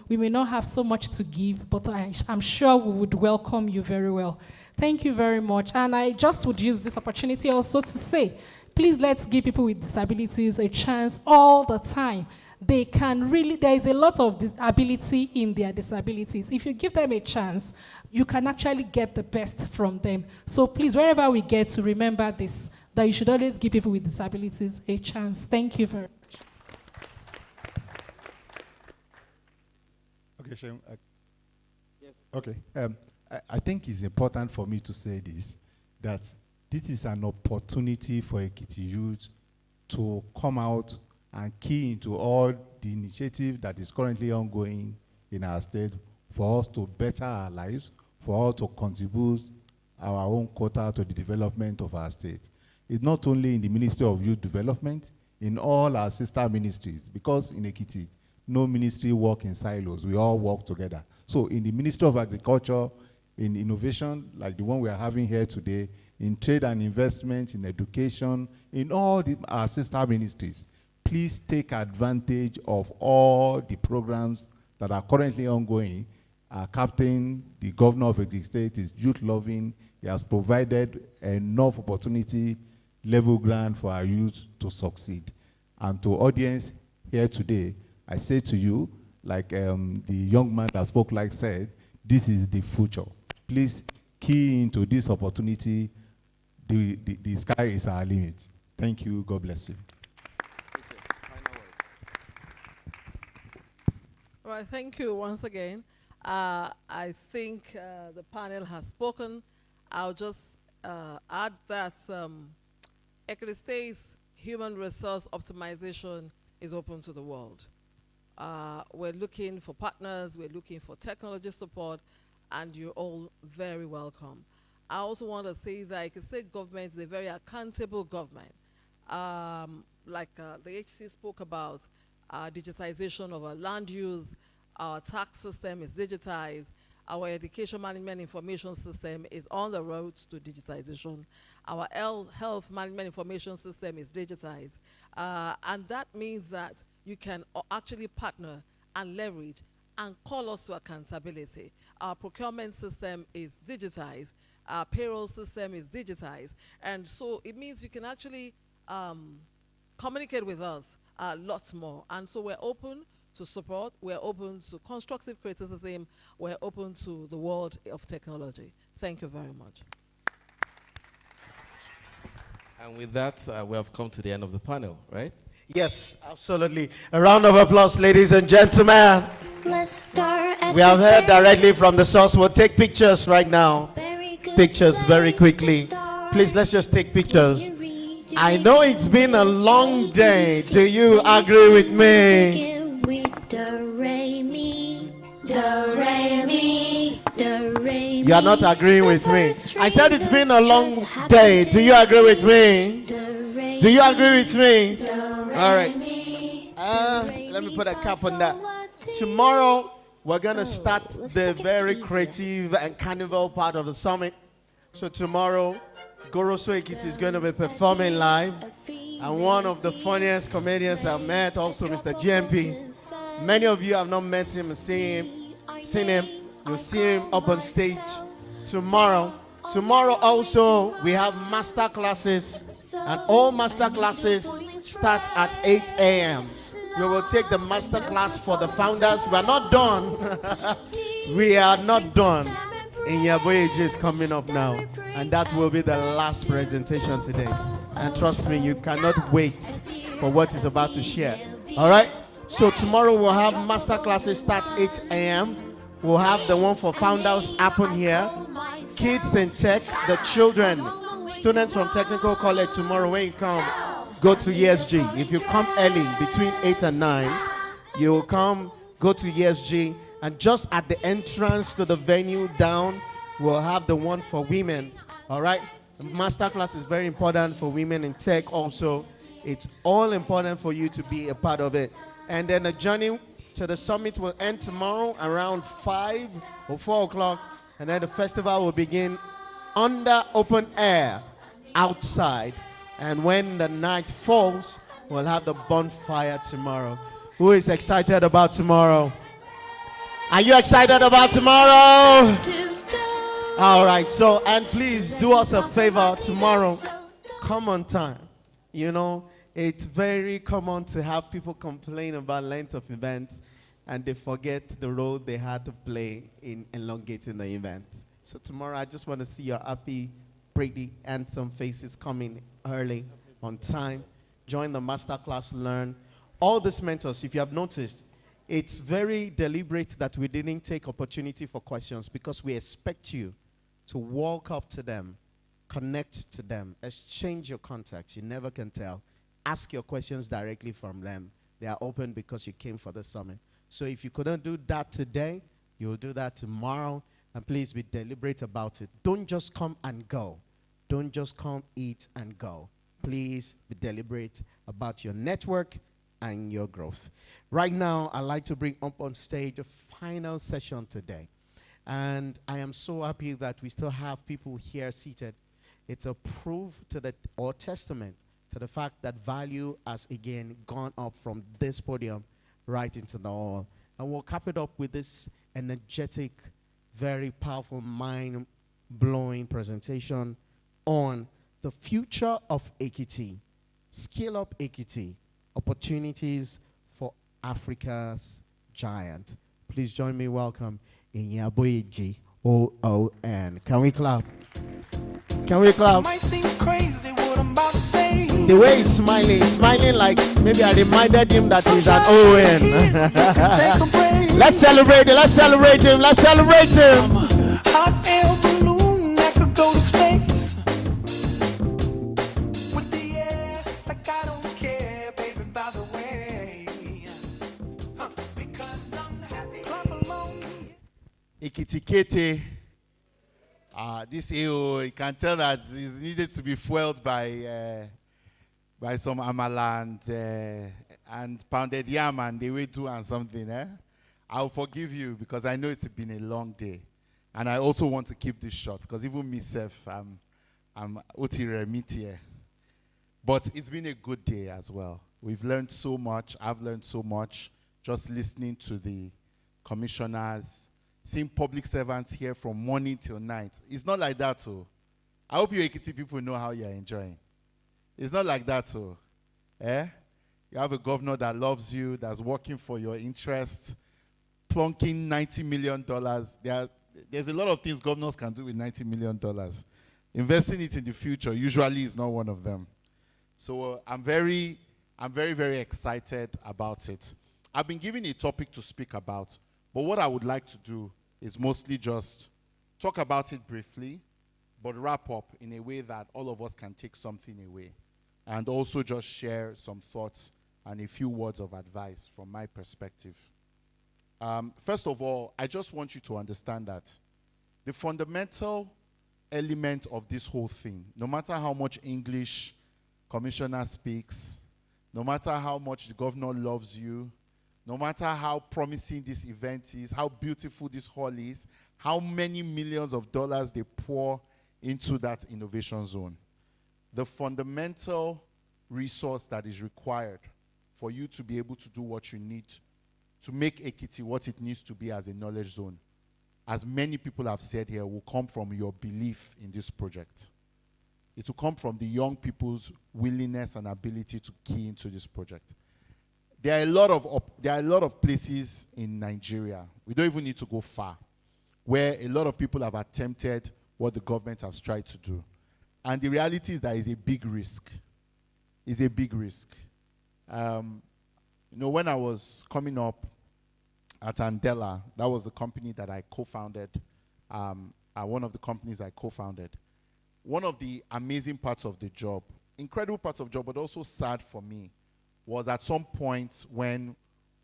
we may not have so much to give, but I'm sure we would welcome you very well. Thank you very much. And I just would use this opportunity also to say, please let's give people with disabilities a chance all the time. They can really, there is a lot of ability in their disabilities. If you give them a chance, you can actually get the best from them. So please, wherever we get to, remember this, that you should always give people with disabilities a chance. Thank you very much. Okay, Shem. Yes. Okay. I think it's important for me to say this, that this is an opportunity for Ekiti youth to come out and key into all the initiative that is currently ongoing in our state for us to better our lives, for us to contribute our own quota to the development of our state. It's not only in the Ministry of Youth Development, in all our sister ministries, because in Ekiti, no ministry work in silos. We all work together. So in the Ministry of Agriculture, in innovation, like the one we are having here today, in trade and investment, in education, in all our sister ministries, please take advantage of all the programs that are currently ongoing. Our captain, the governor of Ekiti State, is youth-loving. He has provided enough opportunity, level ground for our youth to succeed. And to audience here today, I say to you, like the young man that spoke like said, this is the future. Please key into this opportunity. The sky is our limit. Thank you. God bless you. All right, thank you once again. I think the panel has spoken. I'll just add that Ekiti State's human resource optimization is open to the world. We're looking for partners, we're looking for technology support, and you're all very welcome. I also want to say that Ekiti State government is a very accountable government. Like the HC spoke about digitization of our land use, our tax system is digitized, our education management information system is on the road to digitization, our health management information system is digitized, and that means that you can actually partner and leverage and call us to accountability. Our procurement system is digitized, our payroll system is digitized, and so it means you can actually communicate with us lots more. And so we're open to support, we're open to constructive criticism, we're open to the world of technology. Thank you very much. And with that, we have come to the end of the panel, right? Yes, absolutely. A round of applause, ladies and gentlemen. Let's start at We have heard directly from the source. We'll take pictures right now. Pictures very quickly. Please, let's just take pictures. I know it's been a long day. Do you agree with me? You are not agreeing with me. I said it's been a long day. Do you agree with me? Do you agree with me? All right. Let me put a cap on that. Tomorrow, we're going to start the very creative and carnival part of the summit. So tomorrow, Goroso Ekiti is going to be performing live. And one of the funniest comedians I've met, also Mr. GMP. Many of you have not met him and seen him. You'll see him up on stage tomorrow. Tomorrow also, we have master classes. And all master classes start at 8 a.m. We will take the master class for the founders. We are not done. We are not done. Inyaboyeji is coming up now. And that will be the last presentation today. And trust me, you cannot wait for what he's about to share. All right? So tomorrow we'll have master classes start 8 a.m. We'll have the one for founders happen here. Kids in tech, the children, students from technical college tomorrow when you come, go to ESG. If you come early, between 8 and 9, you will come, go to ESG, and just at the entrance to the venue down, we'll have the one for women. All right? The master class is very important for women in tech also. It's all important for you to be a part of it. And then the journey to the summit will end tomorrow around 5 or 4 o'clock. And then the festival will begin under open air outside. And when the night falls, we'll have the bonfire tomorrow. Who is excited about tomorrow? Are you excited about tomorrow? All right, so, and please do us a favor tomorrow. Come on time. You know, it's very common to have people complain about length of events and they forget the role they had to play in elongating the event. So tomorrow, I just want to see your happy, pretty, handsome faces coming early, on time. Join the masterclass, learn. All these mentors, if you have noticed, it's very deliberate that we didn't take opportunity for questions because we expect you to walk up to them, connect to them, exchange your contacts. You never can tell. Ask your questions directly from them. They are open because you came for the summit. So if you couldn't do that today, you'll do that tomorrow. And please be deliberate about it. Don't just come and go. Don't just come, eat, and go. Please be deliberate about your network and your growth. Right now, I'd like to bring up on stage a final session today. And I am so happy that we still have people here seated. It's a proof to the, or testament to the fact that value has again gone up from this podium right into the hall. And we'll cap it up with this energetic, very powerful, mind-blowing presentation on the future of Ekiti. Scale up Ekiti. Opportunities for Africa's giant. Please join me. Welcome Inyaboyeji OON. Can we clap? Can we clap? Might seem crazy what I'm about to say. The way he's smiling like maybe I reminded him that he's an OON. Let's celebrate him. Let's celebrate him. Let's celebrate him. Hot air balloon that could go to space. With the air, like I don't care, baby, by the way. Because I'm happy. Clap along. Ekiti. This AO, you can tell that it's needed to be fueled by some amala and pounded yam and the way too and something. I'll forgive you because I know it's been a long day. And I also want to keep this short because even myself, I'm remitier. But it's been a good day as well. We've learned so much. I've learned so much just listening to the commissioners, seeing public servants here from morning till night. It's not like that, so I hope you Ekiti people know how you're enjoying. It's not like that, so you have a governor that loves you, that's working for your interests, plunking $90 million. There's a lot of things governors can do with $90 million. Investing it in the future usually is not one of them. So I'm very, very excited about it. I've been given a topic to speak about, but what I would like to do is mostly just talk about it briefly, but wrap up in a way that all of us can take something away. And also just share some thoughts and a few words of advice from my perspective. First of all, I just want you to understand that the fundamental element of this whole thing, no matter how much English commissioner speaks, no matter how much the governor loves you, no matter how promising this event is, how beautiful this hall is, how many millions of dollars they pour into that innovation zone, the fundamental resource that is required for you to be able to do what you need to make Ekiti what it needs to be as a knowledge zone, as many people have said here, will come from your belief in this project. It will come from the young people's willingness and ability to key into this project. There are a lot of places in Nigeria, we don't even need to go far, where a lot of people have attempted what the government has tried to do. And the reality is that it's a big risk. It's a big risk. When I was coming up at Andela, that was the company that I co-founded, one of the companies I co-founded. One of the amazing parts of the job, incredible parts of the job, but also sad for me, was at some point when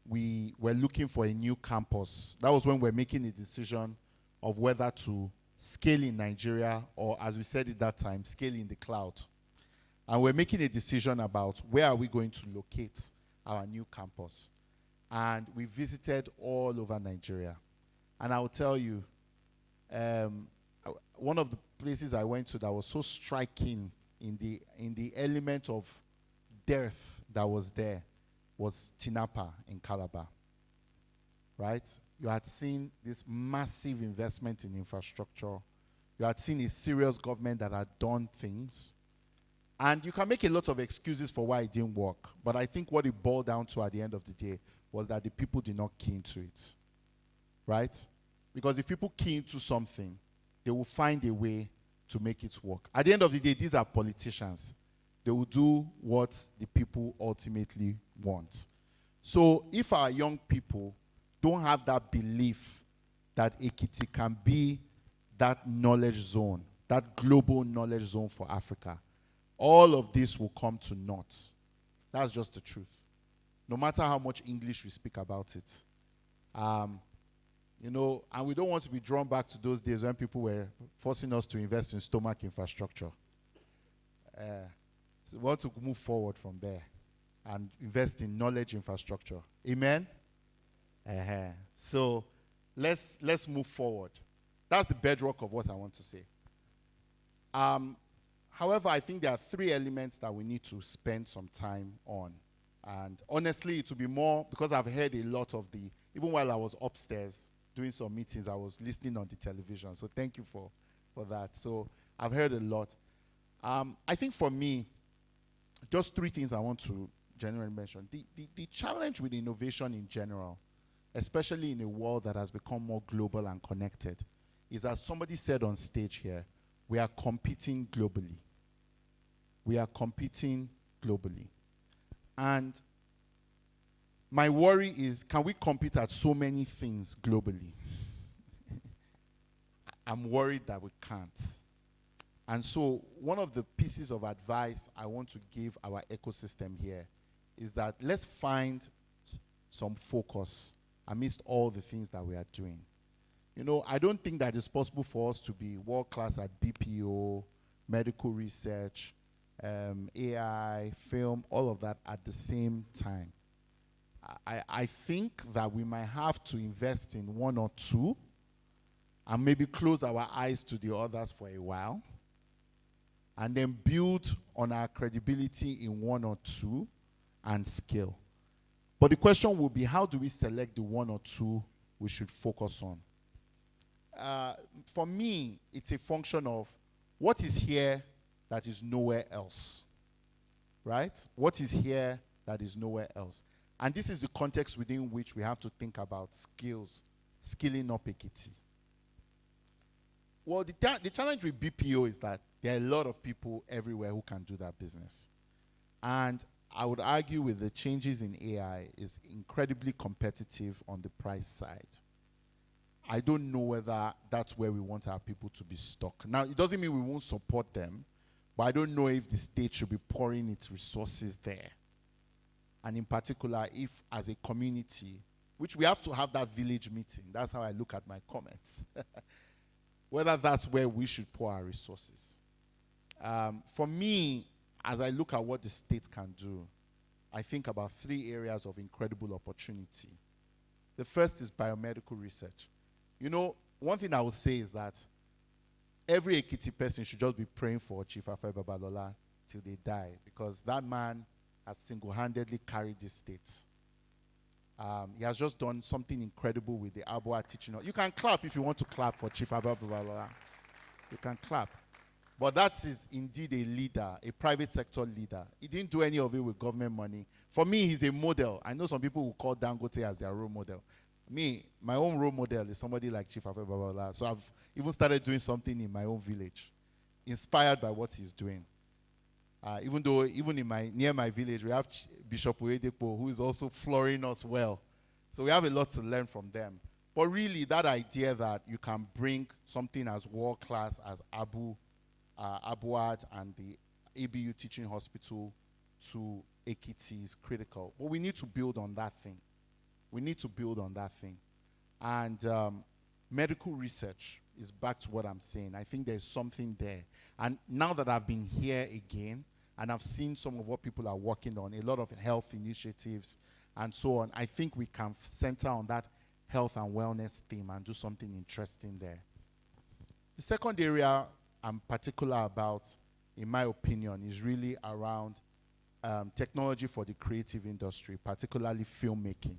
we were looking for a new campus. That was when we were making a decision of whether to scale in Nigeria or, as we said at that time, scale in the cloud. And we're making a decision about where are we going to locate our new campus. And we visited all over Nigeria. And I'll tell you, one of the places I went to that was so striking in the element of dearth that was there was Tinapa in Calabar. Right? You had seen this massive investment in infrastructure. You had seen a serious government that had done things. And you can make a lot of excuses for why it didn't work. But I think what it boiled down to at the end of the day was that the people did not key into it. Right? Because if people key into something, they will find a way to make it work. At the end of the day, these are politicians. They will do what the people ultimately want. So if our young people don't have that belief that Ekiti can be that knowledge zone, that global knowledge zone for Africa, all of this will come to naught. That's just the truth. No matter how much English we speak about it. You know, and we don't want to be drawn back to those days when people were forcing us to invest in stomach infrastructure. So we want to move forward from there and invest in knowledge infrastructure. Amen? So let's move forward. That's the bedrock of what I want to say. However, I think there are three elements that we need to spend some time on. And honestly, it will be more, because I've heard a lot of even while I was upstairs doing some meetings, I was listening on the television. So thank you for that. So I've heard a lot. I think for me, just three things I want to generally mention. The challenge with innovation in general, especially in a world that has become more global and connected, is, as somebody said on stage here, we are competing globally. We are competing globally. And my worry is, can we compete at so many things globally? I'm worried that we can't. And so one of the pieces of advice I want to give our ecosystem here is that let's find some focus amidst all the things that we are doing. You know, I don't think that it's possible for us to be world-class at BPO, medical research, AI, film, all of that at the same time. I think that we might have to invest in one or two and maybe close our eyes to the others for a while and then build on our credibility in one or two and scale. But the question will be, how do we select the one or two we should focus on? For me, it's a function of what is here that is nowhere else, right? What is here that is nowhere else? And this is the context within which we have to think about skilling up Ekiti. Well, the challenge with BPO is that there are a lot of people everywhere who can do that business. And I would argue with the changes in AI is incredibly competitive on the price side. I don't know whether that's where we want our people to be stuck. Now, it doesn't mean we won't support them, but I don't know if the state should be pouring its resources there. And in particular, if as a community, which we have to have that village meeting, that's how I look at my comments, whether that's where we should pour our resources. For me, as I look at what the state can do, I think about three areas of incredible opportunity. The first is biomedical research. You know, one thing I would say is that every Ekiti person should just be praying for Chief Afai Babalola till they die, because that man has single-handedly carried this state. He has just done something incredible with the Abua teaching. You can clap if you want to clap for Chief Afai Babalola. You can clap. But that is indeed a leader, a private sector leader. He didn't do any of it with government money. For me, he's a model. I know some people will call Dangote as their role model. Me, my own role model is somebody like Chief Afai Babalola. So I've even started doing something in my own village, inspired by what he's doing. Even near my village, we have Bishop Oyedepo, who is also flooring us well. So we have a lot to learn from them. But really, that idea that you can bring something as world-class as Abuad and the ABU Teaching Hospital to Ekiti is critical. But we need to build on that thing. We need to build on that thing. And medical research is back to what I'm saying. I think there's something there. And now that I've been here again, and I've seen some of what people are working on, a lot of health initiatives, and so on, I think we can center on that health and wellness theme and do something interesting there. The second area I'm particular about, in my opinion, is really around technology for the creative industry, particularly filmmaking.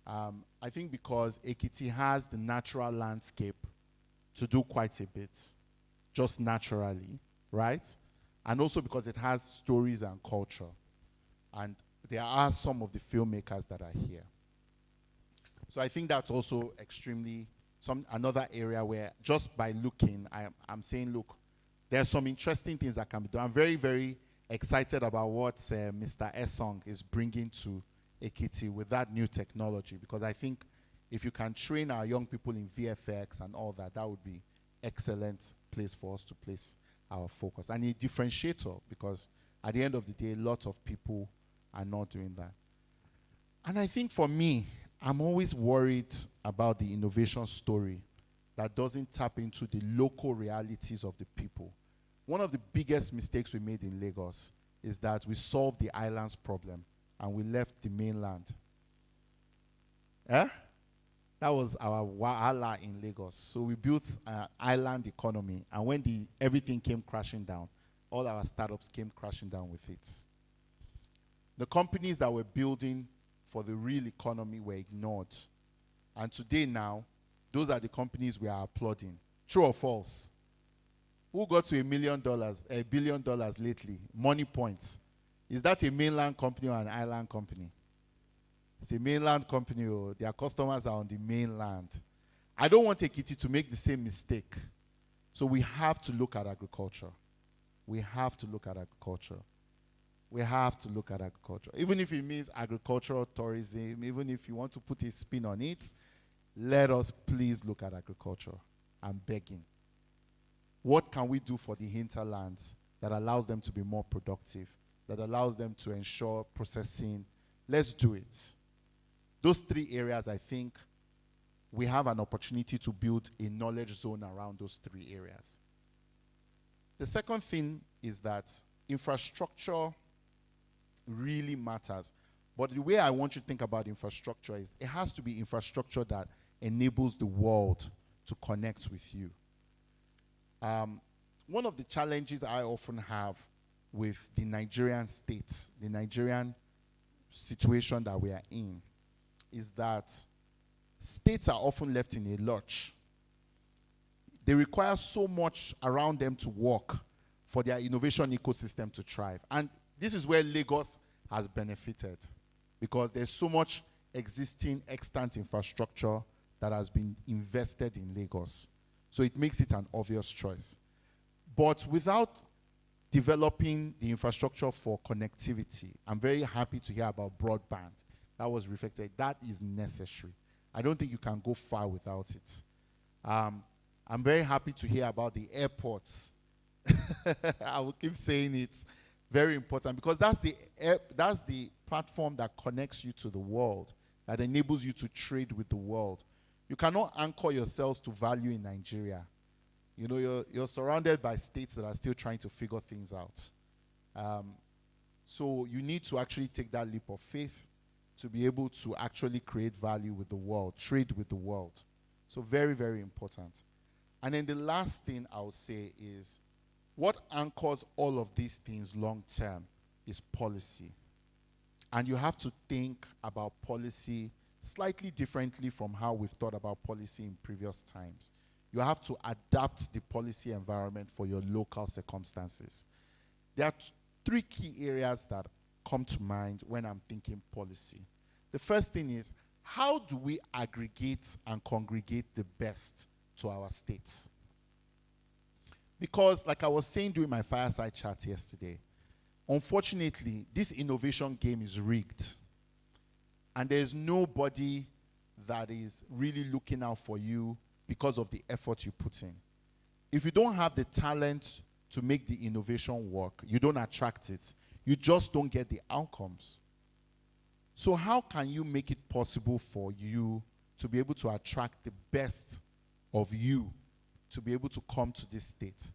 I think because Ekiti has the natural landscape to do quite a bit, just naturally, right? And also because it has stories and culture. And there are some of the filmmakers that are here. So I think that's also extremely, another area where just by looking, I'm saying, look, there's some interesting things that can be done. I'm very, very excited about what Mr. Esong is bringing to Ekiti with that new technology, because I think if you can train our young people in VFX and all that, that would be excellent place for us to place our focus. And a differentiator, because at the end of the day, lots of people are not doing that. And I think for me, I'm always worried about the innovation story that doesn't tap into the local realities of the people. One of the biggest mistakes we made in Lagos is that we solved the island's problem and we left the mainland. Eh? That was our wahala in Lagos. So we built an island economy, and when everything came crashing down, all our startups came crashing down with it. The companies that were building for the real economy were ignored. And today now, those are the companies we are applauding. True or false? Who got to $1 billion lately? Money Points. Is that a mainland company or an island company? It's a mainland company. Oh, their customers are on the mainland. I don't want Ekiti to make the same mistake. So we have to look at agriculture. We have to look at agriculture. We have to look at agriculture. Even if it means agricultural tourism, even if you want to put a spin on it, let us please look at agriculture. I'm begging. What can we do for the hinterlands that allows them to be more productive, that allows them to ensure processing? Let's do it. Those three areas, I think, we have an opportunity to build a knowledge zone around those three areas. The second thing is that infrastructure really matters. But the way I want you to think about infrastructure is it has to be infrastructure that enables the world to connect with you. One of the challenges I often have with the Nigerian state, the Nigerian situation that we are in, is that states are often left in a lurch. They require so much around them to work for their innovation ecosystem to thrive. And this is where Lagos has benefited, because there's so much existing extant infrastructure that has been invested in Lagos. So it makes it an obvious choice. But without developing the infrastructure for connectivity, I'm very happy to hear about broadband. That was reflected. That is necessary. I don't think you can go far without it. I'm very happy to hear about the airports. I will keep saying it's very important, because that's the platform that connects you to the world, that enables you to trade with the world. You cannot anchor yourselves to value in Nigeria. You know, you're surrounded by states that are still trying to figure things out. So you need to actually take that leap of faith to be able to actually create value with the world, trade with the world. So very, very important. And then the last thing I would say is, what anchors all of these things long term is policy. And you have to think about policy slightly differently from how we've thought about policy in previous times. You have to adapt the policy environment for your local circumstances. There are three key areas that come to mind when I'm thinking policy. The first thing is, how do we aggregate and congregate the best to our states? Because, like I was saying during my fireside chat yesterday, unfortunately, this innovation game is rigged. And there's nobody that is really looking out for you because of the effort you put in. If you don't have the talent to make the innovation work, you don't attract it. You just don't get the outcomes. So how can you make it possible for you to be able to attract the best of you to be able to come to this state?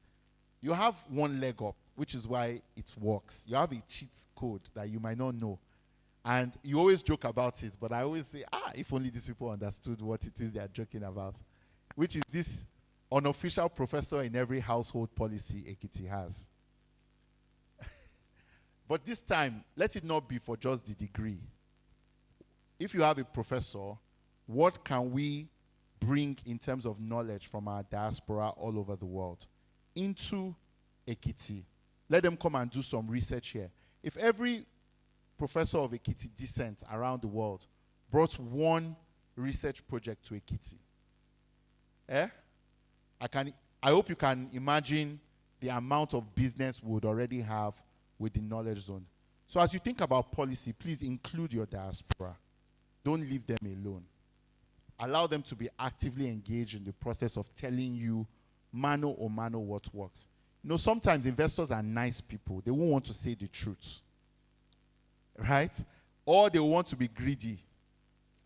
You have one leg up, which is why it works. You have a cheat code that you might not know. And you always joke about it, but I always say, if only these people understood what it is they are joking about, which is this unofficial professor in every household policy Ekiti has. But this time, let it not be for just the degree. If you have a professor, what can we bring in terms of knowledge from our diaspora all over the world into Ekiti? Let them come and do some research here. If every professor of Ekiti descent around the world brought one research project to Ekiti, I hope you can imagine the amount of business we would already have with the knowledge zone. So as you think about policy, please include your diaspora. Don't leave them alone. Allow them to be actively engaged in the process of telling you mano or mano what works. You know, sometimes investors are nice people. They won't want to say the truth. Right? Or they want to be greedy.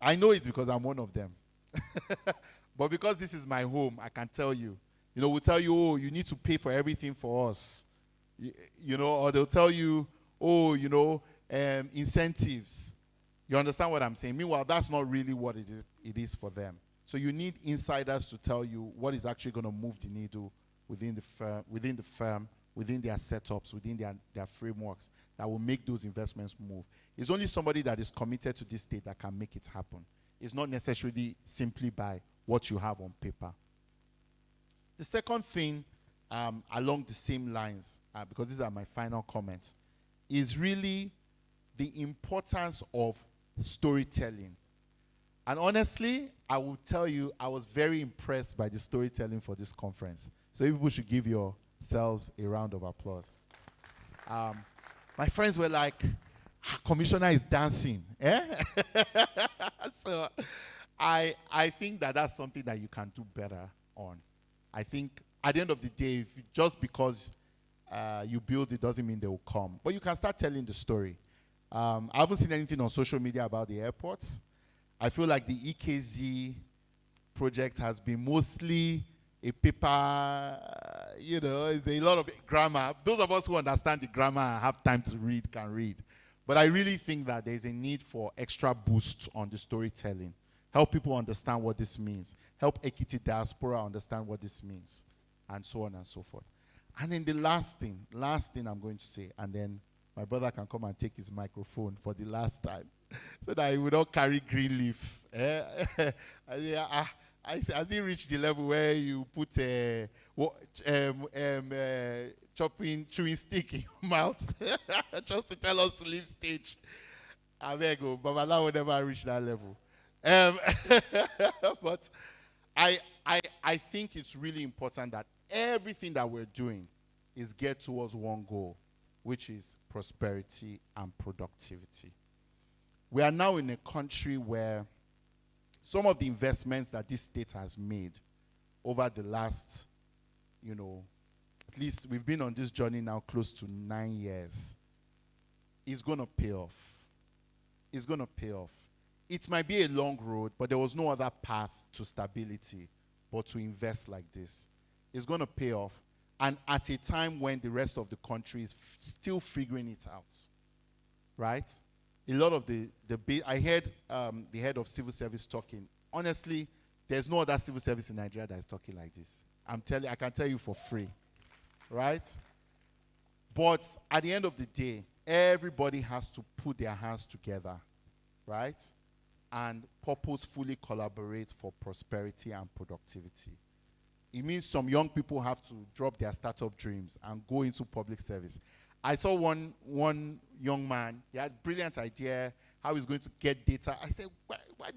I know it because I'm one of them. But because this is my home, I can tell you. You know, we'll tell you, oh, you need to pay for everything for us. You know, or they'll tell you, oh, you know, incentives. You understand what I'm saying? Meanwhile, that's not really what it is for them. So you need insiders to tell you what is actually going to move the needle within the firm, within their setups, within their frameworks that will make those investments move. It's only somebody that is committed to this state that can make it happen. It's not necessarily simply by what you have on paper. The second thing, along the same lines, because these are my final comments, is really the importance of storytelling. And honestly, I will tell you, I was very impressed by the storytelling for this conference. So people should give yourselves a round of applause. My friends were like, Commissioner is dancing. Eh? So I think that's something that you can do better on. I think at the end of the day, just because you build it doesn't mean they will come. But you can start telling the story. I haven't seen anything on social media about the airports. I feel like the EKZ project has been mostly a paper, you know, it's a lot of grammar. Those of us who understand the grammar and have time to read can read. But I really think that there's a need for extra boost on the storytelling. Help people understand what this means. Help Ekiti diaspora understand what this means. And so on and so forth. And then the last thing I'm going to say, and then my brother can come and take his microphone for the last time, so that he will not carry green leaf. Has he reached the level where you put chewing stick in your mouth just to tell us to leave stage? There you go. Babala will never reach that level. But I think it's really important that everything that we're doing is geared towards one goal, which is prosperity and productivity. We are now in a country where some of the investments that this state has made over the last, you know, at least we've been on this journey now close to 9 years, is going to pay off. It's going to pay off. It might be a long road, but there was no other path to stability but to invest like this. It's going to pay off. And at a time when the rest of the country is still figuring it out, right? A lot of I heard the head of civil service talking. Honestly, there's no other civil service in Nigeria that is talking like this. I can tell you for free, right? But at the end of the day, everybody has to put their hands together, right? And purposefully collaborate for prosperity and productivity. It means some young people have to drop their startup dreams and go into public service. I saw one young man, he had a brilliant idea how he's going to get data. I said,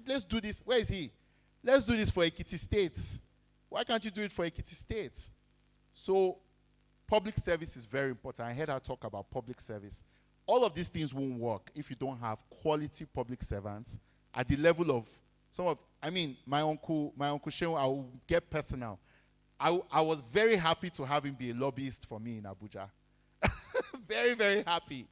let's do this. Where is he? Let's do this for Ekiti State. Why can't you do it for Ekiti State? So public service is very important. I heard her talk about public service. All of these things won't work if you don't have quality public servants at the level of my uncle Sheon, I will get personal. I was very happy to have him be a lobbyist for me in Abuja. Very, very happy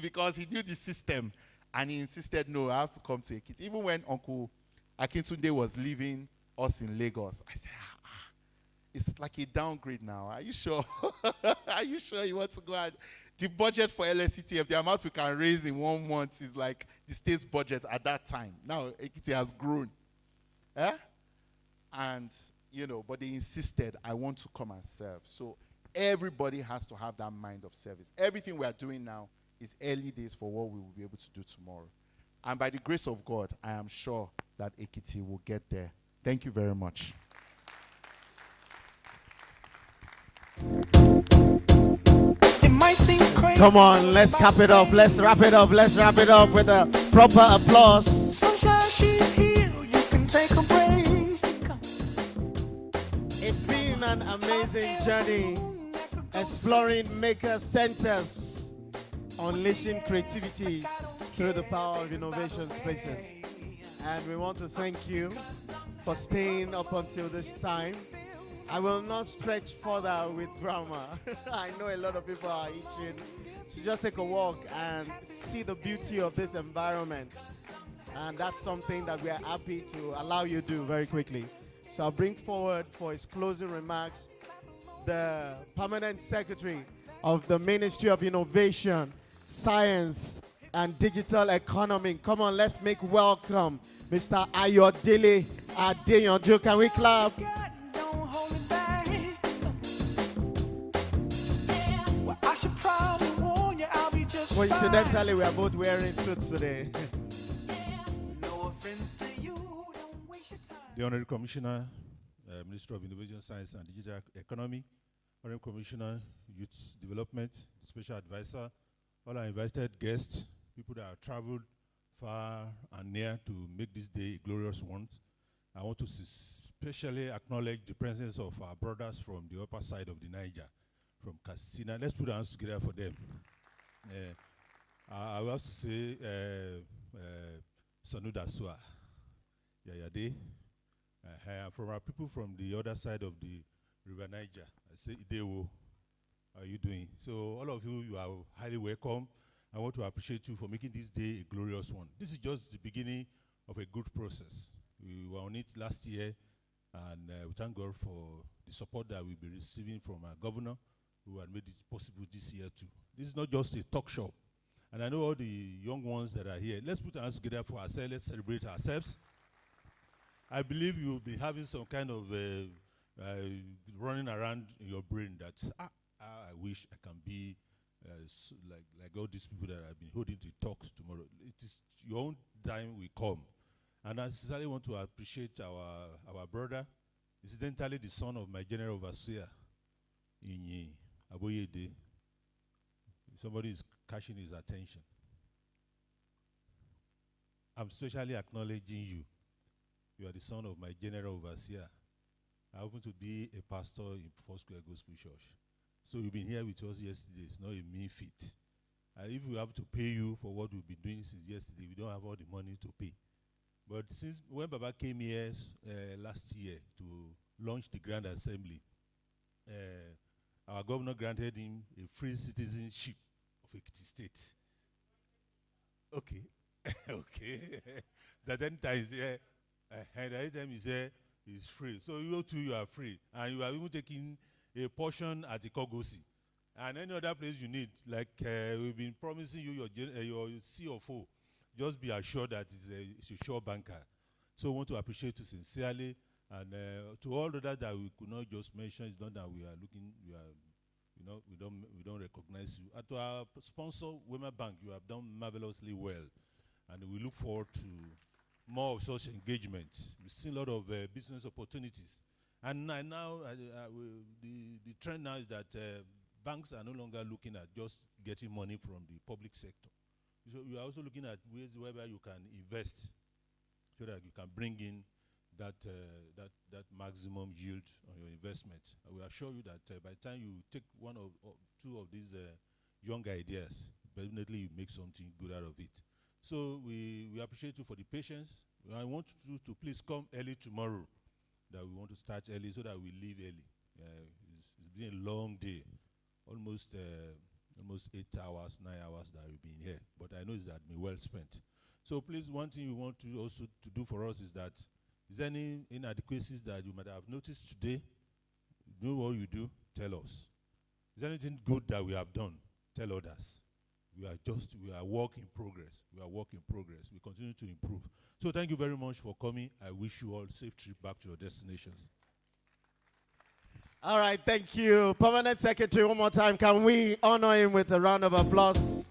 because he knew the system and he insisted, no, I have to come to Ekiti. Even when Uncle Akintunde was leaving us in Lagos, I said, It's like a downgrade now. Are you sure? Are you sure you want to go out? The budget for LSCTF, the amount we can raise in 1 month is like the state's budget at that time. Now, Ekiti has grown. Eh? And, but they insisted, I want to come and serve. So everybody has to have that mind of service. Everything we are doing now is early days for what we will be able to do tomorrow. And by the grace of God, I am sure that Ekiti will get there. Thank you very much. Come on, let's cap it up. Let's wrap it up. Let's wrap it up with a proper applause. Sunshine, she's here. You can take a break. It's been an amazing journey exploring maker centers, unleashing creativity through the power of innovation spaces. And we want to thank you for staying up until this time. I will not stretch further with grammar. I know a lot of people are itching to just take a walk and see the beauty of this environment. And that's something that we are happy to allow you to do very quickly. So I'll bring forward for his closing remarks the Permanent Secretary of the Ministry of Innovation, Science, and Digital Economy. Come on, let's make welcome Mr. Ayodele Adeyanju. Can we clap? Coincidentally, we are both wearing suits today. The Honorary Commissioner, Minister of Innovation, Science and Digital Economy, Honorary Commissioner, Youth Development, Special Advisor, all our invited guests, people that have traveled far and near to make this day a glorious one. I want to especially acknowledge the presence of our brothers from the upper side of the Niger, from Katsina. Let's put our hands together for them. I will also say Sanuda Sua, Yayade. From our people from the other side of the River Niger, I say Idewo, how are you doing? So all of you, you are highly welcome. I want to appreciate you for making this day a glorious one. This is just the beginning of a good process. We were on it last year, and we thank God for the support that we'll be receiving from our governor, who had made it possible this year too. This is not just a talk show. And I know all the young ones that are here. Let's put our hands together for ourselves. Let's celebrate ourselves. I believe you'll be having some kind of running around in your brain that I wish I can be like all these people that have been holding the talks tomorrow. It is your own time will come. And I sincerely want to appreciate our brother, incidentally the son of my general overseer, Inyi Aboyede. Somebody is catching his attention. I'm especially acknowledging you. You are the son of my general overseer. I happen to be a pastor in Foursquare Gospel Church. So you've been here with us yesterday. It's not a mean feat. If we have to pay you for what we've been doing since yesterday, we don't have all the money to pay. But since when Baba came here last year to launch the Grand Assembly, our governor granted him a free citizenship of Ekiti State. Okay. Okay. That anytime is here, and anytime is here, is free. So you too, you are free. And you are even taking a portion at the Kogosi. And any other place you need, like we've been promising you your CFO, just be assured that it's a sure banker. So we want to appreciate you sincerely. And to all of that we could not just mention, it's not that we are looking, we don't recognize you. To our sponsor, Women Bank, you have done marvelously well. And we look forward to more of such engagements. We've seen a lot of business opportunities. And now the trend now is that banks are no longer looking at just getting money from the public sector. So you are also looking at ways whereby you can invest so that you can bring in that maximum yield on your investment. I will assure you that by the time you take one or two of these young ideas, definitely you make something good out of it. So we appreciate you for the patience. I want you to please come early tomorrow, that we want to start early so that we leave early. It's been a long day, almost 8 hours, 9 hours that we've been here. But I know it's that been well spent. So please, one thing we want to also to do for us is that, is there any inadequacies that you might have noticed today? do what you do, tell us. Is there anything good that we have done? Tell others. We are work in progress. We are work in progress. We continue to improve. So thank you very much for coming. I wish you all safe trip back to your destinations. All right, thank you. Permanent Secretary, one more time. Can we honor him with a round of applause?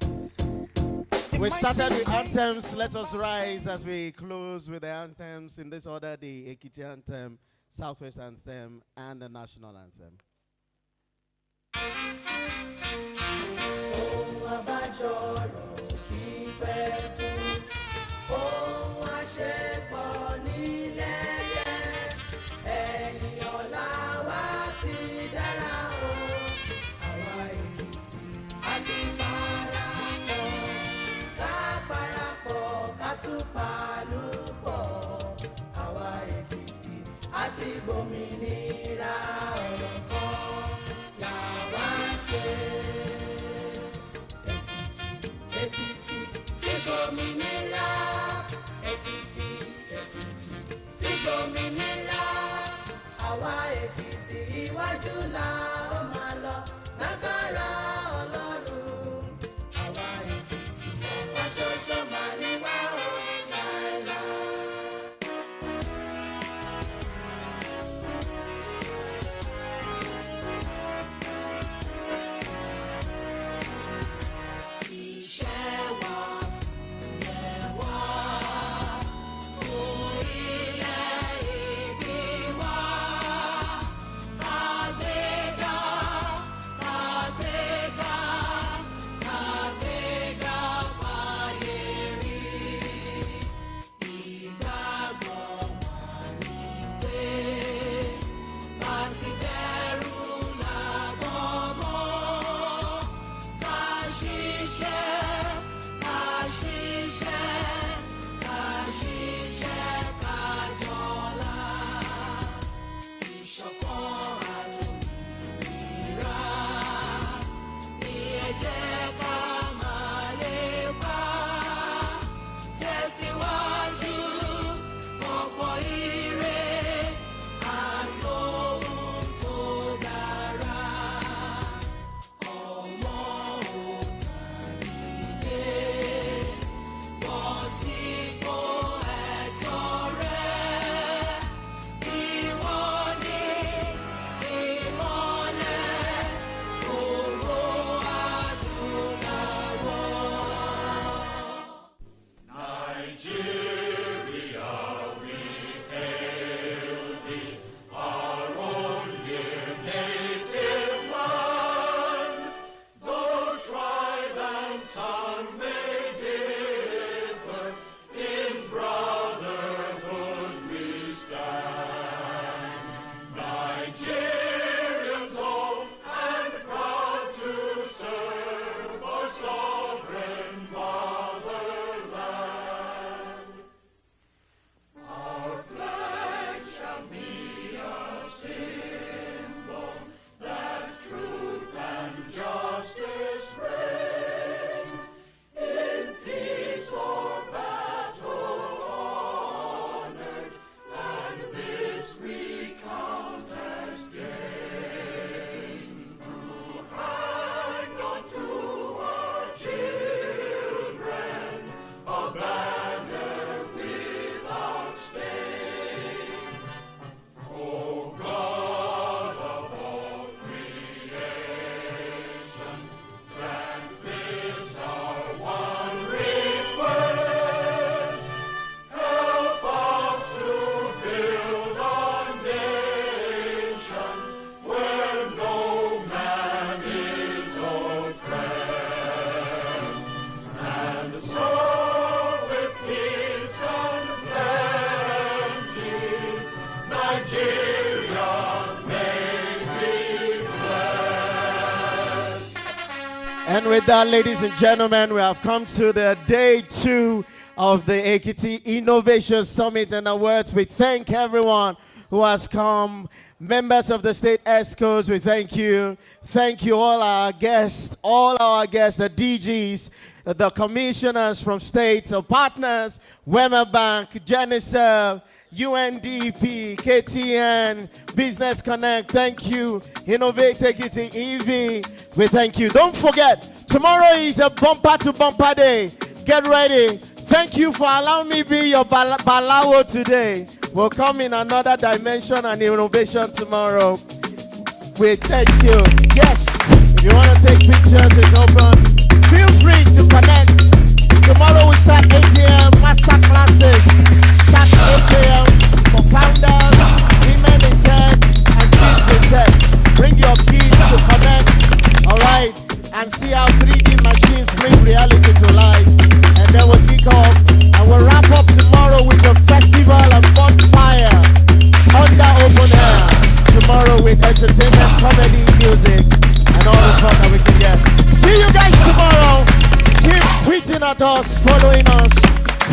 We started with anthems. Let us rise as we close with the anthems in this order: the Ekiti anthem, Southwest anthem, and the national anthem. Àti gbòmìnira ọ̀rọ̀ kan làwa ń ṣe. Ekiti, Ekiti, ti gbòmìnira. Ekiti, Ekiti, ti gbòmìnira. Àwa Ekiti iwájú la ó máa lọ lágbára Ọlọ́run. Àwa Ekiti ọ̀kan ṣoṣo máa ní wá ó láéláé. And with that, ladies and gentlemen, we have come to the day 2 of the Ekiti Innovation Summit and Awards. We thank everyone who who has come. Members of the state ESCOs, we thank you. Thank you, all our guests, the DGs, the commissioners from states, our partners, Wema Bank, Geneserve, UNDP, KTN, Business Connect, thank you. Innovate Ekiti, EV, we thank you. Don't forget, tomorrow is a bumper to bumper day. Get ready. Thank you for allowing me to be your balawo today. We'll come in another dimension and innovation tomorrow. We thank you. Yes, if you want to take pictures, it's open. Feel free to connect. Tomorrow we start 8 a.m. master classes. Start 8 a.m. for founders, women in tech, and kids in tech. Bring your kids to connect, all right, and see how 3D machines bring reality to life. And then we'll kick off, and we'll wrap up tomorrow with a festival and bonfire under open air. Tomorrow with entertainment, comedy, music, and all the fun that we can get. See you guys tomorrow. Keep tweeting at us, following us.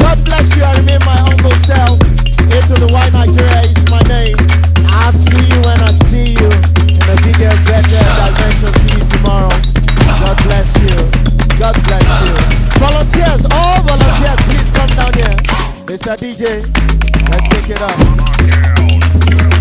God bless you. I remain my humble self. A to the Y Nigeria is my name. I'll see you when I see you in a bigger, better dimension. See you tomorrow. God bless you. God bless you. Volunteers, all volunteers, please come down here. Mr. DJ, let's take it up.